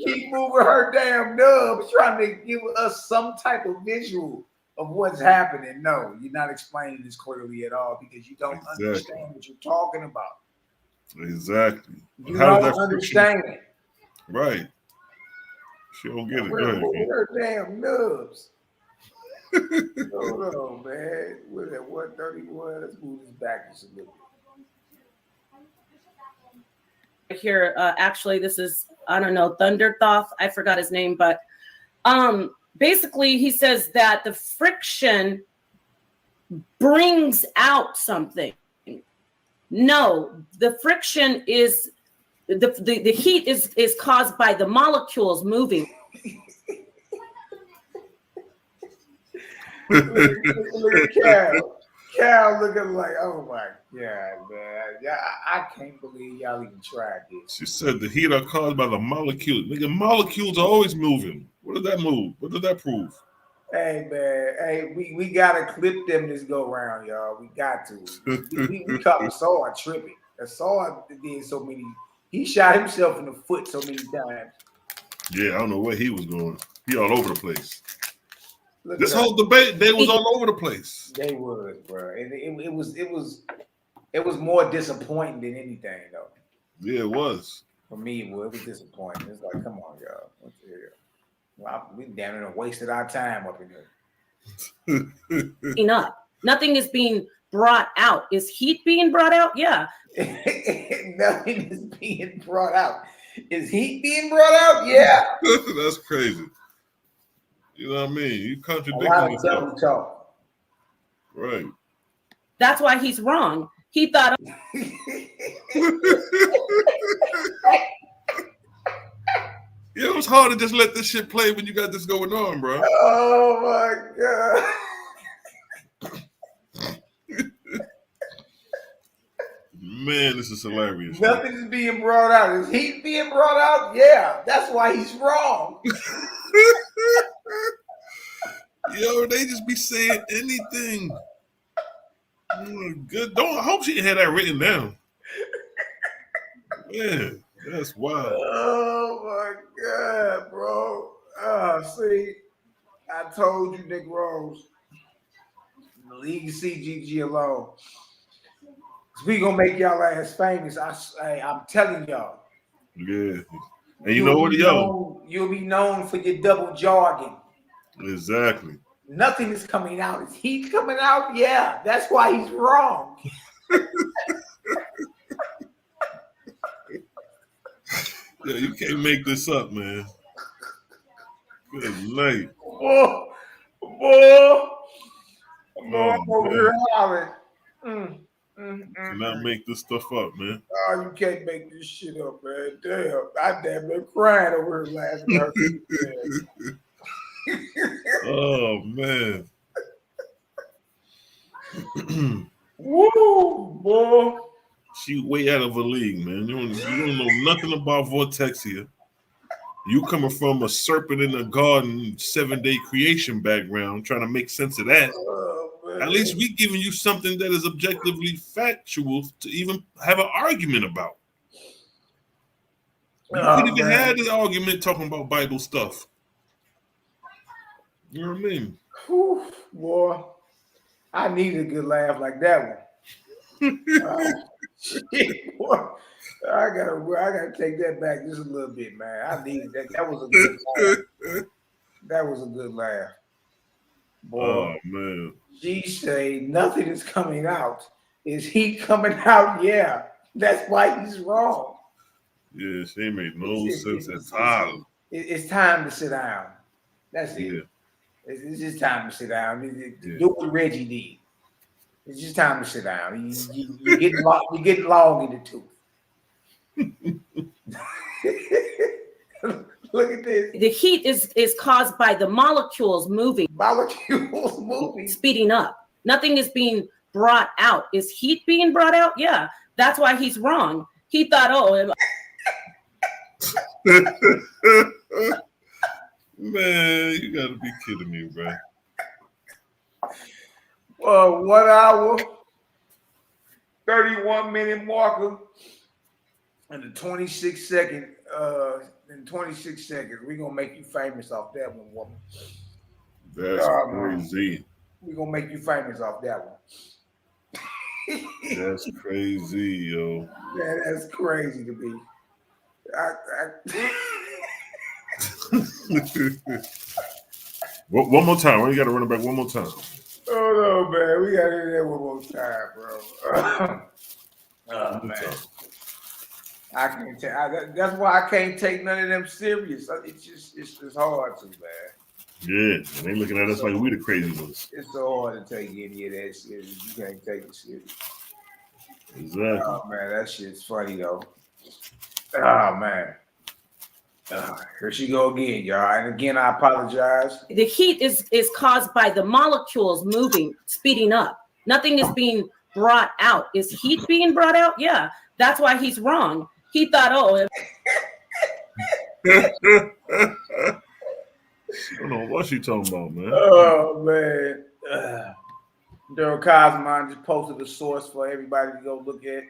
keep moving her damn nubs, trying to give us some type of visual of what's happening. No, you're not explaining this clearly at all because you don't understand what you're talking about. Exactly. You don't understand it. Right. She don't get it. Go ahead. Her damn nubs. Hold on, man. We're at 131. Let's move this back just a little bit. Here, actually, this is, I don't know, Thunderthoth. I forgot his name, but basically he says that the friction brings out something. No, the friction is the heat is caused by the molecules moving. Look at Cal. Cal looking like, oh my God, man. Yeah, I can't believe y'all even tried this. She said the heat are caused by the molecules. Nigga, molecules are always moving. What does that move? What does that prove? Hey, man. Hey, we gotta clip them this go round, y'all. We got to. we caught Saw tripping. Saw did so many. He shot himself in the foot so many times. Yeah, I don't know where he was going. He all over the place. Look this whole debate, they was all over the place. They was, bro. And it was more disappointing than anything, though. Yeah, it was. For me, it was disappointing. It's like, come on, y'all. What the hell? Well, we damn near wasted our time up in here. Enough. Nothing is being brought out. Is heat being brought out? Yeah. Nothing is being brought out. Is heat being brought out? Yeah. That's crazy. You know what I mean? You contradicting yourself. Talk. Right. That's why he's wrong. He thought. Yeah, it was hard to just let this shit play when you got this going on, bro. Oh my God. Man, this is hilarious. Nothing is being brought out. Is heat being brought out? Yeah. That's why he's wrong. Yo, they just be saying anything. Good. I hope she had that written down. Man, that's wild. Oh my God, bro. See, I told you, Nick Rose. Leave CGG alone. We gonna make y'all ass famous. I'm telling y'all. Yeah. And you know what, yo? You'll be known for your double jargon. Exactly. Nothing is coming out. Is heat coming out? Yeah. That's why he's wrong. Yeah, you can't make this up, man. Good night. Boy, I'm over here hollering. Cannot make this stuff up, man. Oh, you can't make this shit up, man. Damn, I damn near crying over here laughing at her. Oh man. Woo, boy. She way out of a league, man. You don't know nothing about Vortexia. You coming from a serpent in the garden 7-day creation background, trying to make sense of that. At least we giving you something that is objectively factual to even have an argument about. You couldn't even have this argument talking about Bible stuff. You know what I mean? Whew, boy, I need a good laugh like that one. Shit, boy. I gotta take that back just a little bit, man. I needed that. That was a good laugh. That was a good laugh. Boy, oh man. She say nothing is coming out. Is he coming out? Yeah. That's why he's wrong. Yeah, she ain't made no sense at all. It's time to sit down. That's it. Yeah. It's just time to sit down. Do what Reggie did. It's just time to sit down. You get long in the tooth. Look at this. The heat is caused by the molecules moving. Molecules moving. Speeding up. Nothing is being brought out. Is heat being brought out? Yeah. That's why he's wrong. He thought, Man, you gotta be kidding me, bro. 1 hour, 31-minute marker, and the 26 second. In 26 seconds, we're gonna make you famous off that one, woman. That's crazy. We're gonna make you famous off that one. That's crazy, yo. Yeah, that's crazy to me. One more time. We got to run it back one more time. Oh no, man, we got to do that one more time, bro. Oh man, I can't take. That's why I can't take none of them serious. It's just hard to, man. Yeah, and they looking at us like we the crazy ones. It's so hard to take any of that serious. You can't take it serious. Exactly. Oh man, that shit's funny though. Oh man. Here she go again, y'all. And again, I apologize. the heat is caused by the molecules moving, speeding up. Nothing is being brought out. Is heat being brought out? Yeah. That's why he's wrong. He thought, I don't know what she talking about, man. Oh man. Daryl Cosmon just posted a source for everybody to go look at.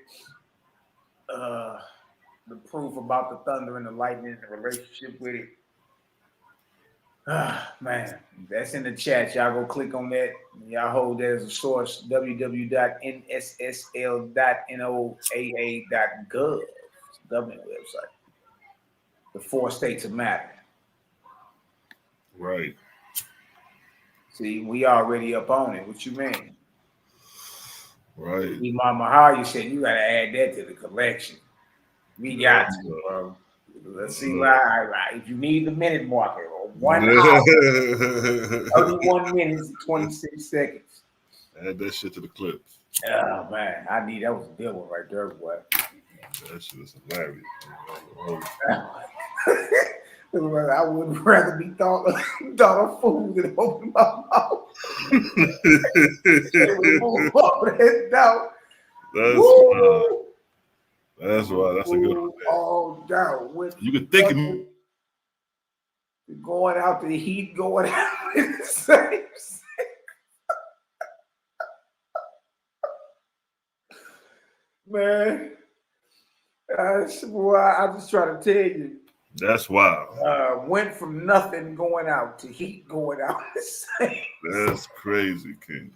The proof about the thunder and the lightning and the relationship with it. Man, that's in the chat. Y'all go click on that. Y'all hold that as a source. www.nssl.noaa.gov. It's a government website. The 4 states of matter. Right. See, we already up on it. What you mean? Right. Imam Mahali said you got to add that to the collection. We got to, bro. Let's see if you need the minute marker. 1 hour, 31 minutes, and 26 seconds. Add that shit to the clips. Oh man, that was a good one right there, boy. That shit is hilarious. I would rather be thought a fool than open my mouth. Move up that doubt. That's why. That's a good one. All down. You could think of me. Going out, the heat going out in the same. Man, boy, I just try to tell you. That's wild. Went from nothing going out to heat going out the same. That's crazy, King.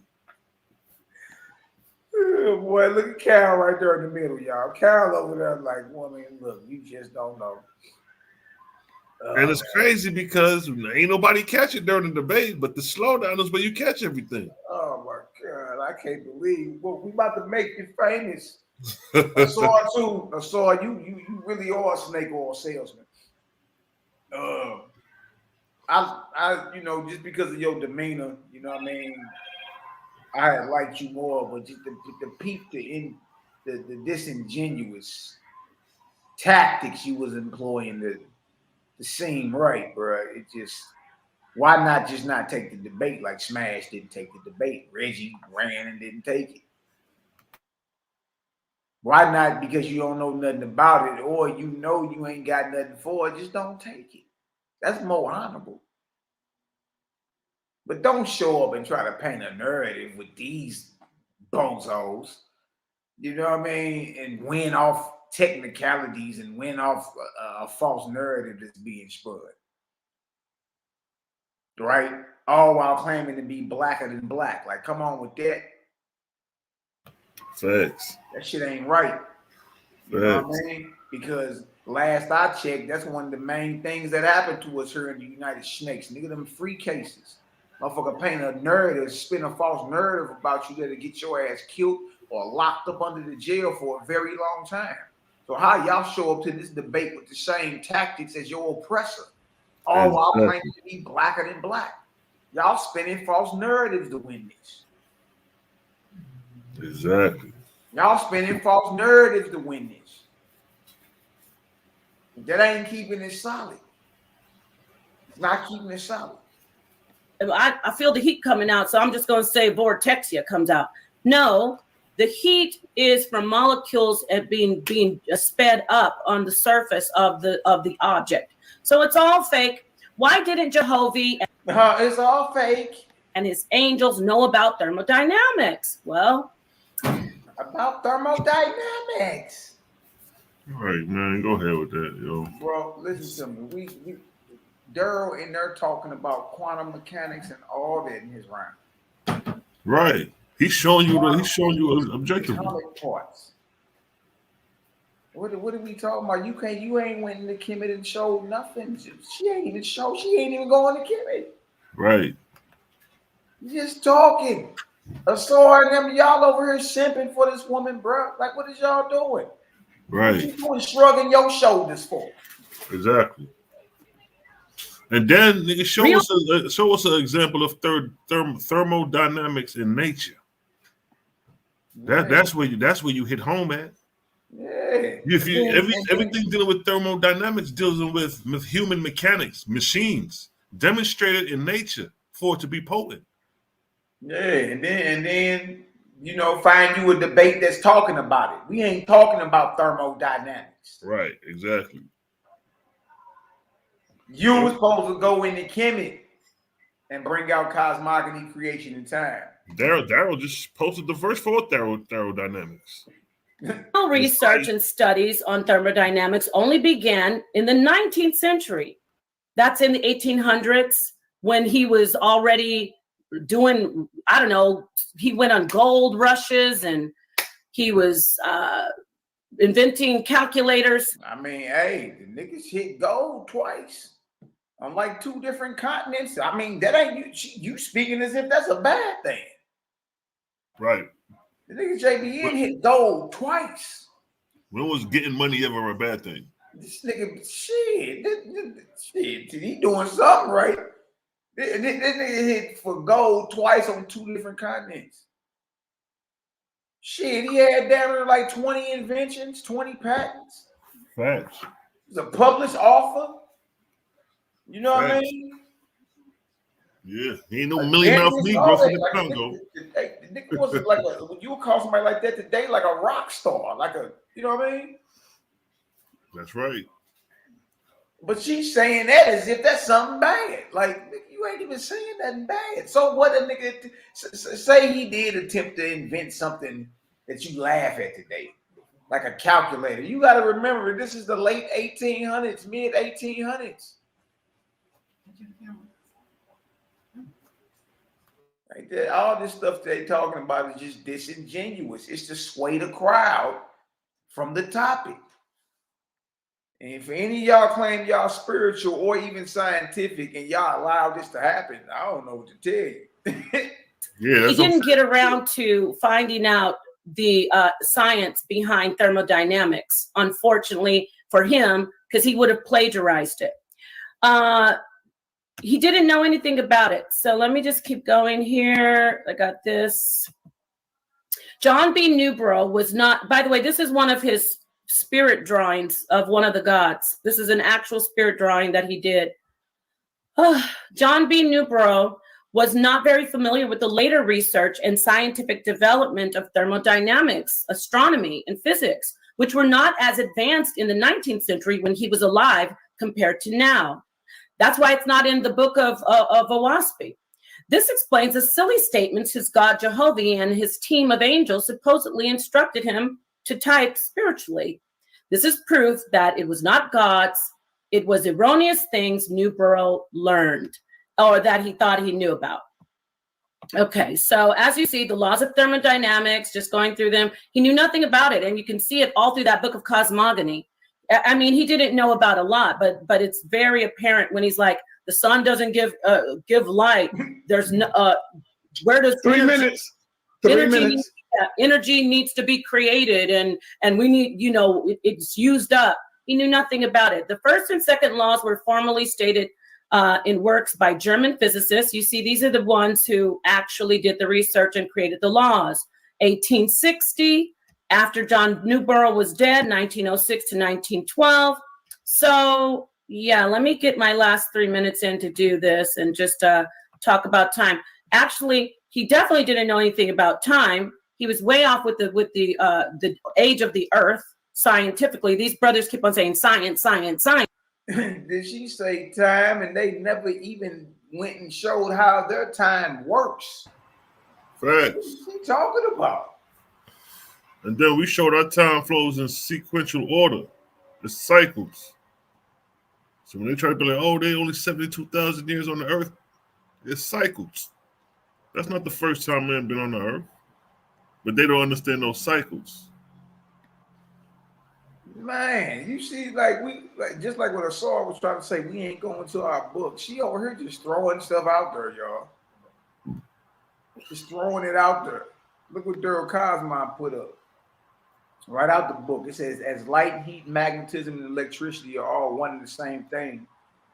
Oh, boy, look at Carol right there in the middle, y'all. Carol over there like, woman, look, you just don't know. And it's crazy because ain't nobody catch it during the debate, but the slowdown is where you catch everything. Oh my God, I can't believe we about to make you famous. I saw you really are a snake oil salesman. I just because of your demeanor, you know what I mean, I had liked you more, but just the peep, the disingenuous tactics you was employing to seem right, bro. It just, why not just not take the debate like Smash didn't take the debate? Reggie ran and didn't take it. Why not? Because you don't know nothing about it, or you know you ain't got nothing for it, just don't take it. That's more honorable. But don't show up and try to paint a narrative with these bozos, you know what I mean, and win off technicalities and win off a false narrative that's being spread. Right? all while claiming to be blacker than black. Like, come on with that. Facts. That shit ain't right. You know what I mean? Because last I checked, that's one of the main things that happened to us here in the United States. Nigga, them free cases. Motherfucker paint a narrative, spin a false narrative about you that'll get your ass killed or locked up under the jail for a very long time. So how y'all show up to this debate with the same tactics as your oppressor, all while claiming to be blacker than black? Y'all spinning false narratives to win this. Exactly. Y'all spinning false narratives to win this. That ain't keeping it solid. It's not keeping it solid. I feel the heat coming out, so I'm just going to say Vortexia comes out. No, the heat is from molecules and being sped up on the surface of the object. So it's all fake. Why didn't Jehovah? It's all fake. And his angels know about thermodynamics. Well, about thermodynamics. All right, man, go ahead with that, yo. Bro, listen to me. We Daryl in there talking about quantum mechanics and all that in his rhyme. Right. He's showing you objectively. Atomic parts. What are we talking about? You ain't went into Kemet and showed nothing. She ain't even going to Kemet. Right. You just talking. Asar and them, y'all over here simping for this woman, bro. Like, what is y'all doing? Right. What you doing shrugging your shoulders for? Exactly. And then nigga, show us an example of thermodynamics in nature. That's where you hit home at. Yeah. Everything dealing with thermodynamics deals with human mechanics, machines demonstrated in nature for it to be potent. Yeah, and then find you a debate that's talking about it. We ain't talking about thermodynamics. Right, exactly. You were supposed to go into Kemet and bring out cosmogony, creation, and time. Daryl just posted the verse for thermodynamics. Research and studies on thermodynamics only began in the 19th century. That's in the 1800s when he was already doing, I don't know, he went on gold rushes and he was inventing calculators. I mean, hey, the niggas hit gold twice on like 2 different continents. I mean, that ain't you speaking as if that's a bad thing. Right. The nigga JBN hit gold twice. When was getting money ever a bad thing? This nigga, shit, he doing something right. This nigga hit for gold twice on 2 different continents. Shit, he had down there like 20 inventions, 20 patents. Facts. It's a published author. You know what I mean? Yeah, he ain't no million mouth Negro from the Congo. The nigga was like you would call somebody like that today, like a rock star, like a, you know what I mean? That's right. But she's saying that as if that's something bad. Like, you ain't even saying nothing bad. So what a nigga say he did attempt to invent something that you laugh at today, like a calculator. You got to remember, this is the late 1800s, mid 1800s. Right there, all this stuff they talking about is just disingenuous. It's to sway the crowd from the topic. And if any of y'all claim y'all spiritual or even scientific and y'all allow this to happen, I don't know what to tell you. He didn't get around to finding out the science behind thermodynamics, unfortunately for him, because he would have plagiarized it. He didn't know anything about it. So let me just keep going here. I got this. John B. Newborough was not, by the way, this is one of his spirit drawings of one of the gods. This is an actual spirit drawing that he did. John B. Newborough was not very familiar with the later research and scientific development of thermodynamics, astronomy, and physics, which were not as advanced in the 19th century when he was alive compared to now. That's why it's not in the book of Owaspy. This explains the silly statements his God Jehovah and his team of angels supposedly instructed him to type spiritually. This is proof that it was not God's, it was erroneous things Newborough learned. or that he thought he knew about. Okay, so as you see, the laws of thermodynamics, just going through them, he knew nothing about it. And you can see it all through that book of cosmogony. I mean, he didn't know about a lot, but it's very apparent when he's like, the sun doesn't give light. There's no, where does 3 minutes? 3 minutes. Energy needs to be created, and we need, you know, it's used up. He knew nothing about it. The first and second laws were formally stated in works by German physicists. You see, these are the ones who actually did the research and created the laws. 1860, after John Newborough was dead, 1906 to 1912. So yeah, let me get my last 3 minutes in to do this and just talk about time. Actually, he definitely didn't know anything about time. He was way off with the age of the earth scientifically. These brothers keep on saying science, science, science. Did she say time? And they never even went and showed how their time works. Facts. What are you talking about? And then we showed our time flows in sequential order. The cycles. So when they try to be like, oh, they only 72,000 years on the earth, it's cycles. That's not the first time man been on the earth. But they don't understand those cycles. Man, you see, just like what Asar was trying to say, we ain't going to our book. She over here just throwing stuff out there, y'all. Just throwing it out there. Look what Daryl Cosmon put up. Right out the book. It says, as light, heat, magnetism, and electricity are all one and the same thing,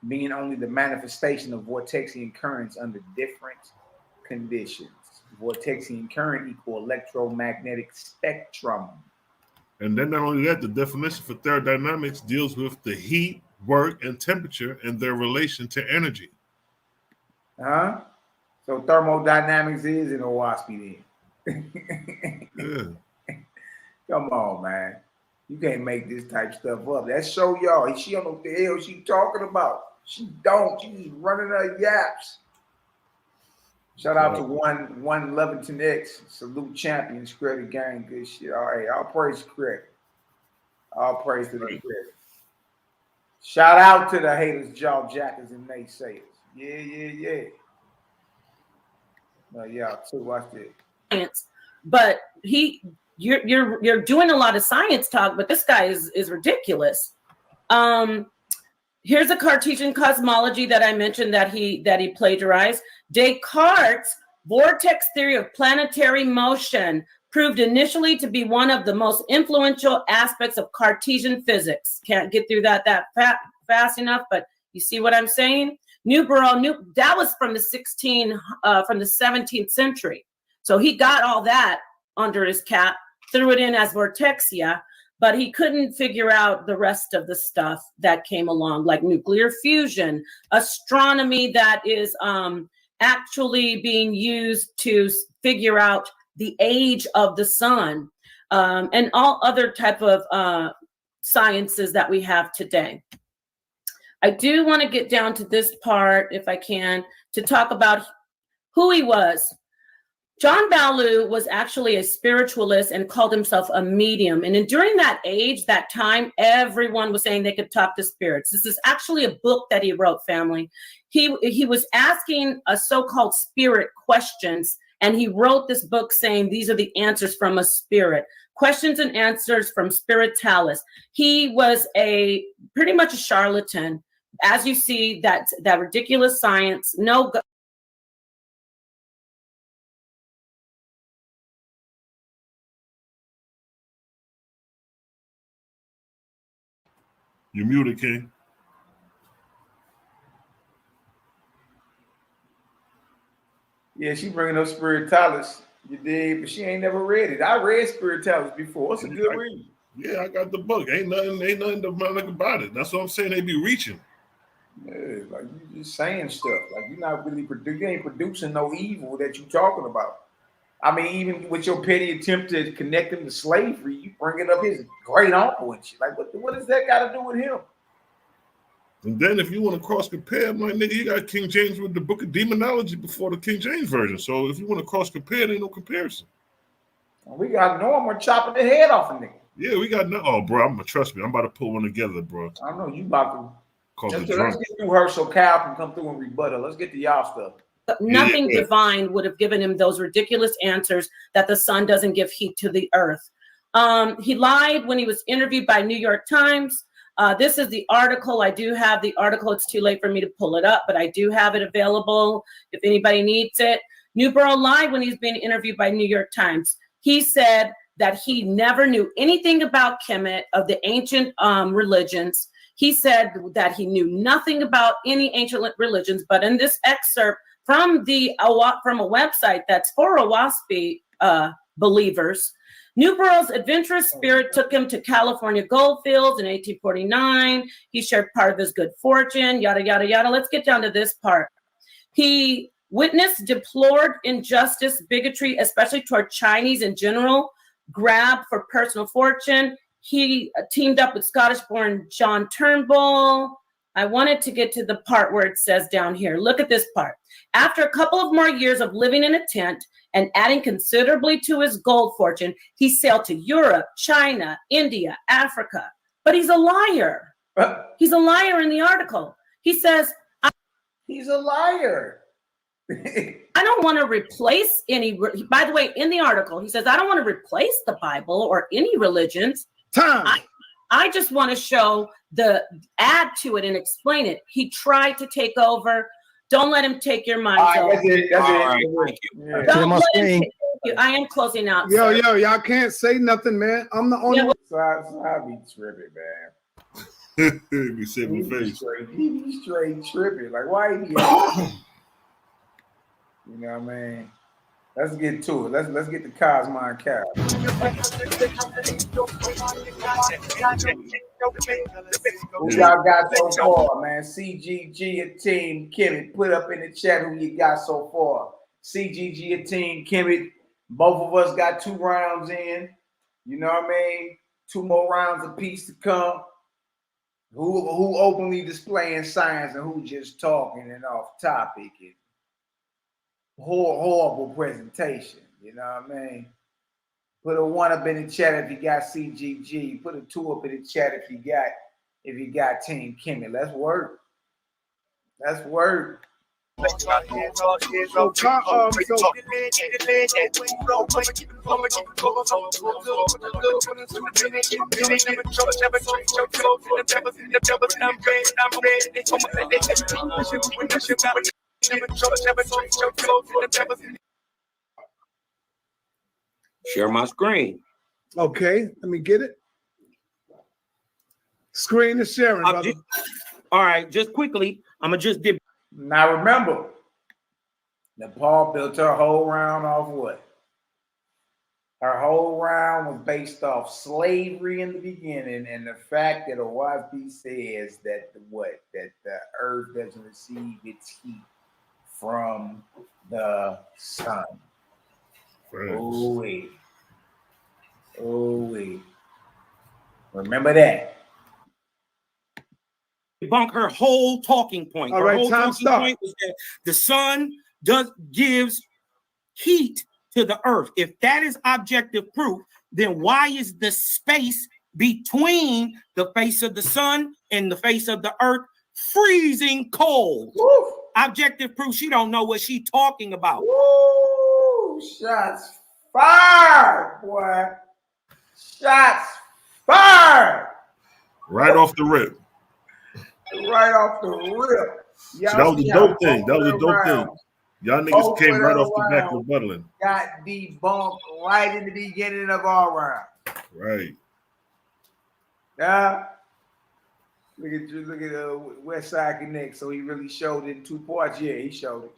being only the manifestation of vortexian currents under different conditions. Vortexian current equal electromagnetic spectrum. And then not only that, the definition for thermodynamics deals with the heat, work, and temperature and their relation to energy. Huh? So thermodynamics is an OWASP then. Yeah. Come on, man. You can't make this type stuff up. Let's show y'all. She don't know what the hell she talking about. She don't. She's running her yaps. Shout out to one Levington X. Salute champions, credit gang. Good shit. All right. I'll praise credit. All praise to the credit. Shout out to the haters, jaw jackers, and naysayers. Yeah. Yeah, too. Watch this. But you're doing a lot of science talk, but this guy is ridiculous. Here's a Cartesian cosmology that I mentioned that he plagiarized. Descartes' vortex theory of planetary motion proved initially to be one of the most influential aspects of Cartesian physics. Can't get through that fast enough, but you see what I'm saying? Newborough that was from the 17th century. So he got all that under his cap, threw it in as vortexia, but he couldn't figure out the rest of the stuff that came along, like nuclear fusion, astronomy that is actually being used to figure out the age of the sun, and all other type of sciences that we have today. I do want to get down to this part, if I can, to talk about who he was. John Ballou was actually a spiritualist and called himself a medium. And during that age, that time, everyone was saying they could talk to spirits. This is actually a book that he wrote, family. He was asking a so-called spirit questions, and he wrote this book saying these are the answers from a spirit. Questions and answers from Spiritualis. He was pretty much a charlatan. As you see, that ridiculous science, no. You're muted, King. Yeah, she bringing up Spiritualis. You dig? But she ain't never read it. I read Spiritualis before. It's a good read. Yeah, I got the book. Ain't nothing about it. That's what I'm saying. They be reaching. Yeah, like you just saying stuff. Like you're not really you ain't producing no evil that you talking about. I mean, even with your petty attempt to connect him to slavery, you bringing up his great uncle and shit. Like, what does that got to do with him? And then if you want to cross compare, my nigga, you got King James with the Book of Demonology before the King James version. So if you want to cross compare, there ain't no comparison. We got normal chopping the head off a nigga. Yeah, we got no. Oh, bro, trust me, I'm about to put one together, bro. I know you about to. Let's get through her so Cal can come through and rebut her. Let's get to y'all stuff. Nothing divine would have given him those ridiculous answers that the sun doesn't give heat to the earth. He lied when he was interviewed by New York Times. This is the article. I do have the article. It's too late for me to pull it up, but I do have it available if anybody needs it. Newborough lied when he's being interviewed by New York Times. He said that he never knew anything about Kemet, of the ancient religions. He said that he knew nothing about any ancient religions, but in this excerpt from a website that's for Owaspy believers, Newborough's adventurous spirit took him to California gold fields in 1849. He shared part of his good fortune, yada, yada, yada. Let's get down to this part. He witnessed deplored injustice, bigotry, especially toward Chinese in general, grab for personal fortune. He teamed up with Scottish-born John Turnbull. I wanted to get to the part where it says down here, look at this part. After a couple of more years of living in a tent and adding considerably to his gold fortune, he sailed to Europe, China, India, Africa. But he's a liar. He's a liar in the article. He says, he's a liar. I don't want to replace any, by the way, in the article, he says, I don't want to replace the Bible or any religions. I just want to show add to it and explain it. He tried to take over. Don't let him take your mind. All right, that's it. Thank you. Yeah. Don't let him take you. I am closing out. Yo, y'all can't say nothing, man. I'm the only one. So I be tripping, man. We said my face. He be straight tripping. Like, why he? You know what I mean? Let's get to it. Let's get to Cosmo and Cal. Who y'all got so far, man? CGG and Team Kemet. Put up in the chat who you got so far. CGG and Team Kemet. Both of us got 2 rounds in. You know what I mean? 2 more rounds apiece to come. Who openly displaying science and who just talking and off topic and horrible presentation. You know what I mean? Put a 1 up in the chat if you got CGG. Put a 2 up in the chat if you got Team Kemet. Let's work. Let's work. Share my screen. Okay, let me get it. Screen is sharing, brother. All right, just quickly, I'm gonna just dip. Now remember, Nepal built her whole round off what? Her whole round was based off slavery in the beginning, and the fact that Owaspy says that the earth doesn't receive its heat from the sun. Ooh-wee. Ooh-wee. Remember that. Debunk her whole talking point. All her right, whole time talking stop. point was that the sun gives heat to the earth. If that is objective proof, then why is the space between the face of the sun and the face of the earth freezing cold? Woo. Objective proof. She don't know what she talking about. Woo. Shots fired, boy. Shots fired. Right off the rip. Right off the rip. So that was the dope thing. That was the dope thing. Y'all niggas came right off the back with Butland. Got debunked right in the beginning of our round. Right. Yeah. Look at West Side Connect. So he really showed it in 2 parts. Yeah, he showed it.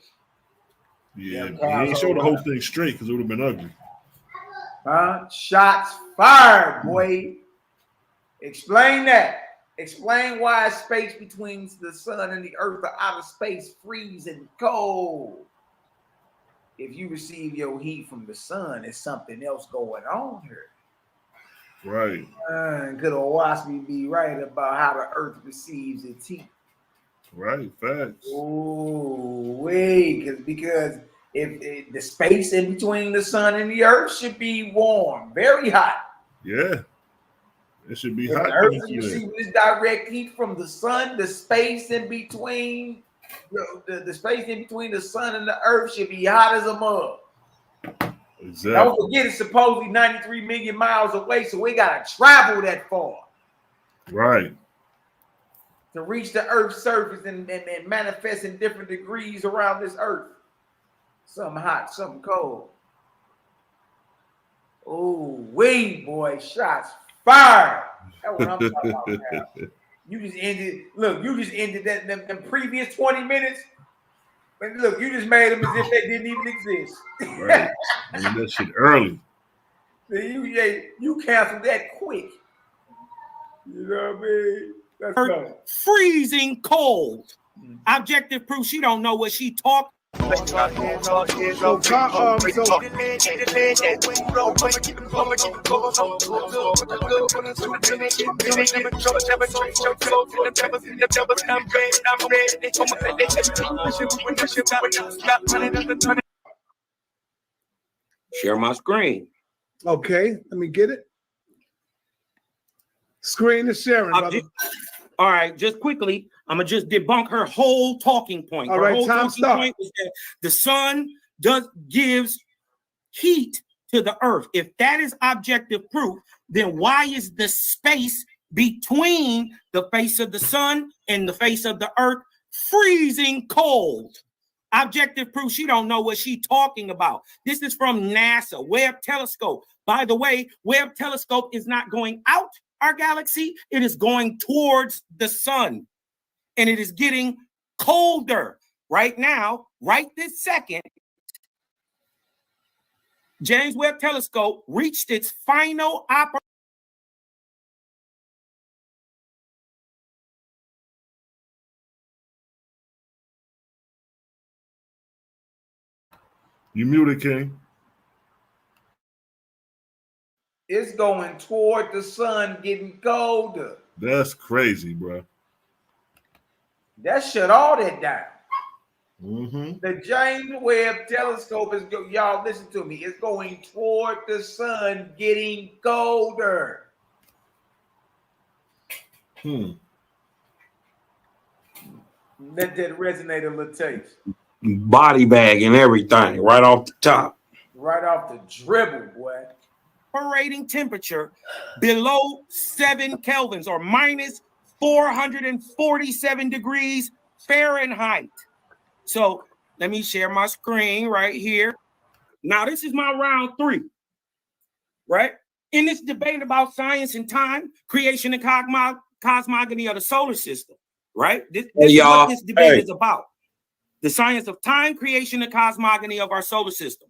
Yeah, he ain't showed the whole thing straight because it would have been ugly. Huh? Shots fired, boy. Explain that. Explain why space between the sun and the earth are out of space, freezing cold. If you receive your heat from the sun, there's something else going on here. Right. Could Owaspy be right about how the earth receives its heat? Right, facts. Oh, wait, because if the space in between the sun and the earth should be warm, very hot. Yeah. It should be If hot. the Earth is receiving this direct heat from the sun, the space in between the space in between the sun and the Earth should be hot as a mug. Exactly. Don't forget, it's supposedly 93 million miles away, so we gotta travel that far. Right. To reach the Earth's surface and manifest in different degrees around this Earth. Some hot, some cold. Oh, wait, boy, shots fired. That's what I'm talking about now. You just ended, look, you just ended that them previous 20 minutes. But look, you just made them as if they didn't even exist. Right. I mean, that shit early. You canceled that quick. You know what I mean? Let's go. Freezing cold. Objective proof she don't know what she talking. Share my screen. Okay, let me get it. Screen is sharing, brother. All right, just quickly, I'm gonna just debunk her whole talking point. All Her right, whole time talking start. point is that the sun gives heat to the earth. If that is objective proof, then why is the space between the face of the sun and the face of the earth freezing cold? Objective proof she don't know what she talking about. This is from NASA Webb Telescope. By the way, Webb Telescope is not going out our galaxy, it is going towards the sun, and it is getting colder right now, right this second. James Webb Telescope reached its final operation. You muted, King. It's going toward the sun, getting colder. That's crazy, bro. That shut all that down. Mm-hmm. The James Webb Telescope is y'all listen to me. It's going toward the sun, getting colder. Let that resonate a little taste. Body bag and everything right off the top. Right off the dribble, boy. Operating temperature below 7 kelvins or minus 447 degrees Fahrenheit. So let me share my screen right here. Now, this is my round 3, right? In this debate about science and time, creation and cosmogony of the solar system, right? This is what this debate is about. The science of time, creation, and cosmogony of our solar system.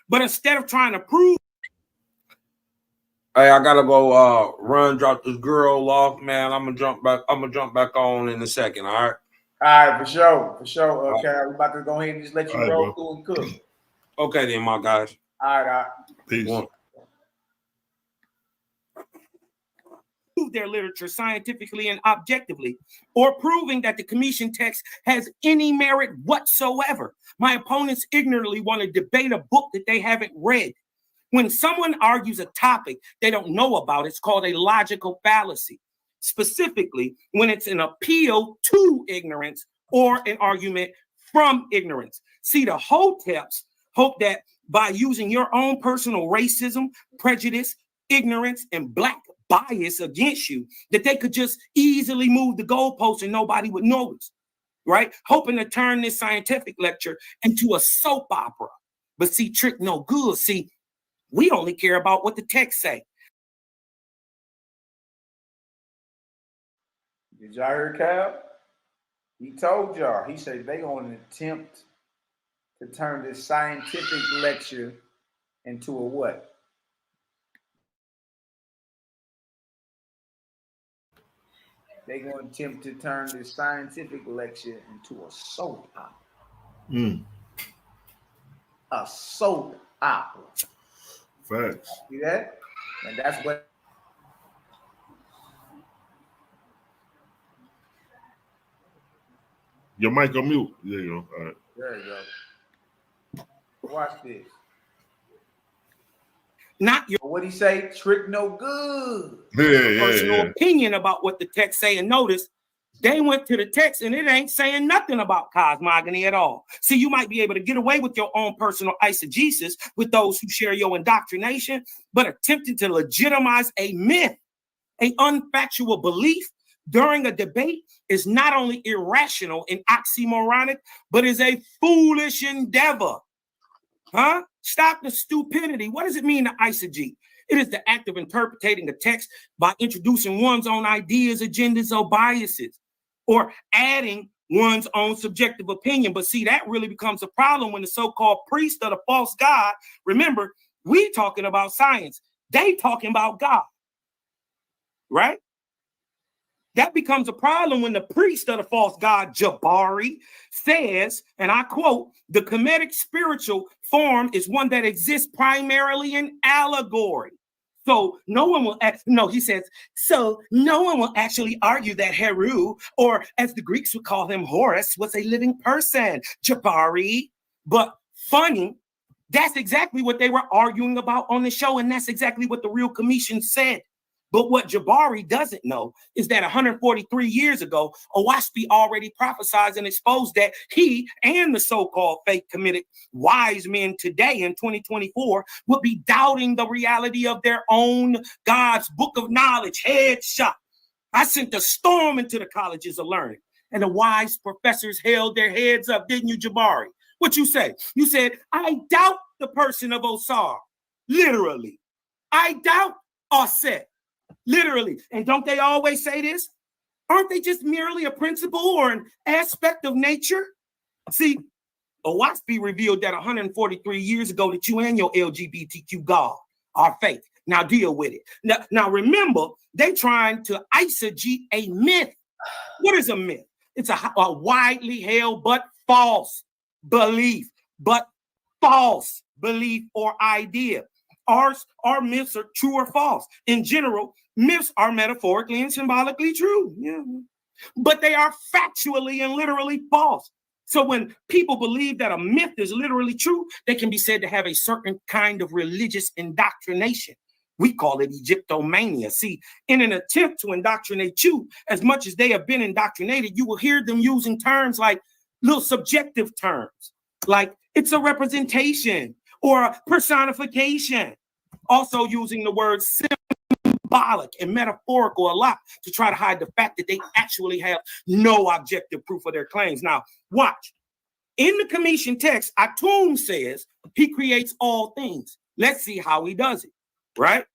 But instead of trying to prove, hey, I gotta go drop this girl off, man. I'm gonna jump back on in a second, all right? All right, for sure. Okay, we're about to go ahead and just let you roll through and cook. Okay then, my guys. All right. Peace. Prove their literature scientifically and objectively, or proving that the commission text has any merit whatsoever. My opponents ignorantly want to debate a book that they haven't read. When someone argues a topic they don't know about, it's called a logical fallacy. Specifically, when it's an appeal to ignorance or an argument from ignorance. See, the Hoteps hope that by using your own personal racism, prejudice, ignorance, and black bias against you, that they could just easily move the goalposts and nobody would notice, right? Hoping to turn this scientific lecture into a soap opera. But see, trick no good. See, we only care about what the text say. Did y'all hear Cal? He told y'all. He said they going to attempt to turn this scientific lecture into a what? They're going to attempt to turn this scientific lecture into a soap opera. A soap opera. Facts. See that? And that's what. Your mic on mute. There you go. All right. There you go. Watch this. not your what he say? Trick no good. personal opinion about what the text say. And notice, they went to the text and it ain't saying nothing about cosmogony at all. See, you might be able to get away with your own personal eisegesis with those who share your indoctrination, but attempting to legitimize a myth, an unfactual belief during a debate is not only irrational and oxymoronic, but is a foolish endeavor. Huh? Stop the stupidity. What does it mean to eisegete? It is the act of interpreting a text by introducing one's own ideas, agendas, or biases, or adding one's own subjective opinion. But see, that really becomes a problem when the so-called priest of the false god, remember, we talking about science, they talking about God, right? That becomes a problem when the priest of the false god, Jabari, says, and I quote, the Kemetic spiritual form is one that exists primarily in allegory. So no one will, he says, so no one will actually argue that Heru, or as the Greeks would call him, Horus, was a living person, Jabari. But funny, that's exactly what they were arguing about on the show, and that's exactly what the real commission said. But what Jabari doesn't know is that 143 years ago, Owaspi already prophesied and exposed that he and the so-called fake Kemetic wise men today in 2024 would be doubting the reality of their own God's book of knowledge. Headshot. I sent a storm into the colleges of learning, and the wise professors held their heads up, didn't you, Jabari? What you say? You said, I doubt the person of Osar. Literally. I doubt Aset. Literally. And don't they always say this? Aren't they just merely a principle or an aspect of nature? See, Owaspi revealed that 143 years ago that you and your LGBTQ God are fake. Now deal with it. Now remember, they trying to eisegete a myth. What is a myth? It's a widely held but false belief, or idea. Our myths are true or false. In general, myths are metaphorically and symbolically true. Yeah. But they are factually and literally false. So when people believe that a myth is literally true, they can be said to have a certain kind of religious indoctrination. We call it Egyptomania. See, in an attempt to indoctrinate you, as much as they have been indoctrinated, you will hear them using terms like little subjective terms, like it's a representation or a personification. Also using the word symbolic and metaphorical a lot to try to hide the fact that they actually have no objective proof of their claims. Now, watch. In the Commission text, Atum says he creates all things. Let's see how he does it, right?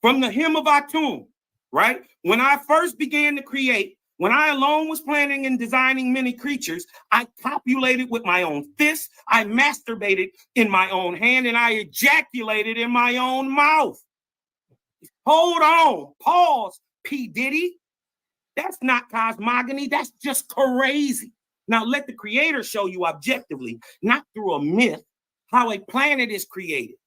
From the hymn of Atum, right? When I first began to create, when I alone was planning and designing many creatures, I copulated with my own fist, I masturbated in my own hand, and I ejaculated in my own mouth. Hold on, pause, P. Diddy. That's not cosmogony, that's just crazy. Now let the creator show you objectively, not through a myth, how a planet is created.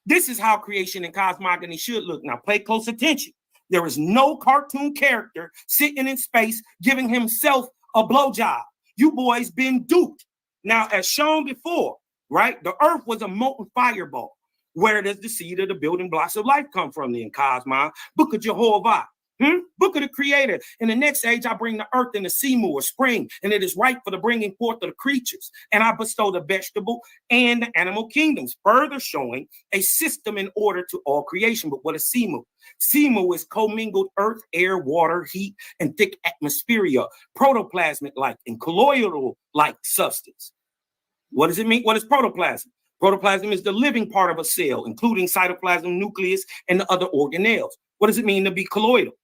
This is how creation and cosmogony should look. Now pay close attention. There is no cartoon character sitting in space giving himself a blowjob. You boys been duped. Now, as shown before, right, the earth was a molten fireball. Where does the seed of the building blocks of life come from then, Cosmon? Book of Jehovah. Book of the Creator. In the next age, I bring the earth in the Simu or spring, and it is right for the bringing forth of the creatures. And I bestow the vegetable and the animal kingdoms, further showing a system in order to all creation. But what is Simu? Simu is commingled earth, air, water, heat, and thick atmosphere, protoplasmic-like and colloidal-like substance. What does it mean? What is protoplasm? Protoplasm is the living part of a cell, including cytoplasm, nucleus, and the other organelles. What does it mean to be colloidal?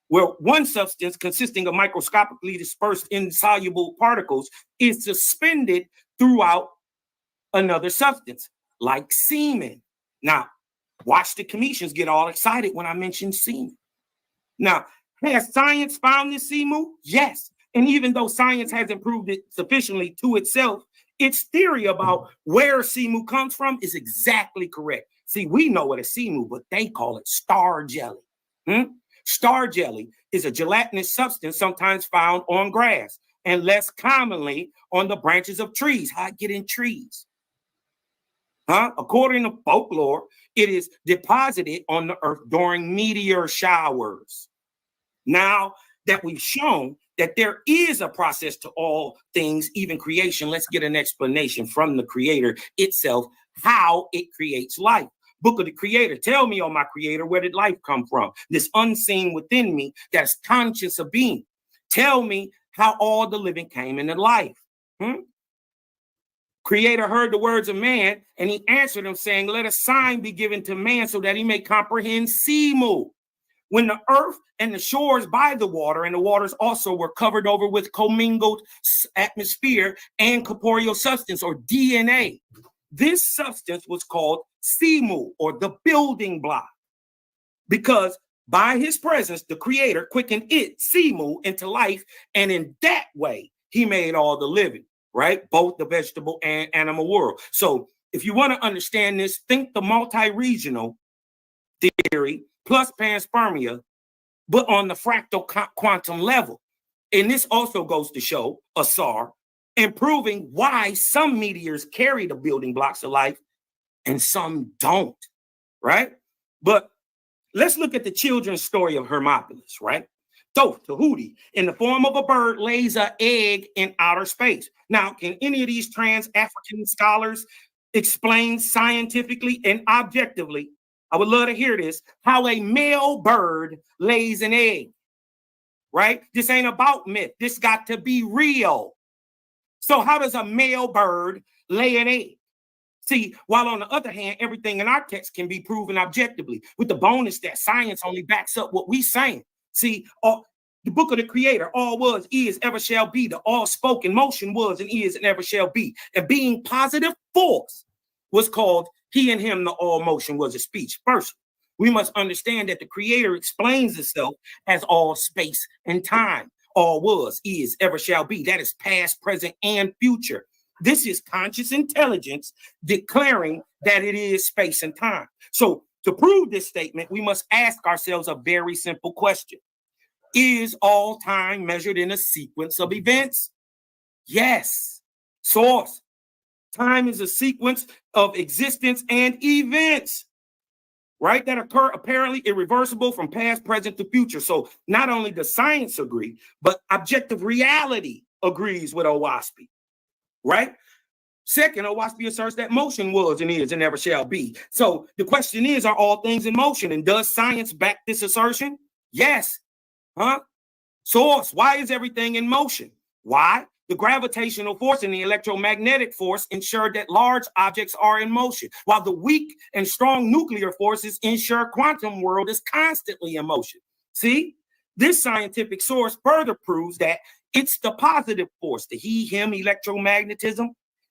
Where one substance consisting of microscopically dispersed insoluble particles is suspended throughout another substance, like semen. Now, watch the Commissions get all excited when I mention semen. Now, has science found this Simu? Yes. And even though science hasn't proved it sufficiently to itself, its theory about where Simu comes from is exactly correct. See, we know it as Simu, but they call it star jelly. Star jelly is a gelatinous substance sometimes found on grass and less commonly on the branches of trees. How I get in trees? According to folklore, it is deposited on the earth during meteor showers. Now that we've shown that there is a process to all things, even creation, let's get an explanation from the creator itself, how it creates life. Book of the Creator, tell me, oh my creator, where did life come from? This unseen within me that's conscious of being. Tell me how all the living came into life. Creator heard the words of man, and he answered him saying, let a sign be given to man so that he may comprehend Simu. When the earth and the shores by the water, and the waters also were covered over with commingled atmosphere and corporeal substance, or DNA. This substance was called Simu, or the building block, because by his presence, the creator quickened it, Simu, into life, and in that way, he made all the living, right? Both the vegetable and animal world. So if you want to understand this, think the multi-regional theory plus panspermia, but on the fractal quantum level. And this also goes to show Asar, and proving why some meteors carry the building blocks of life and some don't, right? But let's look at the children's story of Hermopolis, right? Thoth, Tahuti, in the form of a bird, lays an egg in outer space. Now, can any of these trans-African scholars explain scientifically and objectively, I would love to hear this, how a male bird lays an egg, right? This ain't about myth. This got to be real. So how does a male bird lay an egg? See, while on the other hand, everything in our text can be proven objectively, with the bonus that science only backs up what we saying. See, the book of the Creator, all was, is, ever shall be. The all spoken motion was and is and ever shall be. And being positive force was called he and him, the all motion was a speech. First, we must understand that the Creator explains itself as all space and time. All was, is, ever shall be. That is past, present, and future. This is conscious intelligence declaring that it is space and time. So to prove this statement, we must ask ourselves a very simple question. Is all time measured in a sequence of events? Yes. Source. Time is a sequence of existence and events, right? That occur apparently irreversible from past, present to future. So not only does science agree, but objective reality agrees with Owaspy, right? Second, Owaspy asserts that motion was and is and never shall be. So the question is, are all things in motion? And does science back this assertion? Yes. Source, why is everything in motion? Why? The gravitational force and the electromagnetic force ensure that large objects are in motion, while the weak and strong nuclear forces ensure quantum world is constantly in motion. See, this scientific source further proves that it's the positive force, the he, him electromagnetism,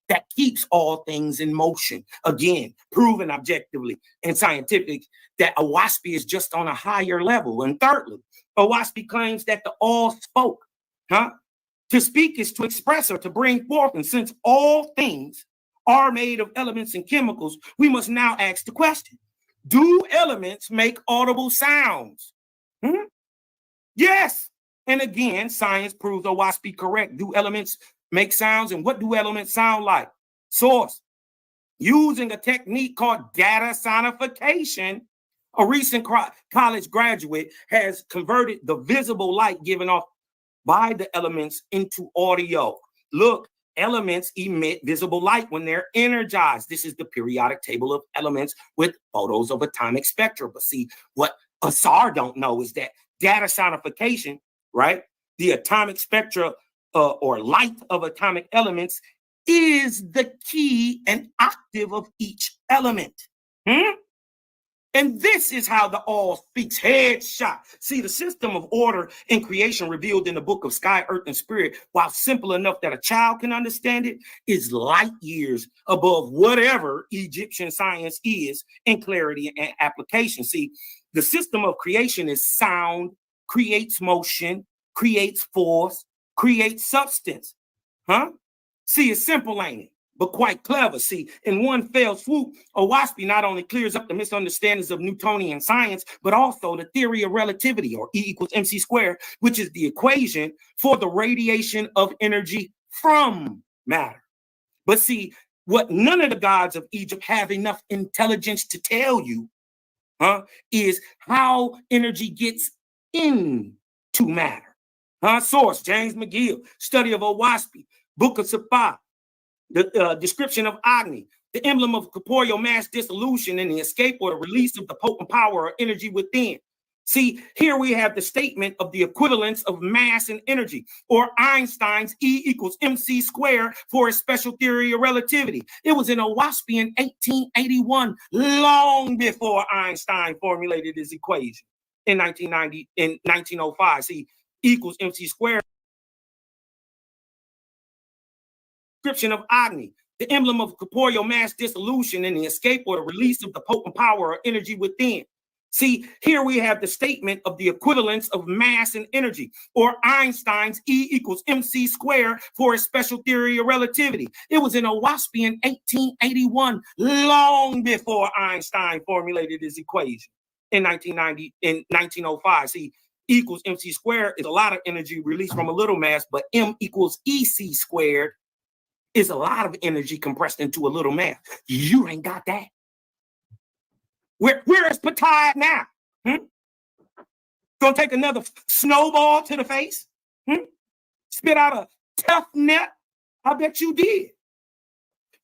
that keeps all things in motion. Again, proven objectively and scientific that Owaspy is just on a higher level. And thirdly, Owaspy claims that the all spoke, To speak is to express or to bring forth. And since all things are made of elements and chemicals, we must now ask the question, do elements make audible sounds? Yes. And again, science proves Owaspy correct. Do elements make sounds? And what do elements sound like? Source, using a technique called data sonification, a recent college graduate has converted the visible light given off by the elements into audio. Look, elements emit visible light when they're energized. This is the periodic table of elements with photos of atomic spectra. But see, what Asar don't know is that data sonification, right? The atomic spectra or light of atomic elements is the key and octave of each element. And this is how the all speaks. Headshot. See, the system of order and creation revealed in the book of Sky, Earth, and Spirit, while simple enough that a child can understand it, is light years above whatever Egyptian science is in clarity and application. See, the system of creation is sound, creates motion, creates force, creates substance. See, it's simple, ain't it? But quite clever. See, in one fell swoop, Owaspy not only clears up the misunderstandings of Newtonian science, but also the theory of relativity, or E equals mc squared, which is the equation for the radiation of energy from matter. But see, what none of the gods of Egypt have enough intelligence to tell you, is how energy gets into matter. Source, James McGill, Study of Owaspy, Book of Safa, the description of Agni, the emblem of corporeal mass dissolution and the escape or the release of the potent power or energy within. See, here we have the statement of the equivalence of mass and energy, or Einstein's E equals mc squared for a special theory of relativity. It was in Owaspy in 1881, long before Einstein formulated his equation in 1905. See, E equals mc squared. Description of Agni, the emblem of corporeal mass dissolution and the escape or the release of the potent power or energy within. See, here we have the statement of the equivalence of mass and energy, or Einstein's E equals mc squared for a special theory of relativity. It was in Owaspy in 1881, long before Einstein formulated his equation in 1905. See, E equals mc squared is a lot of energy released from a little mass, but M equals EC squared is a lot of energy compressed into a little mass. You ain't got that. Where is Patai now? Gonna take another snowball to the face? Spit out a tough net? I bet you did.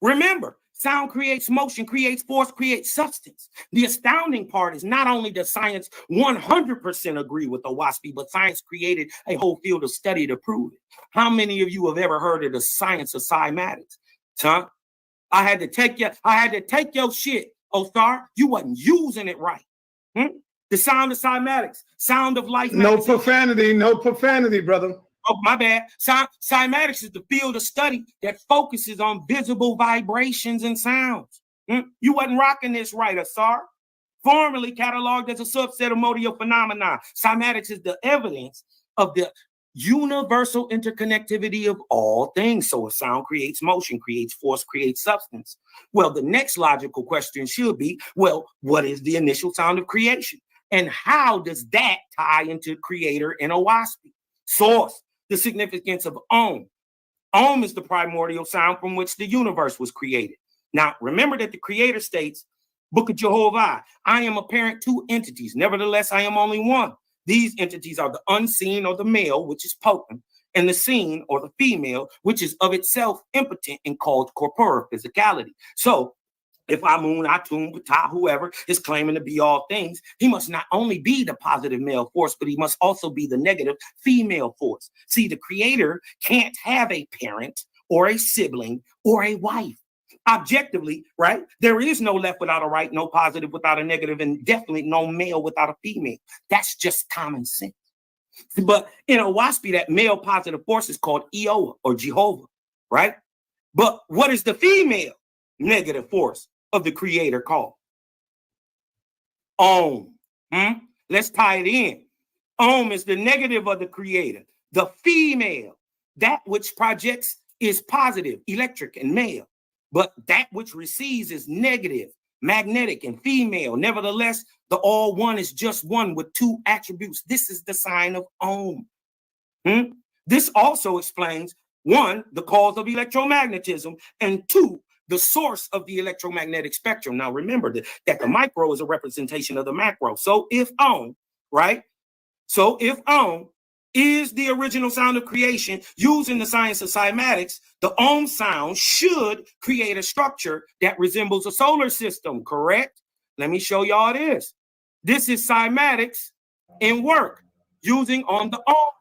Remember, sound creates motion, creates force, creates substance. The astounding part is not only does science 100% agree with Owaspy, but science created a whole field of study to prove it. How many of you have ever heard of the science of cymatics? I had to take your shit. Star, you wasn't using it right. The sound of cymatics, sound of life. No profanity, brother. Oh, my bad. Cymatics is the field of study that focuses on visible vibrations and sounds. You wasn't rocking this right, Asar. Formerly cataloged as a subset of modal phenomena, cymatics is the evidence of the universal interconnectivity of all things. So a sound creates motion, creates force, creates substance. Well, the next logical question should be, well, what is the initial sound of creation? And how does that tie into creator and Owaspy? Source, the significance of Om. Om is the primordial sound from which the universe was created. Now, remember that the creator states, Book of Jehovah, I am apparent two entities. Nevertheless, I am only one. These entities are the unseen, or the male, which is potent, and the seen, or the female, which is of itself impotent and called corporeal physicality. So if Amun, Atum, Ptah, whoever is claiming to be all things, he must not only be the positive male force, but he must also be the negative female force. See, the creator can't have a parent or a sibling or a wife. Objectively, right? There is no left without a right, no positive without a negative, and definitely no male without a female. That's just common sense. But in Owaspy, that male positive force is called Eoa, or Jehovah, right? But what is the female negative force of the creator called? Om. Let's tie it in. Om is the negative of the creator. The female, that which projects, is positive, electric, and male. But that which receives is negative, magnetic, and female. Nevertheless, the all one is just one with two attributes. This is the sign of Om. This also explains, one, the cause of electromagnetism, and two, the source of the electromagnetic spectrum. Now, remember that the micro is a representation of the macro. So if Om, right? So if Om is the original sound of creation using the science of cymatics, the Om sound should create a structure that resembles a solar system, correct? Let me show y'all this. This is cymatics in work using on the Om.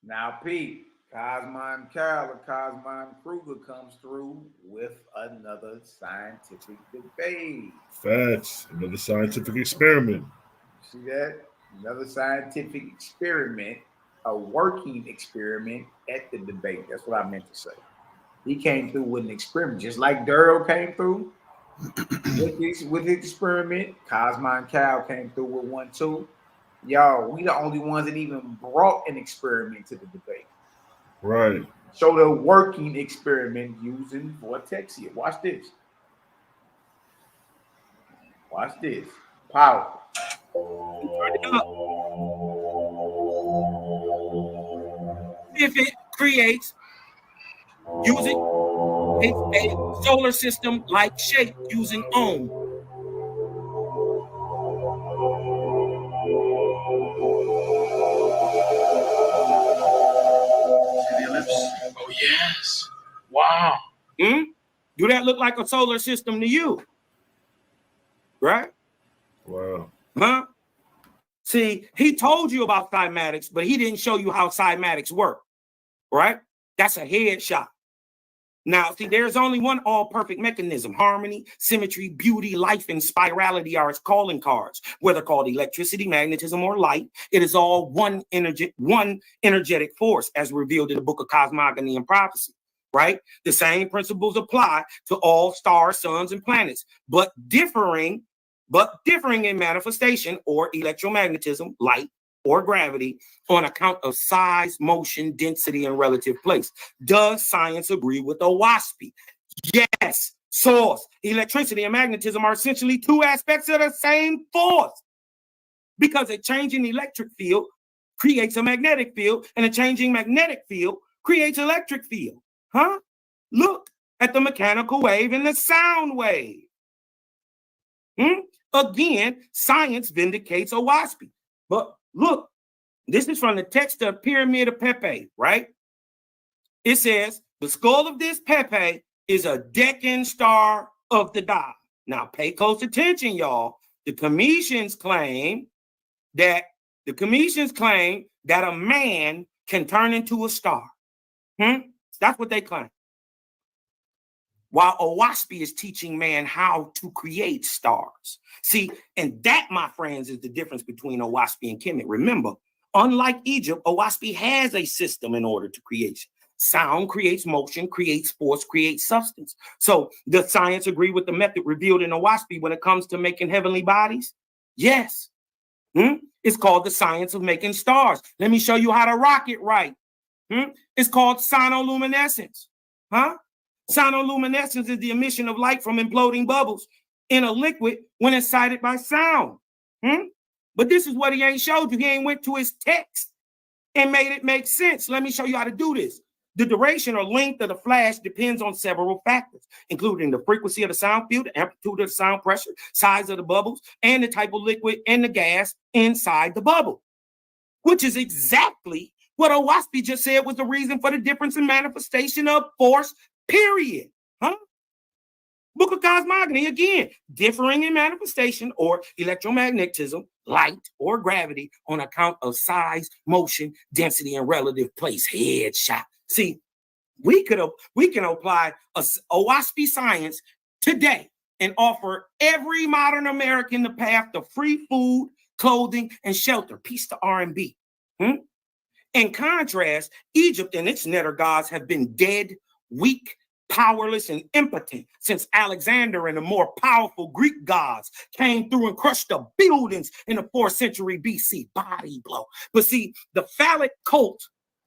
Now, Pete, Cosmine Carol, Cosmine Kruger comes through with another scientific debate. Facts. Another scientific experiment. See that? Another scientific experiment, a working experiment at the debate. That's what I meant to say. He came through with an experiment, just like Duro came through with his experiment. Cosmine Carol came through with one too. Y'all, we the only ones that even brought an experiment to the debate. Right. So the working experiment using Vortexia. Watch this. Watch this. Powerful. if it creates using a solar system like shape using ohm. The ellipse. Oh, yes. Wow. Do that look like a solar system to you? Right? Wow. Huh? See, he told you about cymatics, but he didn't show you how cymatics work. Right? That's a headshot. Now, see, there's only one all-perfect mechanism. Harmony, symmetry, beauty, life, and spirality are its calling cards, whether called electricity, magnetism, or light. It is all one energetic force, as revealed in the book of Cosmogony and Prophecy, right? The same principles apply to all stars, suns, and planets, but differing in manifestation or electromagnetism, light, or gravity on account of size, motion, density, and relative place. Does science agree with Owaspy? Yes. Source. Electricity and magnetism are essentially two aspects of the same force, because a changing electric field creates a magnetic field, and a changing magnetic field creates electric field. Huh? Look at the mechanical wave and the sound wave. Again, science vindicates Owaspy. But look, this is from the text of Pyramid of Pepe, right? It says, the skull of this Pepe is a Deccan star of the dial. Now, pay close attention, y'all. The Cometians claim that a man can turn into a star. That's what they claim. While Owaspy is teaching man how to create stars. See, and that, my friends, is the difference between Owaspy and Kemet. Remember, unlike Egypt, Owaspy has a system in order to create. Sound creates motion, creates force, creates substance. So does science agree with the method revealed in Owaspy when it comes to making heavenly bodies? Yes. It's called the science of making stars. Let me show you how to rock it right. It's called sonoluminescence. Sonoluminescence is the emission of light from imploding bubbles in a liquid when excited by sound. But this is what he ain't showed you. He ain't went to his text and made it make sense. Let me show you how to do this. The duration or length of the flash depends on several factors, including the frequency of the sound field, the amplitude of the sound pressure, size of the bubbles, and the type of liquid and the gas inside the bubble, which is exactly what Owaspy just said was the reason for the difference in manifestation of force, period. Book of Cosmogony, again, differing in manifestation or electromagnetism, light, or gravity on account of size, motion, density, and relative place. Headshot. See, we can apply Owaspy science today and offer every modern American the path to free food, clothing, and shelter. Peace to R&B. In contrast, Egypt and its netter gods have been dead, weak, powerless, and impotent since Alexander and the more powerful Greek gods came through and crushed the buildings in the 4th century BC. Body blow. But see, the phallic cult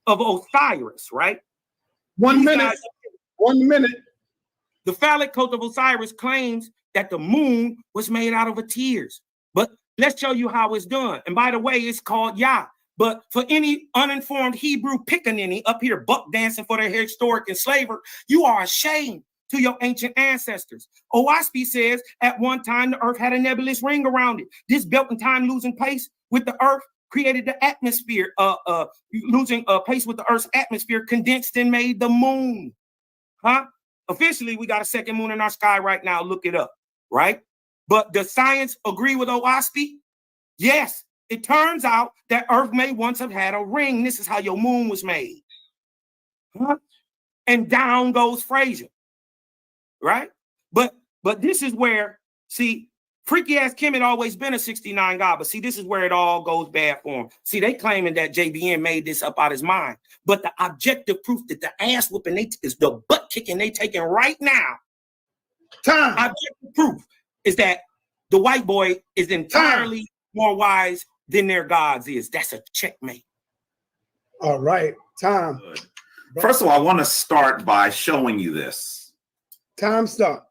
of Osiris, right? 1 minute. 1 minute. The phallic cult of Osiris claims that the moon was made out of tears. But let's show you how it's done. And by the way, it's called Yah. But for any uninformed Hebrew pickaninny up here buck dancing for their historic enslaver, you are ashamed to your ancient ancestors. Owaspy says at one time the earth had a nebulous ring around it. This belt in time losing pace with the earth created the atmosphere, losing pace with the earth's atmosphere, condensed and made the moon. Officially, we got a second moon in our sky right now. Look it up, right? But does science agree with Owaspy? Yes. It turns out that Earth may once have had a ring. This is how your moon was made. And down goes Fraser, right? But this is where, see, freaky ass Kemet always been a 69 god, but see, this is where it all goes bad for him. See, they claiming that JBN made this up out his mind, but the objective proof that the ass whooping is the butt kicking they taking right now. Objective proof is that the white boy is entirely more wise than their gods is. That's a checkmate. All right, time. First of all, I want to start by showing you this. Time start.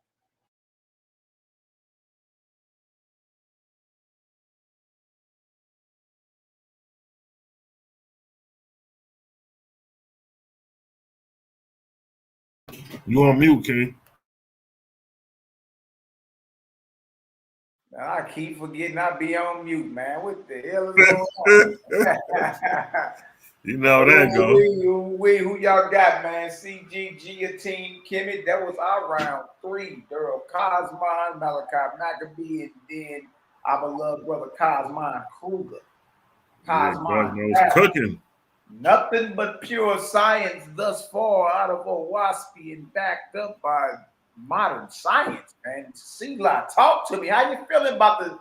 You on mute, King? I keep forgetting I be on mute, man. What the hell is going on? You know how that go. Who y'all got, man? CGG, a team, Kemet. That was our round 3. Daryl Cosman, Malaki, Macabee, and then our beloved brother Cosman Kruger. Cosman was cooking. Nothing but pure science thus far out of Owaspy and backed up by modern science, man. C-Lot, talk to me. How you feeling about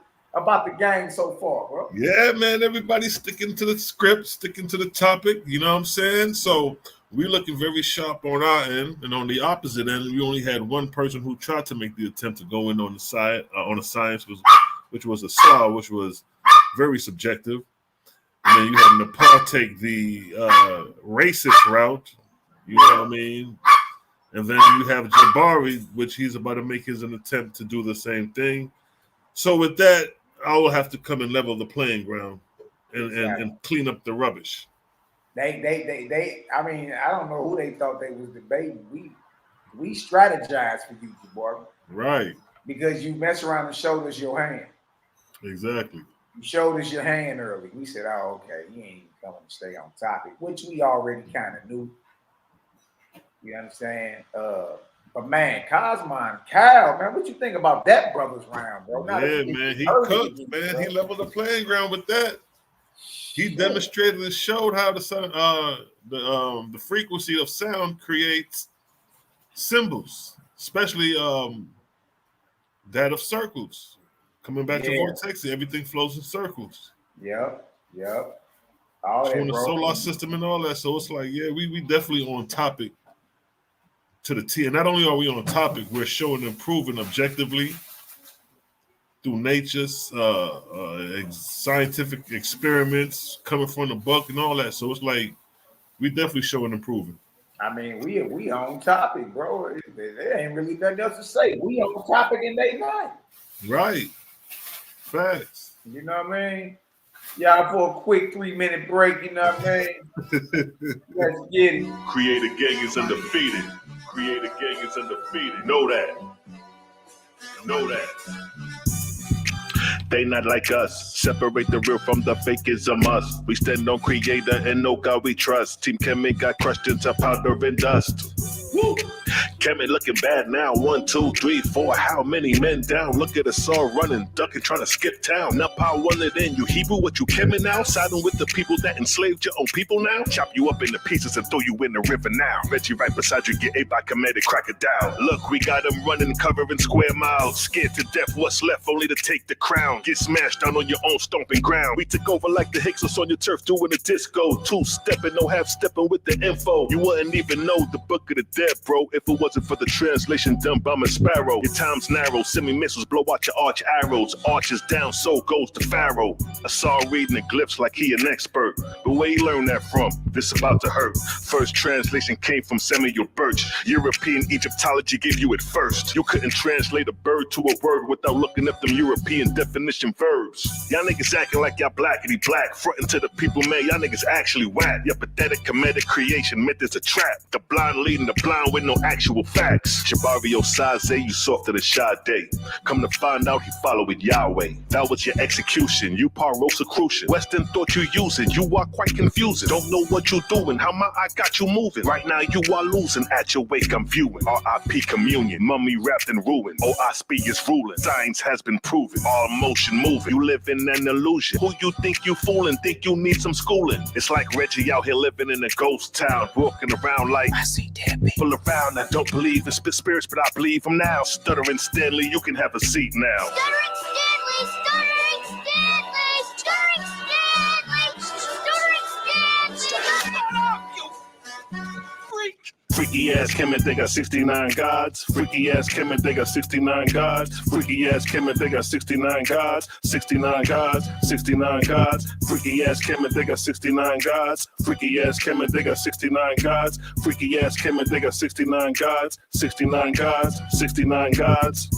the game so far, bro? Yeah, man, everybody's sticking to the script, sticking to the topic, you know what I'm saying? So we're looking very sharp on our end, and on the opposite end, we only had one person who tried to make the attempt to go in on the side, on the science, which was a SAR, which was very subjective. And then you had Nepal take the racist route, you know what I mean? And then you have Jabari, which he's about to make his an attempt to do the same thing. So with that, I will have to come and level the playing ground and clean up the rubbish. They I mean, I don't know who they thought they was debating. We strategized for you, Jabari. Right. Because you mess around and showed us your hand. Exactly. You showed us your hand early. We said, oh, okay, he ain't coming to stay on topic, which we already kind of knew. You understand? But man, Cosman, Cal, man, what you think about that brother's round, bro? Yeah, man, he cooked, man. He leveled the playing ground with that. He demonstrated and showed how the frequency of sound creates symbols, especially that of circles. Coming back to vortex, everything flows in circles. Yep. All that, the solar system and all that. So it's like, yeah, we definitely on topic to the T. And not only are we on topic, we're showing and proving objectively through nature's scientific experiments coming from the book and all that. So it's like we definitely showing and proving. I mean, we on topic, bro. There ain't really nothing else to say. We on topic and they not. Right. Facts. You know what I mean? Yeah, for a quick 3-minute break, you know what I mean? Let's get it. Creator gang is undefeated. Creator gang is undefeated. Know that. Know that. They not like us. Separate the real from the fake is a must. We stand on Creator and know God we trust. Team Kemet got crushed into powder and dust. Woo! Kemet looking bad now. 1, 2, 3, 4. How many men down? Look at us all running, ducking, trying to skip town. Now power one it in. You Hebrew, what you Kemet now? Siding with the people that enslaved your own people now? Chop you up into pieces and throw you in the river now. Bet you right beside you, get ate by Kemet, crack it down. Look, we got them running, covering square miles. Scared to death, what's left? Only to take the crown. Get smashed down on your own stomping ground. We took over like the Hicksons on your turf doing a disco. 2-stepping, no half-stepping with the info. You wouldn't even know the book of the dead, bro, if it wasn't for the translation done by my sparrow. Your time's narrow, semi-missiles blow out your arch arrows. Arches down, so goes the pharaoh. I saw him reading the glyphs like he an expert. But where he learned that from? This about to hurt. First translation came from Samuel Birch. European Egyptology gave you it first. You couldn't translate a bird to a word without looking up them European definition verbs. Y'all niggas acting like y'all blackity black. Frontin' to the people, man, y'all niggas actually whack. Your pathetic comedic creation meant it's a trap. The blind leading the blind with no actual facts. Shabario Saze, you softer than Sade. Come to find out he followed Yahweh. That was your execution. You Rosicrucian. Western thought you using. You are quite confusing. Don't know what you doing. How my eye got you moving. Right now you are losing. At your wake I'm viewing. R.I.P. communion. Mummy wrapped in ruin. OSP is ruling. Science has been proven. All motion moving. You live in an illusion. Who you think you fooling? Think you need some schooling. It's like Reggie out here living in a ghost town. Walking around like I see dead people around. I don't believe in spirits, but I believe them now. Stuttering Stanley, you can have a seat now. Stuttering Stanley, stuttering Stanley, stuttering Stanley, stuttering Stanley. Freaky ass Kemet, they got 69 gods. Freaky ass Kemet, they got 69 gods. Freaky ass Kemet, they got 69 gods. 69 gods, 69 gods. Freaky ass Kemet, they got 69 gods. Freaky ass Kemet, they got 69 gods. Freaky ass Kemet, they got 69 gods. 69 gods, 69 gods.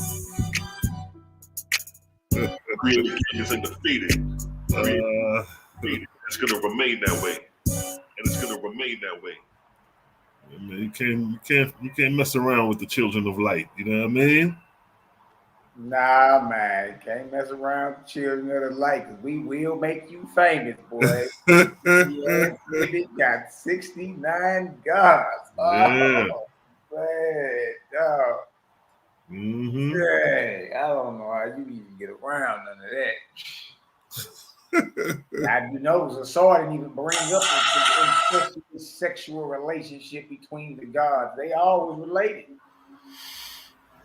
Creator is undefeated. It's gonna remain that way. And it's gonna remain that way. I mean, you can't mess around with the children of light. You know what I mean? Nah, man, can't mess around with children of the light, 'cause we will make you famous, boy. Yes, it got 69 gods. Yeah. Oh, man, dog. Mm-hmm. Hey, I don't know how you even get around none of that. Now, you know, Zasar didn't even bring up the sexual relationship between the gods. They always related.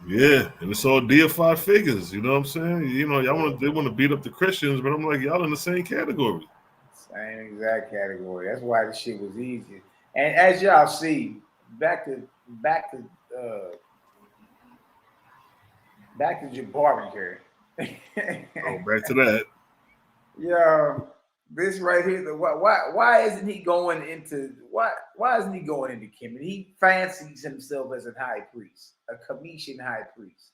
Yeah, and it's all deified figures. You know what I'm saying? You know, they want to beat up the Christians, but I'm like, y'all in the same category. Same exact category. That's why the shit was easy. And as y'all see, back to Jabari here. Oh, back to that. Yeah, this right here. Why isn't he going into why isn't he going into Kemet? He fancies himself as a high priest, a Cometian high priest.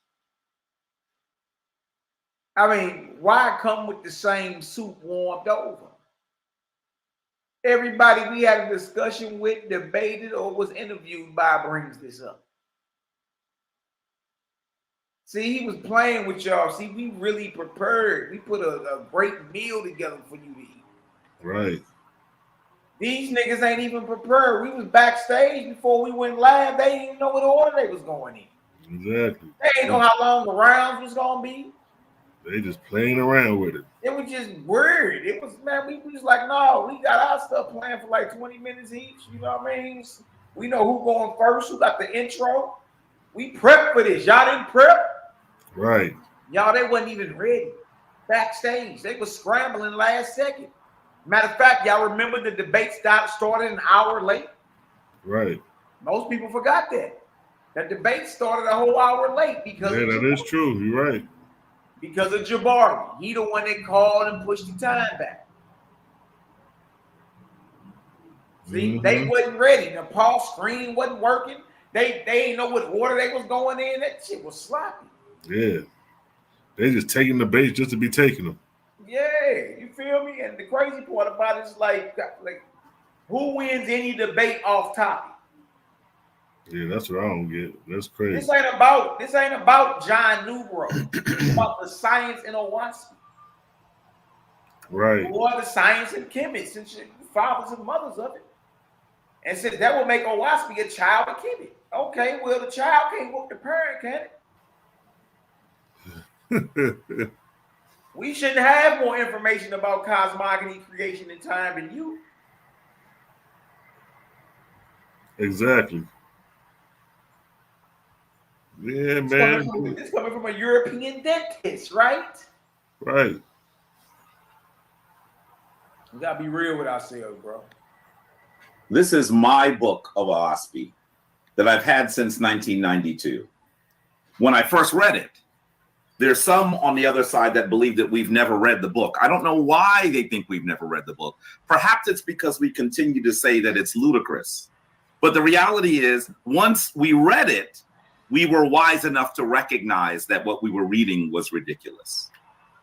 I mean, why come with the same suit warmed over? Everybody we had a discussion with, debated, or was interviewed by brings this up. See, he was playing with y'all. See, we really prepared. We put a great meal together for you to eat. Right. These niggas ain't even prepared. We was backstage before we went live. They didn't even know what order they was going in. Exactly. They didn't know how long the rounds was gonna be. They just playing around with it. It was just weird. It was, man, we was like, no, we got our stuff planned for like 20 minutes each. You know what I mean? We know who going first, who got the intro. We prepped for this. Y'all didn't prep. Right. Y'all, they wasn't even ready. Backstage, they was scrambling last second. Matter of fact, y'all remember the debate started an hour late? Right. Most people forgot that. The debate started a whole hour late because yeah, that is true. You're right. Because of Jabari. He the one that called and pushed the time back. See, they wasn't ready. The pause screen wasn't working. They ain't know what order they was going in. That shit was sloppy. Yeah. They just taking the bait just to be taking them. Yeah, you feel me? And the crazy part about it is like who wins any debate off topic? Yeah, that's what I don't get. That's crazy. This ain't about John Newbro. It's about the science in Owaski. Right. Or the science in Kemet, since you're fathers and mothers of it. And said that will make Owaski a child of Kemet. Okay, well, the child can't whoop the parent, can it? We shouldn't have more information about cosmogony, creation, and time than you. Exactly. Yeah, man. It's coming from a European dentist, right? Right. We gotta be real with ourselves, bro. This is my book of Owaski that I've had since 1992. When I first read it, there's some on the other side that believe that we've never read the book. I don't know why they think we've never read the book. Perhaps it's because we continue to say that it's ludicrous. But the reality is, once we read it, we were wise enough to recognize that what we were reading was ridiculous.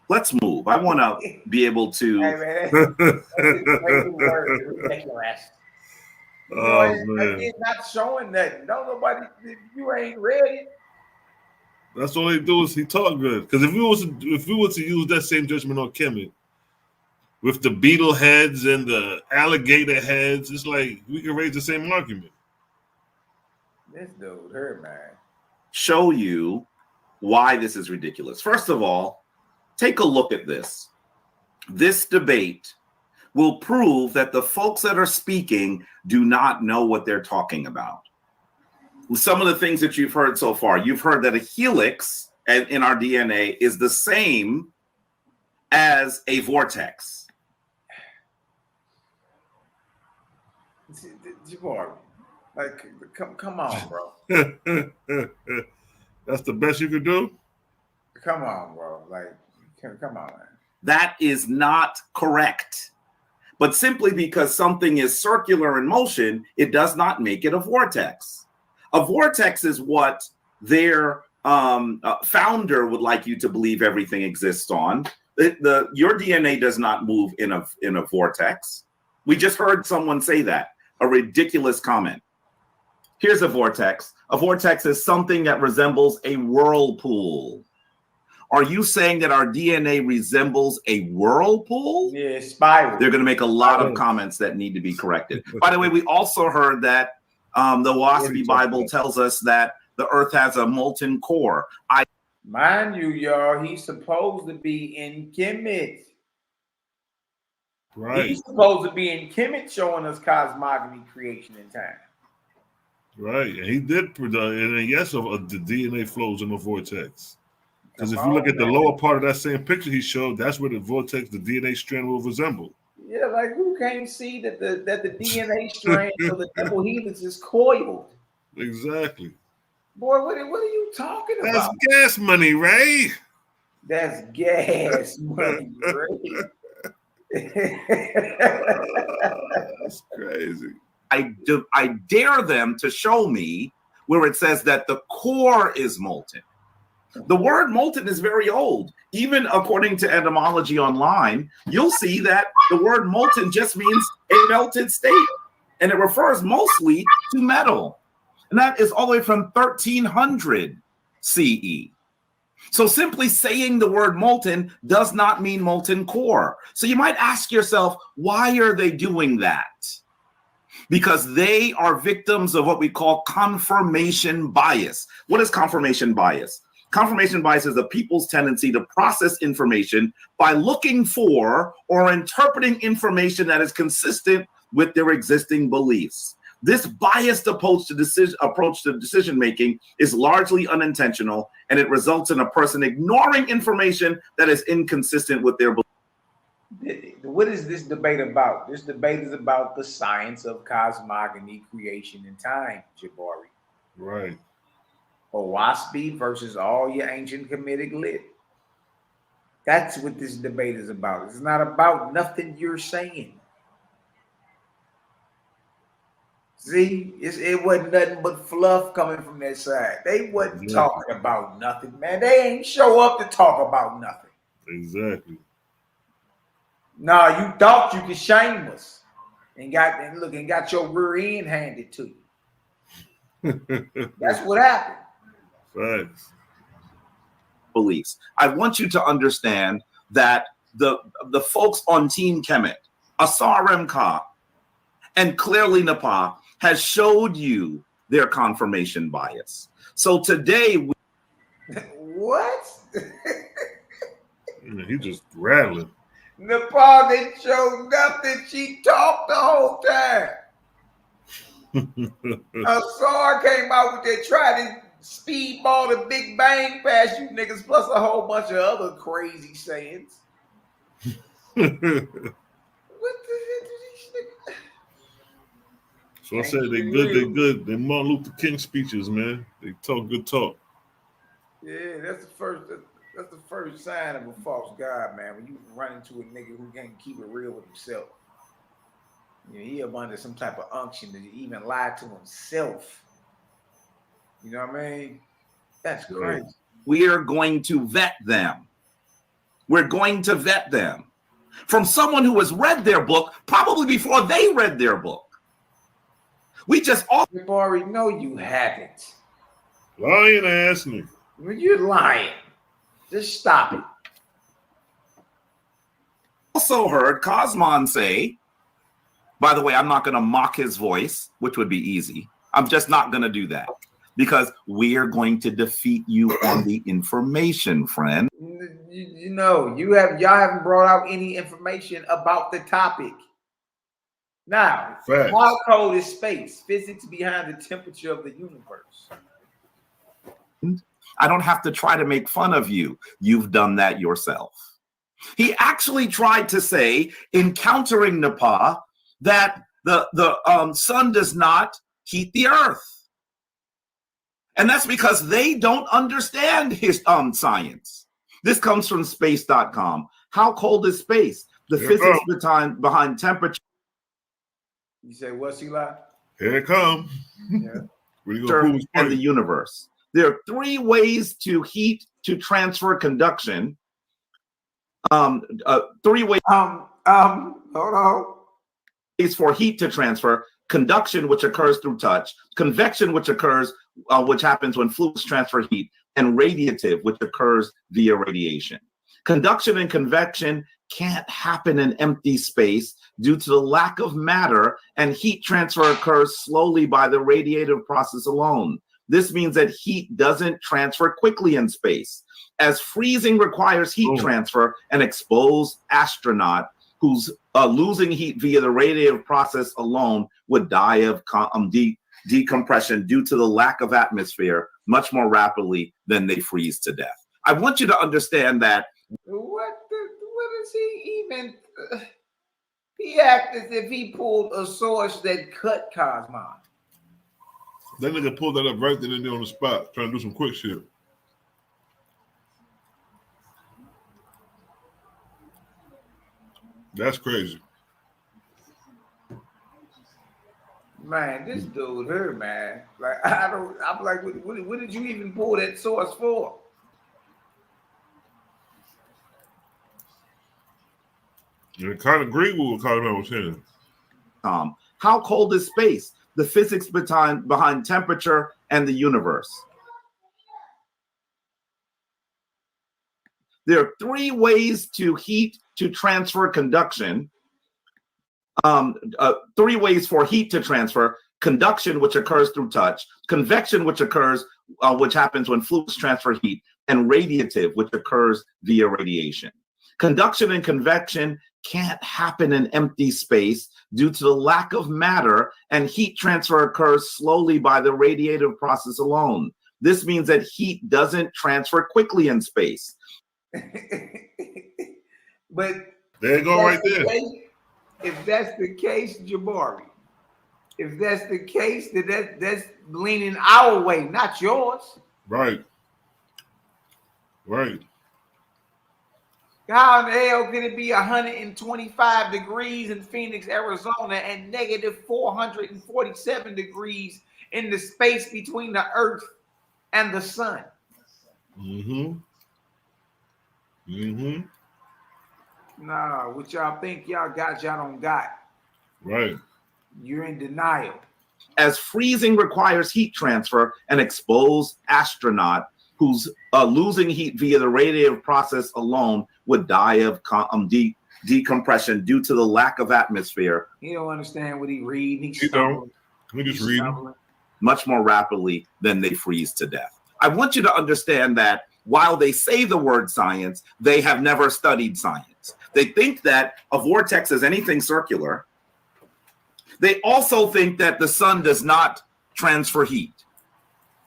Let's move. I want to be able to. Hey, man, that's a crazy word, ridiculous. You know, it's not showing that. No, nobody, you ain't read it. That's all they do is he talk good. Because if we was to use that same judgment on Kemet, with the beetle heads and the alligator heads, it's like we can raise the same argument. This dude, her man. Show you why this is ridiculous. First of all, take a look at this. This debate will prove that the folks that are speaking do not know what they're talking about. Some of the things that you've heard so far, you've heard that a helix in our DNA is the same as a vortex. Jabari, like, come on, bro. That's the best you could do? Come on, bro. Like, come on, man. That is not correct. But simply because something is circular in motion, it does not make it a vortex. A vortex is what their founder would like you to believe everything exists on. Your DNA does not move in a vortex. We just heard someone say that. A ridiculous comment. Here's a vortex. A vortex is something that resembles a whirlpool. Are you saying that our DNA resembles a whirlpool? Yeah, spiral. They're going to make a lot of comments that need to be corrected. By the way, we also heard that the Waspy Bible tells us that the earth has a molten core. Mind you, y'all, he's supposed to be in Kemet. Right. He's supposed to be in Kemet showing us cosmogony, creation, and time. Right. And he did, and yes, the DNA flows in the vortex. Because if you look at the lower part of that same picture he showed, that's where the vortex, the DNA strand will resemble. Yeah, like who can't see that the DNA strand of the double helix is coiled? Exactly. Boy, what are you talking That's about? gas money, Ray. That's gas money, Ray. That's crazy. I dare them to show me where it says that the core is molten. The word molten is very old. Even according to etymology online, you'll see that the word molten just means a melted state, and it refers mostly to metal. And that is all the way from 1300 CE. So simply saying the word molten does not mean molten core. So you might ask yourself, why are they doing that? Because they are victims of what we call confirmation bias. What is confirmation bias? Confirmation bias is the people's tendency to process information by looking for or interpreting information that is consistent with their existing beliefs. This biased approach to decision making is largely unintentional, and it results in a person ignoring information that is inconsistent with their beliefs. What is this debate about? This debate is about the science of cosmogony, creation, and time, Jabari. Right. Waspy versus all your ancient Kemetic lit. That's what this debate is about. It's not about nothing you're saying. See, it wasn't nothing but fluff coming from that side. They wasn't talking about nothing, man. They ain't show up to talk about nothing. Exactly. Nah, you thought you could shame us and got your rear end handed to you. That's what happened. Facts. Beliefs. I want you to understand that the folks on Team Kemet, Asar Remka, and clearly Napa has showed you their confirmation bias. So today, what? He just rattling. Nepal didn't show nothing. She talked the whole time. Asar came out with that try to speedball the Big Bang past you niggas, plus a whole bunch of other crazy sayings. What the heck did these niggas? So I said they good. They Martin Luther King speeches, man. They talk good talk. Yeah, that's the first sign of a false god, man. When you run into a nigga who can't keep it real with himself. You know, he up under some type of unction to even lie to himself. You know what I mean? That's crazy. we are going to vet them. We're going to vet them from someone who has read their book probably before they read their book. We just all already know you haven't. Lying ass nigga. When you're lying, just stop it. Also heard Cosmon say, by the way, I'm not going to mock his voice, which would be easy. I'm just not going to do that because we are going to defeat you on the information, friend. You know, y'all haven't brought out any information about the topic. Now, how cold is space? Physics behind the temperature of the universe. I don't have to try to make fun of you. You've done that yourself. He actually tried to say, in countering Napa, that the sun does not heat the earth. And that's because they don't understand his science. This comes from space.com. How cold is space? The physics behind temperature. You say what, Eli? Here it comes. Yeah. And the universe. There are three ways to transfer conduction. Three ways. Hold on. Is for heat to transfer. conduction, which occurs through touch, convection, which happens when fluids transfer heat, and radiative, which occurs via radiation. Conduction and convection can't happen in empty space due to the lack of matter, and heat transfer occurs slowly by the radiative process alone. This means that heat doesn't transfer quickly in space. As freezing requires heat transfer, an exposed astronaut who's losing heat via the radiative process alone would die of decompression due to the lack of atmosphere much more rapidly than they freeze to death. I want you to understand that. What is he even? He acted as if he pulled a source that cut Cosmon. That nigga pulled that up right then and there on the spot, trying to do some quick shit. That's crazy. Man, this dude here, man. Like, I'm like, what did you even pull that source for? And kind of agree with what Cosmo was saying. How cold is space? The physics behind temperature and the universe. There are 3 ways to heat to transfer conduction. 3 ways for heat to transfer: conduction, which occurs through touch; convection, which happens when fluids transfer heat; and radiative, which occurs via radiation. Conduction and convection can't happen in empty space due to the lack of matter, and heat transfer occurs slowly by the radiative process alone. This means that heat doesn't transfer quickly in space. But there you go, right there. If that's the case, Jabari, if that's the case, that's leaning our way, not yours. Right. Right. How in the hell can it be 125 degrees in Phoenix, Arizona, and negative 447 degrees in the space between the Earth and the sun? Mm-hmm. Mm-hmm. Nah, what y'all think y'all got, y'all don't got. Right. You're in denial. As freezing requires heat transfer, an exposed astronaut who's losing heat via the radiative process alone would die of decompression due to the lack of atmosphere. He don't understand what he reading. He don't. He just reading. Much more rapidly than they freeze to death. I want you to understand that while they say the word science, they have never studied science. They think that a vortex is anything circular. They also think that the sun does not transfer heat.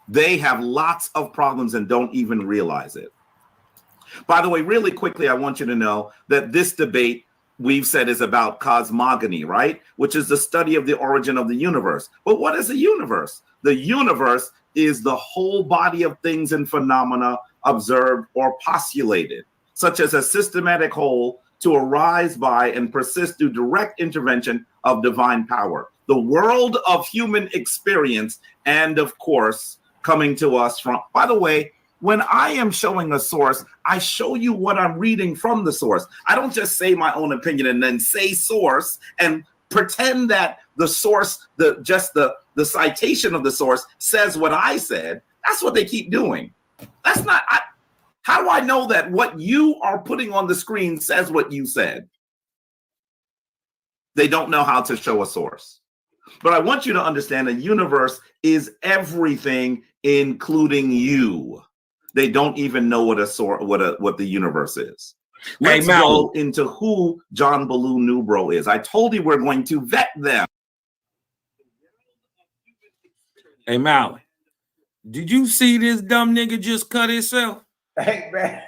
They have lots of problems and don't even realize it. By the way, really quickly, I want you to know that this debate we've said is about cosmogony, right? Which is the study of the origin of the universe. But what is a universe? The universe is the whole body of things and phenomena observed or postulated, such as a systematic whole to arise by and persist through direct intervention of divine power. The world of human experience, and of course, coming to us from, by the way, when I am showing a source, I show you what I'm reading from the source. I don't just say my own opinion and then say source and pretend that the source, the citation of the source says what I said. That's what they keep doing. That's not, how do I know that what you are putting on the screen says what you said? They don't know how to show a source. But I want you to understand the universe is everything, including you. They don't even know what what the universe is. Let's go into who John Baloo Nubro is. I told you we're going to vet them. Hey, Mally, did you see this dumb nigga just cut himself? Hey, man.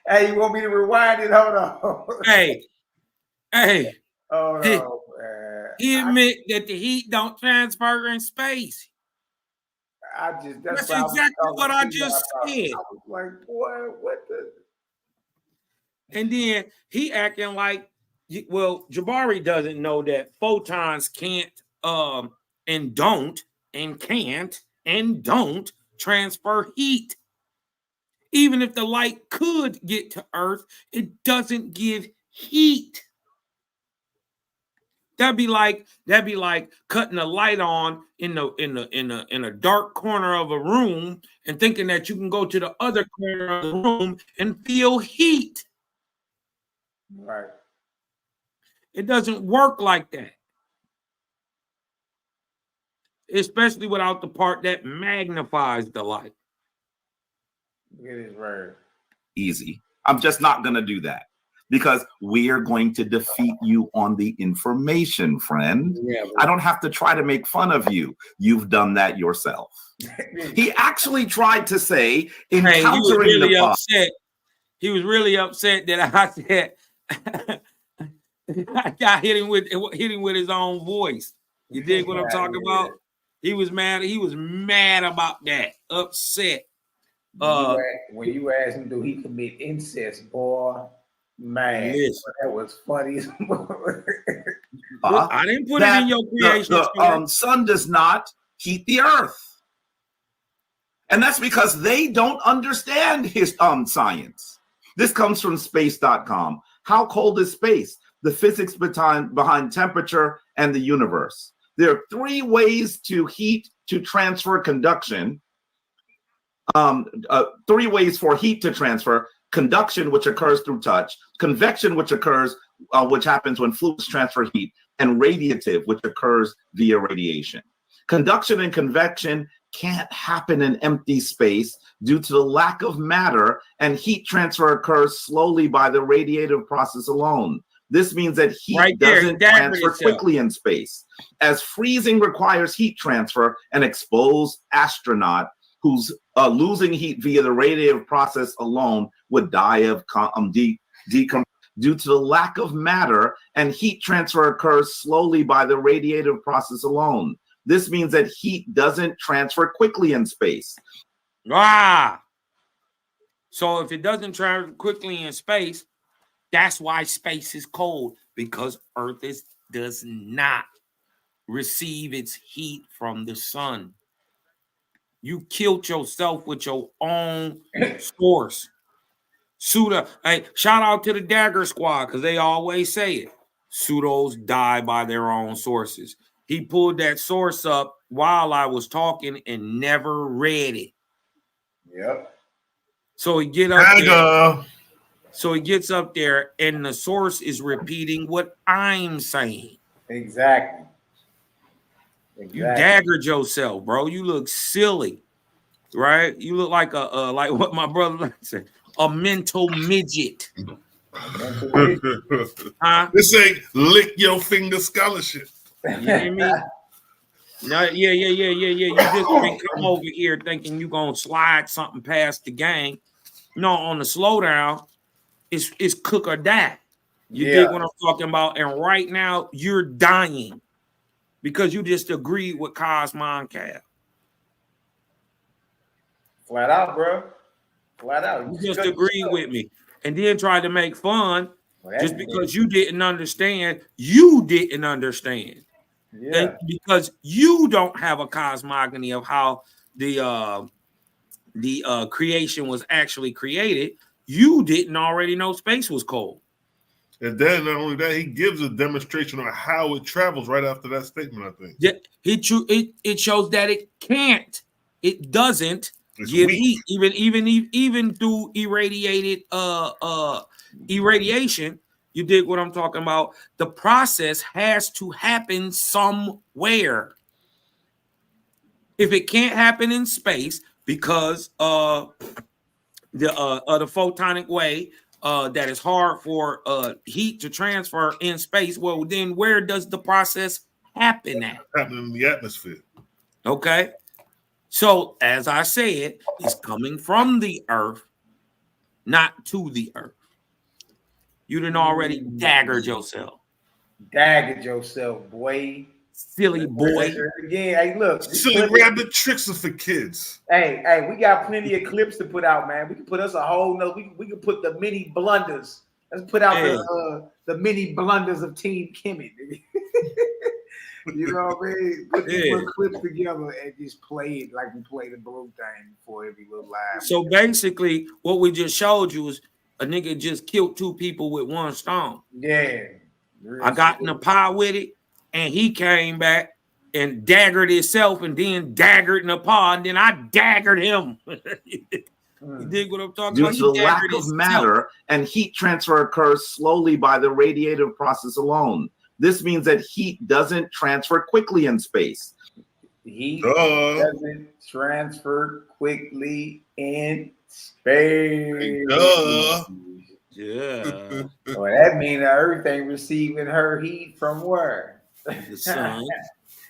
Hey, you want me to rewind it? Hold on. Hey. Oh, no, man. He admit that the heat don't transfer in space. That's exactly what I just said. I was like, boy, what the? And then he acting like, well, Jabari doesn't know that photons can't and don't and can't and don't transfer heat. Even if the light could get to Earth, it doesn't give heat. That'd be like cutting a light on in a dark corner of a room and thinking that you can go to the other corner of the room and feel heat. Right. It doesn't work like that. Especially without the part that magnifies the light. It is right. Easy. I'm just not going to do that because we are going to defeat you on the information, friend. Yeah, I don't have to try to make fun of you. You've done that yourself. He actually tried to say, encountering he was really the upset. He was really upset that I said I hit him with his own voice. You dig what I'm talking about? He was mad. He was mad about that. Upset. When you asked him, do he commit incest, boy? Man, that was funny. I didn't put it in your creation. The sun does not heat the earth. And that's because they don't understand his science. This comes from space.com. How cold is space? The physics behind temperature and the universe. There are 3 ways to heat to transfer conduction. 3 ways for heat to transfer: conduction, which occurs through touch; convection, which happens when fluids transfer heat; and radiative, which occurs via radiation. Conduction and convection can't happen in empty space due to the lack of matter, and heat transfer occurs slowly by the radiative process alone. This means that heat doesn't transfer quickly in space. As freezing requires heat transfer, an exposed astronaut who's losing heat via the radiative process alone would die of decompression due to the lack of matter, and heat transfer occurs slowly by the radiative process alone. This means that heat doesn't transfer quickly in space. So if it doesn't transfer quickly in space, that's why space is cold, because Earth does not receive its heat from the sun. You killed yourself with your own source. Hey, shout out to the Dagger Squad, because they always say it. Pseudos die by their own sources. He pulled that source up while I was talking and never read it. Yep. So he gets up there and the source is repeating what I'm saying. Exactly. You daggered yourself, bro. You look silly, right? You look like like what my brother said, a mental midget. This ain't lick your finger scholarship. You hear me? No, yeah. You just can't come over here thinking you're gonna slide something past the gang. No, on the slowdown, it's cook or die. You dig what I'm talking about? And right now, you're dying because you just agreed with Cosmon Cab. Flat out, bro. Flat out. You just agreed with me and then tried to make fun just because you didn't understand. You didn't understand. Yeah. And because you don't have a cosmogony of how the creation was actually created, you didn't already know space was cold. And then not only that, he gives a demonstration on how it travels right after that statement, I think. Yeah, it shows that it can't. It doesn't give heat, even through irradiated irradiation. You dig what I'm talking about? The process has to happen somewhere. If it can't happen in space because the photonic way that is hard for heat to transfer in space, well, then where does the process happen at? Happening in the atmosphere. Okay. So as I said, it's coming from the earth, not to the earth. You done already daggered yourself. Daggered yourself, boy. Silly boy. Again, hey, look. Silly rabbit tricks are for kids. Hey, we got plenty of clips to put out, man. We can put us a whole we can put the mini blunders. Let's put out the mini blunders of Team Kemet. You know what I mean? Put these clips together and just play it like we play the blue thing before every little live. So basically, what we just showed you is a nigga just killed 2 people with 1 stone. Yeah. I got in a pie with it. and he came back and daggered himself and then daggered Nepal, and then I daggered him. You dig what I'm talking Due about? to the lack of himself. matter, and heat transfer occurs slowly by the radiative process alone. This means that heat doesn't transfer quickly in space. Heat doesn't transfer quickly in space. Yeah. Well, that means the Earth ain't receiving her heat from where? The sun.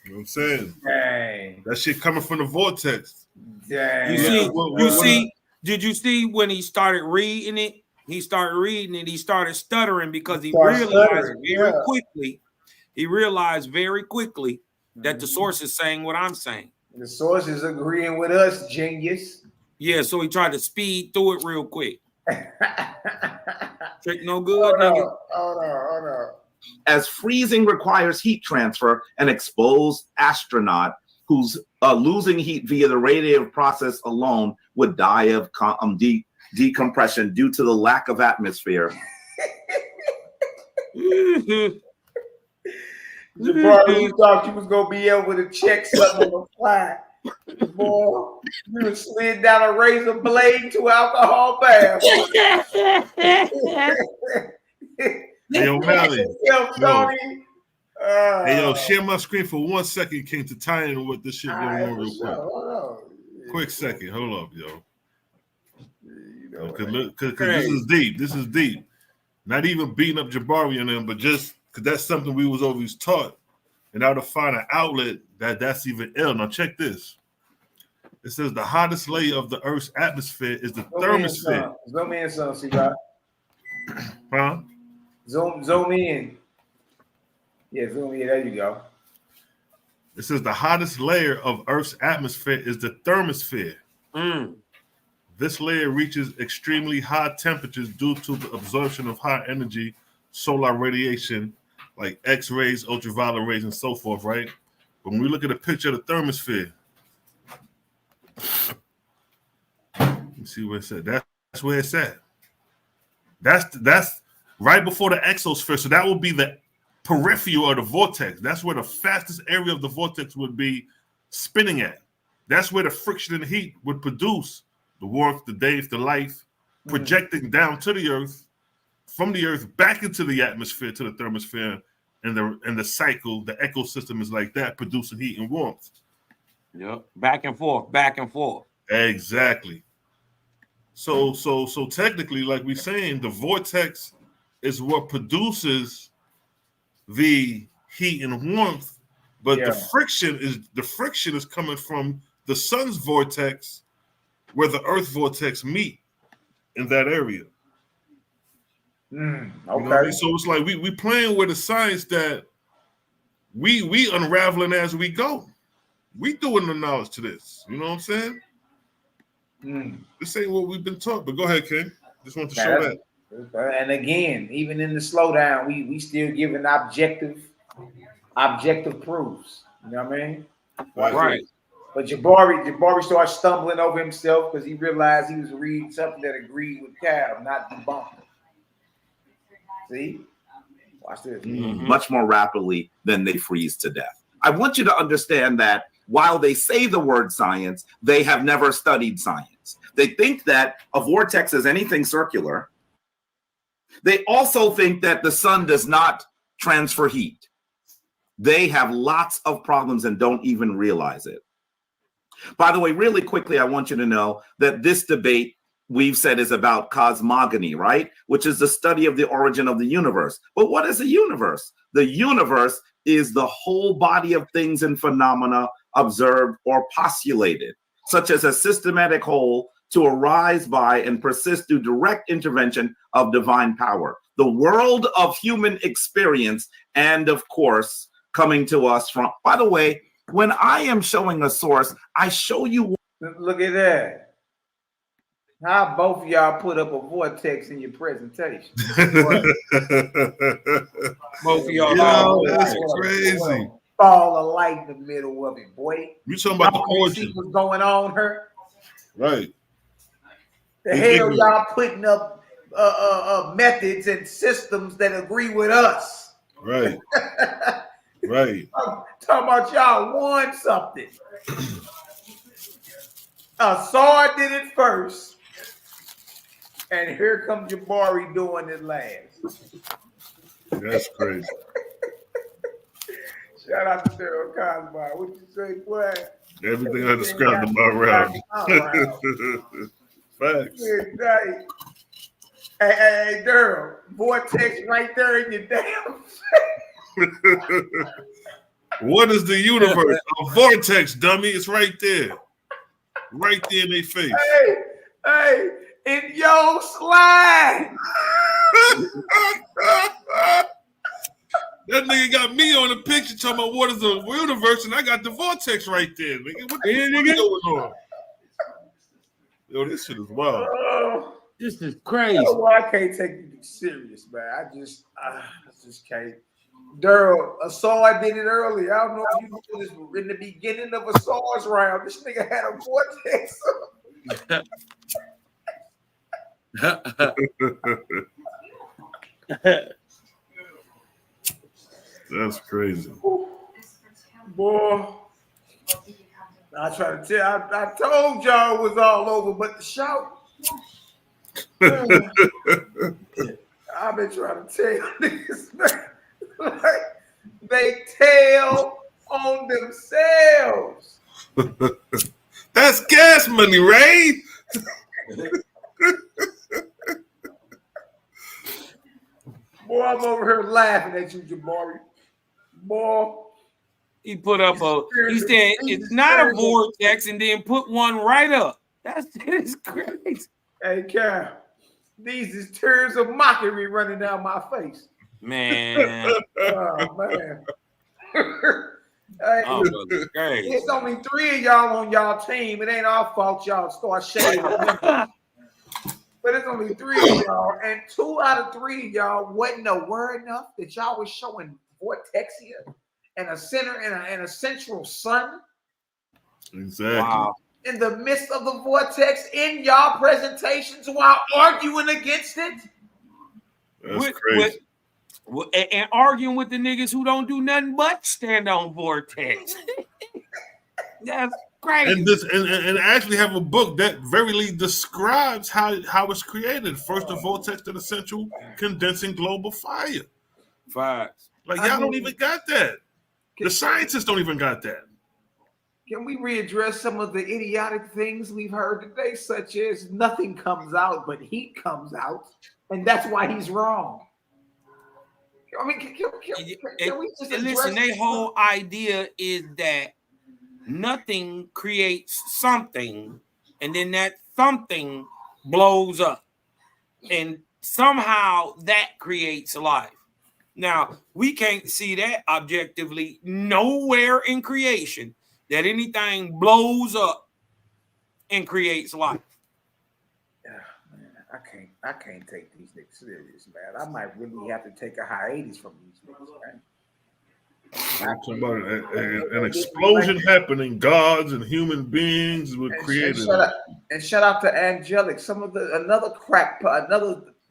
You know what I'm saying? Dang. That shit coming from the vortex. Dang. You see, did you see when he started reading it? He started stuttering because he realized very quickly that the source is saying what I'm saying. The source is agreeing with us, genius. Yeah, so he tried to speed through it real quick. Trick no good, Hold nigga. on. As freezing requires heat transfer, an exposed astronaut who's losing heat via the radiative process alone would die of decompression due to the lack of atmosphere. Jabari, you thought you was gonna be able to check something on the fly. Boy, you slid down a razor blade to alcohol bath. Hey, yo, Mally. Hey, yo, Yo, share my screen for 1 second, King, to tie in with this shit going on real quick. Quick second. Hold up, yo. Because this is deep. This is deep. Not even beating up Jabari on them, but just because that's something we was always taught. And how to find an outlet that's even ill. Now, check this. It says the hottest layer of the Earth's atmosphere is the thermosphere. Zoom in, son, C-Rock. Huh? Zoom in. Yeah, zoom in. There you go. It says the hottest layer of Earth's atmosphere is the thermosphere. This layer reaches extremely high temperatures due to the absorption of high energy solar radiation, like X-rays, ultraviolet rays, and so forth, right? But when we look at a picture of the thermosphere, let me see where it's at. That's where it's at. That's right before the exosphere. So that will be the peripheral of the vortex. That's where the fastest area of the vortex would be spinning at. That's where the friction and heat would produce the warmth, the days, the life, projecting down to the Earth, from the Earth back into the atmosphere, to the thermosphere, and the cycle, the ecosystem is like that, producing heat and warmth. Yep, back and forth. Exactly. So technically, like we're saying, the vortex is what produces the heat and warmth, but the friction is coming from the sun's vortex, where the Earth vortex meet in that area. Okay. You know what I mean? So it's like we playing with a science that we unraveling as we go. We doing the knowledge to this. You know what I'm saying? This ain't what we've been taught. But go ahead, King. Just want to show that. And again, even in the slowdown, we still giving objective proofs. You know what I mean? Right. But Jabari started stumbling over himself because he realized he was reading something that agreed with Cal, not debunked. See? Watch this. Much more rapidly than they freeze to death. I want you to understand that while they say the word science, they have never studied science. They think that a vortex is anything circular. They also think that the sun does not transfer heat. They have lots of problems and don't even realize it. By the way, really quickly, I want you to know that this debate we've said is about cosmogony, right? Which is the study of the origin of the universe. But what is a universe? The universe is the whole body of things and phenomena observed or postulated, such as a systematic whole to arise by and persist through direct intervention of divine power. The world of human experience, and of course, coming to us from, by the way, when I am showing a source, I show you. Look at that. How both of y'all put up a vortex in your presentation? Both of y'all. Yo, that's crazy. Ball of light in the middle of it, boy. You talking about the origin? See what's going on here? Right. The hell y'all putting up methods and systems that agree with us? Right. Right. Talking about y'all won something. Asar did it first. And here comes Jabari doing it last. That's crazy. Shout out to Daryl Cosby. What you say, boy? Everything I described about Rowdy. Facts. Hey, Daryl, vortex right there in your damn. What is the universe? A vortex, dummy. It's right there. Right there in their face. Hey, in your slide. That nigga got me on the picture talking about what is the universe, and I got the vortex right there. Nigga, what the fuck is going on? Yo, this shit is wild. This is crazy. You know what? I can't take you serious, man. I just can't. Daryl, Asar did it earlier. I don't know if you know this, but in the beginning of Asar's round, this nigga had a vortex. That's crazy. Boy, I try to tell. I told y'all it was all over, but the show. I've been trying to tell niggas, man. Like, they tell on themselves. That's gas money, Ray. Boy, I'm over here laughing at you, Jabari. Boy. He put up he said it's not a vortex and then put one right up. It is crazy. Hey, Cal, these is tears of mockery running down my face. Man. Oh, man. Hey, it's only 3 of y'all on y'all team. It ain't our fault y'all start shading. But it's only 3 of y'all, and 2 out of 3 of y'all wasn't aware enough that y'all was showing vortexia and a center and a central sun. Exactly. Wow. In the midst of the vortex in y'all presentations while arguing against it. That's crazy. And arguing with the niggas who don't do nothing but stand on vortex. That's crazy. And actually have a book that verily describes how it's created. First, the vortex to the central condensing global fire. Facts. Like y'all don't even got that. The scientists don't even got that. Can we readdress some of the idiotic things we've heard today, such as nothing comes out but heat comes out, and that's why he's wrong? I mean, can we just listen? Their whole idea is that nothing creates something, and then that something blows up, and somehow that creates life. Now, we can't see that objectively nowhere in creation that anything blows up and creates life. Yeah, man, I can't take these niggas serious, man. I might really have to take a hiatus from these niggas, man. I'm talking about an explosion happening. Gods and human beings were created. And shout out to Angelic. Another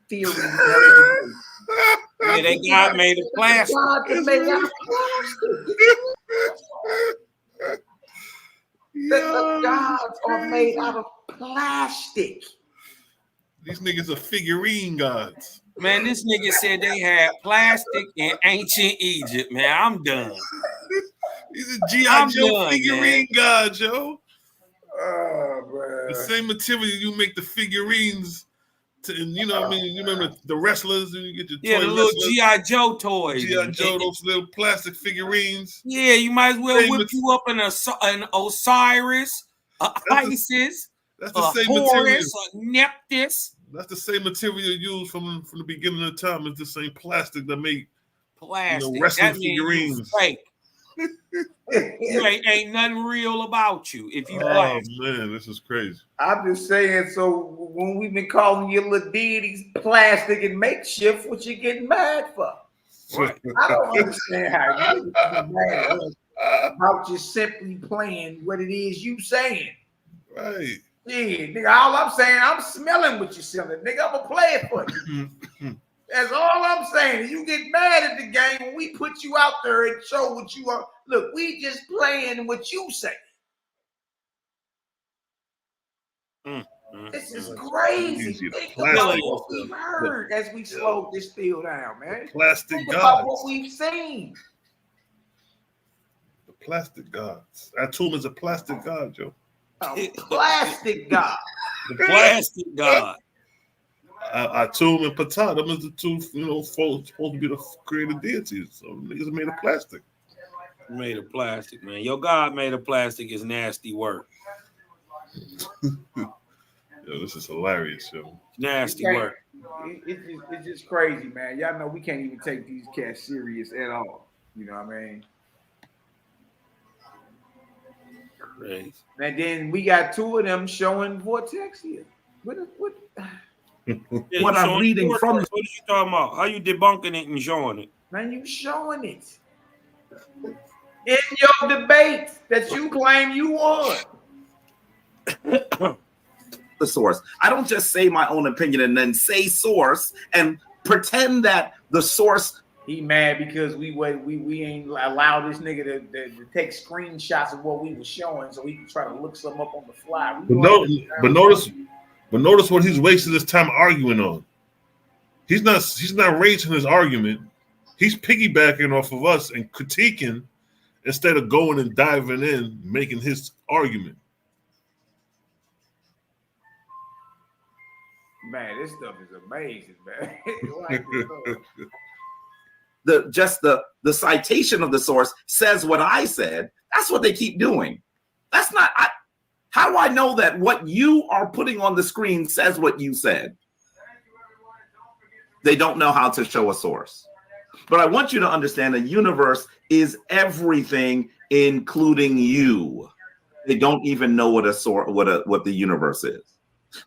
theory. Yeah, they got made of plastic. The gods are made out of plastic. These niggas are figurine gods. Man, this nigga said they had plastic in ancient Egypt. Man, I'm done. These are G.I. Joe figurine gods, yo. Oh, man. The same material you make the figurines. You know what I mean? You remember the wrestlers and you get your toy the little wrestlers? G.I. Joe toys. G.I. Joe, those little plastic figurines. Yeah, you might as well whip you up an Osiris, Isis, that's the same Horus, material. Nephthys. That's the same material used from the beginning of time. It's the same plastic that made wrestling figurines. Fake. ain't nothing real about you if you plastic. Man, this is crazy. I'm just saying, so when we've been calling you little deities plastic and makeshift, what you getting mad for? Right. I don't understand how you get mad about just simply playing what it is you saying. Right. Yeah, nigga, all I'm saying, I'm smelling what you're selling. Nigga, I'm gonna play it for you. That's all I'm saying. You get mad at the game when we put you out there and show what you are. Look, we just playing what you say. This is crazy. Think about what we've heard as we slow this field down, man. Plastic Think about gods. what we've seen. The plastic gods. Atum is a plastic god, Joe. A plastic god. The plastic god. Atum and Ptah, them is the two, supposed to be the created deities. So niggas are made of plastic. Made of plastic, man. Your God made of plastic is nasty work. Yo, this is hilarious, yo. Nasty work. It's just crazy, man. Y'all know we can't even take these cats serious at all. You know what I mean? Crazy. And then we got two of them showing Vortex here. What What I'm reading from. What are you talking about? How you debunking it and showing it? Man, you showing it in your debate that you claim you won. The source. I don't just say my own opinion and then say source and pretend that the source. He mad because we ain't allow this nigga to take screenshots of what we were showing so he can try to look something up on the fly. But notice what he's wasting his time arguing on. He's not raising his argument. He's piggybacking off of us and critiquing instead of going and diving in, making his argument. Man, this stuff is amazing, man. The citation of the source says what I said. That's what they keep doing. That's not how do I know that what you are putting on the screen says what you said? They don't know how to show a source. But I want you to understand the universe is everything, including you. They don't even know what what the universe is.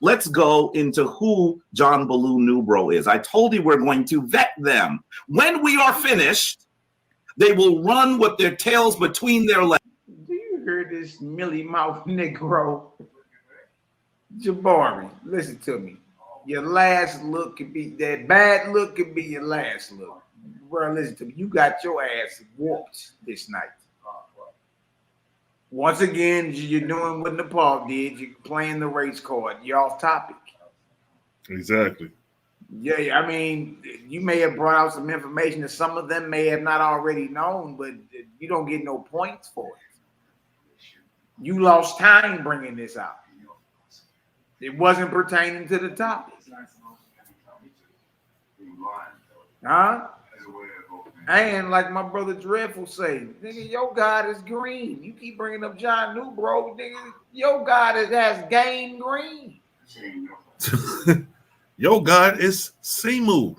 Let's go into who John Baloo Nubro is. I told you we're going to vet them. When we are finished, they will run with their tails between their legs. Do you hear this Millie Mouth Negro? Jabari, listen to me. Your last look could be that bad look could be your last look. Bro, listen to me. You got your ass whooped this night. Once again, you're doing what Nepal did. You're playing the race card. You're off topic. Exactly. Yeah, I mean, you may have brought out some information that some of them may have not already known, but you don't get no points for it. You lost time bringing this out. It wasn't pertaining to the topic. Huh? And like my brother Dreadful say, nigga, your God is green. You keep bringing up John New, bro. Nigga, your God has game green. Your God is Simu,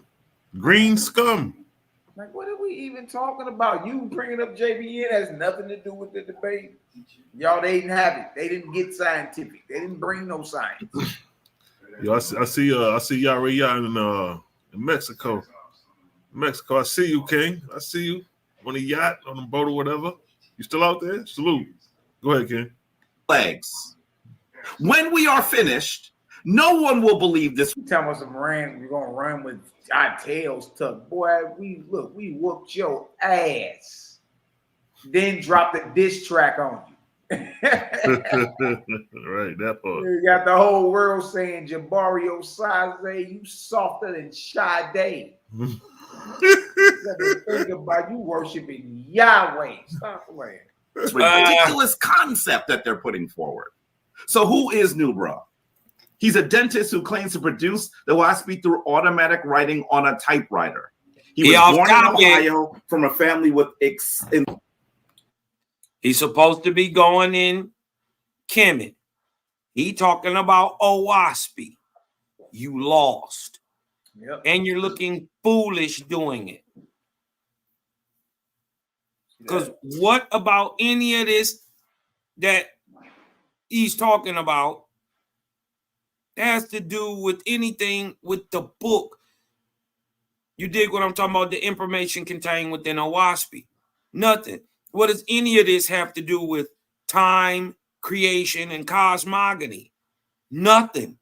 green scum. Like, what are we even talking about? You bringing up JBN has nothing to do with the debate. Y'all, they didn't have it. They didn't get scientific. They didn't bring no science. Yo, I see Yara in Mexico. I see you, King. I see you on a yacht, on a boat or whatever. You still out there? Salute. Go ahead, King. Legs. When we are finished, no one will believe this. Tell us we're gonna run with our tails tucked. Boy, we whooped your ass. Then dropped a diss track on you. Right, that part. You got the whole world saying Jabari Osaze, you softer than Sade. Think about you worshiping Yahweh. Stop playing. It's a ridiculous concept that they're putting forward. So who is Nubra? He's a dentist who claims to produce the Waspi through automatic writing on a typewriter. He was born in Ohio from a family with He's supposed to be going in Kemet. He talking about Owaspi. You lost. Yep. And you're looking foolish doing it. Because what about any of this that he's talking about has to do with anything with the book? You dig what I'm talking about? The information contained within Owaspi. Nothing. What does any of this have to do with time, creation, and cosmogony? Nothing.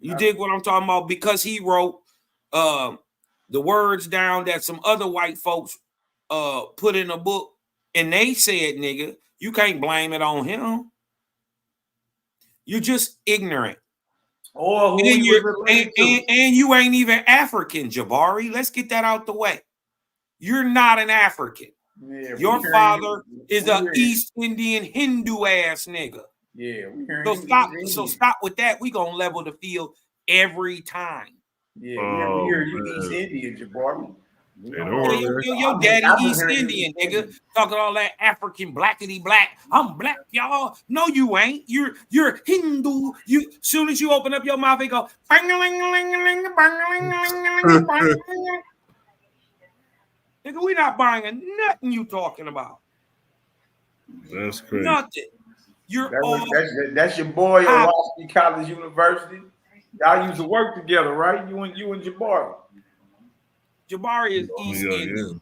You dig what I'm talking about? Because he wrote the words down that some other white folks put in a book, and they said, nigga, you can't blame it on him. You're just ignorant. Or who and, he was related to. And you ain't even African, Jabari. Let's get that out the way. You're not an African. Yeah, your father is a East Indian Hindu ass nigga. Yeah, we so stop with that. We gonna level the field every time. Yeah, we hear you East Indian, Jabari. Your daddy East Indian, nigga. Talking all that African blackity black. I'm black, y'all. No, you ain't. You're Hindu. You soon as you open up your mouth, it go. Nigga, we not buying nothing you talking about. That's crazy. Nothing. That's your boy at Washington College University. Y'all used to work together, right? You and Jabari. Jabari is East Indian.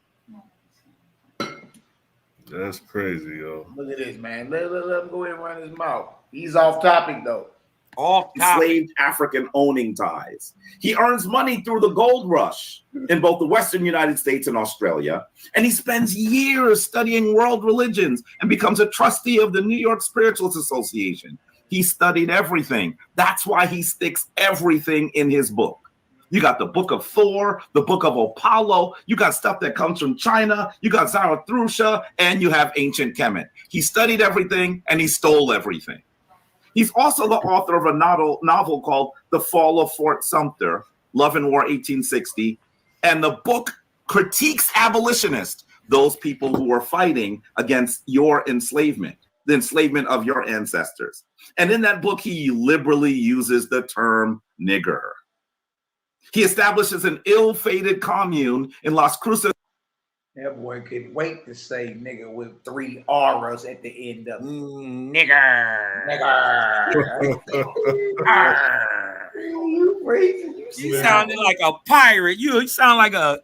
That's crazy, yo. Look at this, man. Let him go ahead and run his mouth. He's off topic, though. Enslaved African owning ties. He earns money through the gold rush in both the Western United States and Australia, and he spends years studying world religions and becomes a trustee of the New York Spiritualist Association. He studied everything. That's why he sticks everything in his book. You got the book of Thor, the book of Apollo. You got stuff that comes from China. You got Zarathustra, and you have ancient Kemet. He studied everything, and he stole everything. He's also the author of a novel called The Fall of Fort Sumter, Love and War 1860. And the book critiques abolitionists, those people who were fighting against your enslavement, the enslavement of your ancestors. And in that book, he liberally uses the term nigger. He establishes an ill-fated commune in Las Cruces. That boy could wait to say nigga with 3 auras at the end of it. Nigger. You crazy. You sounded like a pirate. You sound like a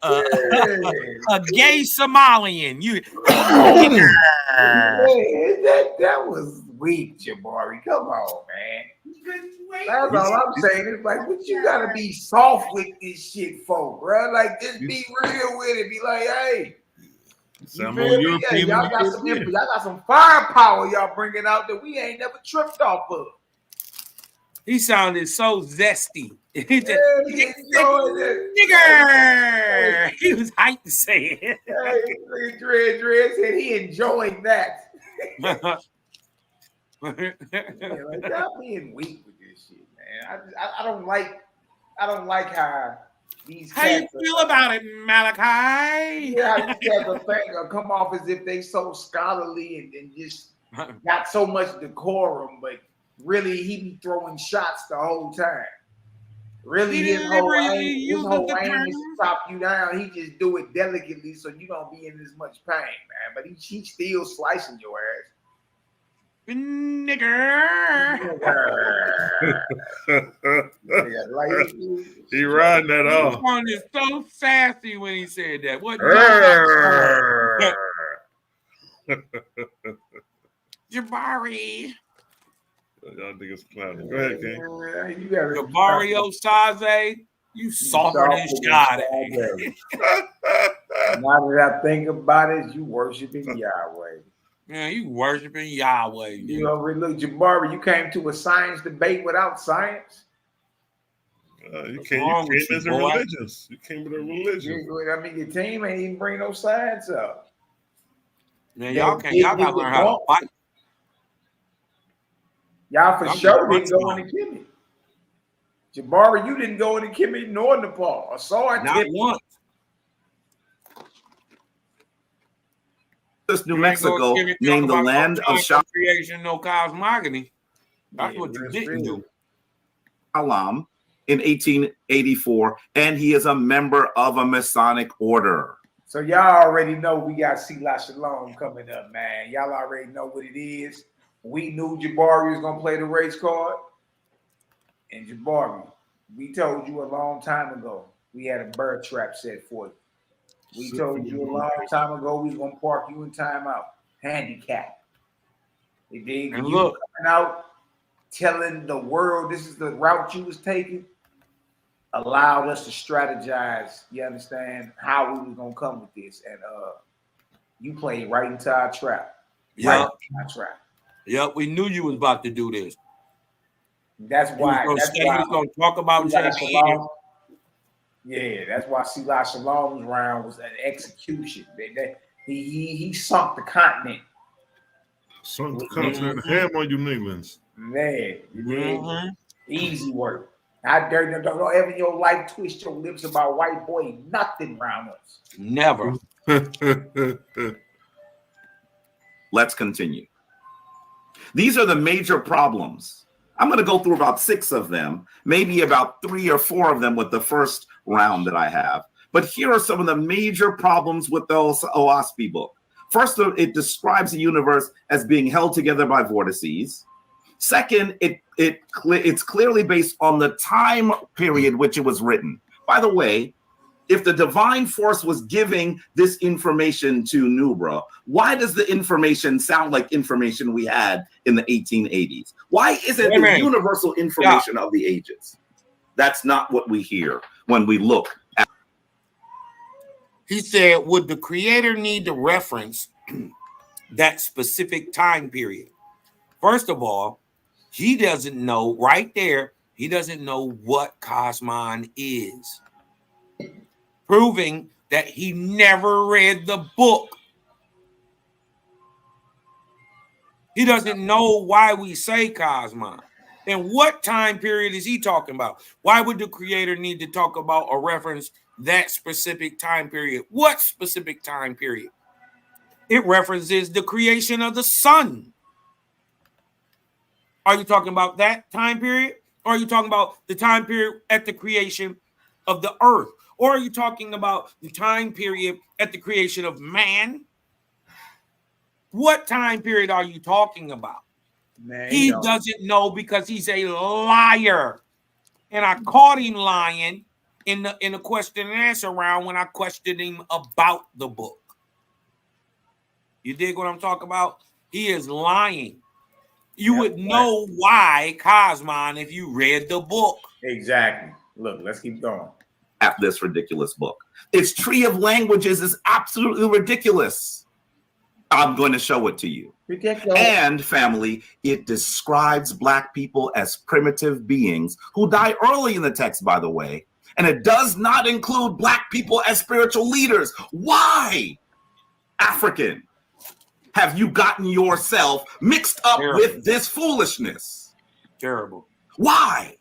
gay Somalian. That was weak, Jabari. Come on, man. That's all I'm saying. It's like, what you gotta be soft with this shit for, bro? Like, just be real with it. Be like, hey, y'all got some firepower y'all bringing out that we ain't never tripped off of. He sounded so zesty. Nigger. He was hyped to say it. Hey, Dred said he enjoyed that. Like, y'all being weak with this shit, man. I don't like how these. How you feel about it, Malaki? Yeah, these cats will come off as if they so scholarly and just got so much decorum, but really he be throwing shots the whole time. Really, his whole aim is to stop you down. He just do it delicately so you don't be in as much pain, man. But he still slicing your ass. Nigger. He riding that off. He sounded so sassy when he said that. What? Jabari. Y'all niggas clowning. Go ahead, King. Jabari Osaze, you softer than Sade. Now that I think about it, you worshiping Yahweh. Yeah, you worshiping Yahweh. You know, look, Jabari, you came to a science debate without science. You came as a religious. You came with a religion. I mean, your team ain't even bring no science up. Man, y'all gotta learn how to fight. Y'all for sure didn't go into Kemet. Jabari, you didn't go into Kemet nor Nepal. I saw it. Not once. New Mexico named the land of creation, no cosmogony. That's what you didn't do. Alam in 1884, and he is a member of a Masonic order. So y'all already know we got Sila Shalom coming up, man. Y'all already know what it is. We knew Jabari was gonna play the race card, and Jabari, we told you a long time ago we had a bird trap set for you. We told you a long time ago we was gonna park you in timeout, handicap. And then you coming out telling the world this is the route you was taking. allowed us to strategize, you understand, how we was gonna come with this. And you played right into our trap. Yeah. Our trap. Yep, we knew you was about to do this. That's why. He was gonna talk about JB. Yeah, that's why Sila Shalom's round was an execution. He sunk the continent. Sunk the continent. Ham on you niggas. Man, easy work. How dare don't ever in your life twist your lips about white boy nothing around us. Never. Let's continue. These are the major problems. I'm going to go through about 6 of them, maybe about 3 or 4 of them with the first round that I have. But here are some of the major problems with the OASP book. First, it describes the universe as being held together by vortices. Second, it's clearly based on the time period which it was written. By the way, if the divine force was giving this information to Nubra, why does the information sound like information we had in the 1880s? Why isn't it universal information of the ages? That's not what we hear when we look at. He said, would the creator need to reference that specific time period? First of all, he doesn't know right there. He doesn't know what Cosmon is, proving that he never read the book. He doesn't know why we say Cosmon. And what time period is he talking about? Why would the creator need to talk about or reference that specific time period? What specific time period? It references the creation of the sun. Are you talking about that time period? Or are you talking about the time period at the creation of the earth? Or are you talking about the time period at the creation of man? What time period are you talking about? Man, he doesn't know because he's a liar. And I caught him lying in the question and answer round when I questioned him about the book. You dig what I'm talking about? He is lying. You would know why Cosmon if you read the book. Exactly. Look, let's keep going. At this ridiculous book. Its tree of languages is absolutely ridiculous. I'm going to show it to you. Ridiculous. And family, it describes Black people as primitive beings who die early in the text, by the way. And it does not include Black people as spiritual leaders. Why, African, have you gotten yourself mixed up with this foolishness? Terrible. Why?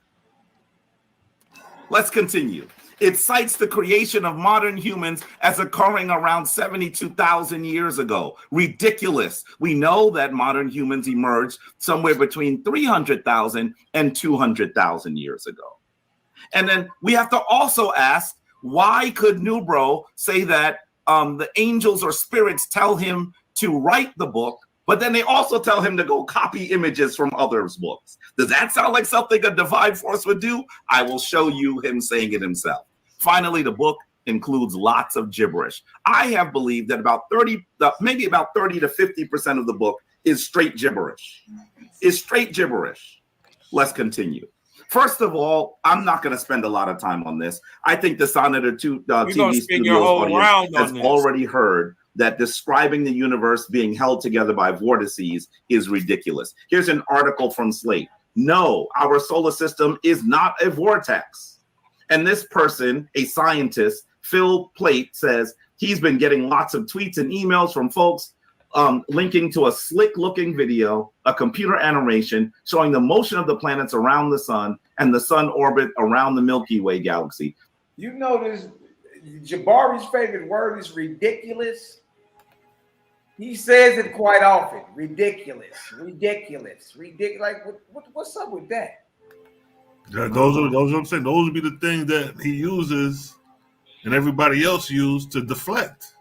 Let's continue. It cites the creation of modern humans as occurring around 72,000 years ago. Ridiculous. We know that modern humans emerged somewhere between 300,000 and 200,000 years ago. And then we have to also ask, why could Nubro say that the angels or spirits tell him to write the book, but then they also tell him to go copy images from others' books? Does that sound like something a divine force would do? I will show you him saying it himself. Finally, the book includes lots of gibberish. I have believed that about 30 to 50% of the book is straight gibberish. Let's continue. First of all, I'm not going to spend a lot of time on this. I think the Sonnet 2 TV Studios audience has already heard that describing the universe being held together by vortices is ridiculous. Here's an article from Slate. No, our solar system is not a vortex. And this person, a scientist, Phil Plate, says he's been getting lots of tweets and emails from folks linking to a slick-looking video, a computer animation showing the motion of the planets around the sun and the sun orbit around the Milky Way galaxy. You notice Jabari's favorite word is ridiculous. He says it quite often. Ridiculous. Like, what's up with that? Those are what I'm saying. Those would be the things that he uses and everybody else use to deflect.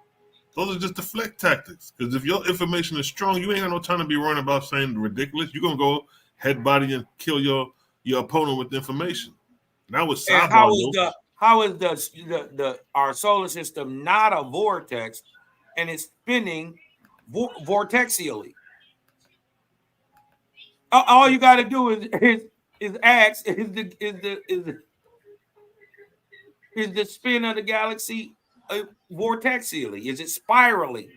Those are just deflect tactics. Because if your information is strong, you ain't got no time to be worrying about saying ridiculous. You're gonna go head body and kill your opponent with information. Now with how is our solar system not a vortex and it's spinning vortexially? All you got to do is ask Is the spin of the galaxy vortexily? Is it spiraling?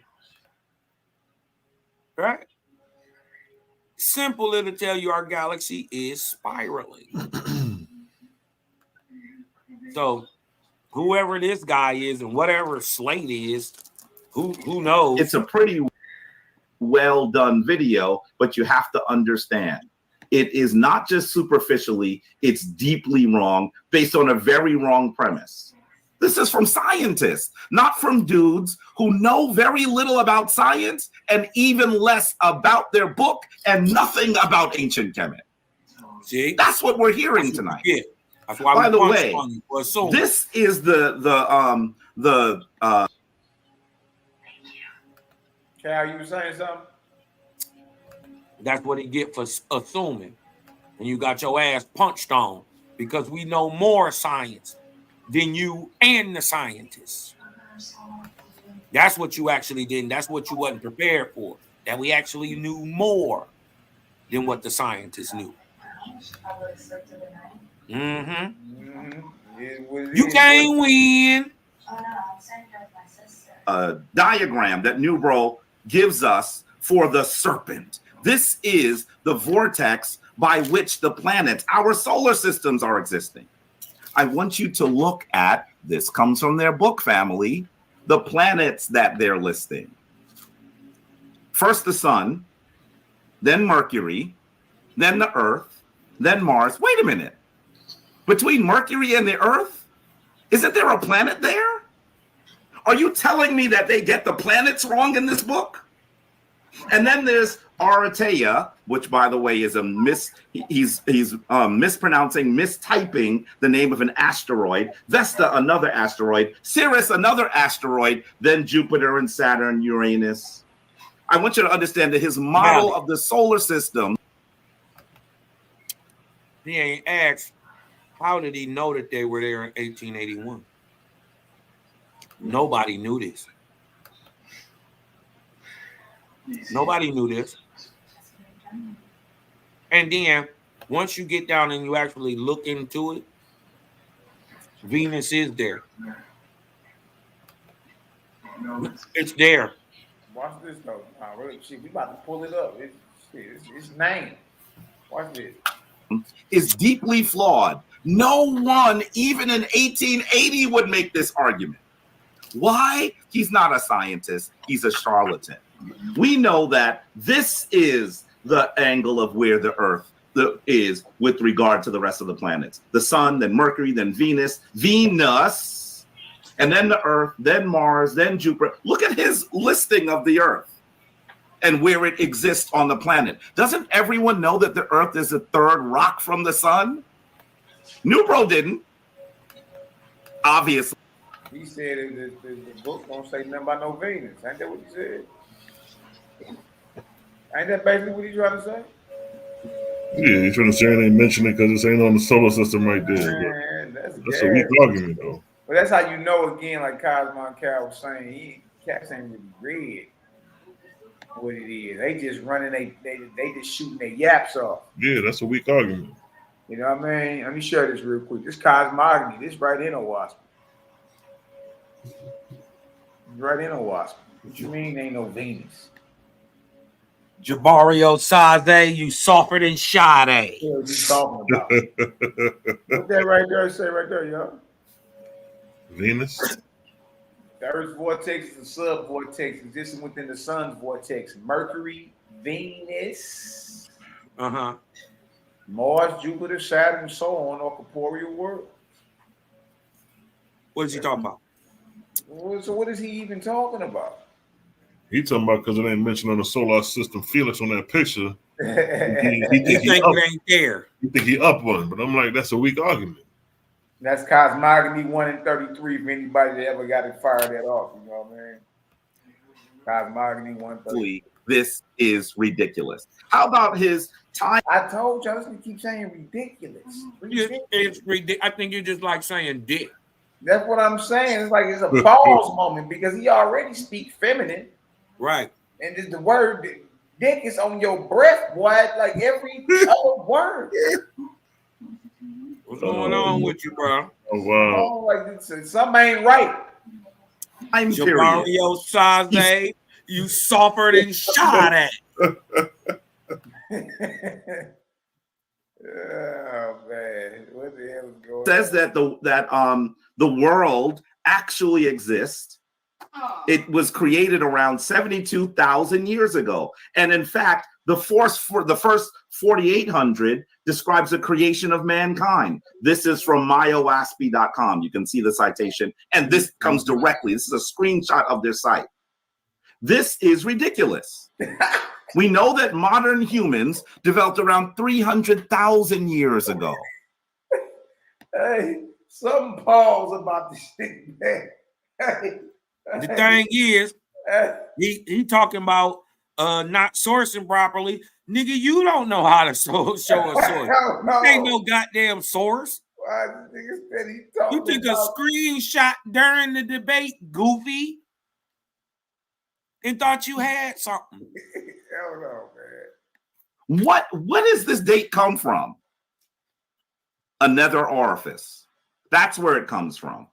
Right? Simple, it'll tell you our galaxy is spiraling. So whoever this guy is and whatever Slate is, who knows? It's a pretty well done video, but you have to understand it is not just superficially, it's deeply wrong based on a very wrong premise. This is from scientists, not from dudes who know very little about science and even less about their book and nothing about ancient Kemet. See, that's what we're hearing tonight. Yeah. That's why. By the way, this is the Cal, you were saying something? That's what he get for assuming. And you got your ass punched on because we know more science than you and the scientists. That's what you actually did. And that's what you wasn't prepared for. That we actually knew more than what the scientists knew. You can't win. A diagram that New Bro gives us for the serpent. This is the vortex by which the planets, our solar systems, are existing. I want you to look at, this comes from their book family, the planets that they're listing. First the sun, then Mercury, then the Earth, then Mars. Wait a minute. Between Mercury and the Earth, isn't there a planet there? Are you telling me that they get the planets wrong in this book? And then there's Aratea, which, by the way, is he's mispronouncing, mistyping the name of an asteroid. Vesta, another asteroid. Sirius, another asteroid. Then Jupiter and Saturn, Uranus. I want you to understand that his model of the solar system. He ain't asked, how did he know that they were there in 1881? Nobody knew this. Nobody knew this. And then once you get down and you actually look into it, Venus is there. It's there. Watch this though. Shit, we about to pull it up. It's name. Watch this. Is deeply flawed. No one, even in 1880, would make this argument. Why? He's not a scientist. He's a charlatan. We know that this is the angle of where the Earth is with regard to the rest of the planets. The sun, then Mercury, then Venus, and then the Earth, then Mars, then Jupiter. Look at his listing of the Earth and where it exists on the planet. Doesn't everyone know that the Earth is the third rock from the sun? New Bro didn't. Obviously. He said the book don't say nothing about no Venus. Ain't that what he said? Ain't that basically what he's trying to say? Yeah, he's trying to say it ain't mention it because it ain't on the solar system right there. Man, that's a weak argument, though. But that's how you know, again, like Cosmo and Cal was saying, cats ain't really read what it is. They just running, they just shooting their yaps off. Yeah, that's a weak argument. You know what I mean? Let me share this real quick. This cosmogony, this right in a wasp. Right in a wasp. What you mean ain't no Venus? Jabario Sade, you softer than Sade. What are you talking about? What that right there say right there, y'all? Venus? The Earth's vortex is a sub-vortex existing within the sun's vortex. Mercury, Venus, Mars, Jupiter, Saturn, and so on are corporeal worlds. What is he talking about? So what is he even talking about? He talking about because it ain't mentioned on the solar system. Felix on that picture. He think it ain't there. You think he up one, but I'm like, that's a weak argument. That's cosmogony 1 in 33 for anybody that ever got it fired that off. You know what I mean? Cosmogony 1 in 33. This is ridiculous. How about his time? I told you, I was going to keep saying ridiculous. It's ridiculous. I think you just like saying dick. That's what I'm saying. It's like it's a pause moment because he already speaks feminine. Right. And the word dick is on your breath, boy, like every other word. What's going on with you, bro? Oh wow. Oh, like something ain't right. Mario Saze, you suffered and shot at. Oh man, what the hell is going Says that the world actually exists. It was created around 72,000 years ago, and in fact, the first 4,800 describes the creation of mankind. This is from myoaspi.com. You can see the citation, and this comes directly. This is a screenshot of their site. This is ridiculous. We know that modern humans developed around 300,000 years ago. Hey, something pause about this shit, man. Hey, The thing is, he talking about not sourcing properly. Nigga, you don't know how to show a source. Ain't no goddamn source. You took a screenshot during the debate, goofy, and thought you had something. Hell no, man. What does this date come from? Another orifice. That's where it comes from.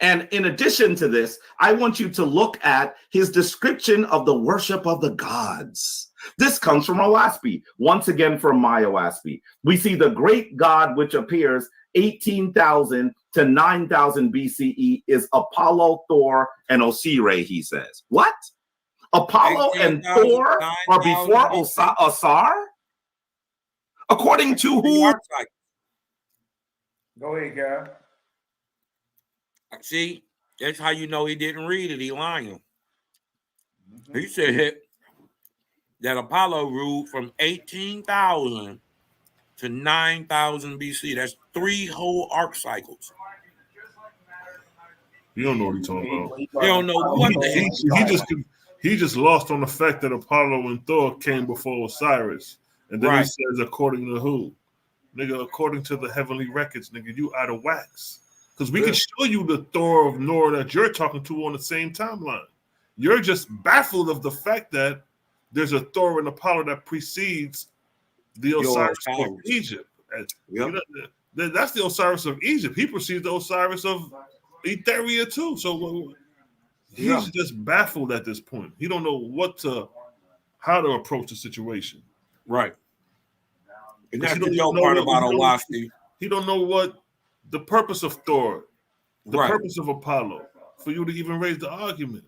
And in addition to this, I want you to look at his description of the worship of the gods. This comes from Oaspi, once again from my Oaspi. We see the great god which appears 18,000 to 9,000 BCE is Apollo, Thor, and Osiris, he says. What? Apollo and Thor are before Osar? According to who? Go ahead, guy. See, that's how you know he didn't read it. He lying. He said that Apollo ruled from 18,000 to 9,000 BC. That's 3 whole arc cycles. You don't know what he's talking about. You don't know what the heck. He just lost on the fact that Apollo and Thor came before Osiris. And then he says, according to who? Nigga, according to the heavenly records, nigga, you out of wax. Because we can show you the Thor of Nor that you're talking to on the same timeline. You're just baffled of the fact that there's a Thor and Apollo that precedes the Osiris of Egypt. You know, that's the Osiris of Egypt. He precedes the Osiris of Etheria too. So he's just baffled at this point. He don't know how to approach the situation. Right. And that's the dope part about Oaspi. He don't know what the purpose of Thor, the purpose of Apollo, for you to even raise the argument.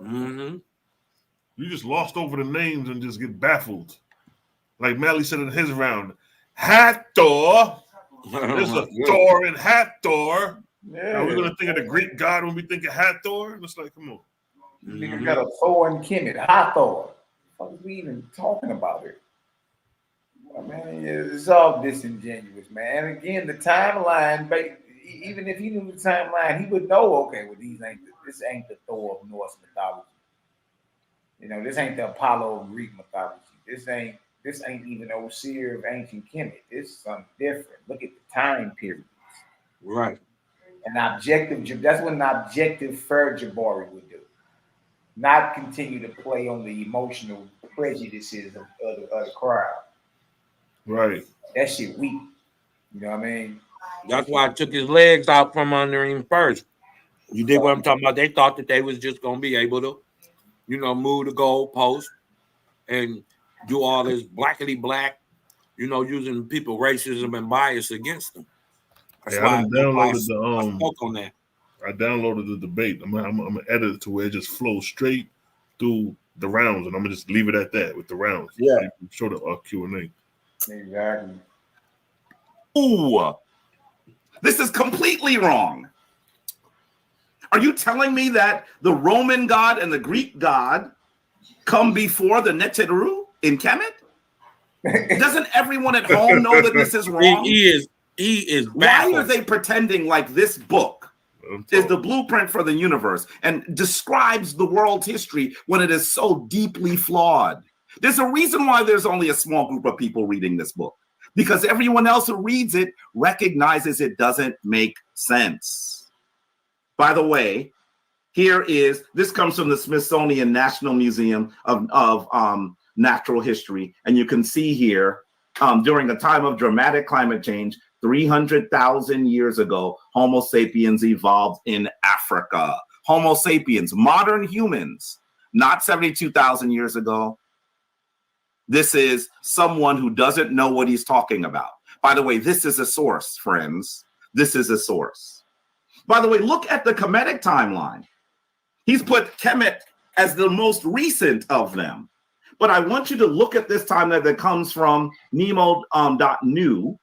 Mm-hmm. You just lost over the names and just get baffled. Like Mally said in his round, Hathor. There's a Thor and Hathor. Yeah. Are we going to think of the Greek god when we think of Hathor? It's like, come on. Nigga got a Thor and Kemet. Hathor. What are we even talking about here? I mean, it's all disingenuous, man. And again, the timeline, even if he knew the timeline, he would know, okay, well, this ain't the Thor of Norse mythology. You know, this ain't the Apollo of Greek mythology. This ain't even Osiris of ancient Kemet. This is something different. Look at the time periods. Right. An objective, that's what an objective Jabari would do. Not continue to play on the emotional prejudices of the crowd. Right. That shit weak. You know what I mean? That's why I took his legs out from under him first. You dig what I'm talking about? They thought that they was just going to be able to, move the goalpost and do all this blackity black, using people racism and bias against them. That's why I spoke on that. I downloaded the debate. I'm gonna edit it to where it just flows straight through the rounds, and I'm gonna just leave it at that with the rounds. Yeah. Show the Q&A. Exactly. Ooh, this is completely wrong. Are you telling me that the Roman god and the Greek god come before the Neteru in Kemet? Doesn't everyone at home know that this is wrong? He is baffled. Why are they pretending like this book is the blueprint for the universe and describes the world's history when it is so deeply flawed? There's a reason why there's only a small group of people reading this book, because everyone else who reads it recognizes it doesn't make sense. By the way, this comes from the Smithsonian National Museum of Natural History, and you can see here during a time of dramatic climate change, 300,000 years ago, Homo sapiens evolved in Africa. Homo sapiens, modern humans, not 72,000 years ago. This is someone who doesn't know what he's talking about. By the way, this is a source, friends. This is a source. By the way, look at the Kemetic timeline. He's put Kemet as the most recent of them. But I want you to look at this timeline that comes from Nemo.new.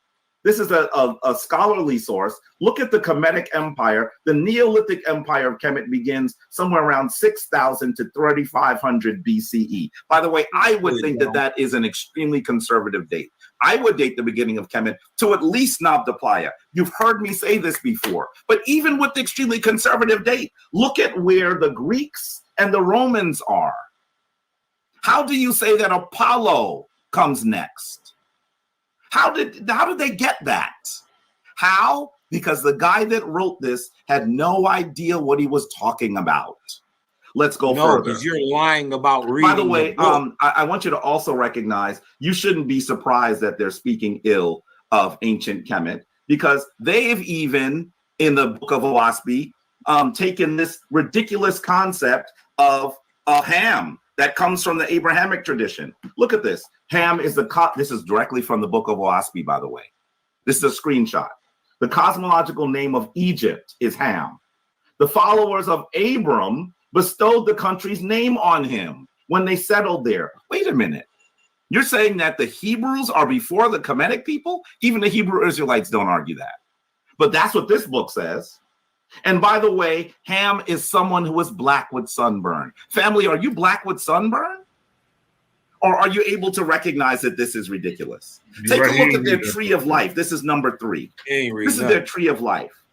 This is a scholarly source. Look at the Kemetic Empire. The Neolithic Empire of Kemet begins somewhere around 6,000 to 3,500 BCE. By the way, I would think that that is an extremely conservative date. I would date the beginning of Kemet to at least Nabta-Playa. You've heard me say this before. But even with the extremely conservative date, look at where the Greeks and the Romans are. How do you say that Apollo comes next? How did they get that? How? Because the guy that wrote this had no idea what he was talking about. Let's go further. Because you're lying about reading. By the way, I want you to also recognize you shouldn't be surprised that they're speaking ill of ancient Kemet, because they've even, in the Book of Oahspe, taken this ridiculous concept of Ham that comes from the Abrahamic tradition. Look at this. Ham is this is directly from the Book of Oahspe, by the way. This is a screenshot. The cosmological name of Egypt is Ham. The followers of Abram bestowed the country's name on him when they settled there. Wait a minute. You're saying that the Hebrews are before the Kemetic people? Even the Hebrew Israelites don't argue that. But that's what this book says. And by the way, Ham is someone who is black with sunburn. Family, are you black with sunburn? Or are you able to recognize that this is ridiculous? Take a look at their tree of life. This is number 3. This is their tree of life.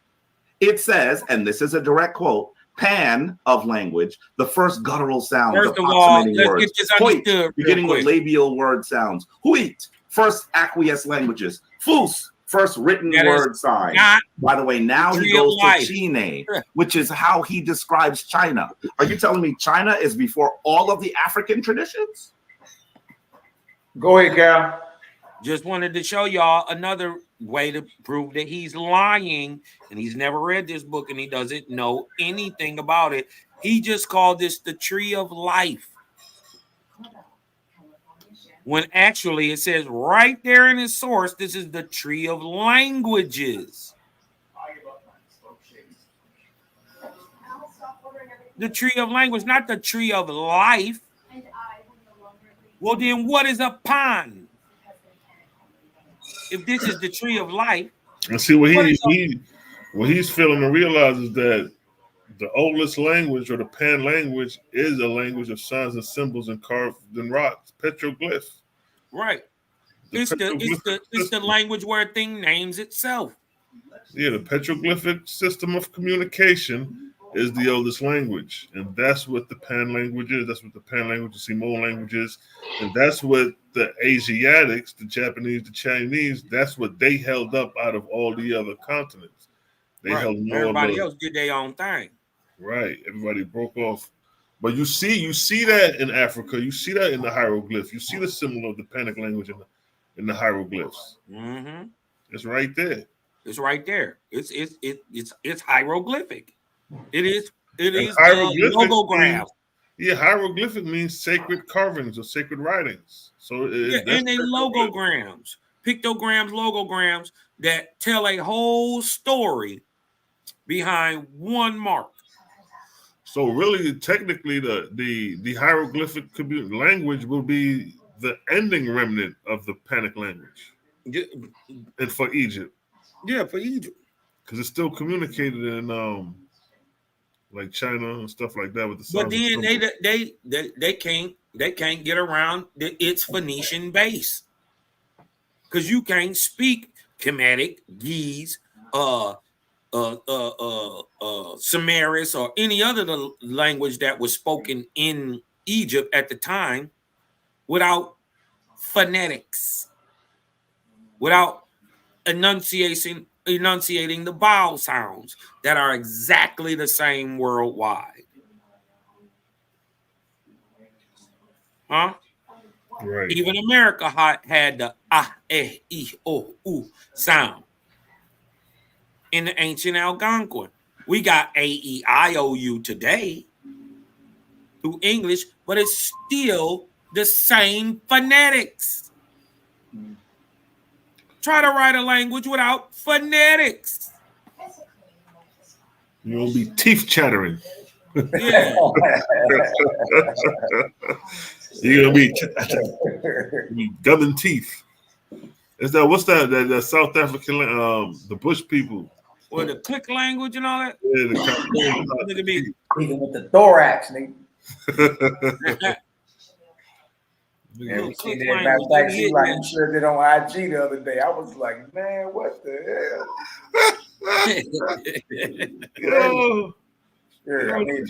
It says, and this is a direct quote, Pan of language, the first guttural sounds, First of all, let's words. get this understood. Beginning with labial word sounds. Huit, first aqueous languages. Fus, first written word sign. By the way, now he goes to Chine, which is how he describes China. Are you telling me China is before all of the African traditions? Go ahead, Cal. Just wanted to show y'all another way to prove that he's lying, and he's never read this book and he doesn't know anything about it. He just called this the tree of life, when actually it says right there in his source, this is the tree of languages. The tree of language, not the tree of life. Well, then what is a pond? If this is the tree of life. And see what he's failing to realize is that the oldest language, or the Pan language, is a language of signs and symbols and carved in rocks, petroglyph. Right. It's the language where a thing names itself. Yeah, the petroglyphic system of communication is the oldest language, and that's what the Pan language is. That's what the Pan language, the Samoan language is, and that's what the Asiatics, the Japanese, the Chinese, that's what they held up out of all the other continents. They held more. Everybody else did their own thing. Right. Everybody broke off. But you see that in Africa. You see that in the hieroglyphs. You see the symbol of the Panic language in the hieroglyphs. Mm-hmm. It's right there. It's right there. It's hieroglyphic. It is logograph. Yeah, hieroglyphic means sacred carvings or sacred writings. So and they logograms, pictograms, logograms that tell a whole story behind one mark. So really, technically, the hieroglyphic language will be the ending remnant of the Panic language, and for Egypt. Yeah, for Egypt, because it's still communicated in like China and stuff like that with the. But then they can't get around its Phoenician base, because you can't speak Kemetic, Ge'ez, Samaris, or any other language that was spoken in Egypt at the time without phonetics, without enunciating the vowel sounds that are exactly the same worldwide. Huh? Right. Even America had the ah, eh, e, o, u sound in the ancient Algonquin. We got A, E, I, O, U today through English, but it's still the same phonetics. Try to write a language without phonetics. You'll be teeth chattering. Yeah. You're gonna be gumming teeth. Is that what's that South African the Bush people? Or the click language and all that. Yeah, Look at me. Even with the thorax, nigga. Yeah, we seen that. Matter of fact, she like, you shared it on IG the other day. I was like, man, what the hell? Yeah, I mean,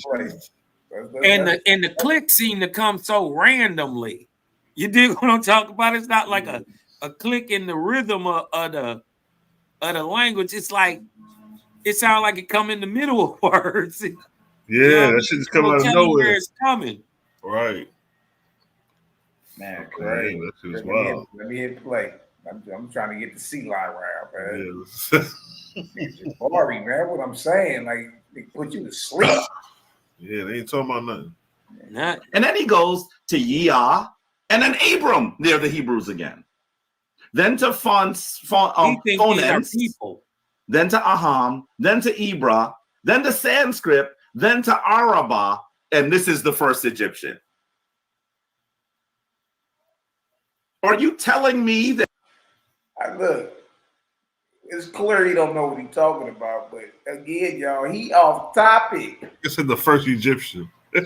And the click seem to come so randomly. You dig what I'm talking about? It's not like a click in the rhythm of the language. It's like it sounds like it come in the middle of words. Yeah, you know that shit just come out of nowhere. Where it's coming. Right. Man, crazy. That shit is wild. Let me hit play. I'm trying to get the sea lion round, man. Yeah. Boring, man. What I'm saying, like, they put you to sleep. Yeah, they ain't talking about nothing. And then he goes to Yah, and then Abram. They're the Hebrews again. Then to Phonens, then to Aham, then to Ibra, then to Sanskrit, then to Araba, and this is the first Egyptian. Are you telling me that? Look, it's clear he don't know what he's talking about, but again, y'all, he off topic. This is the first Egyptian. I'm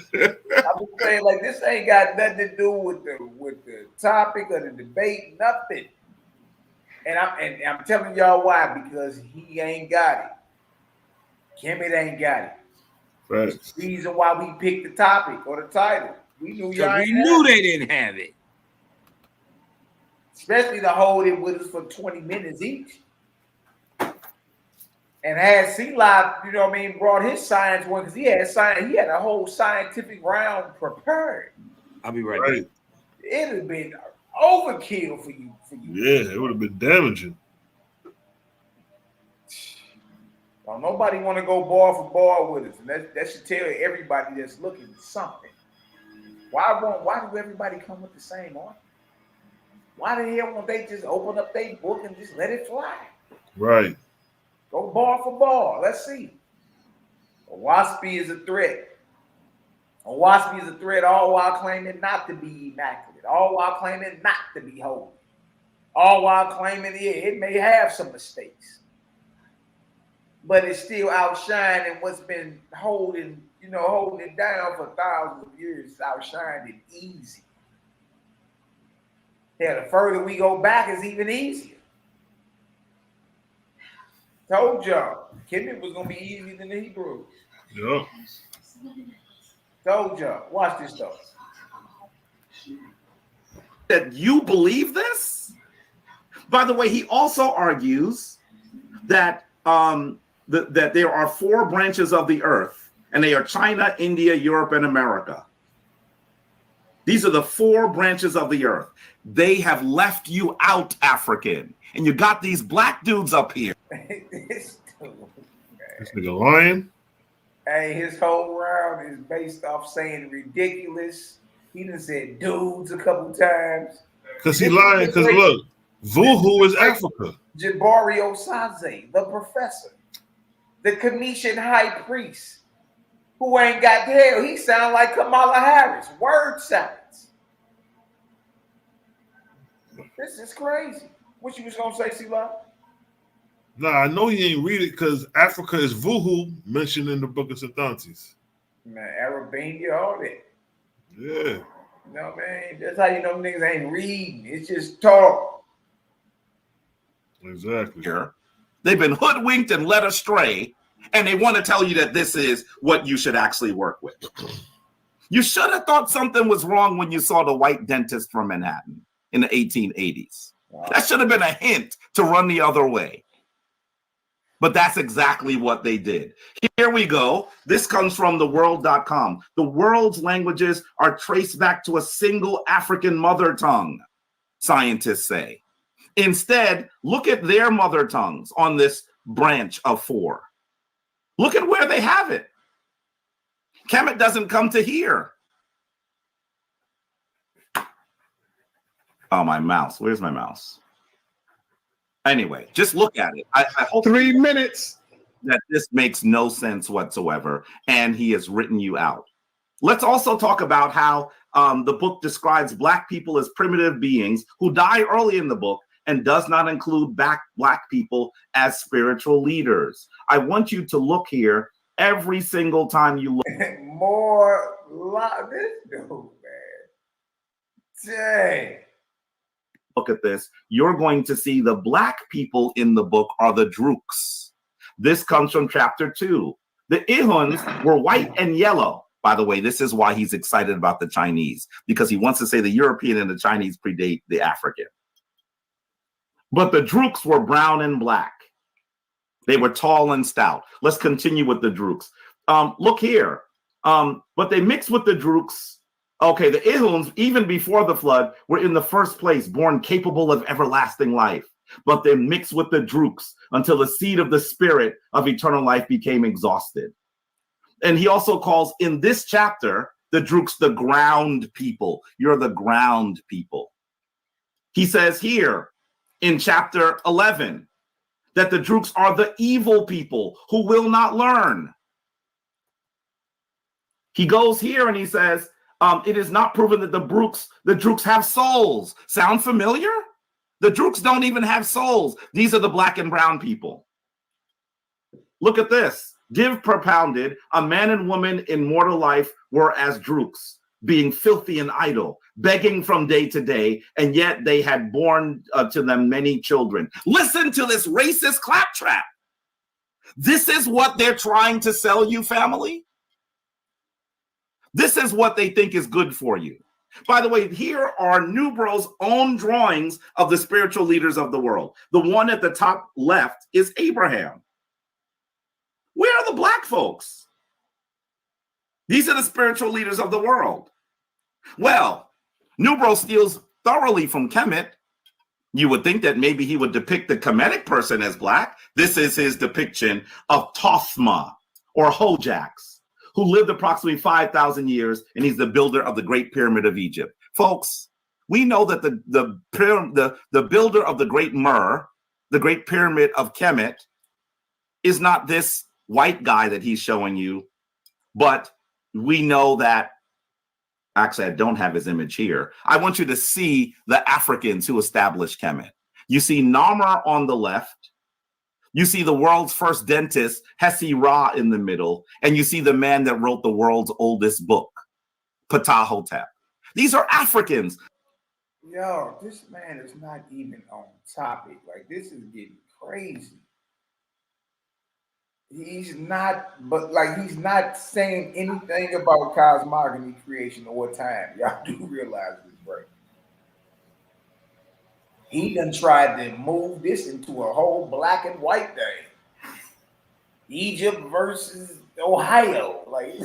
saying, like, this ain't got nothing to do with the topic or the debate, nothing. And I'm telling y'all why, because he ain't got it. Kemet ain't got it. Right. It's the reason why we picked the topic or the title. We knew y'all we knew they didn't have it. Especially to hold it with us for 20 minutes each. And had C-Live, you know what I mean, brought his science one, because he had a whole scientific round prepared. I'll be right back. It'd have been overkill for you. Yeah, it would have been damaging. Well, nobody want to go bar for bar with us. And that should tell everybody that's looking at something. Why do everybody come with the same one? Why the hell won't they just open up their book and just let it fly? Right. Go bar for bar. Let's see. Owaspy is a threat. Owaspy is a threat, all while claiming not to be immaculate. All while claiming not to be holy. All while claiming, yeah, it may have some mistakes. But it's still outshining what's been holding it down for thousands of years. It's outshined it easy. Yeah, the further we go back, it's even easier. Told y'all, Kemet was gonna be easier than the Hebrews. Yeah. Told y'all. Watch this though. That you believe this? By the way, he also argues that that there are 4 branches of the earth, and they are China, India, Europe, and America. These are the 4 branches of the earth. They have left you out, African, and you got these black dudes up here. This nigga lying. Hey, his whole round is based off saying ridiculous. He done said dudes a couple times. Because he lying. Because look, Vuhu is Africa. Jabari Osaze, the professor, the Commission high priest, who ain't got the hell. He sound like Kamala Harris. Word salads. This is crazy. What you was gonna say, C-Lo? Nah, I know he ain't read it because Africa is Vuhu mentioned in the Book of Satantis. Man, Arabania, all that. Yeah. You know what I mean? That's how you know niggas ain't reading. It's just talk. Exactly. They've been hoodwinked and led astray, and they want to tell you that this is what you should actually work with. You should have thought something was wrong when you saw the white dentist from Manhattan in the 1880s. That should have been a hint to run the other way. But that's exactly what they did. Here we go. This comes from theworld.com. The world's languages are traced back to a single African mother tongue, scientists say. Instead, look at their mother tongues on this branch of 4. Look at where they have it. Kemet doesn't come to here. Oh, my mouse. Where's my mouse? Anyway, just look at it. I hope 3 minutes that this makes no sense whatsoever, and he has written you out. Let's also talk about how the book describes Black people as primitive beings who die early in the book and does not include Black people as spiritual leaders. I want you to look here every single time you look. More this dude, man. Dang. Look at this. You're going to see the Black people in the book are the Drooks. This comes from chapter 2. The Ihuns were white and yellow. By the way, this is why he's excited about the Chinese, because he wants to say the European and the Chinese predate the African. But the Drooks were brown and black. They were tall and stout. Let's continue with the Drooks. Look here. But they mixed with the Drooks. Okay, the Ihuns, even before the flood, were in the first place born capable of everlasting life. But they mixed with the Drooks until the seed of the spirit of eternal life became exhausted. And he also calls in this chapter the Drooks the ground people. You're the ground people. He says here in chapter 11 that the Drooks are the evil people who will not learn. He goes here and he says, it is not proven that the Drooks have souls. Sound familiar? The Drooks don't even have souls. These are the Black and brown people. Look at this. Div propounded, a man and woman in mortal life were as Drooks, being filthy and idle, begging from day to day, and yet they had born to them many children. Listen to this racist claptrap. This is what they're trying to sell you, family. This is what they think is good for you. By the way, here are Nubro's own drawings of the spiritual leaders of the world. The one at the top left is Abraham. Where are the Black folks? These are the spiritual leaders of the world. Well, Nubro steals thoroughly from Kemet. You would think that maybe he would depict the Kemetic person as Black. This is his depiction of Tothma or Hojax, who lived approximately 5,000 years, and he's the builder of the Great Pyramid of Egypt. Folks, we know that the builder of the Great Mur, the Great Pyramid of Kemet, is not this white guy that he's showing you, but we know that, actually, I don't have his image here. I want you to see the Africans who established Kemet. You see Narmer on the left. You see the world's first dentist, Hesi Ra, in the middle, and you see the man that wrote the world's oldest book, Ptahhotep. These are Africans. Yo, this man is not even on topic. Like, this is getting crazy. He's not saying anything about cosmogony creation or what time. Y'all do realize this, right? He done tried to move this into a whole black and white thing. Egypt versus Ohio. Like,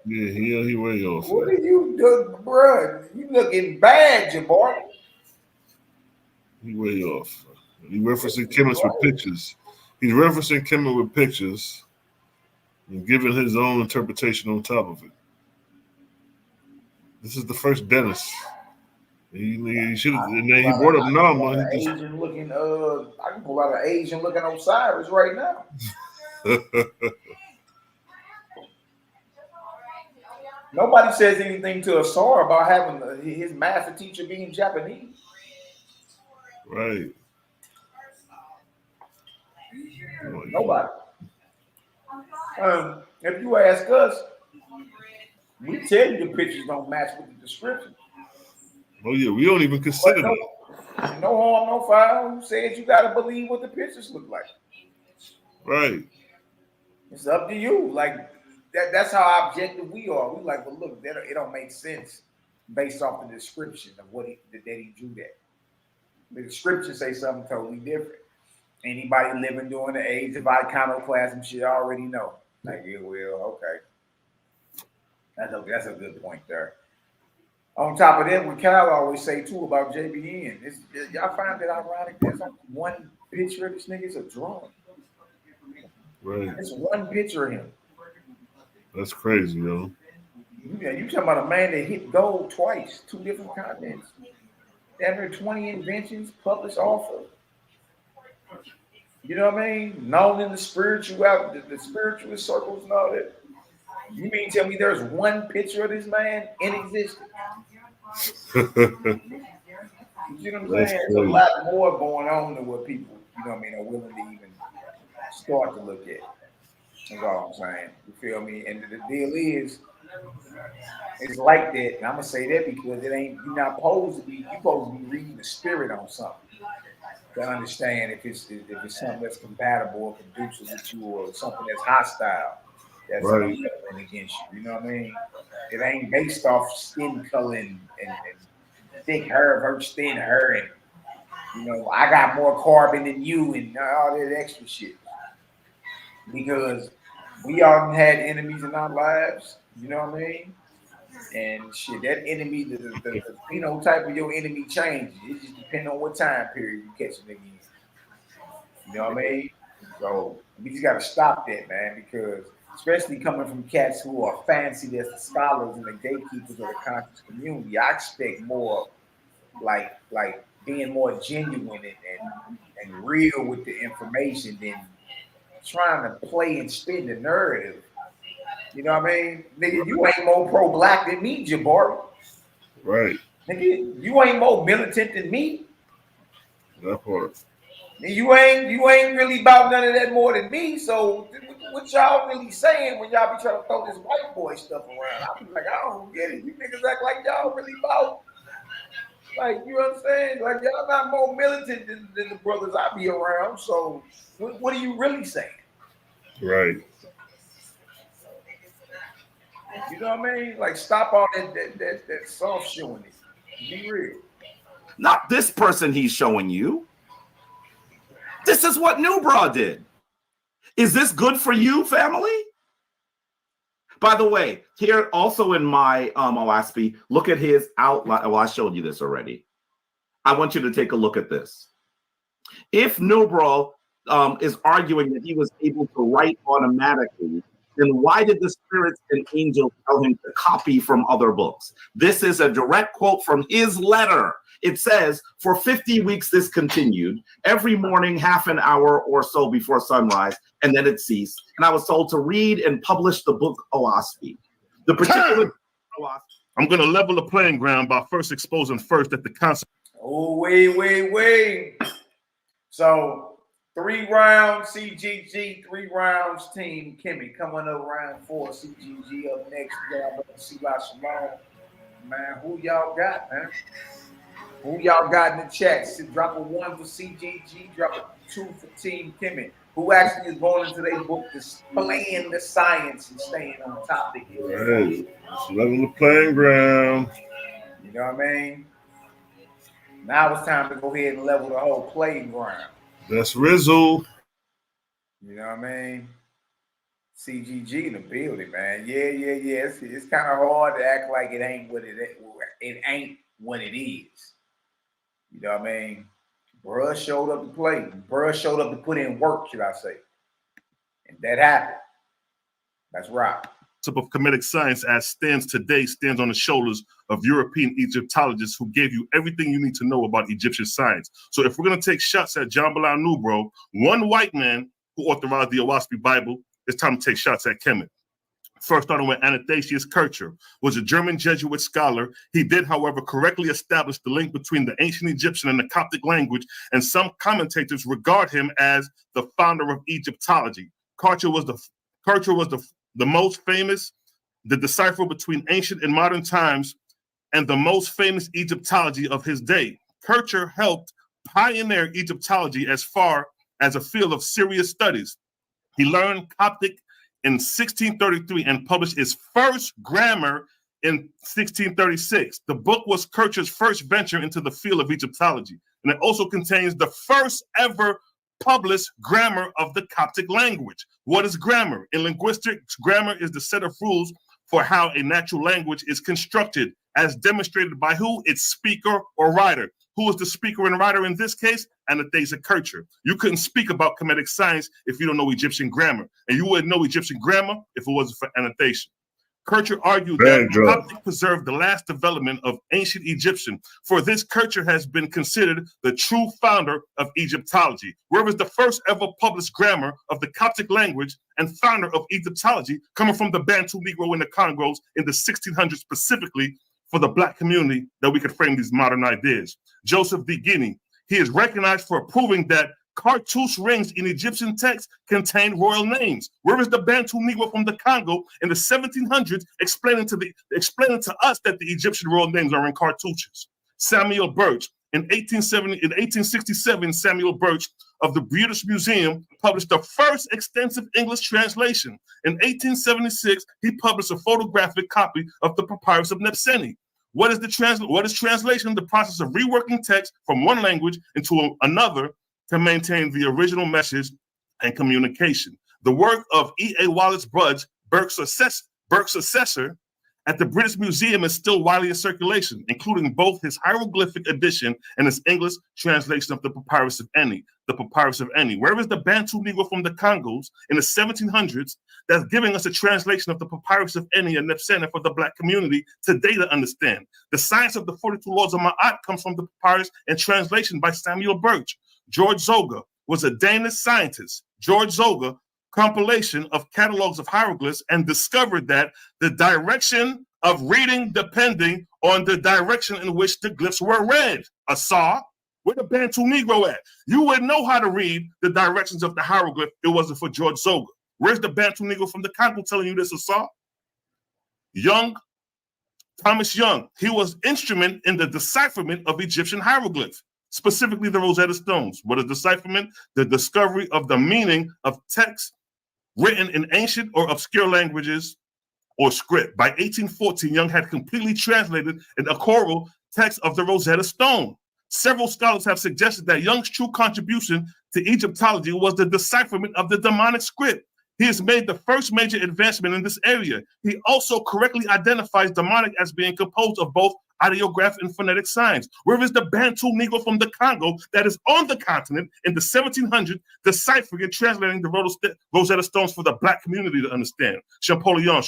yeah, he way off. What are you doing, bro? You looking bad, Jabbar. He way off. He referencing Kemet with pictures. He's referencing Kemet with pictures and giving his own interpretation on top of it. This is the first dentist. He should have. And then he brought up Nama. Asian looking. I can pull out an Asian looking Osiris right now. Nobody says anything to Asar about having his master teacher being Japanese. Right. Nobody. If you ask us, we tell you the pictures don't match with the description. Oh yeah, we don't even consider that. No harm, no foul. Who says you gotta believe what the pictures look like? Right. It's up to you. Like that's how objective we are. We like, well, look, it don't make sense based off the description of that he drew that. The description say something totally different. Anybody living during the age of iconoclasm should already know. Like, yeah, well, okay. That's a good point there. On top of that, what Kyle always say too about JBN, y'all find it ironic there's only one picture of this nigga. It's a drawing. Right. It's one picture of him. That's crazy, yo. Yeah, you talking about a man that hit gold twice, 2 different continents. Ever 20 inventions published author. You know what I mean? Known in the spiritual spiritualist circles and all that. You mean tell me there's one picture of this man in existence? You see what I'm saying? There's a lot more going on than what people, you know what I mean, are willing to even start to look at. That's all I'm saying. You feel me? And the deal is, it's like that. And I'm gonna say that because you're not supposed to be. You're supposed to be reading the spirit on something to understand if it's something that's compatible or conducive with you, or something that's hostile, that's right against you. You know what I mean? It ain't based off skin color and thick hair versus thin hair, and you know, I got more carbon than you and all that extra shit. Because we all had enemies in our lives, you know what I mean? And shit, that enemy, the phenotype of your enemy changes. It just depends on what time period you catch a nigga in. You know what I mean? So we just gotta stop that, man, because especially coming from cats who are fancied as the scholars and the gatekeepers of the conscious community, I expect more like being more genuine and real with the information than trying to play and spin the narrative. You know what I mean? Nigga, you ain't more pro-black than me, Jabari. Right. Nigga, you ain't more militant than me. That part. You ain't really about none of that more than me. So what y'all really saying when y'all be trying to throw this white boy stuff around? I be like, I don't get it. You niggas act like y'all really about, like, you know what I'm saying? Like, y'all not more militant than the brothers I be around. So what are you really saying? Right. You know what I mean? Like, stop all that soft showing it. Be real. Not this person he's showing you. This is what New Bra did. Is this good for you, family? By the way, here also in my OASP, look at his outline. Oh, I showed you this already. I want you to take a look at this. If New Bra is arguing that he was able to write automatically, then why did the spirits and angels tell him to copy from other books? This is a direct quote from his letter. It says, for 50 weeks this continued, every morning, half an hour or so before sunrise, and then it ceased. And I was told to read and publish the book OASP. The particular I'm going to level the playing ground by first exposing that the concept. Oh, wait. So 3 rounds, CGG, 3 rounds, team Kemet. Coming up round 4, CGG up next. Y'all better see La Shalom. Man, who y'all got, man? Who y'all got in the chat? Drop a 1 for CGG, drop a 2 for Team Kemet. Who actually is going into their book displaying the science and staying on topic. Right. Let's level the playing ground. You know what I mean? Now it's time to go ahead and level the whole playing ground. That's Rizzle. You know what I mean? CGG in the building, man. Yeah. It's kind of hard to act like it ain't what it is. You know what I mean? Bruh showed up to play. Bruh showed up to put in work, should I say. And that happened. That's right. Of Kemetic science as stands today stands on the shoulders of European Egyptologists who gave you everything you need to know about Egyptian science. So if we're going to take shots at John Bilal Nubro, one white man who authorized the OASP Bible, it's time to take shots at Kemet. First starting with Athanasius Kircher, was a German Jesuit scholar. He did, however, correctly establish the link between the ancient Egyptian and the Coptic language, and some commentators regard him as the founder of Egyptology. Kircher was the most famous, the decipherer between ancient and modern times, and the most famous Egyptology of his day. Kircher helped pioneer Egyptology as far as a field of serious studies. He learned Coptic in 1633 and published his first grammar in 1636. The book was Kircher's first venture into the field of Egyptology, and it also contains the first ever published grammar of the Coptic language. What is grammar? In linguistics, grammar is the set of rules for how a natural language is constructed, as demonstrated by who? Its speaker or writer. Who is the speaker and writer in this case? Anastasia Kircher. You couldn't speak about Kemetic science if you don't know Egyptian grammar, and you wouldn't know Egyptian grammar if it wasn't for Anastasia. Kircher argued that Coptic preserved the last development of ancient Egyptian. For this, Kircher has been considered the true founder of Egyptology, whereas the first ever published grammar of the Coptic language and founder of Egyptology, coming from the Bantu Negro in the Congos in the 1600s, specifically for the Black community, that we could frame these modern ideas. Joseph D. Guinea, he is recognized for proving that cartouche rings in Egyptian texts contain royal names. Where is the Bantu Negro from the Congo in the 1700s explaining to us that the Egyptian royal names are in cartouches? Samuel Birch, in 1867, Samuel Birch of the British Museum published the first extensive English translation. In 1876, he published a photographic copy of the Papyrus of Nebseni. What is translation? The process of reworking text from one language into another to maintain the original message and communication. The work of E.A. Wallace Budge, Burke's successor, at the British Museum is still widely in circulation, including both his hieroglyphic edition and his English translation of the Papyrus of Eni. Where is the Bantu Negro from the Congos in the 1700s that's giving us a translation of the Papyrus of Eni and Nebseni for the Black community today to understand? The science of the 42 laws of Ma'at comes from the papyrus and translation by Samuel Birch. George Zoga was a Danish scientist. George Zoga, compilation of catalogs of hieroglyphs, and discovered that the direction of reading depending on the direction in which the glyphs were read. Asa, where the Bantu Negro at? You wouldn't know how to read the directions of the hieroglyph if it wasn't for George Zoga. Where's the Bantu Negro from the Congo telling you this, Asa? Thomas Young, he was instrument in the decipherment of Egyptian hieroglyphs, specifically the Rosetta Stones. What is decipherment? The discovery of the meaning of text written in ancient or obscure languages or script. By 1814, Young had completely translated an oral text of the Rosetta Stone. Several scholars have suggested that Young's true contribution to Egyptology was the decipherment of the demonic script. He has made the first major advancement in this area. He also correctly identifies demonic as being composed of both ideograph and phonetic signs. Where is the Bantu Negro from the Congo that is on the continent in the 1700s deciphering and translating the Rosetta Stones for the Black community to understand? Champollion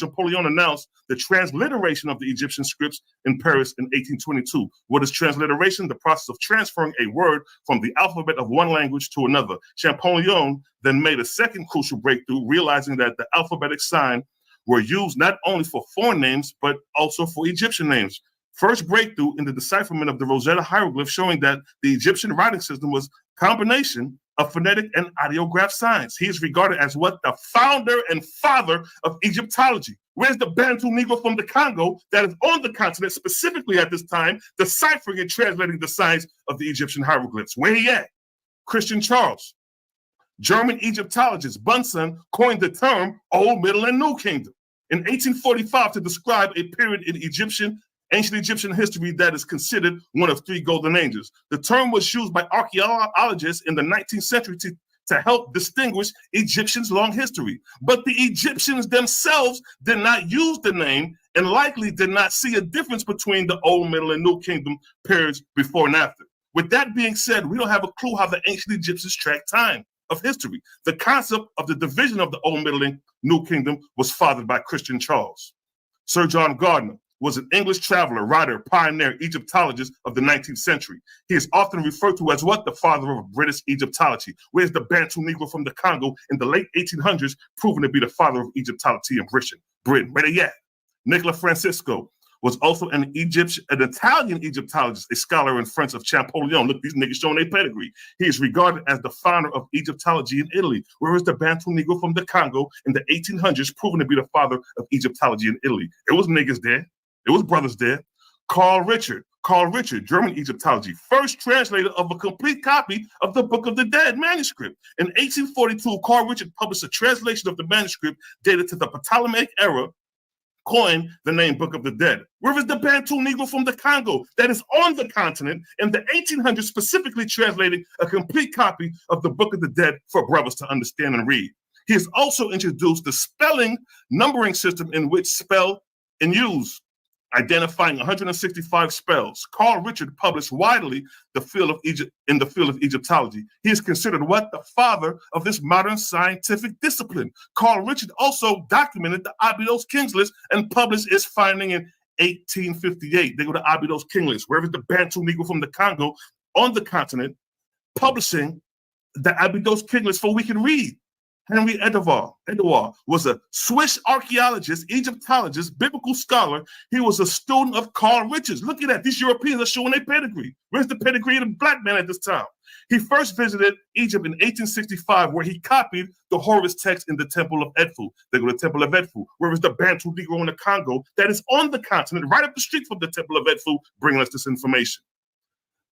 announced the transliteration of the Egyptian scripts in Paris in 1822. What is transliteration? The process of transferring a word from the alphabet of one language to another. Champollion then made a second crucial breakthrough, realizing that the alphabetic sign were used not only for foreign names, but also for Egyptian names. First breakthrough in the decipherment of the Rosetta hieroglyph, showing that the Egyptian writing system was a combination of phonetic and ideograph signs. He is regarded as what? The founder and father of Egyptology. Where's the Bantu Negro from the Congo that is on the continent, specifically at this time, deciphering and translating the signs of the Egyptian hieroglyphs? Where he at? Christian Charles, German Egyptologist Bunsen, coined the term Old, Middle, and New Kingdom in 1845 to describe a period in ancient Egyptian history that is considered one of three golden ages. The term was used by archaeologists in the 19th century to help distinguish Egyptians' long history. But the Egyptians themselves did not use the name and likely did not see a difference between the Old, Middle, and New Kingdom periods before and after. With that being said, we don't have a clue how the ancient Egyptians tracked time of history. The concept of the division of the Old, Middle, and New Kingdom was fathered by Christian Charles. Sir John Gardner was an English traveler, writer, pioneer, Egyptologist of the 19th century. He is often referred to as what? The father of British Egyptology. Where's the Bantu Negro from the Congo in the late 1800s, proven to be the father of Egyptology in Britain? Where they at? Nicola Francisco was also an Italian Egyptologist, a scholar and friend of Champollion. Look, these niggas showing their pedigree. He is regarded as the founder of Egyptology in Italy. Where is the Bantu Negro from the Congo in the 1800s, proven to be the father of Egyptology in Italy? It was niggas there. It was brothers there. Carl Richard, German Egyptology, first translator of a complete copy of the Book of the Dead manuscript. In 1842, Carl Richard published a translation of the manuscript dated to the Ptolemaic era, coined the name Book of the Dead? Where is the Bantu Negro from the Congo that is on the continent in the 1800s, specifically translating a complete copy of the Book of the Dead for brothers to understand and read? He has also introduced the spelling numbering system in which spell and use, identifying 165 spells. Carl Richard published widely in the field of Egyptology. He is considered what? The father of this modern scientific discipline. Carl Richard also documented the Abydos Kings list and published its finding in 1858. They go to Abydos King list. Where is the Bantu Negro from the Congo on the continent, publishing the Abydos King list for we can read. Henry Edouard was a Swiss archaeologist, Egyptologist, biblical scholar. He was a student of Carl Richards. Look at that. These Europeans are showing their pedigree. Where's the pedigree of the black man at this time? He first visited Egypt in 1865, where he copied the Horus text in the Temple of Edfu. They go to the Temple of Edfu. Where is the Bantu Negro in the Congo that is on the continent, right up the street from the Temple of Edfu, bringing us this information?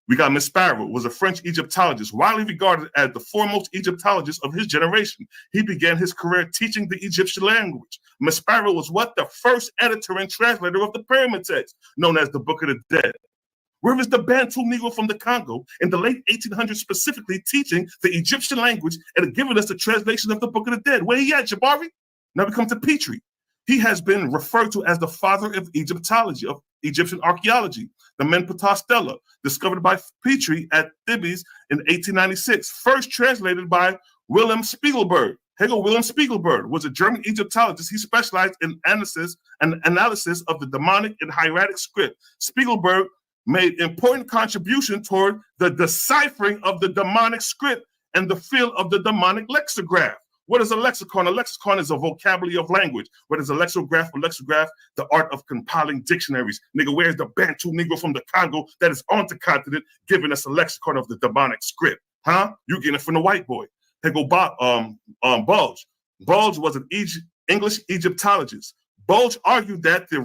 We got Miss Sparrow, was a French Egyptologist, widely regarded as the foremost Egyptologist of his generation. He began his career teaching the Egyptian language. Miss Sparrow was what? The first editor and translator of the pyramid text, known as the Book of the Dead. Where is the Bantu Negro from the Congo in the late 1800s, specifically teaching the Egyptian language and giving us the translation of the Book of the Dead? Where he at, Jabari? Now we come to Petrie. He has been referred to as the father of Egyptology, of Egyptian archaeology. The Menptah Stela, discovered by Petrie at Thebes in 1896, first translated by Wilhelm Spiegelberg. Hegel Wilhelm Spiegelberg was a German Egyptologist. He specialized in analysis of the demonic and hieratic script. Spiegelberg made important contribution toward the deciphering of the demonic script and the field of the demonic lexicograph. What is a lexicon? A lexicon is a vocabulary of language. What is a lexicograph? A lexicograph, the art of compiling dictionaries. Nigga, where's the Bantu Negro from the Congo that is on the continent giving us a lexicon of the demonic script? Huh? You getting it from the white boy. Here go Bulge. Bulge was an English Egyptologist. Bulge argued that the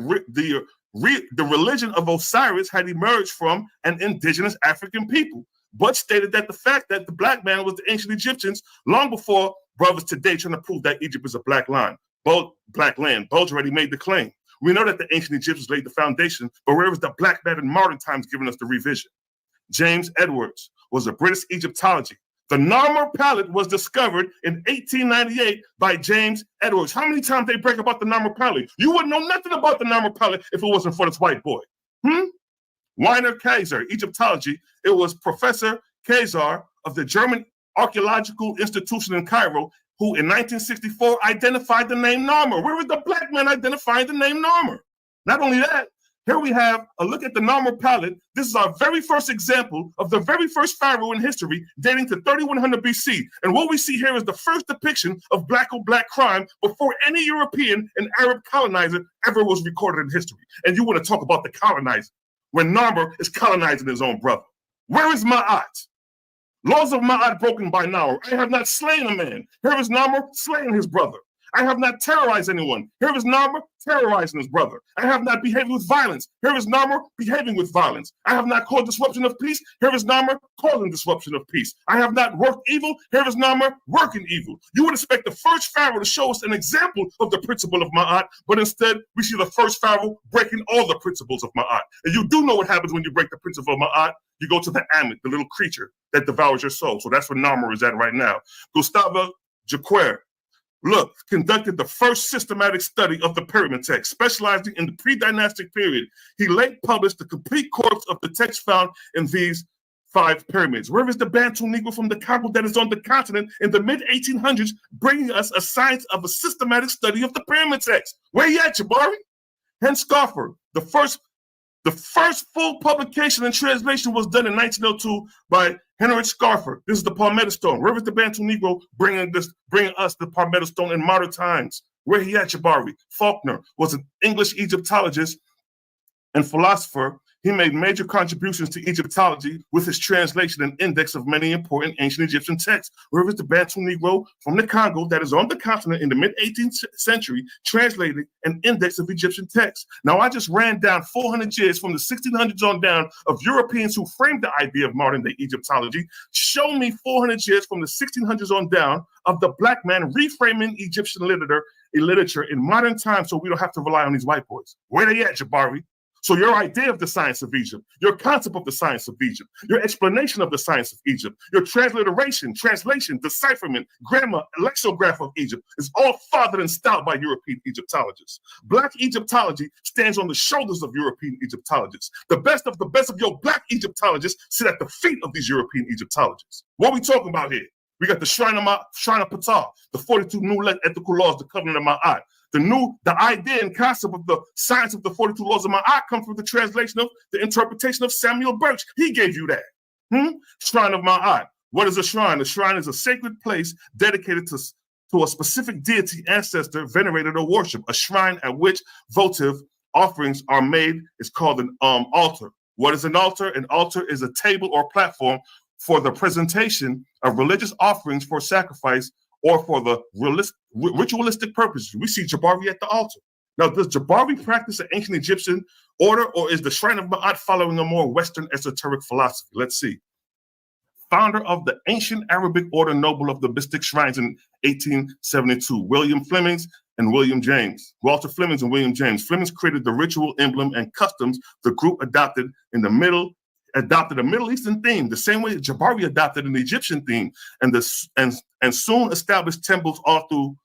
religion of Osiris had emerged from an indigenous African people, but stated that the fact that the black man was the ancient Egyptians long before brothers today trying to prove that Egypt is a black land. Bulge already made the claim. We know that the ancient Egyptians laid the foundation, but where was the black man in modern times giving us the revision? James Edwards was a British Egyptology. The Narmer palette was discovered in 1898 by James Edwards. How many times they break about the Narmer palette? You wouldn't know nothing about the Narmer palette if it wasn't for this white boy. Weiner Kaiser, Egyptology. It was Professor Kaiser of the German Archaeological Institution in Cairo, who in 1964 identified the name Narmer. Where was the black man identifying the name Narmer? Not only that, here we have a look at the Narmer palette. This is our very first example of the very first pharaoh in history, dating to 3100 BC. And what we see here is the first depiction of black on black crime before any European and Arab colonizer ever was recorded in history. And you want to talk about the colonizer when Narmer is colonizing his own brother. Where is Ma'at? Laws of Ma'at broken by Narmer. I have not slain a man. Here is Narmer slaying his brother. I have not terrorized anyone. Here is Narmer terrorizing his brother. I have not behaved with violence. Here is Narmer behaving with violence. I have not caused disruption of peace. Here is Narmer causing disruption of peace. I have not worked evil. Here is Narmer working evil. You would expect the first pharaoh to show us an example of the principle of Ma'at, but instead we see the first pharaoh breaking all the principles of Ma'at. And you do know what happens when you break the principle of Ma'at. You go to the Ammon, the little creature that devours your soul. So that's where Narmer is at right now. Gustave Jacquer, look, conducted the first systematic study of the pyramid text, specializing in the pre-dynastic period. He late published the complete corpus of the text found in these 5 pyramids. Where is the Bantu Negro from the Congo that is on the continent in the mid-1800s, bringing us a science of a systematic study of the pyramid text? Where you at, Jabari? Hence Scoffer, the first full publication and translation was done in 1902 by Henrik Scoffer. This is the Palmetto Stone. Where is the Bantu Negro bringing us the Palmetto Stone in modern times? Where he at, Jabari? Faulkner was an English Egyptologist and philosopher. He made major contributions to Egyptology with his translation and index of many important ancient Egyptian texts. Where is the Bantu Negro from the Congo that is on the continent in the mid-18th century, translating an index of Egyptian texts? Now, I just ran down 400 years from the 1600s on down of Europeans who framed the idea of modern-day Egyptology. Show me 400 years from the 1600s on down of the black man reframing Egyptian literature literature in modern times so we don't have to rely on these white boys. Where they at, Jabari? So your idea of the science of Egypt, your concept of the science of Egypt, your explanation of the science of Egypt, your transliteration, translation, decipherment, grammar, lexicograph of Egypt is all fathered and styled by European Egyptologists. Black Egyptology stands on the shoulders of European Egyptologists. The best of your Black Egyptologists sit at the feet of these European Egyptologists. What are we talking about here? We got the Shrine of Ptah, the 42 new ethical laws, the covenant of Ma'at. The idea and concept of the science of the 42 laws of Ma'at come from the translation of the interpretation of Samuel Birch. He gave you that. Shrine of Ma'at. What is a shrine? A shrine is a sacred place dedicated to a specific deity, ancestor, venerated, or worship. A shrine at which votive offerings are made is called an altar. What is an altar? An altar is a table or platform for the presentation of religious offerings for sacrifice or for the ritualistic purposes. We see Jabari at the altar. Now, does Jabari practice an ancient Egyptian order, or is the Shrine of Ma'at following a more Western esoteric philosophy? Let's see. Founder of the ancient Arabic order noble of the mystic shrines in 1872, William Flemings and William James. Walter Flemings and William James. Flemings created the ritual, emblem, and customs the group adopted a Middle Eastern theme, the same way Jabari adopted an Egyptian theme, and soon established temples all through.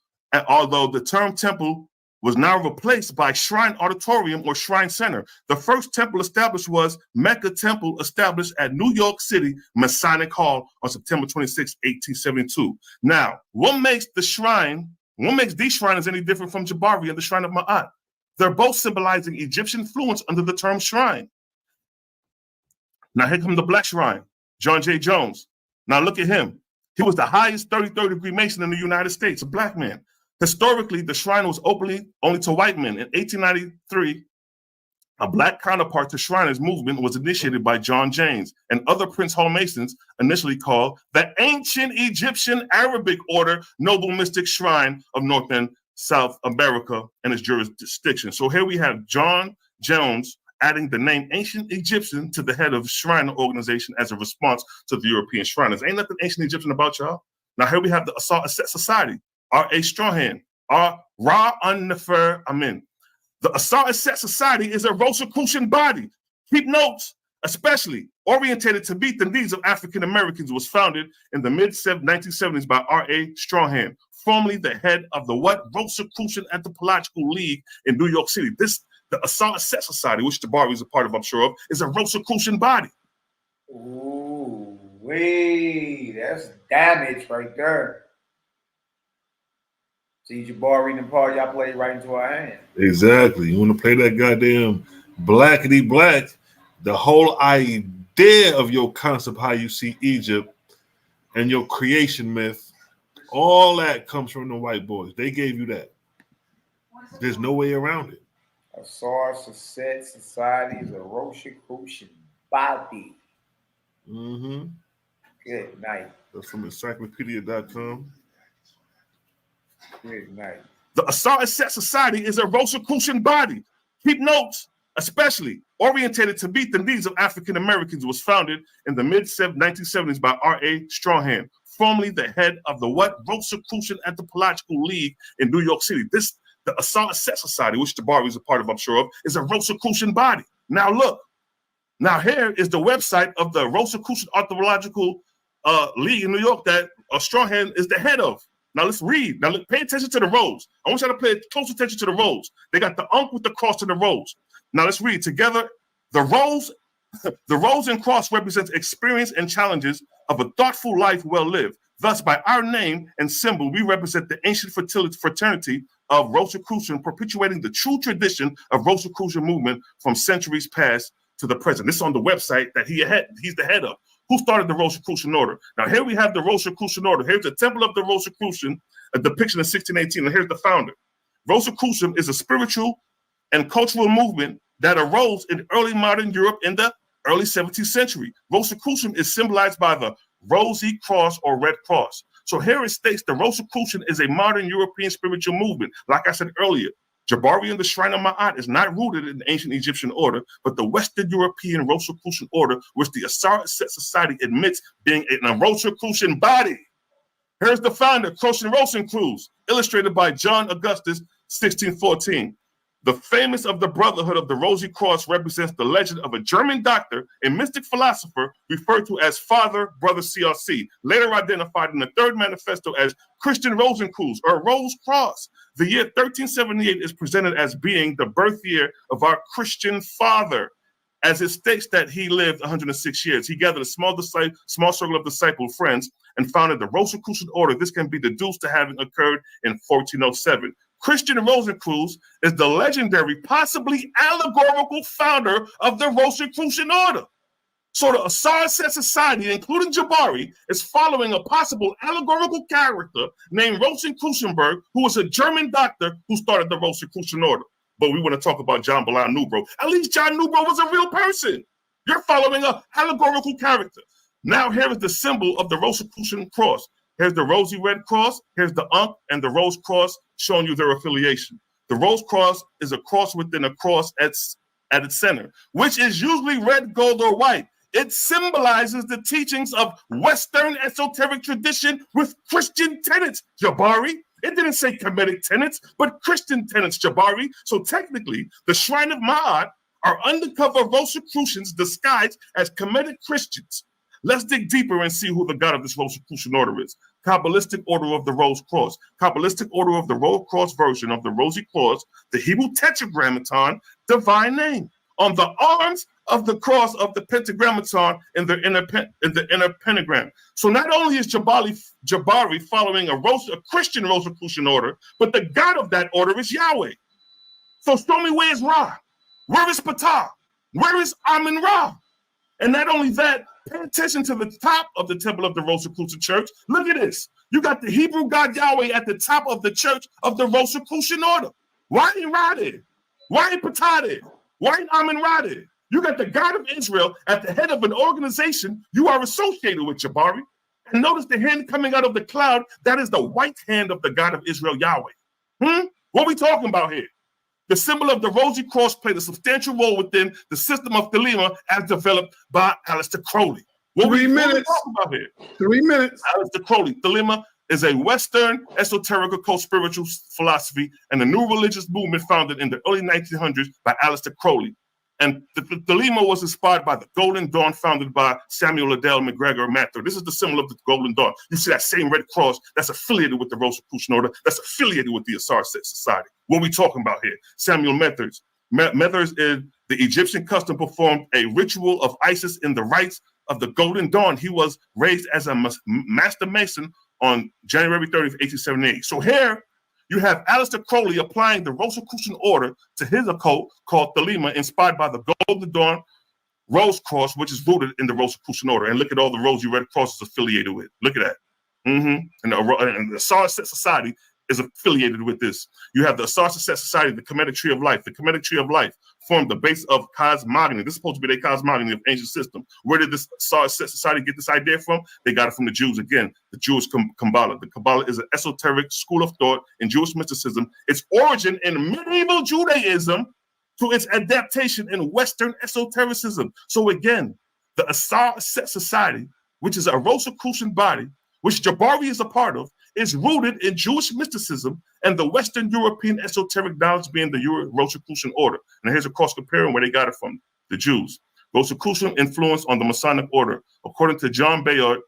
Although the term temple was now replaced by shrine auditorium or shrine center. The first temple established was Mecca Temple, established at New York City Masonic Hall on September 26, 1872. Now, what makes these shrines any different from Jabari and the Shrine of Ma'at? They're both symbolizing Egyptian influence under the term shrine. Now here comes the Black Shrine, John J. Jones. Now look at him. He was the highest 33rd degree Mason in the United States, a Black man. Historically, the shrine was openly only to white men. In 1893, a Black counterpart to Shriners movement was initiated by John James and other Prince Hall Masons, initially called the Ancient Egyptian Arabic Order Noble Mystic Shrine of North and South America and its jurisdiction. So here we have John Jones adding the name Ancient Egyptian to the head of Shrine organization as a response to the European Shriners. Ain't nothing Ancient Egyptian about y'all. Now here we have the Assault Asset Society, R.A. Strawhan, Ra Un-Nefer Amin. The Assault Asset Society is a Rosicrucian body. Keep notes, especially orientated to meet the needs of African Americans, was founded in the mid-1970s by R.A. Strawhan, formerly the head of the Rosicrucian Anthropological League in New York City. The Assault Asset Society, which Jabari is a part of, I'm sure of, is a Rosicrucian body. Ooh, wait, that's damage right there. See, Jabari and Paul, y'all played right into our hand. Exactly. You want to play that goddamn blackity black, the whole idea of your concept, how you see Egypt and your creation myth, all that comes from the white boys. They gave you that. There's no way around it. Assault Asset Society is a Rosicrucian body. Mm-hmm. Good night. That's from encyclopedia.com. Good night. The Assault Asset Society is a Rosicrucian body. Keep notes, especially orientated to meet the needs of African Americans, was founded in the mid-1970s by R.A. Strawhan, formerly the head of the Rosicrucian Anthropological League in New York City. The Assault Asset Society, which Jabari is a part of, I'm sure of, is a Rosicrucian body. Now look, now here is the website of the Rosicrucian Anthropological League in New York that Strawhan is the head of. Now let's read. Now pay attention to the rows. I want you to pay close attention to the rows. They got the unk with the cross to the rows. Now let's read together. The rows and cross represents experience and challenges of a thoughtful life well lived. Thus, by our name and symbol, we represent the ancient fraternity of Rosicrucian, perpetuating the true tradition of Rosicrucian movement from centuries past to the present. This is on the website that he's the head of. Who started the Rosicrucian order? Now here we have the Rosicrucian order. Here's the Temple of the Rosicrucian, a depiction of 1618, and here's the founder. Rosicrucian is a spiritual and cultural movement that arose in early modern Europe in the early 17th century. Rosicrucian is symbolized by the rosy cross or red cross. So here it states the Rosicrucian is a modern European spiritual movement. Like I said earlier, Jabari and the Shrine of Ma'at is not rooted in the ancient Egyptian order, but the Western European Rosicrucian order, which the Assault Asset Society admits being a Rosicrucian body. Here's the founder, Croatian Rosencrantz, illustrated by John Augustus, 1614. The famous of the Brotherhood of the Rosy Cross represents the legend of a German doctor and mystic philosopher referred to as Father Brother CRC, later identified in the Third Manifesto as Christian Rosencrantz or Rose Cross. The year 1378 is presented as being the birth year of our Christian father, as it states that he lived 106 years. He gathered a small circle of disciple friends and founded the Rosicrucian order. This can be deduced to having occurred in 1407. Christian Rosencrantz is the legendary, possibly allegorical founder of the Rosicrucian order. So the Asar-Set Society, including Jabari, is following a possible allegorical character named Rosenkrucenberg, who was a German doctor who started the Rosicrucian order. But we want to talk about John Bilal Newbro. At least John Newbro was a real person. You're following an allegorical character. Now here is the symbol of the Rosicrucian cross. Here's the rosy red cross, here's the Ankh and the rose cross showing you their affiliation. The rose cross is a cross within a cross at its center, which is usually red, gold, or white. It symbolizes the teachings of Western esoteric tradition with Christian tenets, Jabari. It didn't say Kemetic tenets, but Christian tenets, Jabari. So technically, the Shrine of Ma'at are undercover Rosicrucians disguised as Kemetic Christians. Let's dig deeper and see who the god of this Rosicrucian order is. Kabbalistic Order of the Rose Cross. Kabbalistic Order of the Rose Cross version of the Rosy Cross, the Hebrew Tetragrammaton, divine name. On the arms of the cross of the Pentagrammaton in the inner pentagram. So not only is Jabari following a Christian Rosicrucian order, but the god of that order is Yahweh. So show me where is Ra? Where is Ptah? Where is Amun-Ra? And not only that, pay attention to the top of the temple of the Rosicrucian church. Look at this. You got the Hebrew God Yahweh at the top of the church of the Rosicrucian order. Why ain't Ra there? Why ain't Ptah there? Why ain't Amun-Ra there? You got the God of Israel at the head of an organization you are associated with, Jabari. And notice the hand coming out of the cloud. That is the white hand of the God of Israel, Yahweh. What are we talking about here? The symbol of the Rosy Cross played a substantial role within the system of Thelema as developed by Aleister Crowley. What are we talking about here? 3 minutes. Aleister Crowley. Thelema is a Western esoteric occult spiritual philosophy and a new religious movement founded in the early 1900s by Aleister Crowley. And Thelema was inspired by the Golden Dawn founded by Samuel Adele McGregor Mather. This is the symbol of the Golden Dawn. You see that same red cross that's affiliated with the Rosicrucian order, that's affiliated with the Asar-Set Society. What are we talking about here? Samuel Methers. Methers is the Egyptian custom performed a ritual of Isis in the rites of the Golden Dawn. He was raised as a master mason on January 30th, 1878. So here you have Aleister Crowley applying the Rosicrucian order to his occult called Thelema, inspired by the Golden Dawn Rose Cross, which is rooted in the Rosicrucian order. And look at all the rosy red crosses affiliated with. Look at that. And the Asar-Set Society is affiliated with this. You have the Asar-Set Society, the Kemetic Tree of Life. The Kemetic Tree of Life formed the base of cosmogony. This is supposed to be their cosmogony of ancient system. Where did this Asar-Set Society get this idea from? They got it from the Jews again, the Jewish Kabbalah. The Kabbalah is an esoteric school of thought in Jewish mysticism. Its origin in medieval Judaism to its adaptation in Western esotericism. So again, the Asar-Set Society, which is a Rosicrucian body, which Jabari is a part of, is rooted in Jewish mysticism and the Western European esoteric knowledge being the Rosicrucian order. And here's a cross comparing where they got it from, the Jews. Rosicrucian influence on the Masonic order. According to John Bayard,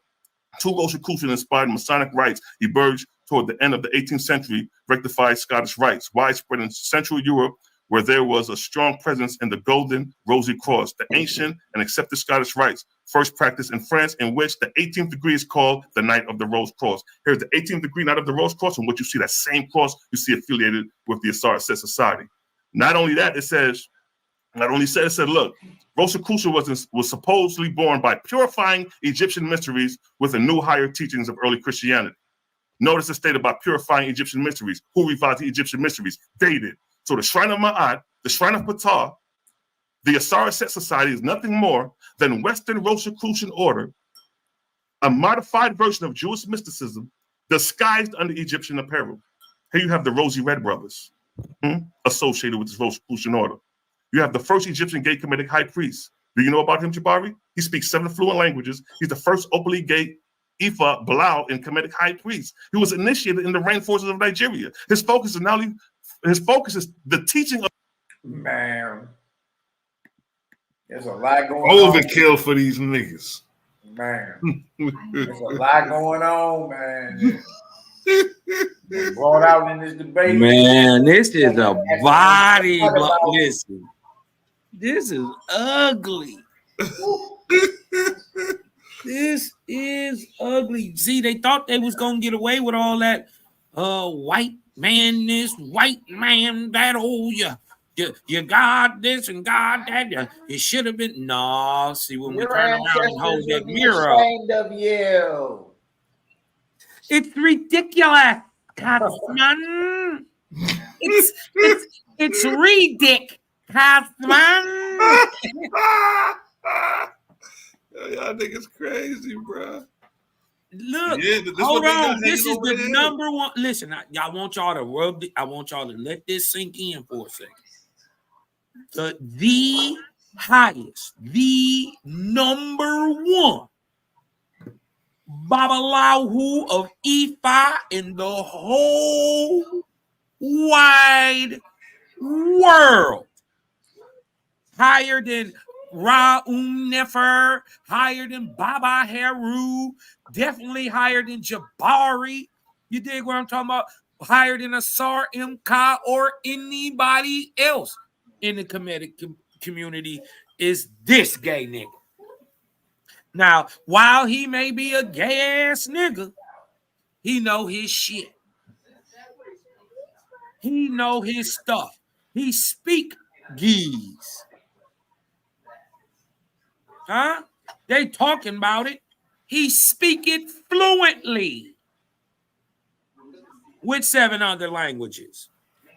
two Rosicrucian-inspired Masonic rites emerged toward the end of the 18th century, rectified Scottish rites, widespread in Central Europe, where there was a strong presence in the Golden Rosy Cross, the ancient and accepted Scottish rites, first practiced in France, in which the 18th degree is called the Knight of the Rose Cross. Here's the 18th degree Knight of the Rose Cross, and what you see, that same cross you see affiliated with the Asar-Set Society. Not only that, it said, look, Rosicrucian was supposedly born by purifying Egyptian mysteries with the new higher teachings of early Christianity. Notice it stated about purifying Egyptian mysteries. Who revived the Egyptian mysteries? They did. So the Shrine of Ma'at, the Shrine of Ptah, the Asar-Set Society is nothing more than Western Rosicrucian order, a modified version of Jewish mysticism disguised under Egyptian apparel. Here you have the Rosy Red Brothers associated with this Rosicrucian order. You have the first Egyptian gay Kemetic high priest. Do you know about him, Jabari? He speaks 7 fluent languages. He's the first openly gay Ifa Bilal and Kemetic high priest. He was initiated in the rainforests of Nigeria. His focus is the teaching of Man, there's a lot going on. Overkill for these niggas. Man, there's a lot going on, man. Brought out in this debate. Man, this is a body. Listen, this is ugly. This is ugly. See, they thought they was gonna get away with all that white man this, white man that. Oh, you got this and got that. You should have been. No, see, when we turn around and hold that mirror up. Ashamed of you. It's ridiculous, Cosman. It's ridiculous, man. Y'all niggas crazy, bro. Look, hold on. This is the number one. Listen, I want y'all to rub. I want y'all to let this sink in for a second. The highest, the number one Babalahu of Ifa in the whole wide world, higher than Ra Nefer, higher than Baba Heru, definitely higher than Jabari. You dig what I'm talking about? Higher than Asar Imka or anybody else in the Kemetic community is this gay nigga. Now, while he may be a gay ass nigga, he know his shit. He know his stuff. He speak geese. Huh? They talking about it. He speak it fluently with 7 other languages.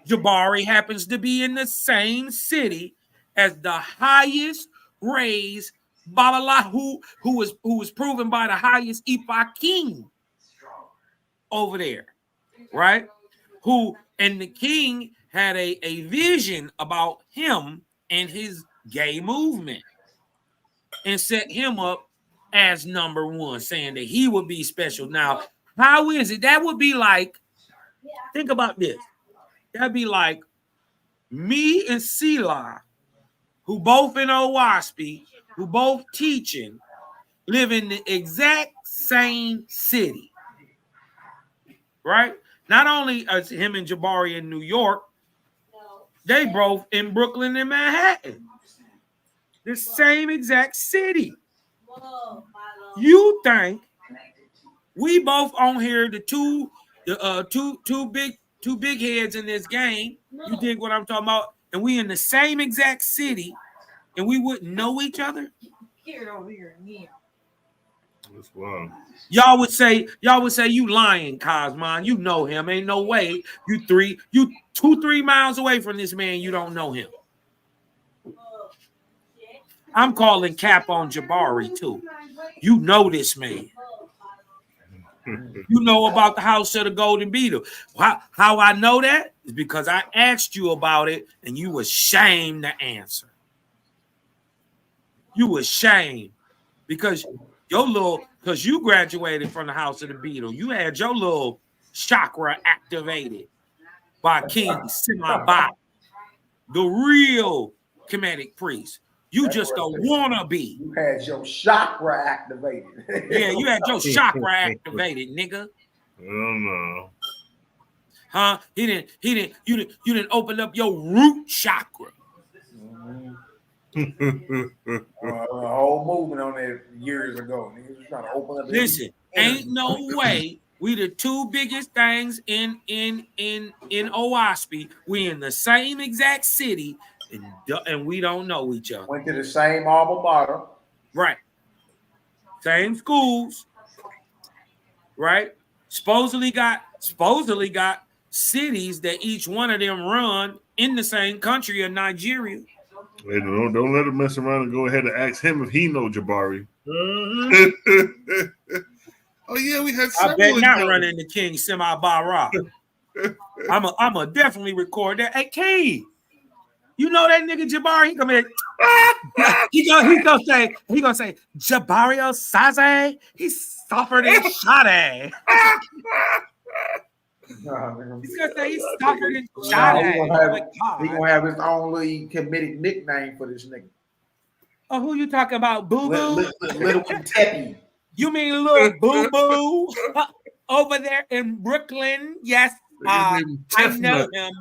Jabari happens to be in the same city as the highest raised Babalahu, who was proven by the highest Ifa king over there, right? And the king had a vision about him and his gay movement and set him up as number one, saying that he would be special. Now, how is it? That would be like, think about this. That'd be like me and Sela, who both in OWASP, who both teaching, live in the exact same city, right? Not only as him and Jabari in New York, they both in Brooklyn and Manhattan. The same exact city. You think we both on here, the two big heads in this game? You dig what I'm talking about? And we in the same exact city, and we wouldn't know each other? That's wild. Y'all would say you lying, Cosman. You know him. Ain't no way. You 2-3 miles away from this man. You don't know him. I'm calling cap on Jabari too. You know this man. You know about the House of the Golden Beetle. How I know that is because I asked you about it and you were ashamed to answer. You were ashamed because you graduated from the House of the Beetle. You had your little chakra activated by King Simaba, the real Kemetic priest. You just don't want to be. You had your chakra activated. Yeah, you had your chakra activated, nigga. I don't know. Huh? You didn't open up your root chakra. A whole movement on that years ago. Niggas was trying to open up. Listen, ain't no way we the two biggest things in OWASP. We in the same exact city. And we don't know each other. Went to the same alma mater. Right. Same schools. Right. Supposedly got cities that each one of them run in the same country of Nigeria. Hey, don't let him mess around and go ahead and ask him if he know Jabari. Mm-hmm. Oh yeah, we had. I bet not running the King Semi Bara. I'm a definitely record that. Hey, King. You know that nigga Jabari, he come in. he gonna say Jabario Saze. He suffered in Sade. He's gonna say he suffered in Sade. He gonna have his own little comedic nickname for this nigga. Oh, who you talking about? Boo Boo? Little Teppy. You mean little Boo Boo over there in Brooklyn? Yes, I know him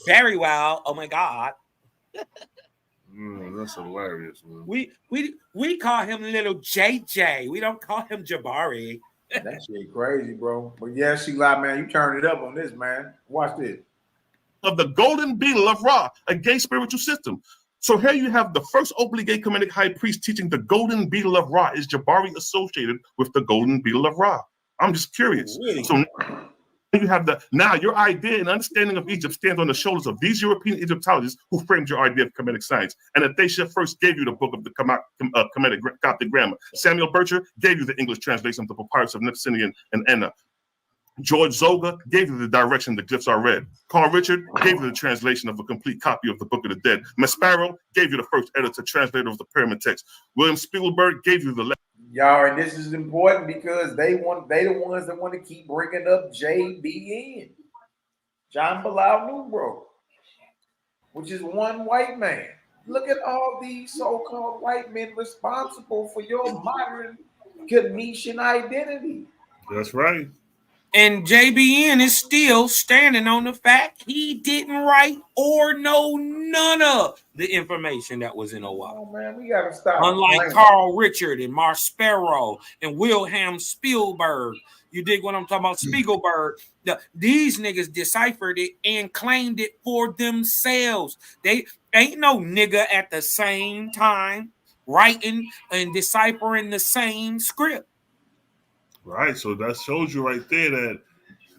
very well. Oh my God. That's hilarious, man. We call him little JJ. We don't call him Jabari. That shit crazy, bro. But yeah, Sheila, man, you turned it up on this, man. Watch this. Of the golden beetle of Ra, a gay spiritual system. So here you have the first openly gay Kemetic high priest teaching the golden beetle of Ra. Is Jabari associated with the golden beetle of Ra? I'm just curious. Really? So you have now your idea and understanding of Egypt stands on the shoulders of these European Egyptologists who framed your idea of Kemetic science, and that they should first gave you the book of the Kemetic Coptic grammar. Samuel Bircher gave you the English translation of the papyrus of Nipsinian and Enna. George Zoga gave you the direction the glyphs are read. Carl Richard gave you the translation of a complete copy of the Book of the Dead. Maspero gave you the first editor translator of the pyramid text. William Spiegelberg gave you the y'all, and this is important because they the ones that want to keep bringing up JBN, John Bilal Nubro, which is one white man. Look at all these so-called white men responsible for your modern Kenetian identity. That's right. And JBN is still standing on the fact he didn't write or know none of the information that was in Oahu. Oh man, we gotta stop. Unlike Carl Richard and Maspero and Wilhelm Spielberg. You dig what I'm talking about? Spiegelberg. These niggas deciphered it and claimed it for themselves. They ain't no nigga at the same time writing and deciphering the same script. Right, so that shows you right there that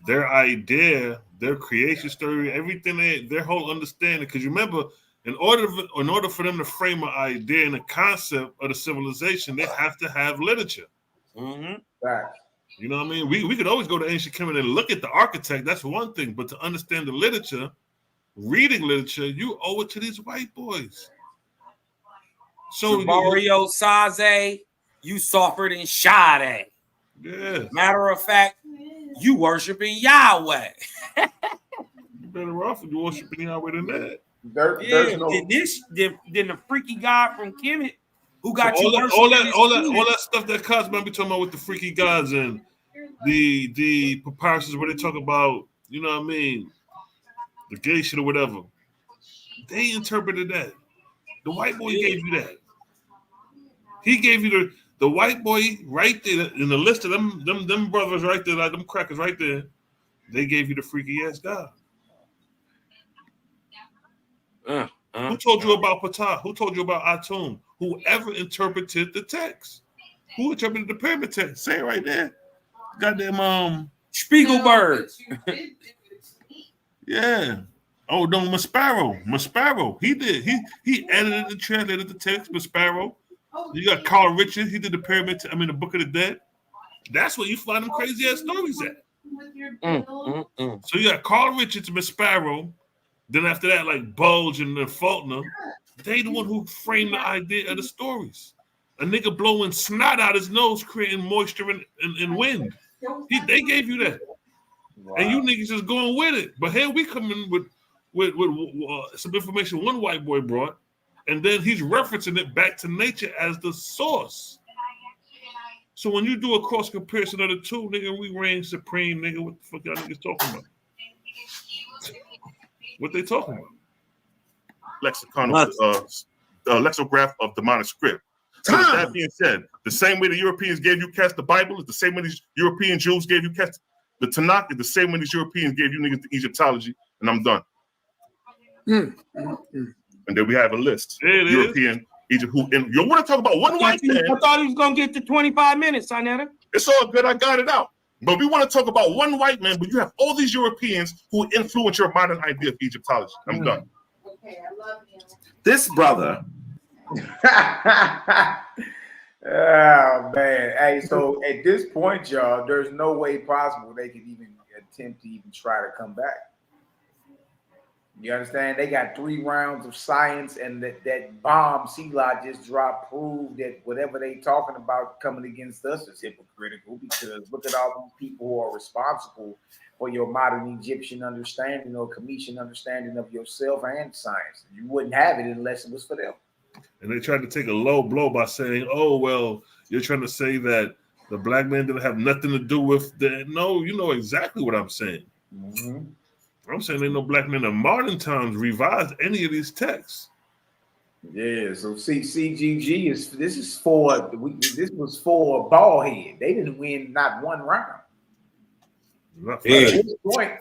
their idea, their creation story, everything, their whole understanding. Because you remember, in order for them to frame an idea and a concept of the civilization, they have to have literature. Mm-hmm. Right. You know what I mean? We could always go to ancient Kemet and look at the architect. That's one thing, but to understand the literature, reading literature, you owe it to these white boys. So Mario Saze, you suffered in Sade. Yeah. Matter of fact, you worshiping Yahweh. You better off if you worshiping Yahweh than that. Then the freaky guy from Kemet who got so you all that stuff that Cosmo be talking about with the freaky gods and the papyruses where they talk about, you know what I mean, the gay shit or whatever. They interpreted that. The white boy gave you that. He gave you the white boy right there in the list of them brothers right there, like them crackers right there. They gave you the freaky ass God. Who told you about Ptah? Who told you about Atum? Whoever interpreted the text. Who interpreted the pyramid text? Say it right there. Goddamn Spiegelberg. Yeah. Oh no, Maspero. He did. He edited and translated the text. Maspero. You got Carl Richard. He did the pyramid. The Book of the Dead. That's where you find them crazy ass stories at. So you got Carl Richards, Maspero. Then after that, like Bulge and Faulkner, they the one who framed the idea of the stories. A nigga blowing snot out his nose, creating moisture and wind. They gave you that. Wow. And you niggas just going with it. But here we come in with some information one white boy brought, and then he's referencing it back to nature as the source. So when you do a cross comparison of the two, nigga, we reign supreme, nigga. What the fuck y'all niggas talking about? What they talking about? Lexicograph of demonic script. So with that being said, the same way the Europeans gave you cats the Bible is the same way these European Jews gave you cats the Tanakh is the same way these Europeans gave you niggas the Egyptology, and I'm done. And then we have a list. European, Egypt, you want to talk about one white man? I thought he was going to get to 25 minutes, Sonetta. It's all good. I got it out. But we want to talk about one white man, but you have all these Europeans who influence your modern idea of Egyptology. I'm done. Okay, I love him. This brother. Oh, man. Hey, so at this point, y'all, there's no way possible they could even attempt to even try to come back. You understand? They got 3 rounds of science, and that bomb C-Lot just dropped proved that whatever they talking about coming against us is hypocritical, because look at all these people who are responsible for your modern Egyptian understanding or Cometian understanding of yourself and science. You wouldn't have it unless it was for them. And they tried to take a low blow by saying, oh, well, you're trying to say that the black man didn't have nothing to do with that. No, you know exactly what I'm saying. Mm-hmm. I'm saying ain't no black men in modern times revised any of these texts. Yeah, so CGG this was for Ballhead. They didn't win not one round. Yeah.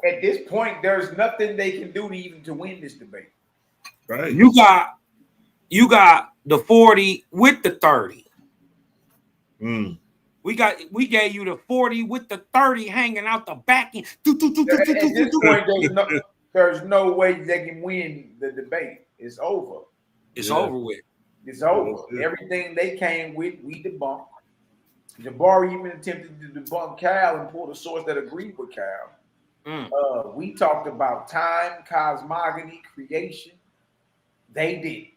At this point, there's nothing they can do to win this debate. Right. You got the 40 with the 30. We gave you the 40 with the 30 hanging out the back end. At this point, there's no way they can win the debate. It's over. It's over with. It's over. Everything they came with, we debunked. Jabari even attempted to debunk Cal and pulled a source that agreed with Cal. We talked about time, cosmogony, creation. They did.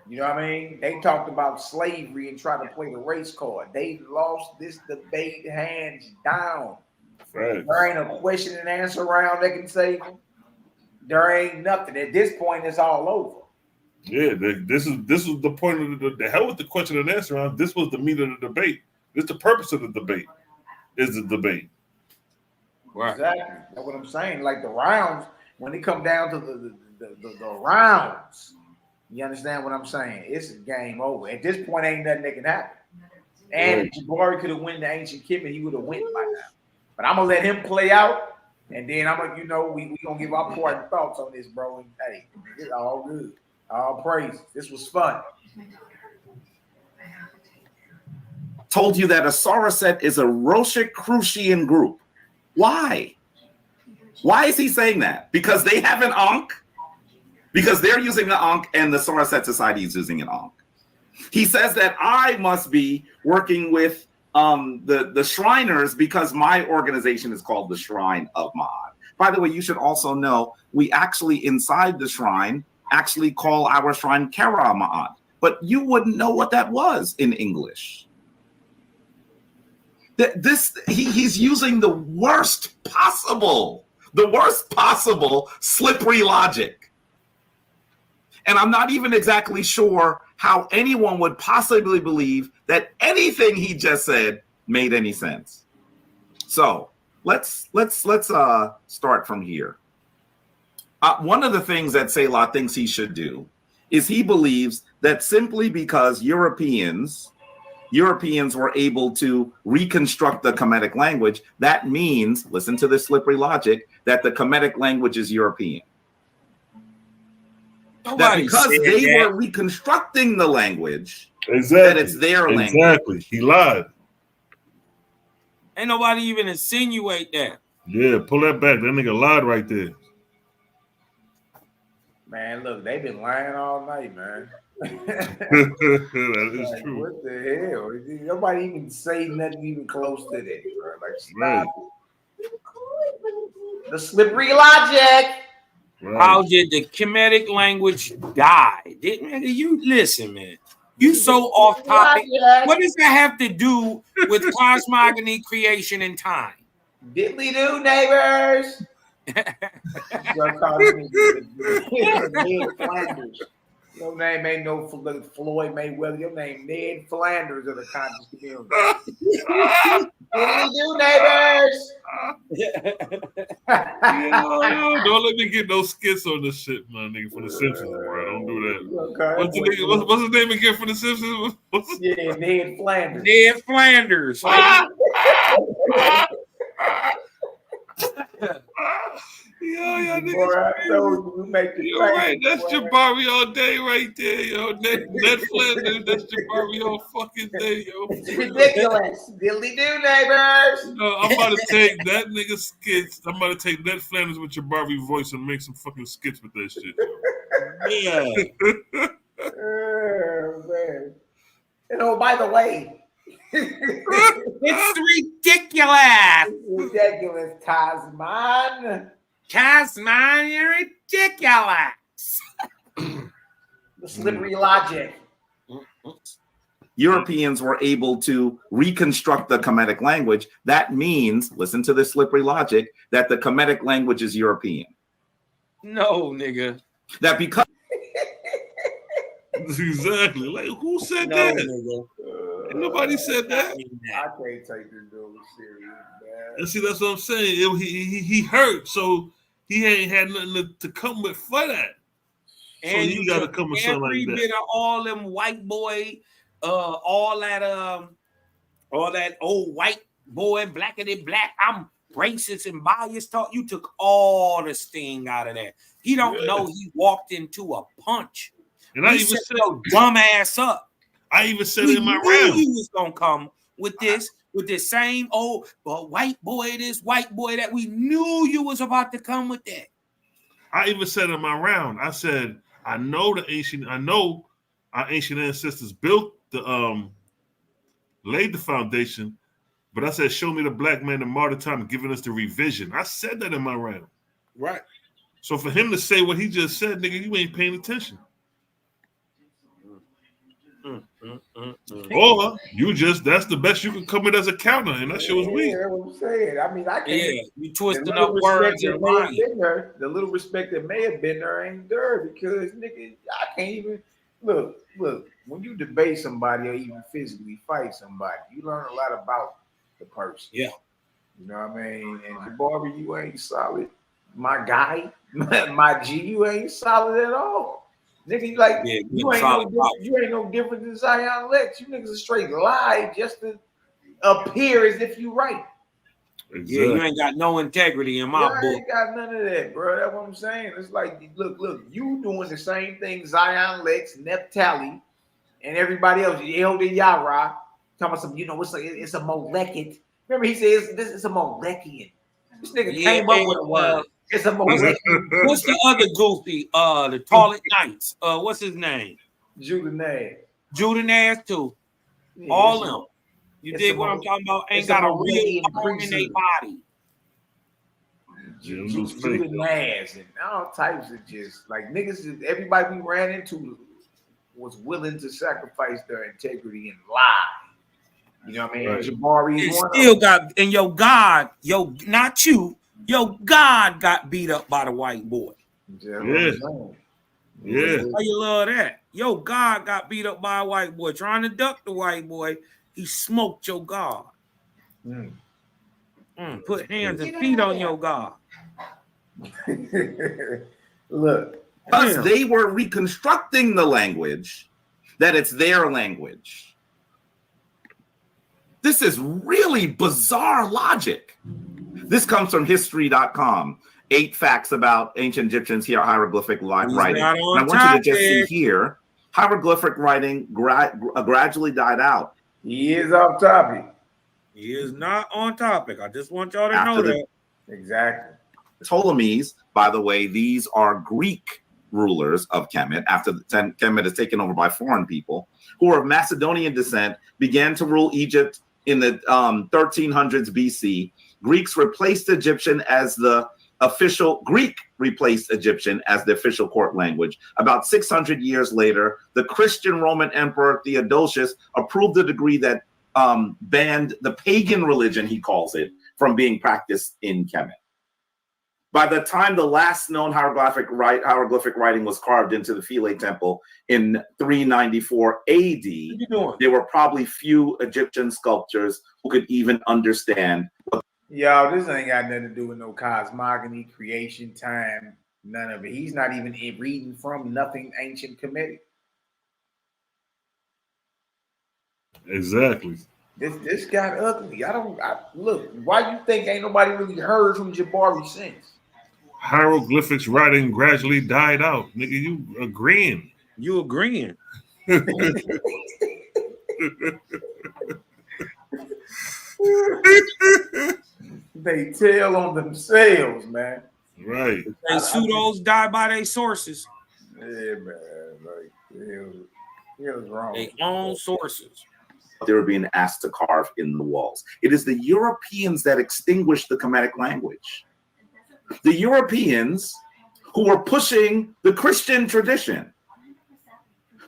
You know what I mean? They talked about slavery and tried to play the race card. They lost this debate hands down. Right. There ain't a question and answer round that can save them. There ain't nothing. At this point, it's all over. Yeah, this is the point of the hell with the question and answer round. This was the meat of the debate. This the purpose of the debate. Is the debate. Right. Exactly. That's what I'm saying. Like the rounds, when it come down to the rounds, you understand what I'm saying? It's a game over. At this point, ain't nothing that can happen. And if Jabari could have won the ancient Kemet, he would have won by now. But I'm gonna let him play out, and then I'm gonna, we gonna give our important thoughts on this, bro. And hey, it's all good. All praise. This was fun. Told you that a Saurocet is a Rosicrucian group. Why? Why is he saying that? Because they have an Ankh? Because they're using an Ankh and the Saurocet Society is using an Ankh. He says that I must be working with the Shriners because my organization is called the Shrine of Ma'at. By the way, you should also know we actually inside the shrine actually call our shrine Kara Ma'at, but you wouldn't know what that was in English. He's using the worst possible slippery logic. And I'm not even exactly sure how anyone would possibly believe that anything he just said made any sense. So let's start from here. One of the things that Selah thinks he should do is he believes that simply because Europeans were able to reconstruct the Kemetic language, that means, listen to this slippery logic, that the Kemetic language is European. That because they were reconstructing the language, that it's their language. Exactly. He lied. Ain't nobody even insinuate that. Yeah, pull that back. That nigga lied right there. Man, look, they've been lying all night, man. That is like, true. What the hell? Nobody even say nothing even close to that, bro. Like, stop Right. it. The slippery logic. Right. How did the Kemetic language die? You listen, man. You so off topic. What does that have to do with cosmogony, creation, and time? Diddly do, neighbors. Ned Flanders. Your name ain't no Floyd Mayweather. Your name Ned Flanders of the conscious community. Diddly do, neighbors. Don't let me get no skits on this shit, my nigga, from the Simpsons, bro. Don't do that. Okay. What's his name again for the Simpsons? Yeah, Ned Flanders. Ned Flanders. Yo, Boy, I told you, we make the you're right. That's Jabari all day right there, yo. Ned Flanders, that's Jabari all fucking day, yo. It's ridiculous. Diddly do, neighbors. No, I'm about to take that nigga skits. I'm about to take Ned Flanders with Jabari voice and make some fucking skits with that shit, yo. Yeah. Oh, man. You know, by the way, it's ridiculous. Ridiculous, Tasman. Tasman, you're check y'all ass. The slippery logic. Europeans were able to reconstruct the Kemetic language. That means, listen to this slippery logic, that the Kemetic language is European. No, nigga. That because exactly. Like, who said no, that? Nigga. Nobody said that. I can't take this dude serious, man. And see, that's what I'm saying. He hurt, so he ain't had nothing to come with for that. So And you got to come with something like every that. bit of all them white boy, all that old white boy, blackity black. I'm racist and biased talk. You took all the sting out of that. He don't know he walked into a punch. And I He even set said, your dumb ass up. I even said We in my knew round. he was gonna come with this same old white boy, this white boy that. We knew you was about to come with that. I even said in my round, I said, I know our ancient ancestors built the laid the foundation, but I said, show me the black man in modern time giving us the revision. I said that in my round. Right. So for him to say what he just said, nigga, you ain't paying attention. Or that's the best you can come in as a counter, and that shit was weak. Yeah, that's what I'm saying. I mean, I can't. Yeah, you twisting the up words and lying. The little respect that may have been there ain't there because nigga, I can't even look. When you debate somebody or even physically fight somebody, you learn a lot about the person. Yeah, you know what I mean. And Barbie, you ain't solid. My guy, my G, you ain't solid at all. Nigga, you ain't no different than Zion Lex. You niggas are straight lie just to appear as if you right. Exactly. Yeah, you ain't got no integrity in my book. I ain't got none of that, bro. That's what I'm saying. It's like, look, you doing the same thing Zion Lex, Neptali, and everybody else. Elder Yara talking about some, it's a Molekit. Remember he says this is a Molekian. This nigga came up with a word. It's a Molekian. What's the other goofy? The Tarlet Knights. What's his name? Judenaz. Judenaz too. Yeah, all them. You dig what I'm talking about? Ain't got a real bone in their body. Judenaz and all types of just like niggas. Everybody we ran into was willing to sacrifice their integrity and lie. You know what I mean? Right. Jabari is still got, and your God, not you, your God got beat up by the white boy. Yeah. How you love that? Your God got beat up by a white boy. Trying to duck the white boy, he smoked your God. Put hands and feet on your God. Look. Because they were reconstructing the language, that it's their language. This is really bizarre logic. This comes from history.com. 8 facts about ancient Egyptians here, hieroglyphic writing. And I want you to just see here, hieroglyphic writing gradually died out. He is off topic. He is not on topic. I just want y'all to know that. Exactly. Ptolemies, by the way, these are Greek rulers of Kemet after Kemet is taken over by foreign people who are of Macedonian descent, began to rule Egypt in the 1300s BC. Greeks replaced Egyptian as the official court language. About 600 years later, the Christian Roman Emperor Theodosius approved a decree that banned the pagan religion, he calls it, from being practiced in Kemet. By the time the last known hieroglyphic writing was carved into the Philae Temple in 394 AD, there were probably few Egyptian sculptors who could even understand. Yo, this ain't got nothing to do with no cosmogony, creation, time, none of it. He's not even reading from nothing ancient Kemetic. Exactly. This got ugly. Look, why you think ain't nobody really heard from Jabari since? Hieroglyphics writing gradually died out. Nigga, you agreeing. You agreeing. They tell on themselves, man. Right. They pseudos die by their sources. Yeah, man. Like, what's wrong? They own sources. They were being asked to carve in the walls. It is the Europeans that extinguished the Kemetic language. The Europeans who were pushing the Christian tradition.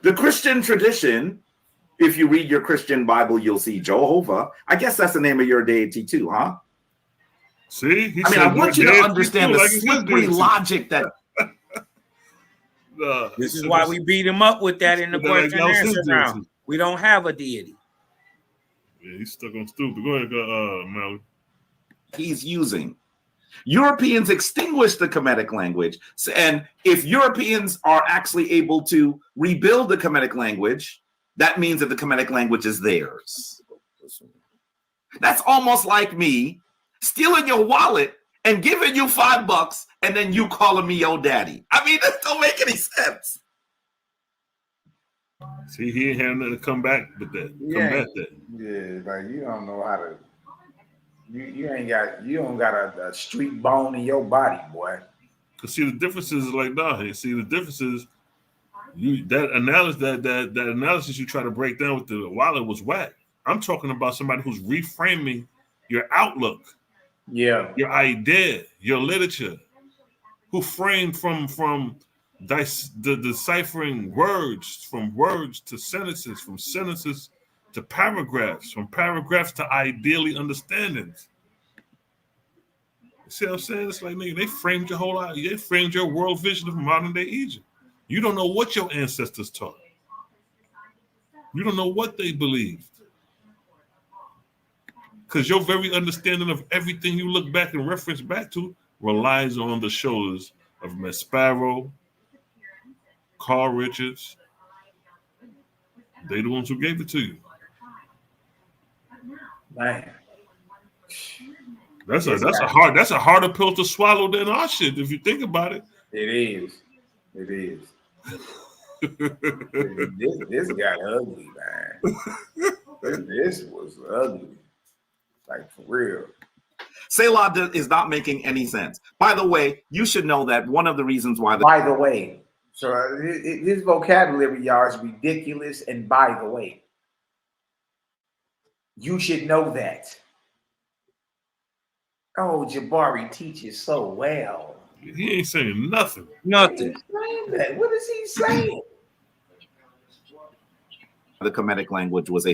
The Christian tradition, if you read your Christian Bible, you'll see Jehovah. I guess that's the name of your deity too, huh? See, I mean, I want you to understand the slippery logic that. This is why we beat him up with that in the question and answer round. We don't have a deity. Yeah, he's stuck on stupid. Go ahead, Malaki. He's using. Europeans extinguished the Kemetic language. And if Europeans are actually able to rebuild the Kemetic language, that means that the Kemetic language is theirs. That's almost like me stealing your wallet and giving you $5 and then you calling me your daddy. I mean, that don't make any sense. See, he ain't had nothing to come back with that. Combat that. Yeah, like you don't know how to. You don't got a street bone in your body, boy. Cause see, the difference is like see, the difference is that analysis you try to break down with the wallet was whack. I'm talking about somebody who's reframing your outlook, your idea, your literature, who framed from deciphering words, from words to sentences, from sentences to paragraphs, from paragraphs to ideally understandings. You see what I'm saying? It's like, nigga, they framed your whole life. They framed your world vision of modern day Egypt. You don't know what your ancestors taught. You don't know what they believed. Because your very understanding of everything you look back and reference back to relies on the shoulders of Maspero, Carl Richards. They the ones who gave it to you. Man. That's a harder pill to swallow than our shit, if you think about it. It is. This got ugly, man. This was ugly. Like, for real. Selah is not making any sense. By the way, you should know that one of the reasons why. By the way. So his vocabulary, y'all, is ridiculous. And by the way, you should know that. Oh, Jabari teaches so well. He ain't saying nothing. Nothing. What is he saying? The Kemetic language was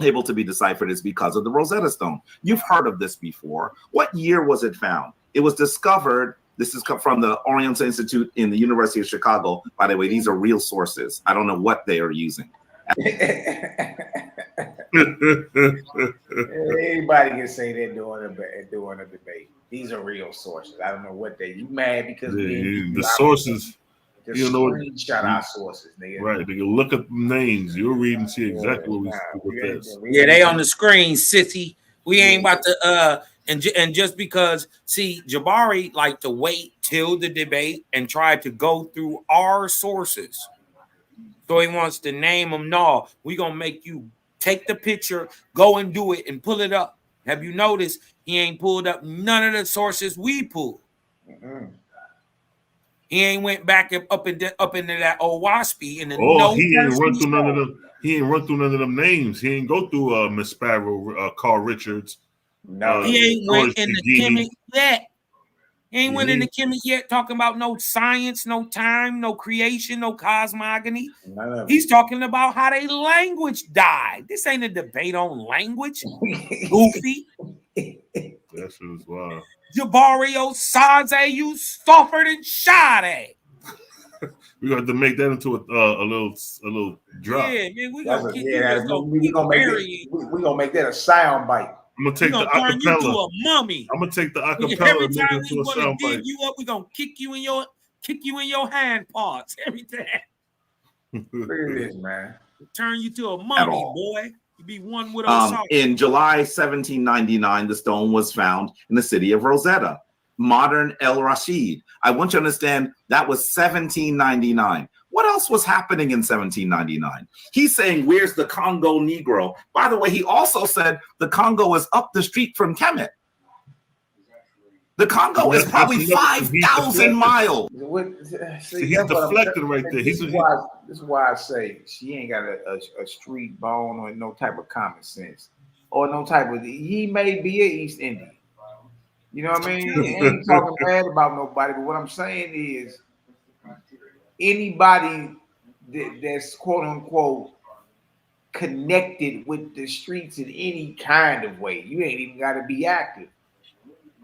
able to be deciphered is because of the Rosetta Stone. You've heard of this before. What year was it found? It was discovered. This is from the Oriental Institute in the University of Chicago. By the way, these are real sources. I don't know what they are using. Anybody can say they're doing a debate. These are real sources. I don't know what you mad because the sources. You know, screenshot our sources, nigga. Right, they can look up names. You'll read and see exactly what this. Yeah, they on the screen, sissy. We ain't about to and just because Jabari like to wait till the debate and try to go through our sources. So he wants to name them. No, we gonna make you take the picture, go and do it, and pull it up. Have you noticed he ain't pulled up none of the sources we pulled? He ain't went back up into that old waspy and he ain't run through none of them. He ain't run through none of them names. He ain't go through Miss Sparrow, Carl Richards. No, he ain't went in the Kemet yet. He ain't went in the Kemet yet talking about no science, no time, no creation, no cosmogony. He's talking about how they language died. This ain't a debate on language. Goofy. That shit was wild. Jabario Saze, you suffered and Sade. We got to make that into a little drop. Yeah, man, we gonna make that a sound bite. I'm gonna take the acapella. You to a mummy. I'm gonna take the acapella. Every time we want to dig you up, we gonna kick you in your hand parts every time. Look at this, man. Turn you to a mummy, boy. You be one with a in July 1799, the stone was found in the city of Rosetta, modern El Rashid. I want you to understand that was 1799. What else was happening in 1799? He's saying, where's the Congo Negro? By the way, he also said the Congo is up the street from Kemet. The Congo is probably 5,000 miles. He's deflected right there. This is why I say she ain't got a street bone or no type of common sense. Or no type of, he may be an East Indian. You know what I mean? He ain't talking bad about nobody, but what I'm saying is, anybody that's quote unquote connected with the streets in any kind of way. You ain't even got to be active.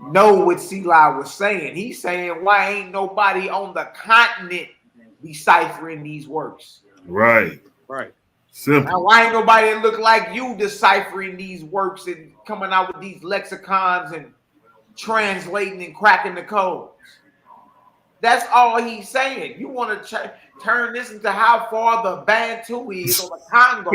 Know what Selah was saying. He's saying, why ain't nobody on the continent deciphering these works? Right. Right. Simple. Now, why ain't nobody that look like you deciphering these works and coming out with these lexicons and translating and cracking the codes? That's all he's saying. You want to turn this into how far the Bantu is or the Congo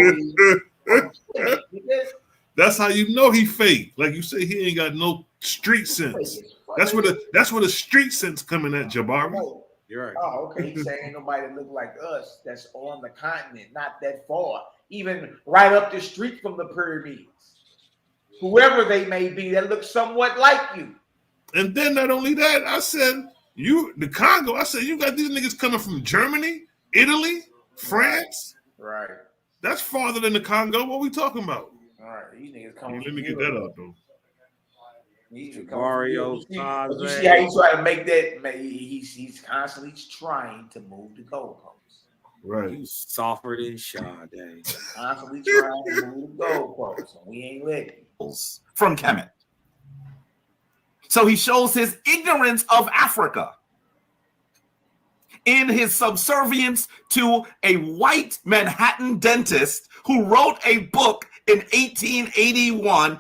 is. That's how you know he fake. Like you say, he ain't got no street sense. That's where the street sense coming at, Jabari. You're right. Oh, okay. He's saying ain't nobody that look like us that's on the continent, not that far, even right up the street from the pyramids. Whoever they may be, that looks somewhat like you. And then not only that, I said, the Congo, I said, you got these niggas coming from Germany, Italy, France. Right. That's farther than the Congo. What we talking about? All right. These niggas coming Let me get that out, though. Mario, but you see how he try to make that? He's constantly trying to move the goalposts. Right. You softer than Sade. Constantly trying to move the goalposts, and we ain't letting. From Kemet. So he shows his ignorance of Africa in his subservience to a white Manhattan dentist who wrote a book in 1881.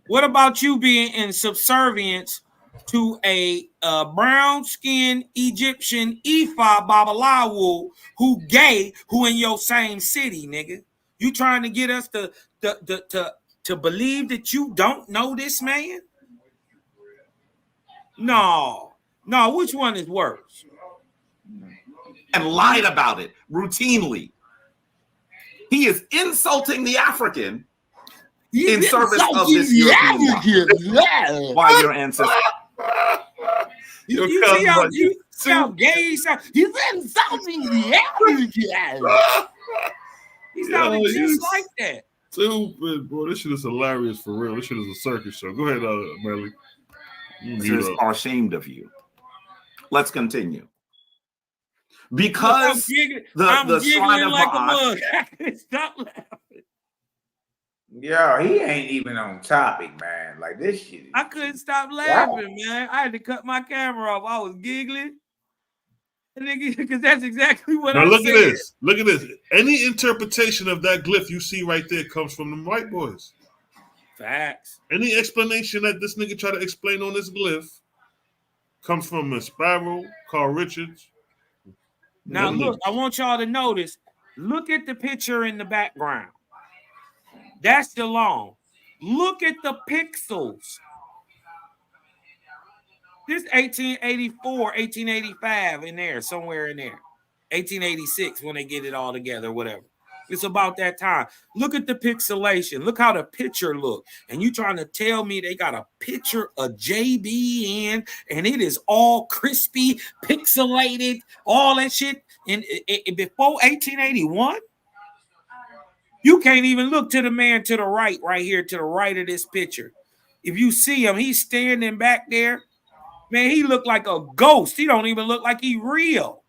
What about you being in subservience to a brown-skinned Egyptian Ifa Babalawo who gay, who in your same city, nigga? You trying to get us to believe that you don't know this man? No, which one is worse? And lied about it routinely. He is insulting the African in service of this European. Why your ancestors? You see how gay he sounds? He's insulting the African. He sounded just like that. Stupid, bro. This shit is hilarious for real. This shit is a circus show. Go ahead, Melly. Sisters are ashamed of you. Let's continue. Because the shrine of like Ma'at, a mug. Stop laughing. Yo, he ain't even on topic, man. Like this shit. I couldn't stop laughing, man. I had to cut my camera off. I was giggling. Because that's exactly what now I look said. at this. Look at this. Any interpretation of that glyph you see right there comes from the white boys. Facts. Any explanation that this nigga try to explain on this glyph comes from Miss Sparrow, Carl Richards. Now look, I want y'all to notice. Look at the picture in the background. That's the long. Look at the pixels. This 1884, 1885 in there, somewhere in there. 1886 when they get it all together, whatever. It's about that time. Look at the pixelation. Look how the picture look. And you trying to tell me they got a picture of JB in and it is all crispy, pixelated, all that shit in before 1881? You can't even look to the man to the right here, to the right of this picture. If you see him, he's standing back there. Man, he looked like a ghost. He don't even look like he real.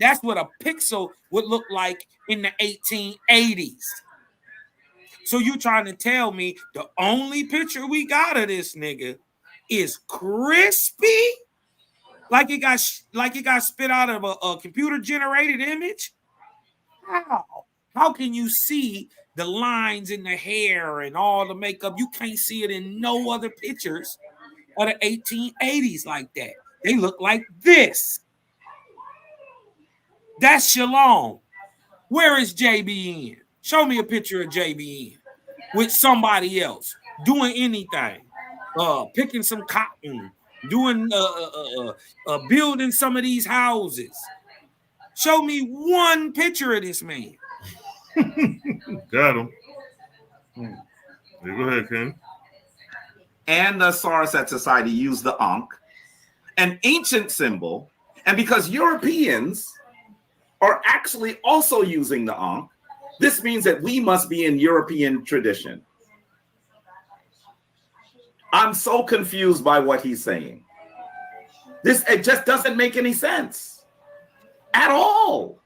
That's what a pixel would look like in the 1880s. So you trying to tell me the only picture we got of this nigga is crispy? Like it got spit out of a computer generated image? How can you see the lines in the hair and all the makeup? You can't see it in no other pictures of the 1880s like that. They look like this. That's Shalom. Where is JBN? Show me a picture of JBN with somebody else doing anything, picking some cotton, doing building some of these houses. Show me one picture of this man. Got him. Yeah, go ahead, Ken. and the Sarasate Society used the Ankh, an ancient symbol, and because Europeans are actually also using the Ankh, this means that we must be in European tradition. I'm so confused by what he's saying. It just doesn't make any sense. At all.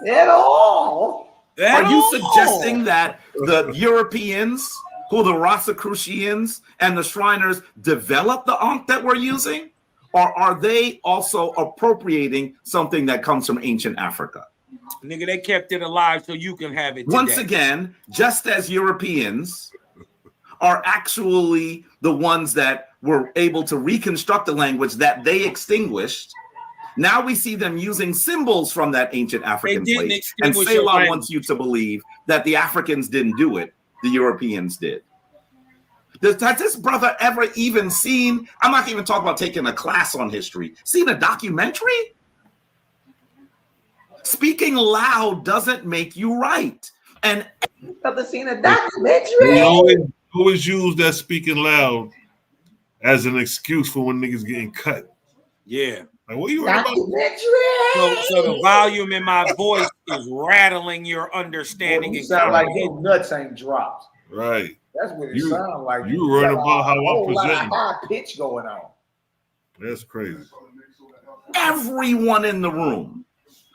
At all. Are you suggesting that the Europeans, who the Rosicrucians and the Shriners, developed the Ankh that we're using? Or are they also appropriating something that comes from ancient Africa? Nigga, they kept it alive so you can have it today. Once again, just as Europeans are actually the ones that were able to reconstruct the language that they extinguished, now we see them using symbols from that ancient African place. And Selah wants you to believe that the Africans didn't do it, the Europeans did. Has this brother ever even seen, I'm not even talking about taking a class on history, seen a documentary? Speaking loud doesn't make you right. And brother seen a documentary? They always use that speaking loud as an excuse for when niggas getting cut. Yeah. Like, what you worried about? So the volume in my voice is rattling your understanding. Boy, you sound like your nuts ain't dropped. Right. That's what it sounds like. You worried about how I present. present. High pitch going on. That's crazy. Everyone in the room,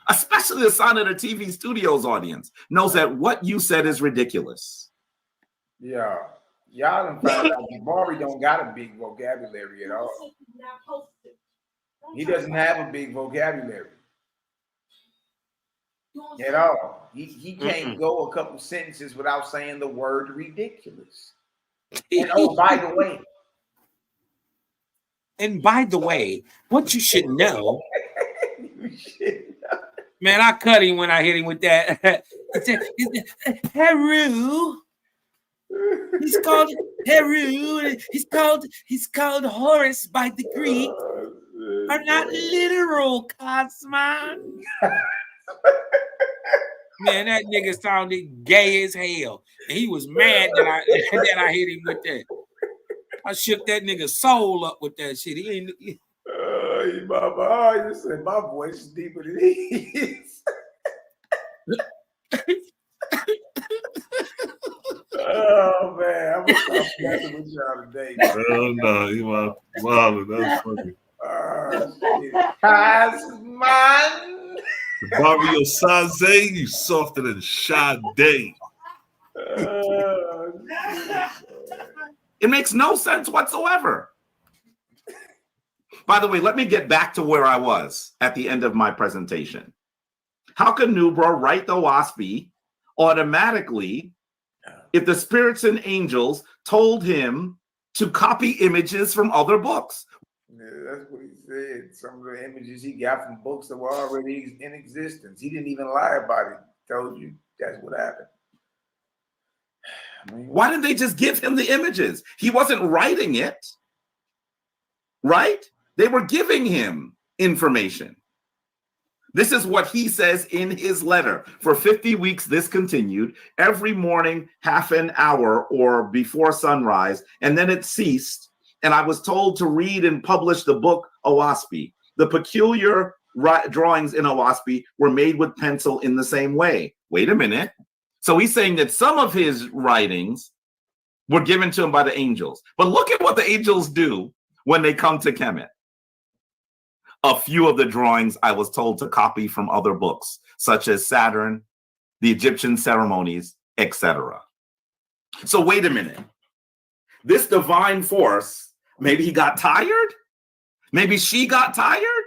especially the Sound of the TV Studios audience, knows that what you said is ridiculous. Yeah. Y'all done found out Jabari don't got a big vocabulary at all. He doesn't have a big vocabulary at all. He can't go a couple sentences without saying the word ridiculous. And oh, by the way, what you should know, man, I cut him when I hit him with that. Heru. He's called Heru. He's called Horus by the Greek. Are not literal, Cosman. Man, that nigga sounded gay as hell. And he was mad that I hit him with that. I shook that nigga's soul up with that shit. He ain't. you said my voice is deeper than his. Oh man, I'm gonna stop messing with y'all today. Oh no, you wild. That's funny. Cosman. Barrio Saze, you softer than Sade. It makes no sense whatsoever. By the way, let me get back to where I was at the end of my presentation. How can Nubra write the WASPy automatically if the spirits and angels told him to copy images from other books? Yeah, that's what he said. Some of the images he got from books that were already in existence. He didn't even lie about it. He told you that's what happened. I mean, why didn't they just give him the images? He wasn't writing it, right? They were giving him information. This is what he says in his letter. For 50 weeks, this continued every morning, half an hour or before sunrise, and then it ceased. And I was told to read and publish the book Owaspy. The peculiar drawings in Owaspy were made with pencil in the same way. Wait a minute. So he's saying that some of his writings were given to him by the angels. But look at what the angels do when they come to Kemet. A few of the drawings I was told to copy from other books, such as Saturn, the Egyptian ceremonies, etc. So wait a minute. This divine force, maybe he got tired? Maybe she got tired?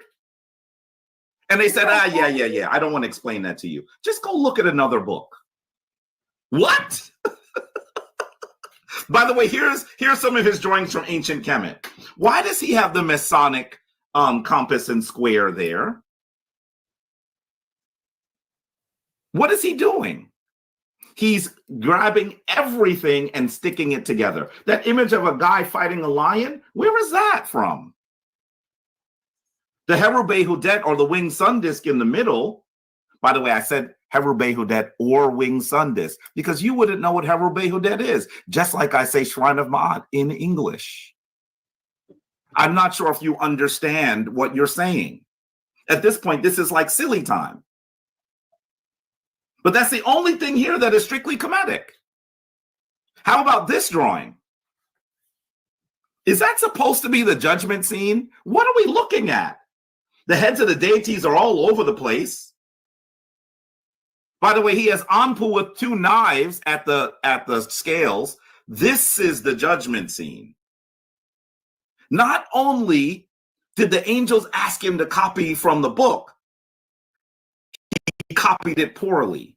And they said, yeah, I don't want to explain that to you. Just go look at another book. What? By the way, here's some of his drawings from ancient Kemet. Why does he have the Masonic compass and square there? What is he doing? He's grabbing everything and sticking it together. That image of a guy fighting a lion, where is that from? The Heru Behudet, or the winged sun disk in the middle. By the way, I said Heru Behudet or winged sun disk because you wouldn't know what Heru Behudet is, just like I say Shrine of Ma'at in English. I'm not sure if you understand what you're saying. At this point, this is like silly time. But that's the only thing here that is strictly Kemetic. How about this drawing? Is that supposed to be the judgment scene? What are we looking at? The heads of the deities are all over the place. By the way, he has Anpu with 2 knives at the scales. This is the judgment scene. Not only did the angels ask him to copy from the book, he copied it poorly.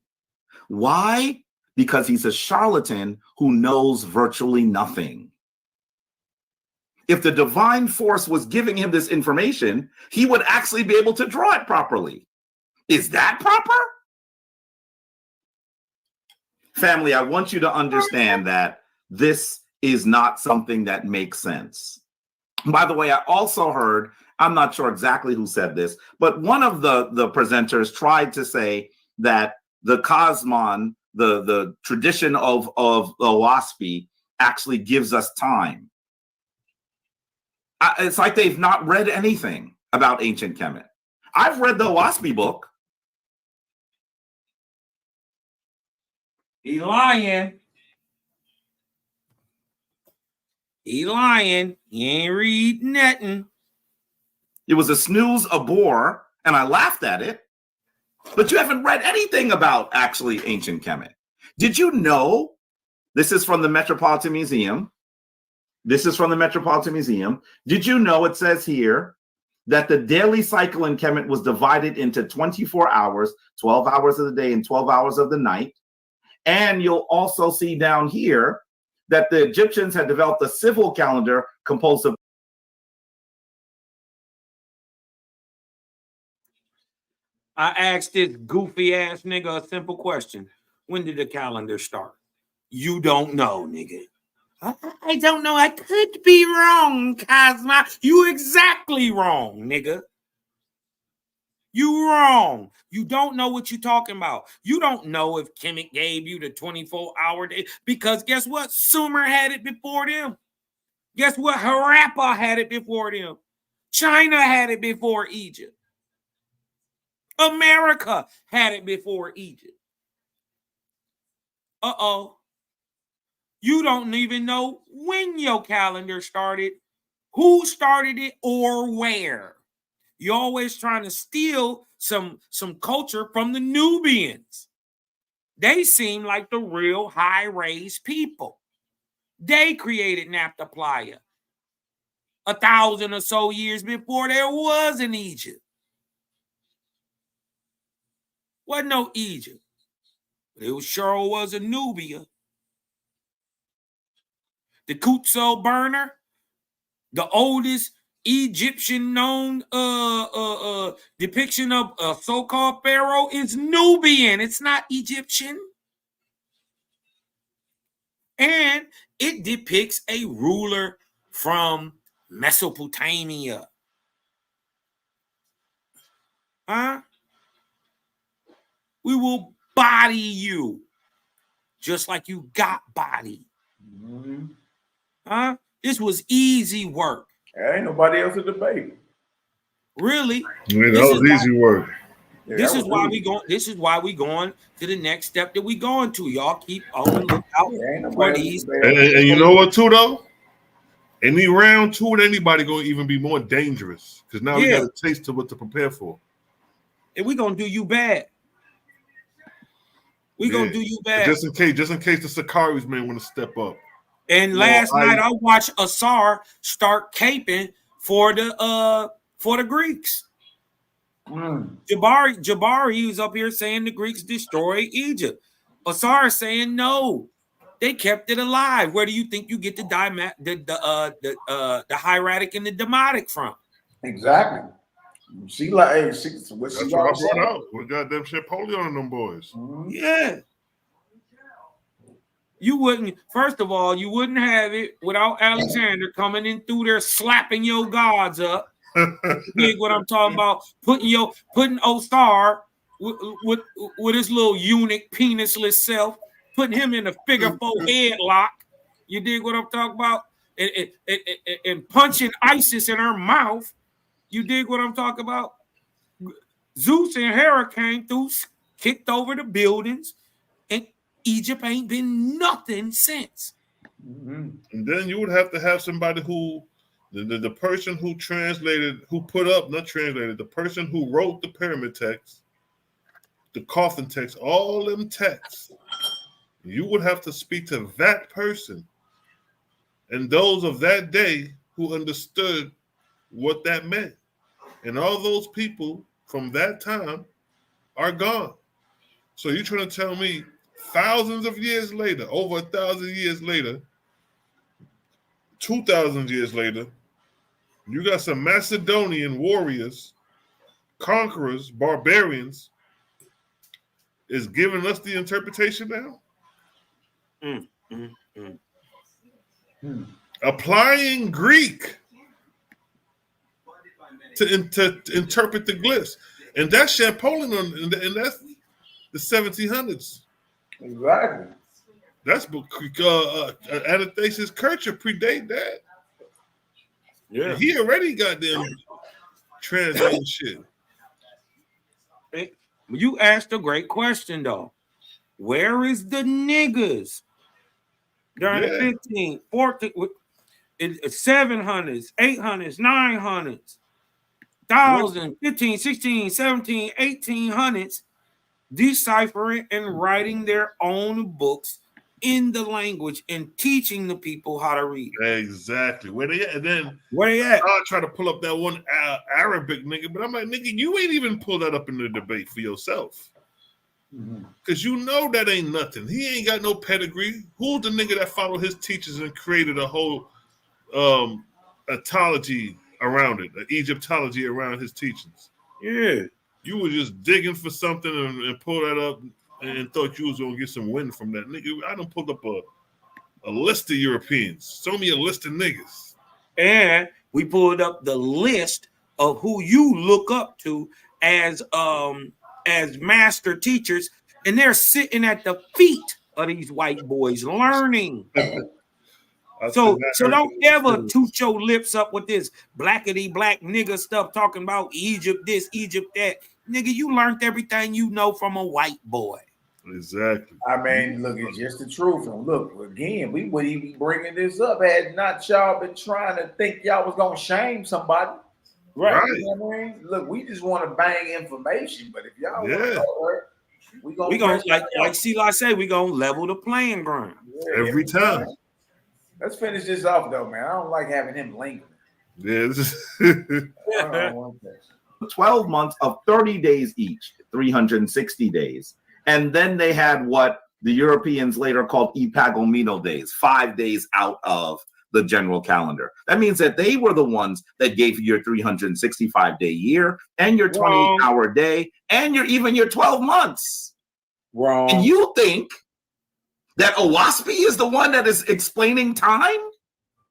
Why? Because he's a charlatan who knows virtually nothing. If the divine force was giving him this information, he would actually be able to draw it properly. Is that proper? Family, I want you to understand that this is not something that makes sense. By the way, I also heard, I'm not sure exactly who said this, but one of the presenters tried to say that the Cosmon, the tradition of the Oahspe, actually gives us time. It's like they've not read anything about ancient Kemet. I've read the Oahspe book. He lying. He lying. He ain't read nothing. It was a snooze, a bore, and I laughed at it. But you haven't read anything about actually ancient Kemet. Did you know? This is from the Metropolitan Museum. This is from the Metropolitan Museum. Did you know it says here that the daily cycle in Kemet was divided into 24 hours, 12 hours of the day and 12 hours of the night? And you'll also see down here that the Egyptians had developed a civil calendar composed of. I asked this goofy ass nigga a simple question. When did the calendar start? You don't know, nigga. I don't know. I could be wrong, Cosmo. You exactly wrong, nigga. You wrong. You don't know what you're talking about. You don't know if Kemet gave you the 24-hour day, because guess what? Sumer had it before them. Guess what? Harappa had it before them. China had it before Egypt. America had it before Egypt. Uh-oh. You don't even know when your calendar started, who started it, or where. You're always trying to steal some culture from the Nubians. They seem like the real high-raised people. They created Naphtha Playa 1,000 or so years before there was an Egypt. Wasn't no Egypt. But it sure was a Nubia. The Kutso burner, the oldest Egyptian known depiction of a so-called pharaoh, is Nubian. It's not Egyptian. And it depicts a ruler from Mesopotamia. Huh? We will body you just like you got bodied. Mm-hmm. Huh? This was easy work. There ain't nobody else to debate. Really? Man, that was easy work. This is why we going. This is why we going to the next step that we going to. Y'all keep on the lookout for these. And you know what, too, though? Any round two with anybody going to even be more dangerous, because now we got a taste of what to prepare for. And we gonna do you bad. We gonna do you bad. Just in case the Sakaris man want to step up. And last night I watched Asar start caping for the Greeks. Jabari was up here saying the Greeks destroyed Egypt. Asar is saying no, they kept it alive. Where do you think you get the hieratic and the demotic from? Exactly. She like That's what I brought out. We got them shit polio on them boys. Yeah. You wouldn't, first of all, you wouldn't have it without Alexander coming in through there slapping your gods up. You dig what I'm talking about? Putting Osar with his little eunuch penisless self, putting him in a figure 4 headlock. You dig what I'm talking about? And punching Isis in her mouth. You dig what I'm talking about? Zeus and Hera came through, kicked over the buildings, and Egypt ain't been nothing since. And then you would have to have somebody who, the person who translated, the person who wrote the pyramid text, the coffin text, all them texts, you would have to speak to that person and those of that day who understood what that meant. And all those people from that time are gone. So you're trying to tell me thousands of years later, over 1,000 years later, 2,000 years later, you got some Macedonian warriors, conquerors, barbarians, is giving us the interpretation now? Applying Greek to interpret the glyphs. And that's Champollion, and that's the 1700s. Exactly. That's Athanasius Kircher predate that. Yeah. And he already got them translating shit. You asked a great question, though. Where is the niggas during the 15, 14, 700s, 800s, 900s, 1,000, 15, 16, 17, 1800s, deciphering and writing their own books in the language and teaching the people how to read? Exactly. Where they at? And then where they at? I try to pull up that one Arabic nigga, but I'm like, nigga, you ain't even pull that up in the debate for yourself. Because you know that ain't nothing. He ain't got no pedigree. Who's the nigga that followed his teachers and created a whole etology around it, an Egyptology around his teachings? Yeah. You were just digging for something and pull that up and thought you was going to get some win from that. Nigga, I done pulled up a list of Europeans. Show me a list of niggas. And we pulled up the list of who you look up to as master teachers, and they're sitting at the feet of these white boys learning. So don't ever toot your lips up with this blackity black nigga stuff talking about Egypt this, Egypt that. Nigga, you learned everything you know from a white boy. Exactly. I mean, look, it's just the truth. And look, again, we wouldn't even be bringing this up had not y'all been trying to think y'all was going to shame somebody. Right. You know what I mean? Look, we just want to bang information, but if y'all want to go we gonna like Sela say, we gonna level the playing ground every time. Let's finish this off though, man. I don't like having him lingering. Yeah, 12 months of 30 days each, 360 days. And then they had what the Europeans later called Epagomino days, 5 days out of the general calendar. That means that they were the ones that gave you your 365-day year and your 20-hour day and your 12 months. Wrong. And you think that Owaspy is the one that is explaining time?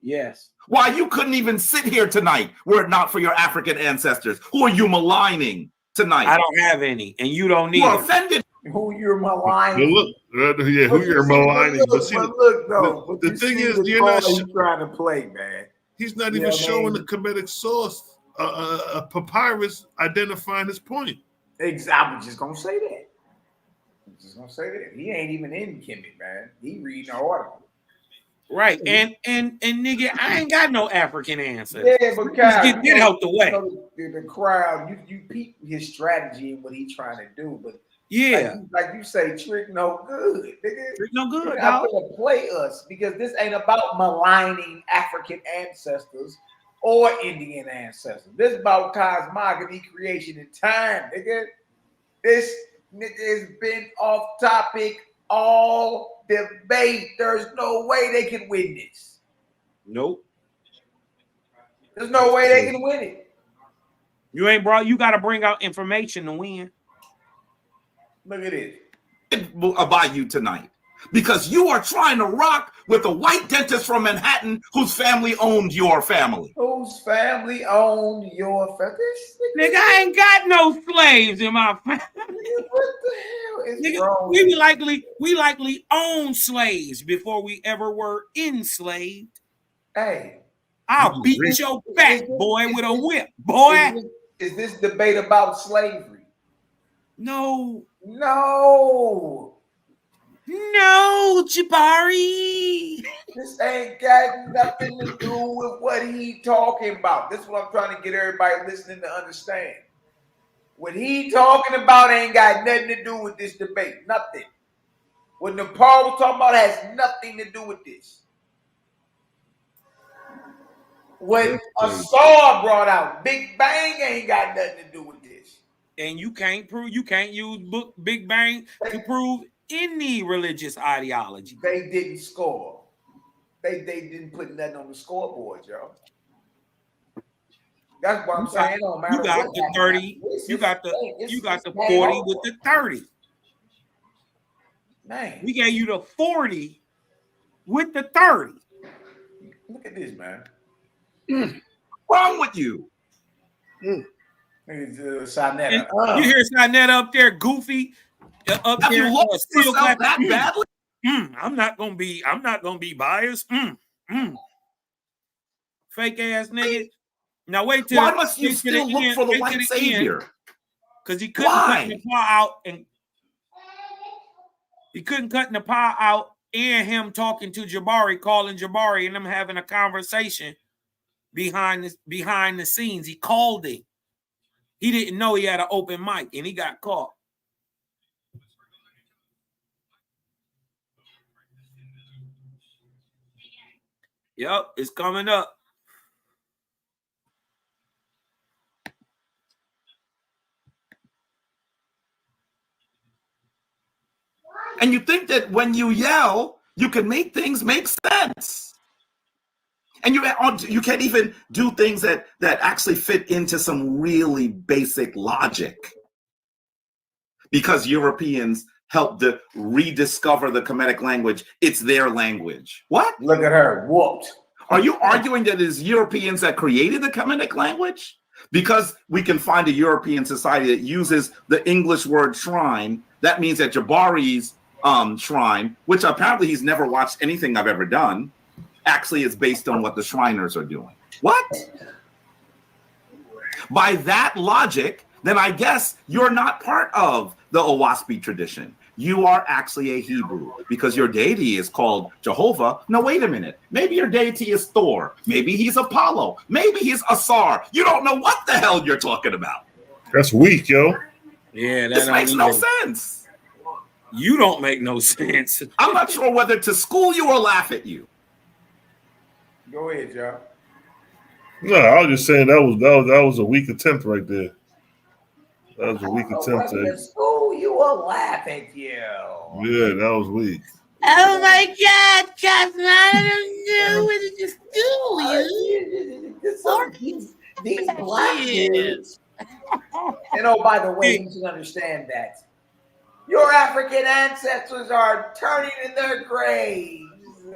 Yes. Why, you couldn't even sit here tonight were it not for your African ancestors. Who are you maligning tonight? I don't have any, and you don't need You're them. offended. Who you're maligning? Who you're maligning? The thing is, you're not trying to play, man. He's not even showing the Kemetic source, a papyrus identifying his point. Exactly. I'm just gonna say that. He ain't even in Kemet, man. He reading the article. Right, and nigga, I ain't got no African ancestors. Yeah, but Kyle, get out the way. The crowd, you peep his strategy and what he's trying to do, but yeah, like you say, trick no good, nigga. Trick no good. I'm gonna play us because this ain't about maligning African ancestors or Indian ancestors. This is about cosmogony, creation, and time, nigga. This nigga has been off topic all debate. There's no way they can win this. Nope. There's no way they can win it. You got to bring out information to win. Look at this. About you tonight because you are trying to rock with a white dentist from Manhattan whose family owned your family. Whose family owned your family? Nigga, I ain't got no slaves in my family. What the hell is nigga, wrong? We likely owned slaves before we ever were enslaved. Hey, I'll beat your back, boy, with a whip, boy. Is this debate about slavery? No, Jabari. This ain't got nothing to do with what he talking about. This is what I'm trying to get everybody listening to understand. What he talking about ain't got nothing to do with this debate. Nothing. What Nepal was talking about has nothing to do with this. What Asar brought out, Big Bang ain't got nothing to do with this. And you can't use Big Bang to prove any religious ideology. They didn't score. They didn't put nothing on the scoreboard, yo. That's what I'm saying. No matter you got what the 30, you got the 40 with the 30. Man, we gave you the 40 with the 30. Look at this, man. Wrong with you? You hear Sinetta up there, goofy, up Have there, you lost still yourself clapping. that badly? I'm not gonna be biased. Fake ass nigga. Now wait till why must you still look for the white savior? Because he couldn't cut the paw out, and he couldn't cut the paw out, and him talking to Jabari, calling Jabari, and them having a conversation behind the scenes. He called him. He didn't know he had an open mic, and he got caught. Yep, it's coming up. And you think that when you yell, you can make things make sense. And you can't even do things that actually fit into some really basic logic. Because Europeans helped to rediscover the Kemetic language. It's their language. What? Look at her, whooped. Are you arguing that it is Europeans that created the Kemetic language? Because we can find a European society that uses the English word shrine, that means that Jabari's shrine, which apparently he's never watched anything I've ever done, actually is based on what the Shriners are doing. What? By that logic, then I guess you're not part of the Owaspi tradition. You are actually a Hebrew because your deity is called Jehovah. No, wait a minute. Maybe your deity is Thor. Maybe he's Apollo. Maybe he's Asar. You don't know what the hell you're talking about. That's weak, yo. Yeah, this makes no sense. You don't make no sense. I'm not sure whether to school you or laugh at you. Go ahead, Joe. No, I was just saying that was a weak attempt right there. That was a weak attempt. Oh, you will laugh at you. Yeah, that was weak. Oh my God, Catherine, I don't know what to just do. These black kids. And oh, by the way, you should understand that your African ancestors are turning in their graves.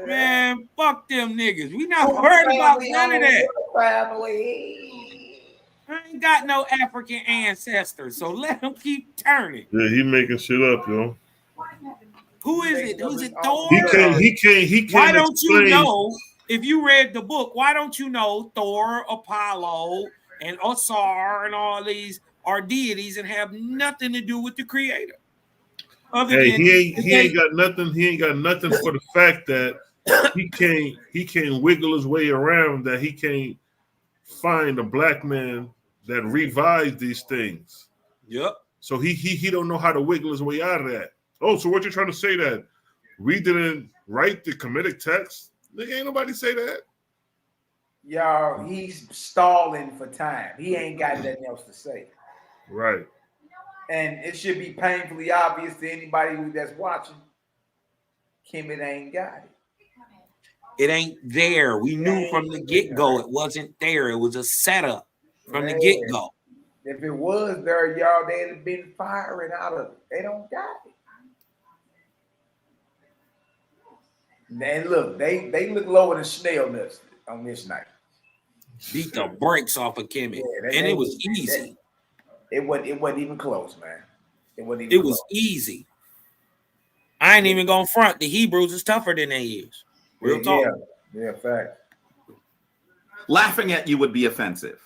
Man, fuck them niggas. We not worried about none of that. Family. I ain't got no African ancestors, so let them keep turning. Yeah, he making shit up, yo. Who is it? Who's it? Thor? He can't. Why don't explain. you know? If you read the book, why don't you know Thor, Apollo, and Asar, and all these are deities and have nothing to do with the Creator? Hey, he ain't got nothing. He ain't got nothing for the fact that he can't wiggle his way around. That he can't find a black man that revised these things. Yep. So he don't know how to wiggle his way out of that. Oh, so what you're trying to say that we didn't write the Kemetic text? Ain't nobody say that. Y'all, he's stalling for time. He ain't got nothing else to say. Right. And it should be painfully obvious to anybody that's watching. Kemet ain't got it. It ain't there. We knew from the get-go it wasn't there. It was a setup from the get-go. If it was there, y'all, they'd have been firing out of it. They don't got it. And look, they look lower than snail nuts on this night. Beat the brakes off of Kemet. And it was easy. It wasn't even close, man. It was easy. I ain't even gonna front. The Hebrews is tougher than they is. Real talk. Yeah, fact. Laughing at you would be offensive.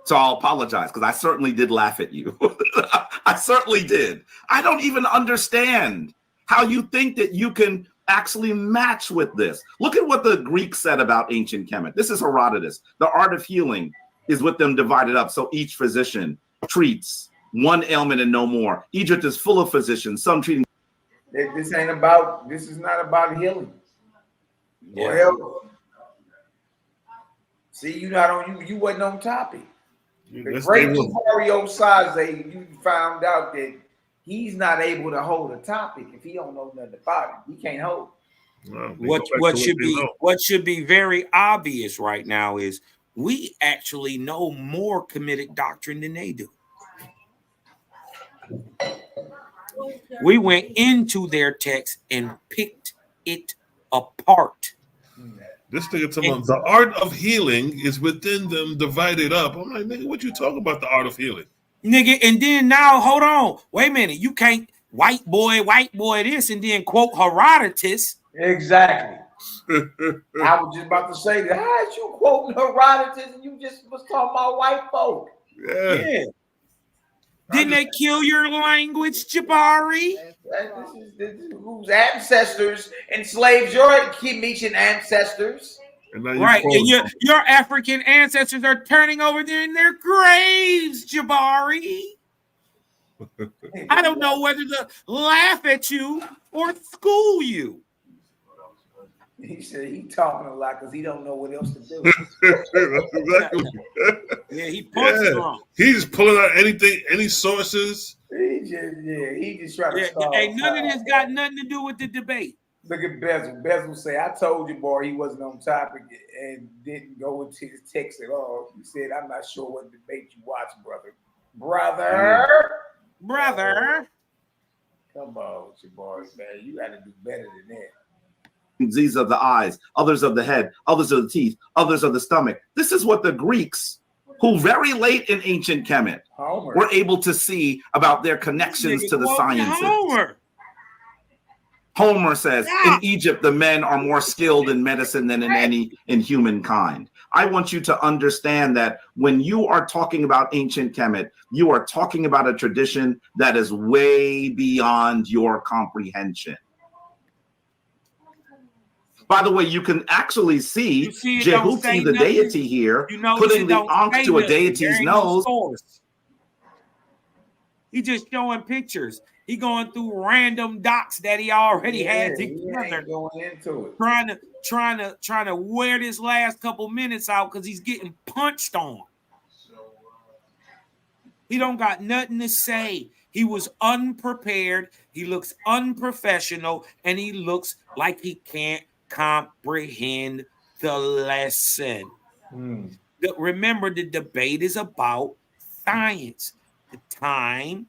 So I'll apologize because I certainly did laugh at you. I certainly did. I don't even understand how you think that you can actually match with this. Look at what the Greeks said about ancient Kemet. This is Herodotus. The art of healing is with them divided up. So each physician treats one ailment and no more. Egypt is full of physicians, some treating. This is not about healing or health. See, you wasn't on topic. The great Mario Saze, you found out that he's not able to hold a topic if he don't know nothing about it. He can't hold it. What should be very obvious right now is we actually know more Kemetic doctrine than they do. We went into their text and picked it apart. This thing is talking about the art of healing is within them, divided up. I'm like, nigga, what you talking about? The art of healing, nigga. And then now, hold on, wait a minute. You can't white boy this, and then quote Herodotus. Exactly. I was just about to say that. How is you quoting Herodotus and you just was talking about white folk? Yeah. Didn't they kill your language, Jabari? This is whose ancestors enslaved your Kemetian ancestors. Right, and your African ancestors are turning over there in their graves, Jabari. I don't know whether to laugh at you or school you. He said he talking a lot because he don't know what else to do. Exactly. Yeah, he punched wrong. He's pulling out any sources. He just trying to start. Hey, none of this got nothing to do with the debate. Look at Bezel. Bezel say, I told you, boy, he wasn't on topic and didn't go into his text at all. He said, I'm not sure what debate you watch, brother. Brother. Come on, Jabari, man. You got to do better than that. Disease of the eyes, others of the head, others of the teeth, others of the stomach. This is what the Greeks, who very late in ancient Kemet, were able to see about their connections to the sciences. Homer says, in Egypt, the men are more skilled in medicine than in humankind. I want you to understand that when you are talking about ancient Kemet, you are talking about a tradition that is way beyond your comprehension. By the way, you can actually see Jehuti, the deity here, putting the ankh to a deity's nose. He just showing pictures. He going through random docs that he already had together. Going into it. Trying to wear this last couple minutes out because he's getting punched on. He don't got nothing to say. He was unprepared. He looks unprofessional, and he looks like he can't comprehend the lesson. Remember, the debate is about science, the time,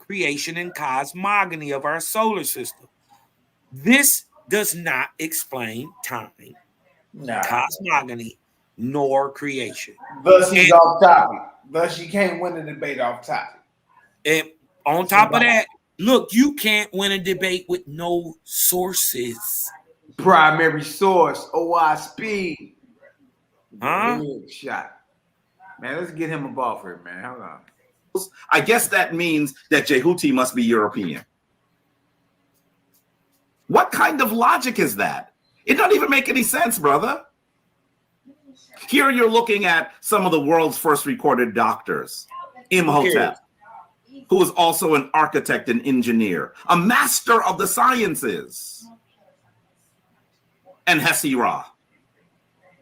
creation, and cosmogony of our solar system. This does not explain time, cosmogony, nor creation. Thus, he's off topic. Thus, you can't win a debate off topic. And on top of that, look, you can't win a debate with no sources. Primary source, OISP. Huh? Shot. Man, let's get him a ball for it, man. Hold on. I guess that means that Jehuti must be European. What kind of logic is that? It doesn't even make any sense, brother. Here you're looking at some of the world's first recorded doctors. Imhotep, who was also an architect and engineer, a master of the sciences. And Hesi-Ra,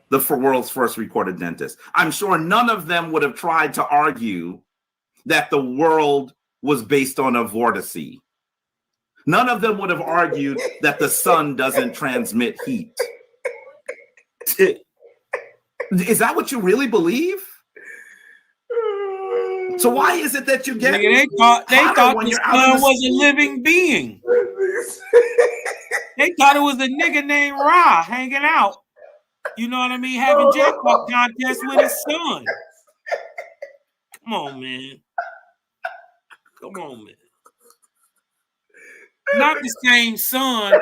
the world's first recorded dentist. I'm sure none of them would have tried to argue that the world was based on a vortice. None of them would have argued that the sun doesn't transmit heat. Is that what you really believe? So why is it that you get? They thought the sun was a living being. They thought it was a nigga named Ra hanging out. You know what I mean? Having jackpot contests with his son. Come on, man. Not the same son,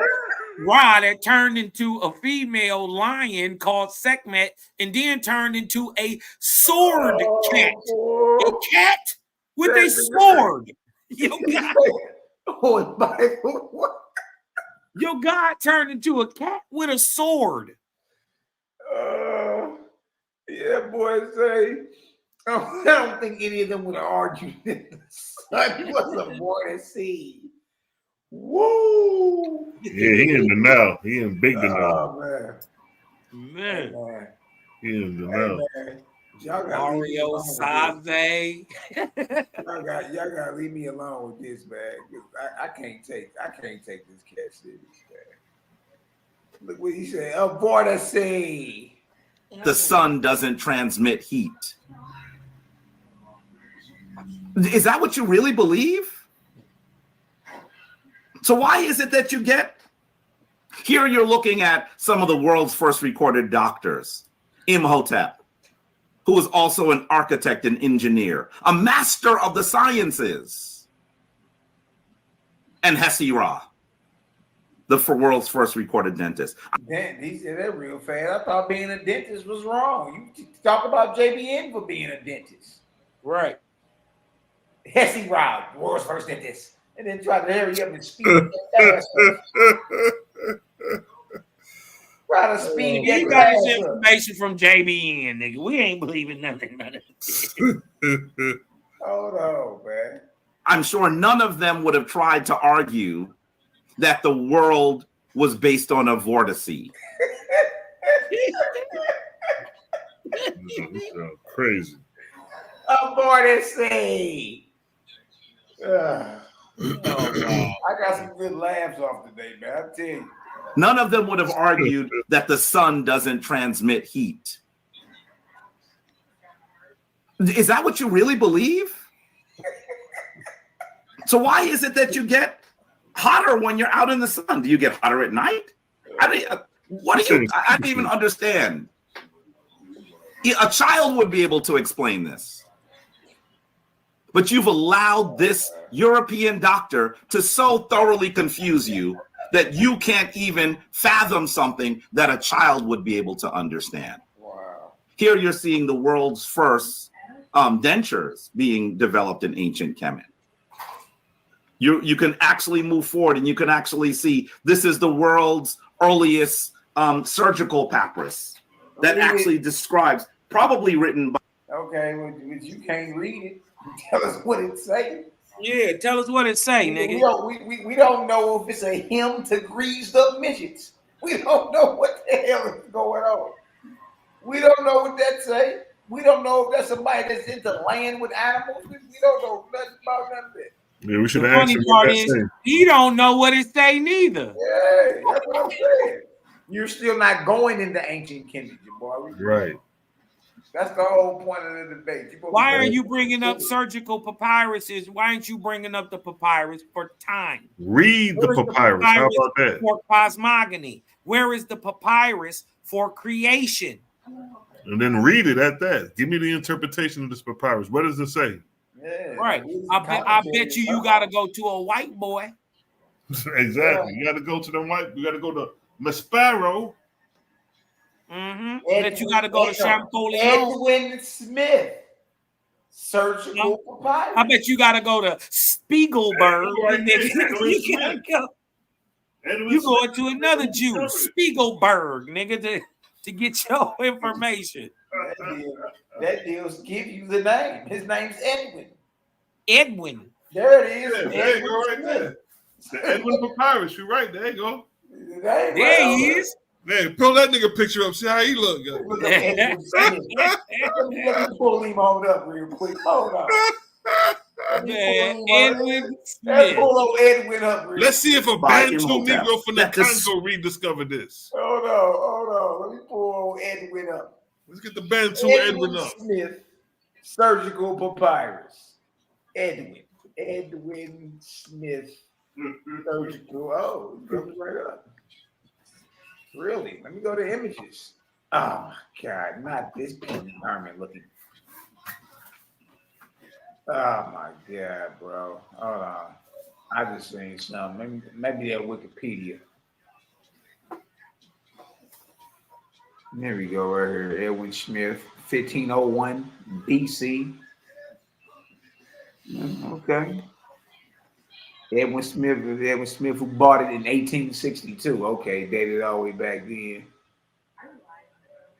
Ra, that turned into a female lion called Sekhmet and then turned into a sword cat. A cat with a sword. Your God turned into a cat with a sword. Yeah, boy, say I don't think any of them would have argued that the sun was aborted seed. Woo! Yeah, he in the now. He in big the now. Oh Man. Hey, man. He in the Hey, now. man. Y'all gotta Mario leave me alone with Save. this. Y'all gotta leave me alone with this, man. I can't take this cat serious, man. Look what he said. Abort a seed. The sun doesn't transmit heat. Is that what you really believe? So why is it that you get? Here you're looking at some of the world's first recorded doctors. Imhotep, who was also an architect and engineer, a master of the sciences. And Hesi-Ra, the world's first recorded dentist. Damn, he said that real fast. I thought being a dentist was wrong. You talk about JBN for being a dentist. Right. Hesi-Ra, world's first dentist. And then try to hurry up and speed that ass up. Try to speed He that got ass his up. information from JBN, nigga. We ain't believing nothing about it. Hold on, man. I'm sure none of them would have tried to argue that the world was based on a vortice. Crazy. Vortice. I got some good laughs off today, man. I tell you. None of them would have argued that the sun doesn't transmit heat. Is that what you really believe? So why is it that you get hotter when you're out in the sun? Do you get hotter at night? I don't even understand. A child would be able to explain this. But you've allowed this European doctor to so thoroughly confuse you that you can't even fathom something that a child would be able to understand. Wow. Here you're seeing the world's first dentures being developed in ancient Kemet. You can actually move forward and you can actually see this is the world's earliest surgical papyrus that actually describes, probably written by. Okay, well, you can't read it. Tell us what it say. Yeah, tell us what it say, nigga. We don't know if it's a hymn to greased up midgets. We don't know what the hell is going on. We don't know what that say. We don't know if that's somebody that's into land with animals. We don't know nothing about none of that. Yeah, we should The ask funny him part what that is say. he don't know what it say neither. Yeah, that's what I'm saying. You're still not going into ancient Kemet, boy. Right. That's the whole point of the debate. Why are you bringing up surgical papyruses? Why aren't you bringing up the papyrus for time? Read the papyrus. How about that? For cosmogony. Where is the papyrus for creation? And then read it at that. Give me the interpretation of this papyrus. What does it say? Yeah, right. I bet you got to go to a white boy. Exactly. Yeah. You got to go to the white. You got to go to Maspero. Bet you got to go to Champollion. Edwin Smith. Surgical papyrus. I bet you got to go to Spiegelberg. You going to another Jew, Spiegelberg, nigga, to get your information. That deal's give you the name. His name's Edwin. Edwin. There it is. Yeah, there you go, right there. The Edwin papyrus. You're right. There you go. There he is. Man, pull that nigga picture up. See how he look. Let me pull him on up real quick. Hold on. Man, Edwin Let's pull old Edwin up. Let's see if a Bantu Negro from the Congo rediscovered this. Hold on. Let me pull old Edwin up. Let's get the Bantu Edwin up. Smith, surgical papyrus. Edwin Smith, surgical. Oh, it goes right up. Really? Let me go to images. Oh, my God. Not this Pee-wee Herman looking. Oh, my God, bro. Hold on. I just seen something. Maybe that Wikipedia. There we go, right here. Edwin Smith, 1501 BC. Okay. Edwin Smith, who bought it in 1862. Okay, dated all the way back then.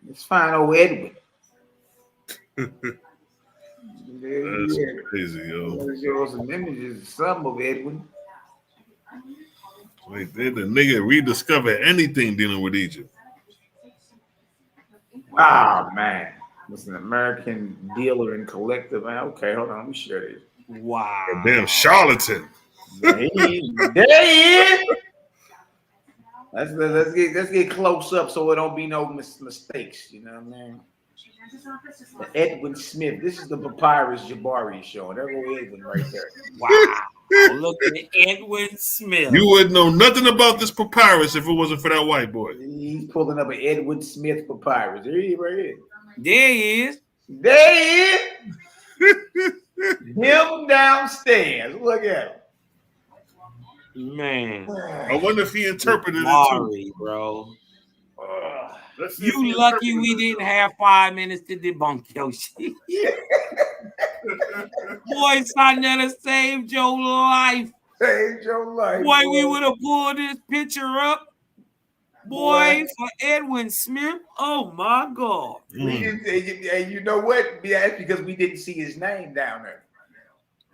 Let's find old Edwin. That's crazy, yo. Show us some images, some of Edwin. Like, they the nigga rediscover anything dealing with Egypt. Oh man, it's an American dealer and collective. Okay, hold on, let me share this. Wow. A damn charlatan. There he is. Let's get close up so it don't be no mistakes. You know what I mean? The Edwin Smith. This is the Papyrus Jabari show. There go Edwin right there. Wow. Look at Edwin Smith. You wouldn't know nothing about this papyrus if it wasn't for that white boy. He's pulling up an Edwin Smith papyrus. There he is, right here. There he is. There he is. Him downstairs. Look at him. Man. I wonder if he interpreted Sorry, it too. Bro. Let's see if he You lucky interpreted we it didn't too. have 5 minutes to debunk your shit. Boy, son, that saved your life. Saved your life. Boy, we would have pulled this picture up. Boy, for Edwin Smith. Oh my God. We didn't, and you know what? Yeah, that's because we didn't see his name down there.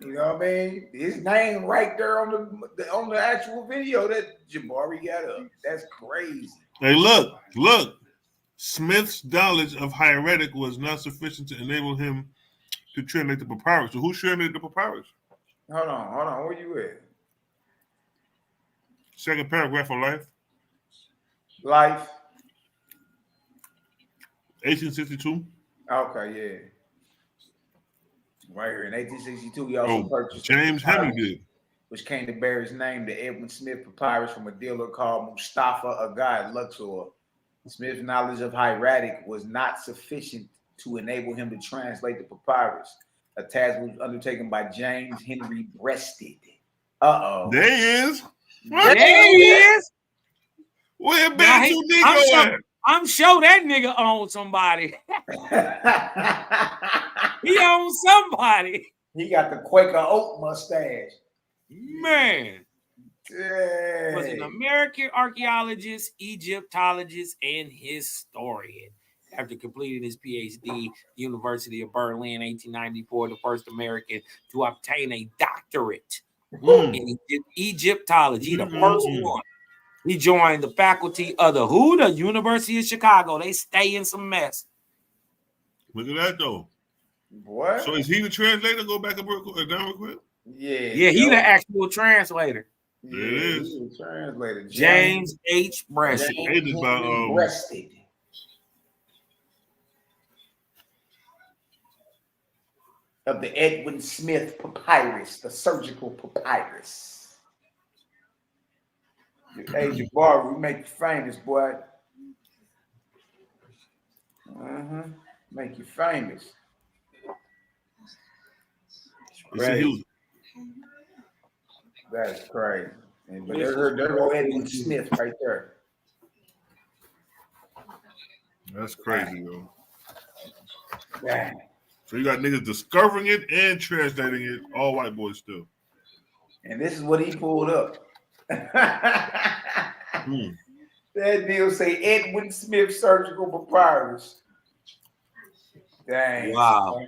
You know what I mean? His name right there on the actual video that Jabari got up. That's crazy. Hey, look. Smith's knowledge of hieratic was not sufficient to enable him to translate the papyrus. So who translated the papyrus? Hold on. Where you at? Second paragraph of Life. Life. 1862. Okay, yeah. Right here in 1862, he also purchased James Heming did, which came to bear his name, the Edwin Smith papyrus, from a dealer called Mustafa Agad Luxor. Smith's knowledge of hieratic was not sufficient to enable him to translate the papyrus. A task was undertaken by James Henry Breasted. There he is. There he is. Where been two niggas at? I'm sure that nigga owns somebody. He owns somebody. He got the Quaker Oat mustache. Man. Dang. Was an American archaeologist, Egyptologist, and historian. After completing his PhD, University of Berlin, 1894, the first American to obtain a doctorate in Egyptology, the first one. He joined the faculty of the University of Chicago. They stay in some mess. Look at that though. What? So is he the translator? Go back and down real quick. Yeah, he the actual translator. There it is. He was translated. James H. Breasted. Breasted. Of the Edwin Smith papyrus, the surgical papyrus. Hey, Jabari, we make you famous, boy. Make you famous. Crazy. That's crazy. But there go Edwin Smith right there. That's crazy, though. Yeah. So you got niggas discovering it and translating it, all white boys still. And this is what he pulled up. That deal say Edwin Smith surgical papyrus. Dang. Wow.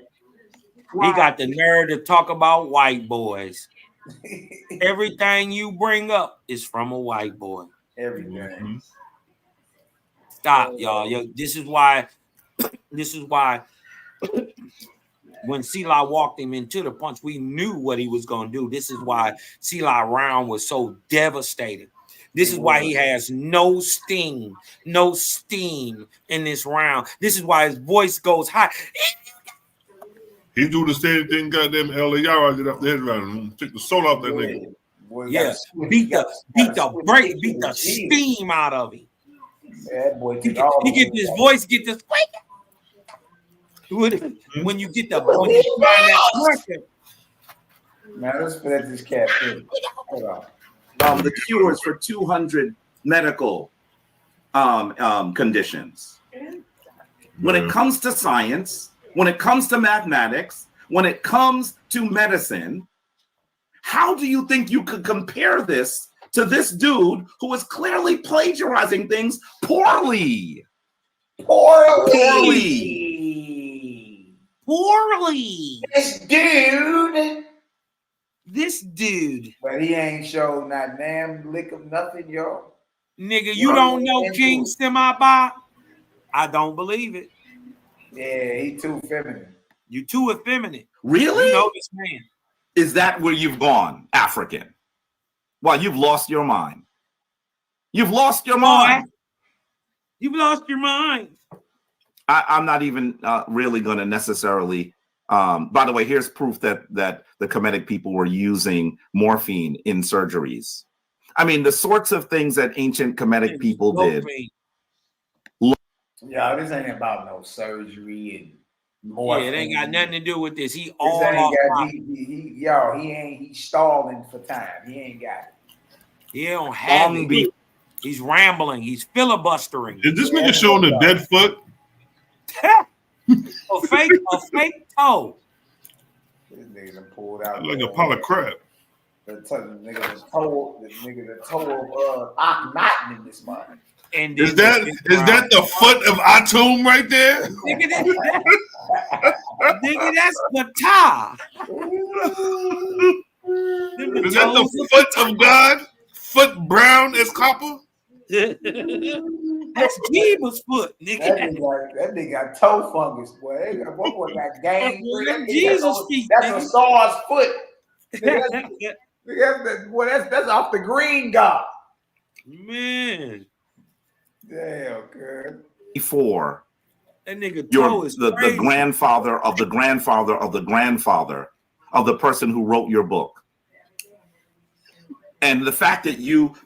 He got the nerve to talk about white boys. Everything you bring up is from a white boy. Everything. Stop, y'all. This is why when Selah walked him into the punch, we knew what he was going to do. This is why Selah round was so devastating. This is why he has no steam in this round. This is why his voice goes high. He do the same thing goddamn L.A. Yara did after his round. Took the soul out that nigga. Yeah, beat the steam out of him. That boy he get this voice, get this when you get the when you find that pressure. Now let's let this cat in. Hold on. The cures for 200 medical conditions. When it comes to science, when it comes to mathematics, when it comes to medicine, how do you think you could compare this to this dude who is clearly plagiarizing things poorly? Poorly. poorly. This dude. But he ain't showed not damn lick of nothing, yo. Nigga, you don't know King Semi-Ba? I don't believe it. Yeah, he too feminine. You too effeminate. Really? You know this man. Is that where you've gone, African? Well, you've lost your mind. You've lost your mind. You've lost your mind. I'm not even really going to necessarily. By the way, here's proof that the Kemetic people were using morphine in surgeries. I mean, the sorts of things that ancient Kemetic people did. Yeah, this ain't about no surgery and morphine. Yeah, it ain't got nothing to do with this. He's stalling for time. He ain't got it. He don't have it. He's rambling. He's filibustering. Is this nigga showing a dead foot? a fake toe. This nigga pulled out like a pile of crap. The toe of Akhenaten in this mind. And is that the foot of Atum right there? Nigga, that's the tie. Is that the foot of God? Foot brown as copper? That's Jeebus foot, nigga. That nigga got toe fungus, boy. What was that gang? Jesus feet. That's a saw's foot. That's off the green god. Man. Damn, good. Before that nigga toe is the grandfather of the grandfather of the grandfather of the person who wrote your book. And the fact that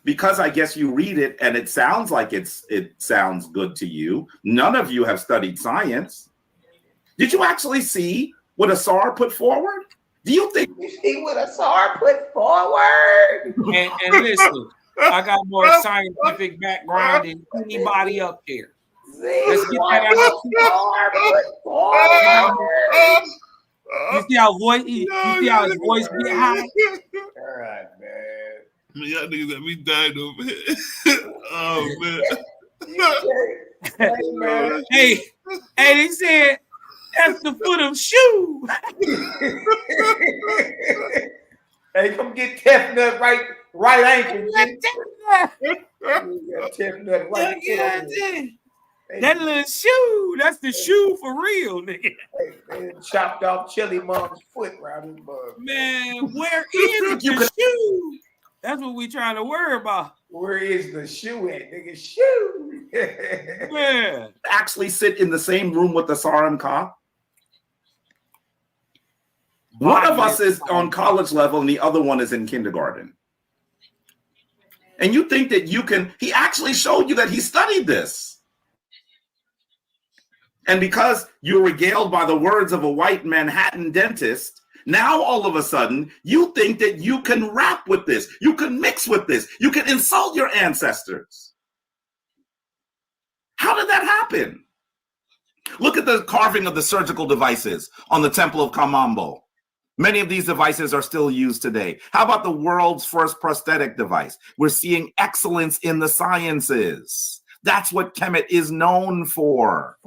because I guess you read it and it sounds like it sounds good to you. None of you have studied science. Did you actually see what Asar put forward? Do you think you see what Asar put forward? And listen, I got more scientific background than anybody up there. Let's get that out. You see how his voice get high? All right, man. Y'all niggas let me die over here. Oh man. Hey, they said that's the foot of shoe. Hey, come get Tefnut right ankle. Tefnut right ankle. That little shoe, that's the shoe for real, nigga. They chopped off Chili Mom's foot around his bug. Man, where is the shoe? That's what we trying to worry about. Where is the shoe at, nigga? Shoe. Man. Actually sit in the same room with the Sarim Ka? One of us is on college level and the other one is in kindergarten. And you think that he actually showed you that he studied this. And because you're regaled by the words of a white Manhattan dentist, now all of a sudden you think that you can rap with this, you can mix with this, you can insult your ancestors. How did that happen? Look at the carving of the surgical devices on the Temple of Kamambo. Many of these devices are still used today. How about the world's first prosthetic device? We're seeing excellence in the sciences. That's what Kemet is known for.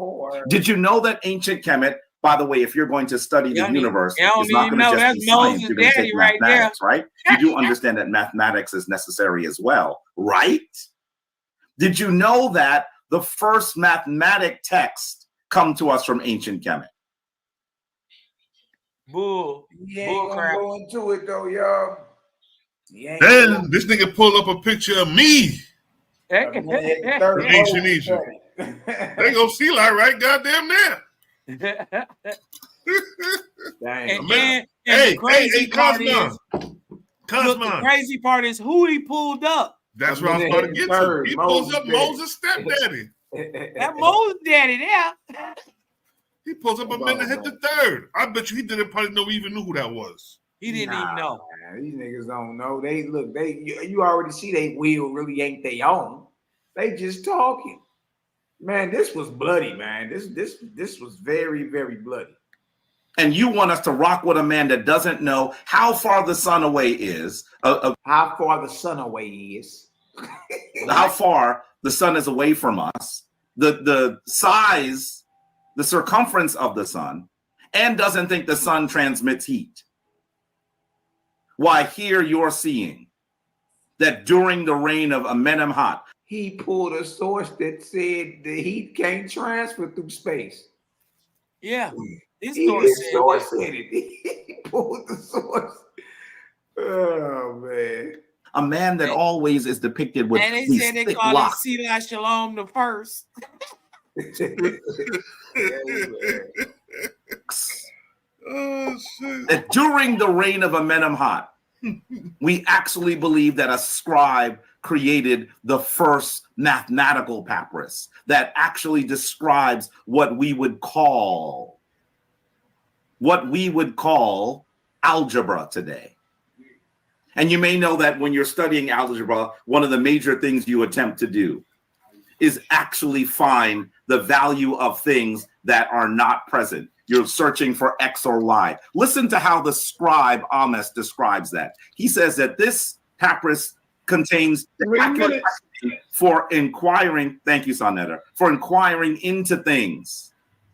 Did you know that ancient Kemet, by the way, if you're going to study the universe, it's not going to just be science, you're going to take mathematics, right? You do understand that mathematics is necessary as well, right? Did you know that the first mathematic text come to us from ancient Kemet? Bull. He ain't gonna go into it though, y'all. Then this nigga pulled up a picture of me. From ancient Egypt. They gonna see like right goddamn there. The crazy part is who he pulled up. That's what I was about to get to. He pulls up Moses' stepdaddy. That Moses daddy there. He pulls up a Menahem the third. I bet you he didn't probably even knew who that was. He didn't even know. Man, these niggas don't know. You already see they will really ain't they own. They just talking. Man, this was bloody, man. This was very, very bloody. And you want us to rock with a man that doesn't know how far the sun away is. How far the sun away is. How far the sun is away from us. The size, the circumference of the sun, and doesn't think the sun transmits heat. Why, here you're seeing that during the reign of Amenemhat, he pulled a source that said the heat can't transfer through space. Yeah. His His source said it. He pulled the source. Oh, man. a man that always is depicted with And they these said they thick call locks. it Sila Shalom the first. Oh, shit. That during the reign of Amenemhat, we actually believe that a scribe created the first mathematical papyrus that actually describes what we would call algebra today. And you may know that when you're studying algebra, one of the major things you attempt to do is actually find the value of things that are not present. You're searching for X or Y. Listen to how the scribe Amos describes that. He says that this papyrus contains the accurate recipe for inquiring, thank you, Sonetta, for inquiring into things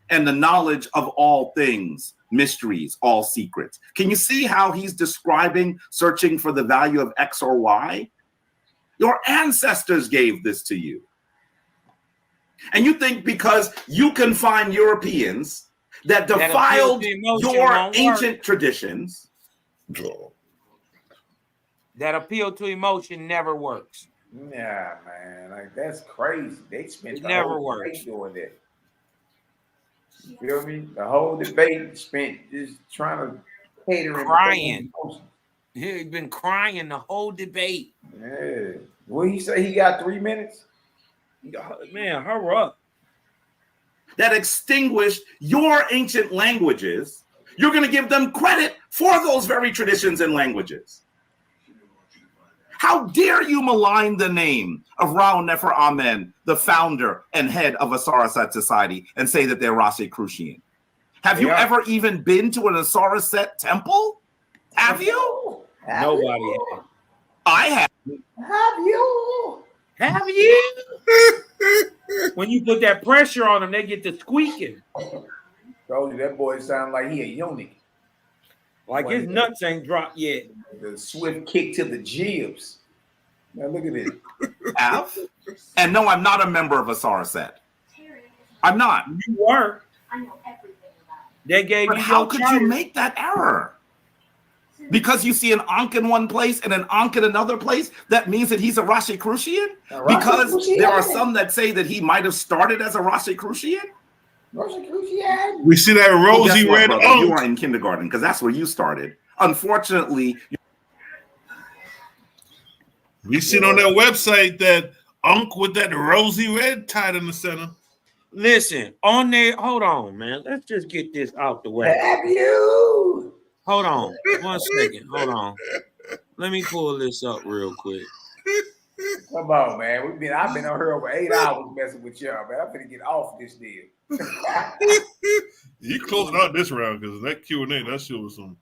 and the knowledge of all things, mysteries, all secrets. Can you see how he's describing searching for the value of X or Y? Your ancestors gave this to you. And you think because you can find Europeans that defiled your ancient traditions, that appeal to emotion never works. Yeah, man, like that's crazy. They spent It the never whole works. debate doing that. You feel me? The whole debate spent just trying to cater and Crying. He's been crying the whole debate. Yeah. What he say? He got 3 minutes. Man, hurry up. that extinguished your ancient languages, you're going to give them credit for those very traditions and languages. How dare you malign the name of Rao Nefer Amen, the founder and head of Asaraset Society, and say that they're Rosicrucian? Have you ever even been to an Asaraset temple? Have you? Nobody. I have. Have you? Have you? When you put that pressure on them, they get to squeaking. Told you that boy sound like he a eunuch. Like his nuts ain't dropped yet. The swift kick to the jibs. Now look at it. Have? And no, I'm not a member of Asaraset. I'm not. You were. I know everything about it. They gave but you how your could charter. you make that error? Because you see an Ankh in one place and an Ankh in another place, that means that he's a Rosicrucian? Because there are some that say that he might have started as a Rosicrucian? Rosicrucian? We see that rosy red brother, Ankh. you are in kindergarten because that's where you started. Unfortunately, we see on that website that Ankh with that rosy red tied in the center. Listen, on there, hold on, man. Let's just get this out the way. Have you? Hold on. 1 second. Hold on. Let me pull this up real quick. Come on, man. I've been on here over 8 hours messing with y'all, man. I'm gonna get off this deal. You closing out this round because that Q&A, that shit was some.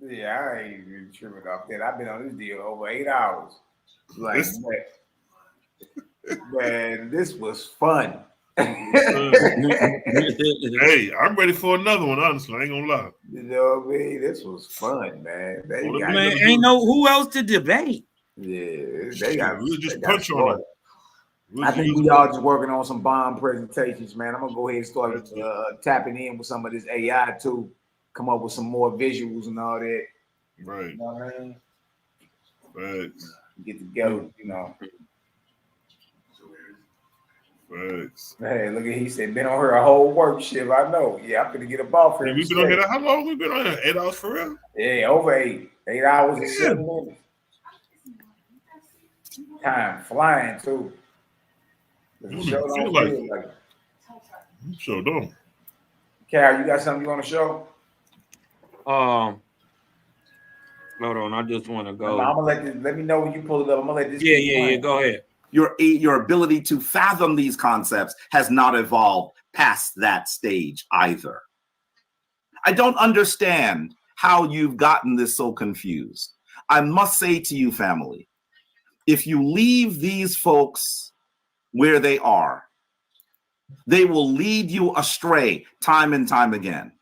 Yeah, I ain't even tripping off that. I've been on this deal over 8 hours. Like, man, this was fun. Hey, I'm ready for another one, honestly. I ain't gonna lie. You know what I mean? This was fun, man. Man, ain't no who else to debate. Yeah, they got. We'll just punch on it. I think we all just working on some bomb presentations, man. I'm gonna go ahead and start tapping in with some of this AI too. Come up with some more visuals and all that. Right. You know what I mean? Facts. Get together, you know. Facts. Hey, look at he said, been on here a whole work shift. I know. Yeah, I'm gonna get a ball for him. We've been on here. How long we been on here? 8 hours for real? Yeah, over 8 hours and 7 minutes. Time flying too. Feel like it. Sure don't. Cal, you got something you want to show? Hold on, I just want to go. I'm gonna let this. Let me know when you pull it up. I'm gonna let this. Yeah. Go ahead. Your ability to fathom these concepts has not evolved past that stage either. I don't understand how you've gotten this so confused. I must say to you, family, if you leave these folks where they are, they will lead you astray time and time again.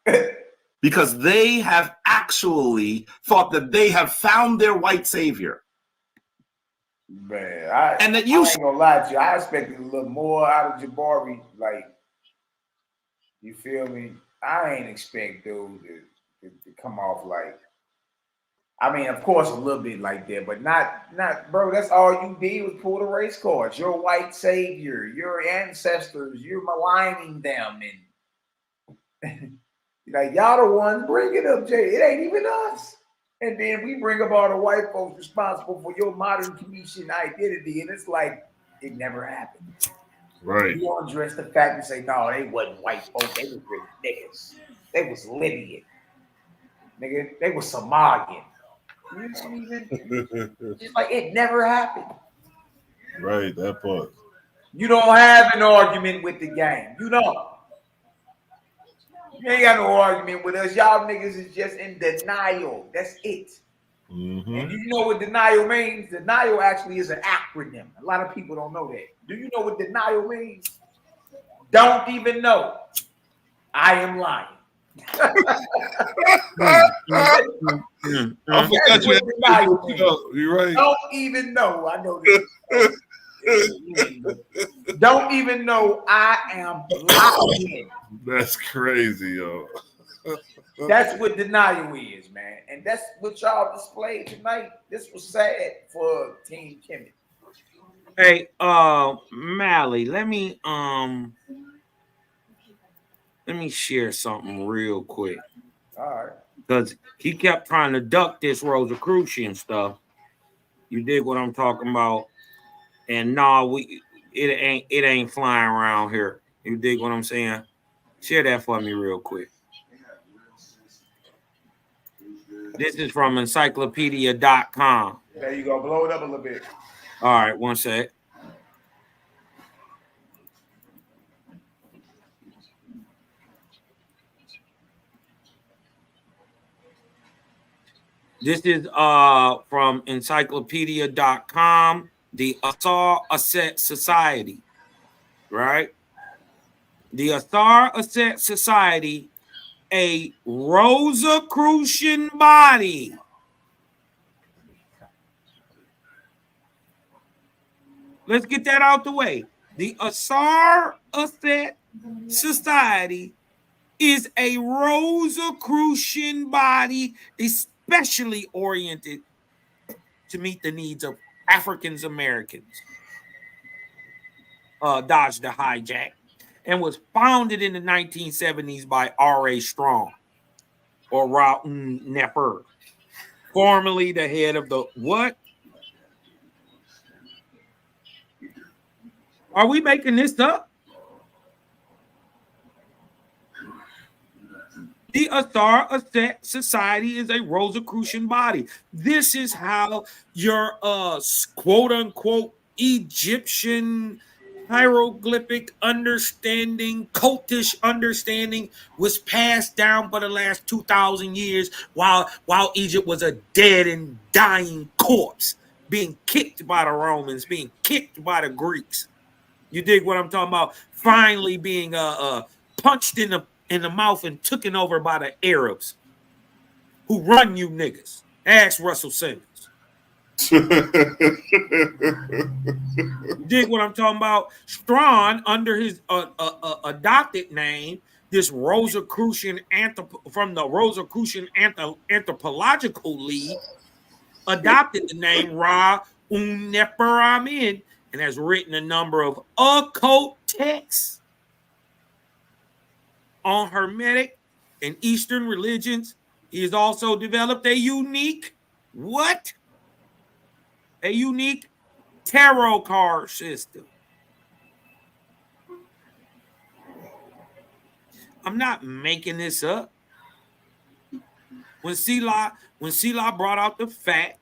because they have actually thought that they have found their white savior. Man, and that I ain't gonna lie to you. I expected a little more out of Jabari. Like, you feel me? I ain't expect dude to come off like. I mean, of course, a little bit like that, but not, bro. That's all you did was pull the race cards. Your white savior, your ancestors, you're maligning them, and like y'all the ones bringing up Jay. It ain't even us. And then we bring up all the white folks responsible for your modern Commission identity, and it's like it never happened. Right. You don't address the fact and say, no, they wasn't white folks. They was really niggas. They was Libyan. Nigga, they was Somalian. You don't even, just like it never happened. Right, that part. You don't have an argument with the game. You don't. You ain't got no argument with us. Y'all niggas is just in denial. That's it. Mm-hmm. And do you know what denial means? Denial actually is an acronym. A lot of people don't know that. Do you know what denial means? Don't even know. I am lying. I forgot you. You're right. Don't even know. I know this. Don't even know I am lying. That's crazy, yo. That's what denial is, man. And that's what y'all displayed tonight. This was sad for Team Kemet. Hey, Mally, let me share something real quick. All right. Because he kept trying to duck this Rosicrucian stuff. You dig what I'm talking about? And it ain't flying around here. You dig what I'm saying? Share that for me real quick. This is from encyclopedia.com. There you go. Blow it up a little bit. All right, one sec. This is from encyclopedia.com, the Asar Asset Society, right? The Asar Asset Society, a Rosicrucian body. Let's get that out the way. The Asar Asset Society is a Rosicrucian body, especially oriented to meet the needs of African Americans. Dodged the hijack, and was founded in the 1970s by R.A. Strong, or Raoul Nepper, formerly the head of the what? Are we making this up? The Asar Asset Society is a Rosicrucian body. This is how your quote unquote Egyptian hieroglyphic understanding, cultish understanding was passed down for the last 2,000 years while Egypt was a dead and dying corpse, being kicked by the Romans, being kicked by the Greeks. You dig what I'm talking about? Finally being punched in the mouth and taken over by the Arabs who run you niggas. Ask Russell Simmons. You dig what I'm talking about? Strachan, under his adopted name, this Rosicrucian from the Rosicrucian Anthropological League, adopted the name Ra Nefer Amen and has written a number of occult texts on Hermetic and Eastern religions. He has also developed a unique tarot card system. I'm not making this up. When Sela brought out the fact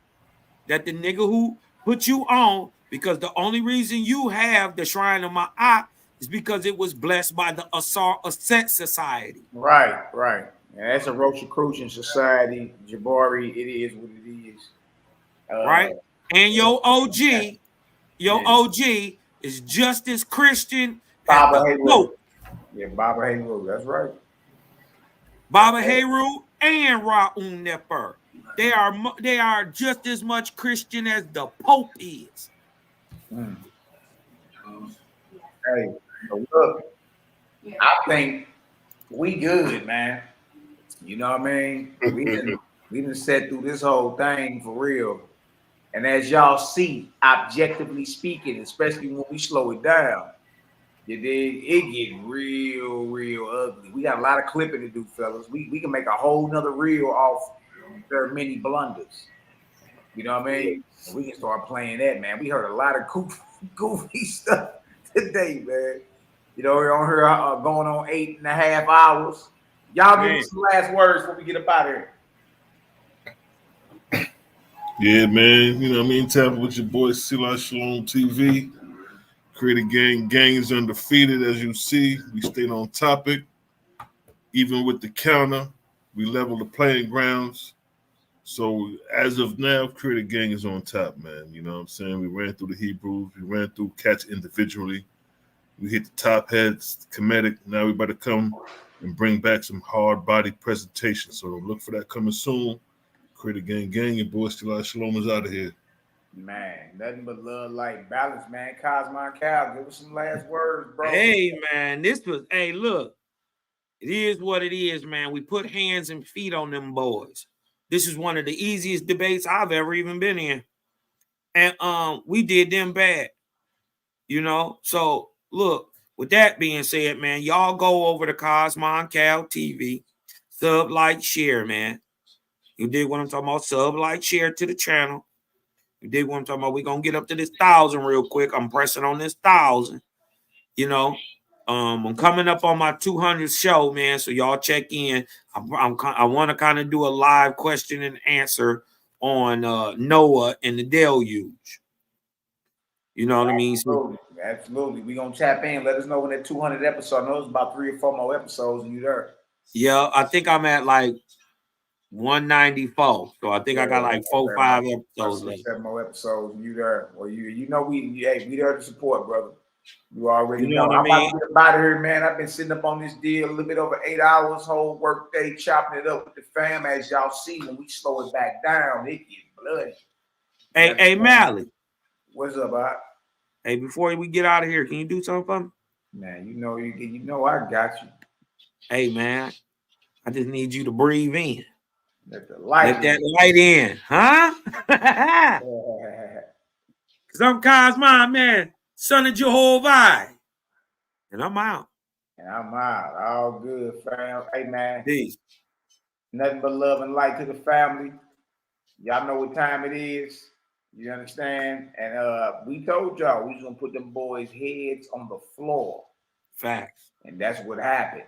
that the nigga who put you on, because the only reason you have the Shrine of Ma'at is because it was blessed by the Asar Asset Society. Right. And that's a Rosicrucian society. Jabari, it is what it is. Right? And your OG is just as Christian as Baba the Haywood. Pope. Yeah, Baba Haywood. That's right. Baba Heru and Ra'un Nefer. They are just as much Christian as the Pope is. Hey, look, I think we good, man. You know what I mean? We done set through this whole thing for real. And as y'all see, objectively speaking, especially when we slow it down, you dig, it get real ugly. We got a lot of clipping to do, fellas. We can make a whole nother reel off their many blunders. You know what I mean? And we can start playing that, man. We heard a lot of goofy stuff today, man. You know, we're on here going on 8.5 hours. Y'all give me some last words before we get up out of here. Yeah, man. You know what I mean? Tap with your boy Sila Shalom TV. Creator gang is undefeated, as you see. We stayed on topic. Even with the counter, we leveled the playing grounds. So as of now, Creator Gang is on top, man. You know what I'm saying? We ran through the Hebrews. We ran through cats individually. We hit the top heads, Kemetic. Now we better come and bring back some hard body presentation. So look for that coming soon. Creator Gang, your boy Shalom is out of here. Man, nothing but love, light, balance, man. Cosmon Cal, give us some last words, bro. Hey, man, look, it is what it is, man. We put hands and feet on them boys. This is one of the easiest debates I've ever even been in. And we did them bad, you know? So, look, with that being said, man, y'all go over to Cosmon Cal TV, sub, like, share, man. You dig what I'm talking about? Sub, like, share to the channel. You dig what I'm talking about? We're going to get up to this 1,000 real quick. I'm pressing on this 1,000, you know? I'm coming up on my 200th show, man. So y'all check in. I want to kind of do a live question and answer on Noah and the deluge. You know what I mean? Absolutely. We're going to tap in. Let us know when that 200 episode. I know it's about 3 or 4 more episodes and you there. Yeah, I think I'm at like 194. So I think I got like 4 or 5 episodes left. 7 more episodes and you there. Well, you know we there to support, brother. You already know. What I mean? I'm about to get out of here, man. I've been sitting up on this deal a little bit over 8 hours, whole work day, chopping it up with the fam. As y'all see, when we slow it back down, it gets bloody. Hey, Mally. What's up, Bob? Hey, before we get out of here, can you do something for me? Man, you know I got you. Hey, man, I just need you to breathe in. Let that light in, huh? Because I'm Cosmon, man, son of Jehovah. And I'm out. And I'm out. All good, fam. Hey, man. Peace. Nothing but love and light to the family. Y'all know what time it is. You understand? And we told y'all we was going to put them boys' heads on the floor. Facts. And that's what happened.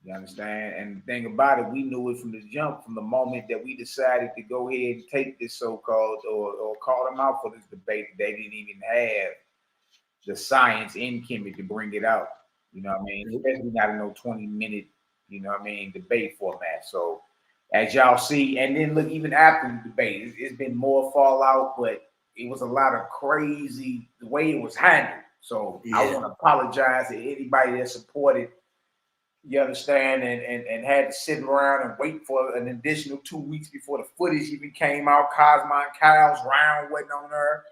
You understand? And the thing about it, we knew it from the jump, from the moment that we decided to go ahead and take this so-called or call them out for this debate. They didn't even have the science in Kemet to bring it out. You know what I mean? Especially not in no 20-minute, you know what I mean, debate format. So as y'all see, and then look, even after the debate, it's been more fallout, but it was a lot of crazy the way it was handled. So I want to apologize to anybody that supported. You understand, and had to sit around and wait for an additional 2 weeks before the footage even came out. Cosmon Kyle's round waiting on her.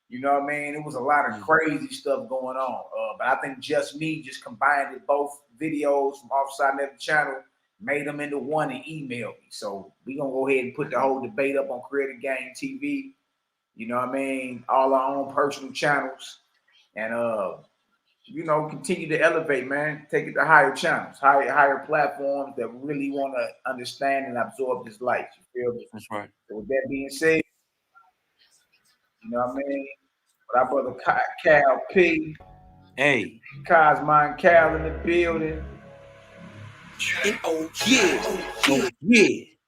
You know what I mean? It was a lot of crazy stuff going on. But I think Just Me just combined it, both videos from offside of the channel, made them into one and emailed me. So we're going to go ahead and put the whole debate up on CREATORGGTV. You know what I mean? All our own personal channels. And, you know, continue to elevate, man. Take it to higher channels, higher platforms that really want to understand and absorb this light. You feel me? That's right. So with that being said, you know what I mean? But our brother Cal P. Hey. Cosmon Cal in the building. And oh yeah.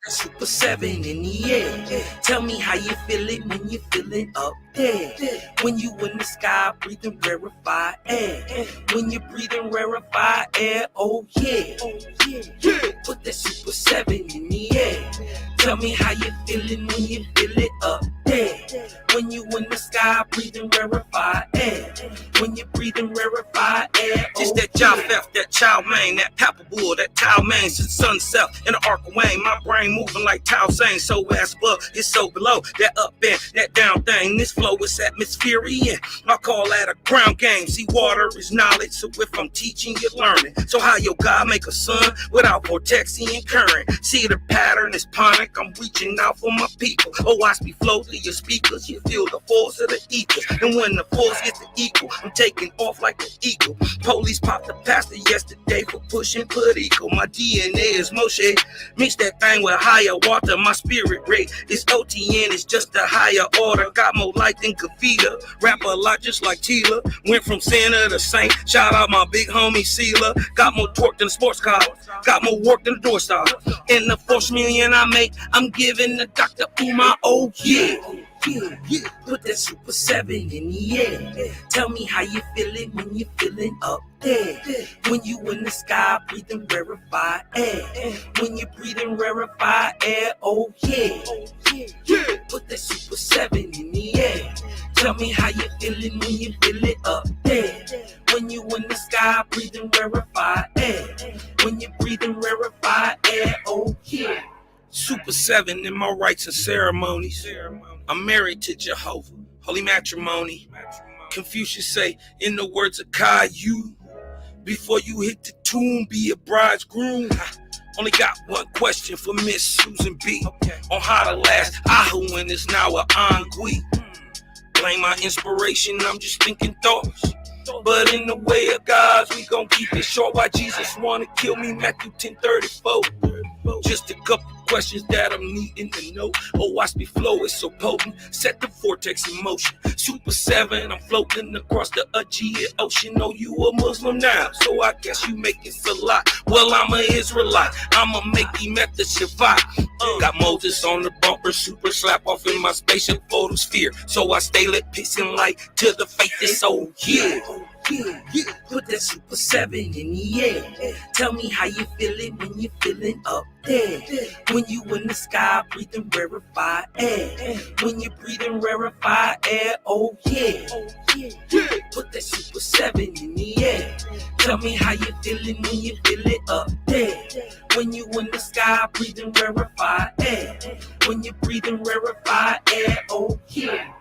Super 7 in the air. Tell me how you feel it when you're feeling up there. When you in the sky breathing rarefied air. When you're breathing rarefied air, oh yeah. Put that Super 7 in the air. Tell me how you feeling when you feel it up there. When you in the sky, breathing rarefied air. When you breathing rarefied air. Just that job felt, that chow mein, that palpable, that towel mein. Since sunset in the arc of Wayne, my brain moving like Tao saying. So as above, it's so below. That up and that down thing. This flow is atmospheric. I call that a ground game. See, water is knowledge. So if I'm teaching, you're learning. So how your God make a sun without vortexing and current? See the pattern is panic. I'm reaching out for my people. Oh, watch me flow through your speakers. You feel the force of the ether. And when the force gets the equal, I'm taking off like an eagle. Police popped the pastor yesterday for pushing political. My DNA is Moshe. Mix that thing with higher water. My spirit rate is OTN. It's just a higher order. Got more light than Kavita. Rap a lot just like Tila. Went from sinner to saint. Shout out my big homie Sealer. Got more torque than a sports car. Got more work than a door star. In the 4 million I make, I'm giving the Dr. Umar. Oh yeah. Yeah. Put that Super 7 in the air. Tell me how you feeling when you feeling up there. When you in the sky breathing rarefied air. When you breathing rarefied air. Oh yeah. Put that Super 7 in the air. Tell me how you feeling when you feel it up there. When you in the sky breathing rarefied air. When you breathing rarefied air. Oh yeah. Super 7 in my rites and ceremonies. I'm married to Jehovah, holy matrimony. Confucius say, in the words of Caillou, before you hit the tomb, be a bridegroom. Only got one question for Miss Susan B. On how to last Ahu when it's now a ennui. Blame my inspiration, I'm just thinking thoughts. But in the way of God's, we gon' keep it short. Why Jesus wanna kill me, Matthew 10:34. Just a couple questions that I'm needing to know. Oh, watch me flow, it's so potent. Set the vortex in motion. Super 7, I'm floating across the Aegean Ocean. Oh, you a Muslim now, so I guess you make it Salat. Well, I'm a Israelite. I'ma make Kemet the Shabbat. Got Moses on the bumper, super slap off in my spaceship photosphere. So I stay lit, pissing light to the faith is so yeah. Put that Super 7 in the air. Tell me how you feeling when you feeling up there. When you in the sky breathing rarefied air. When you breathing rarefied air. Oh yeah. Put that Super 7 in the air. Tell me how you feeling when you feel it up there. When you in the sky breathing rarefied air. When you breathing rarefied air. Oh yeah.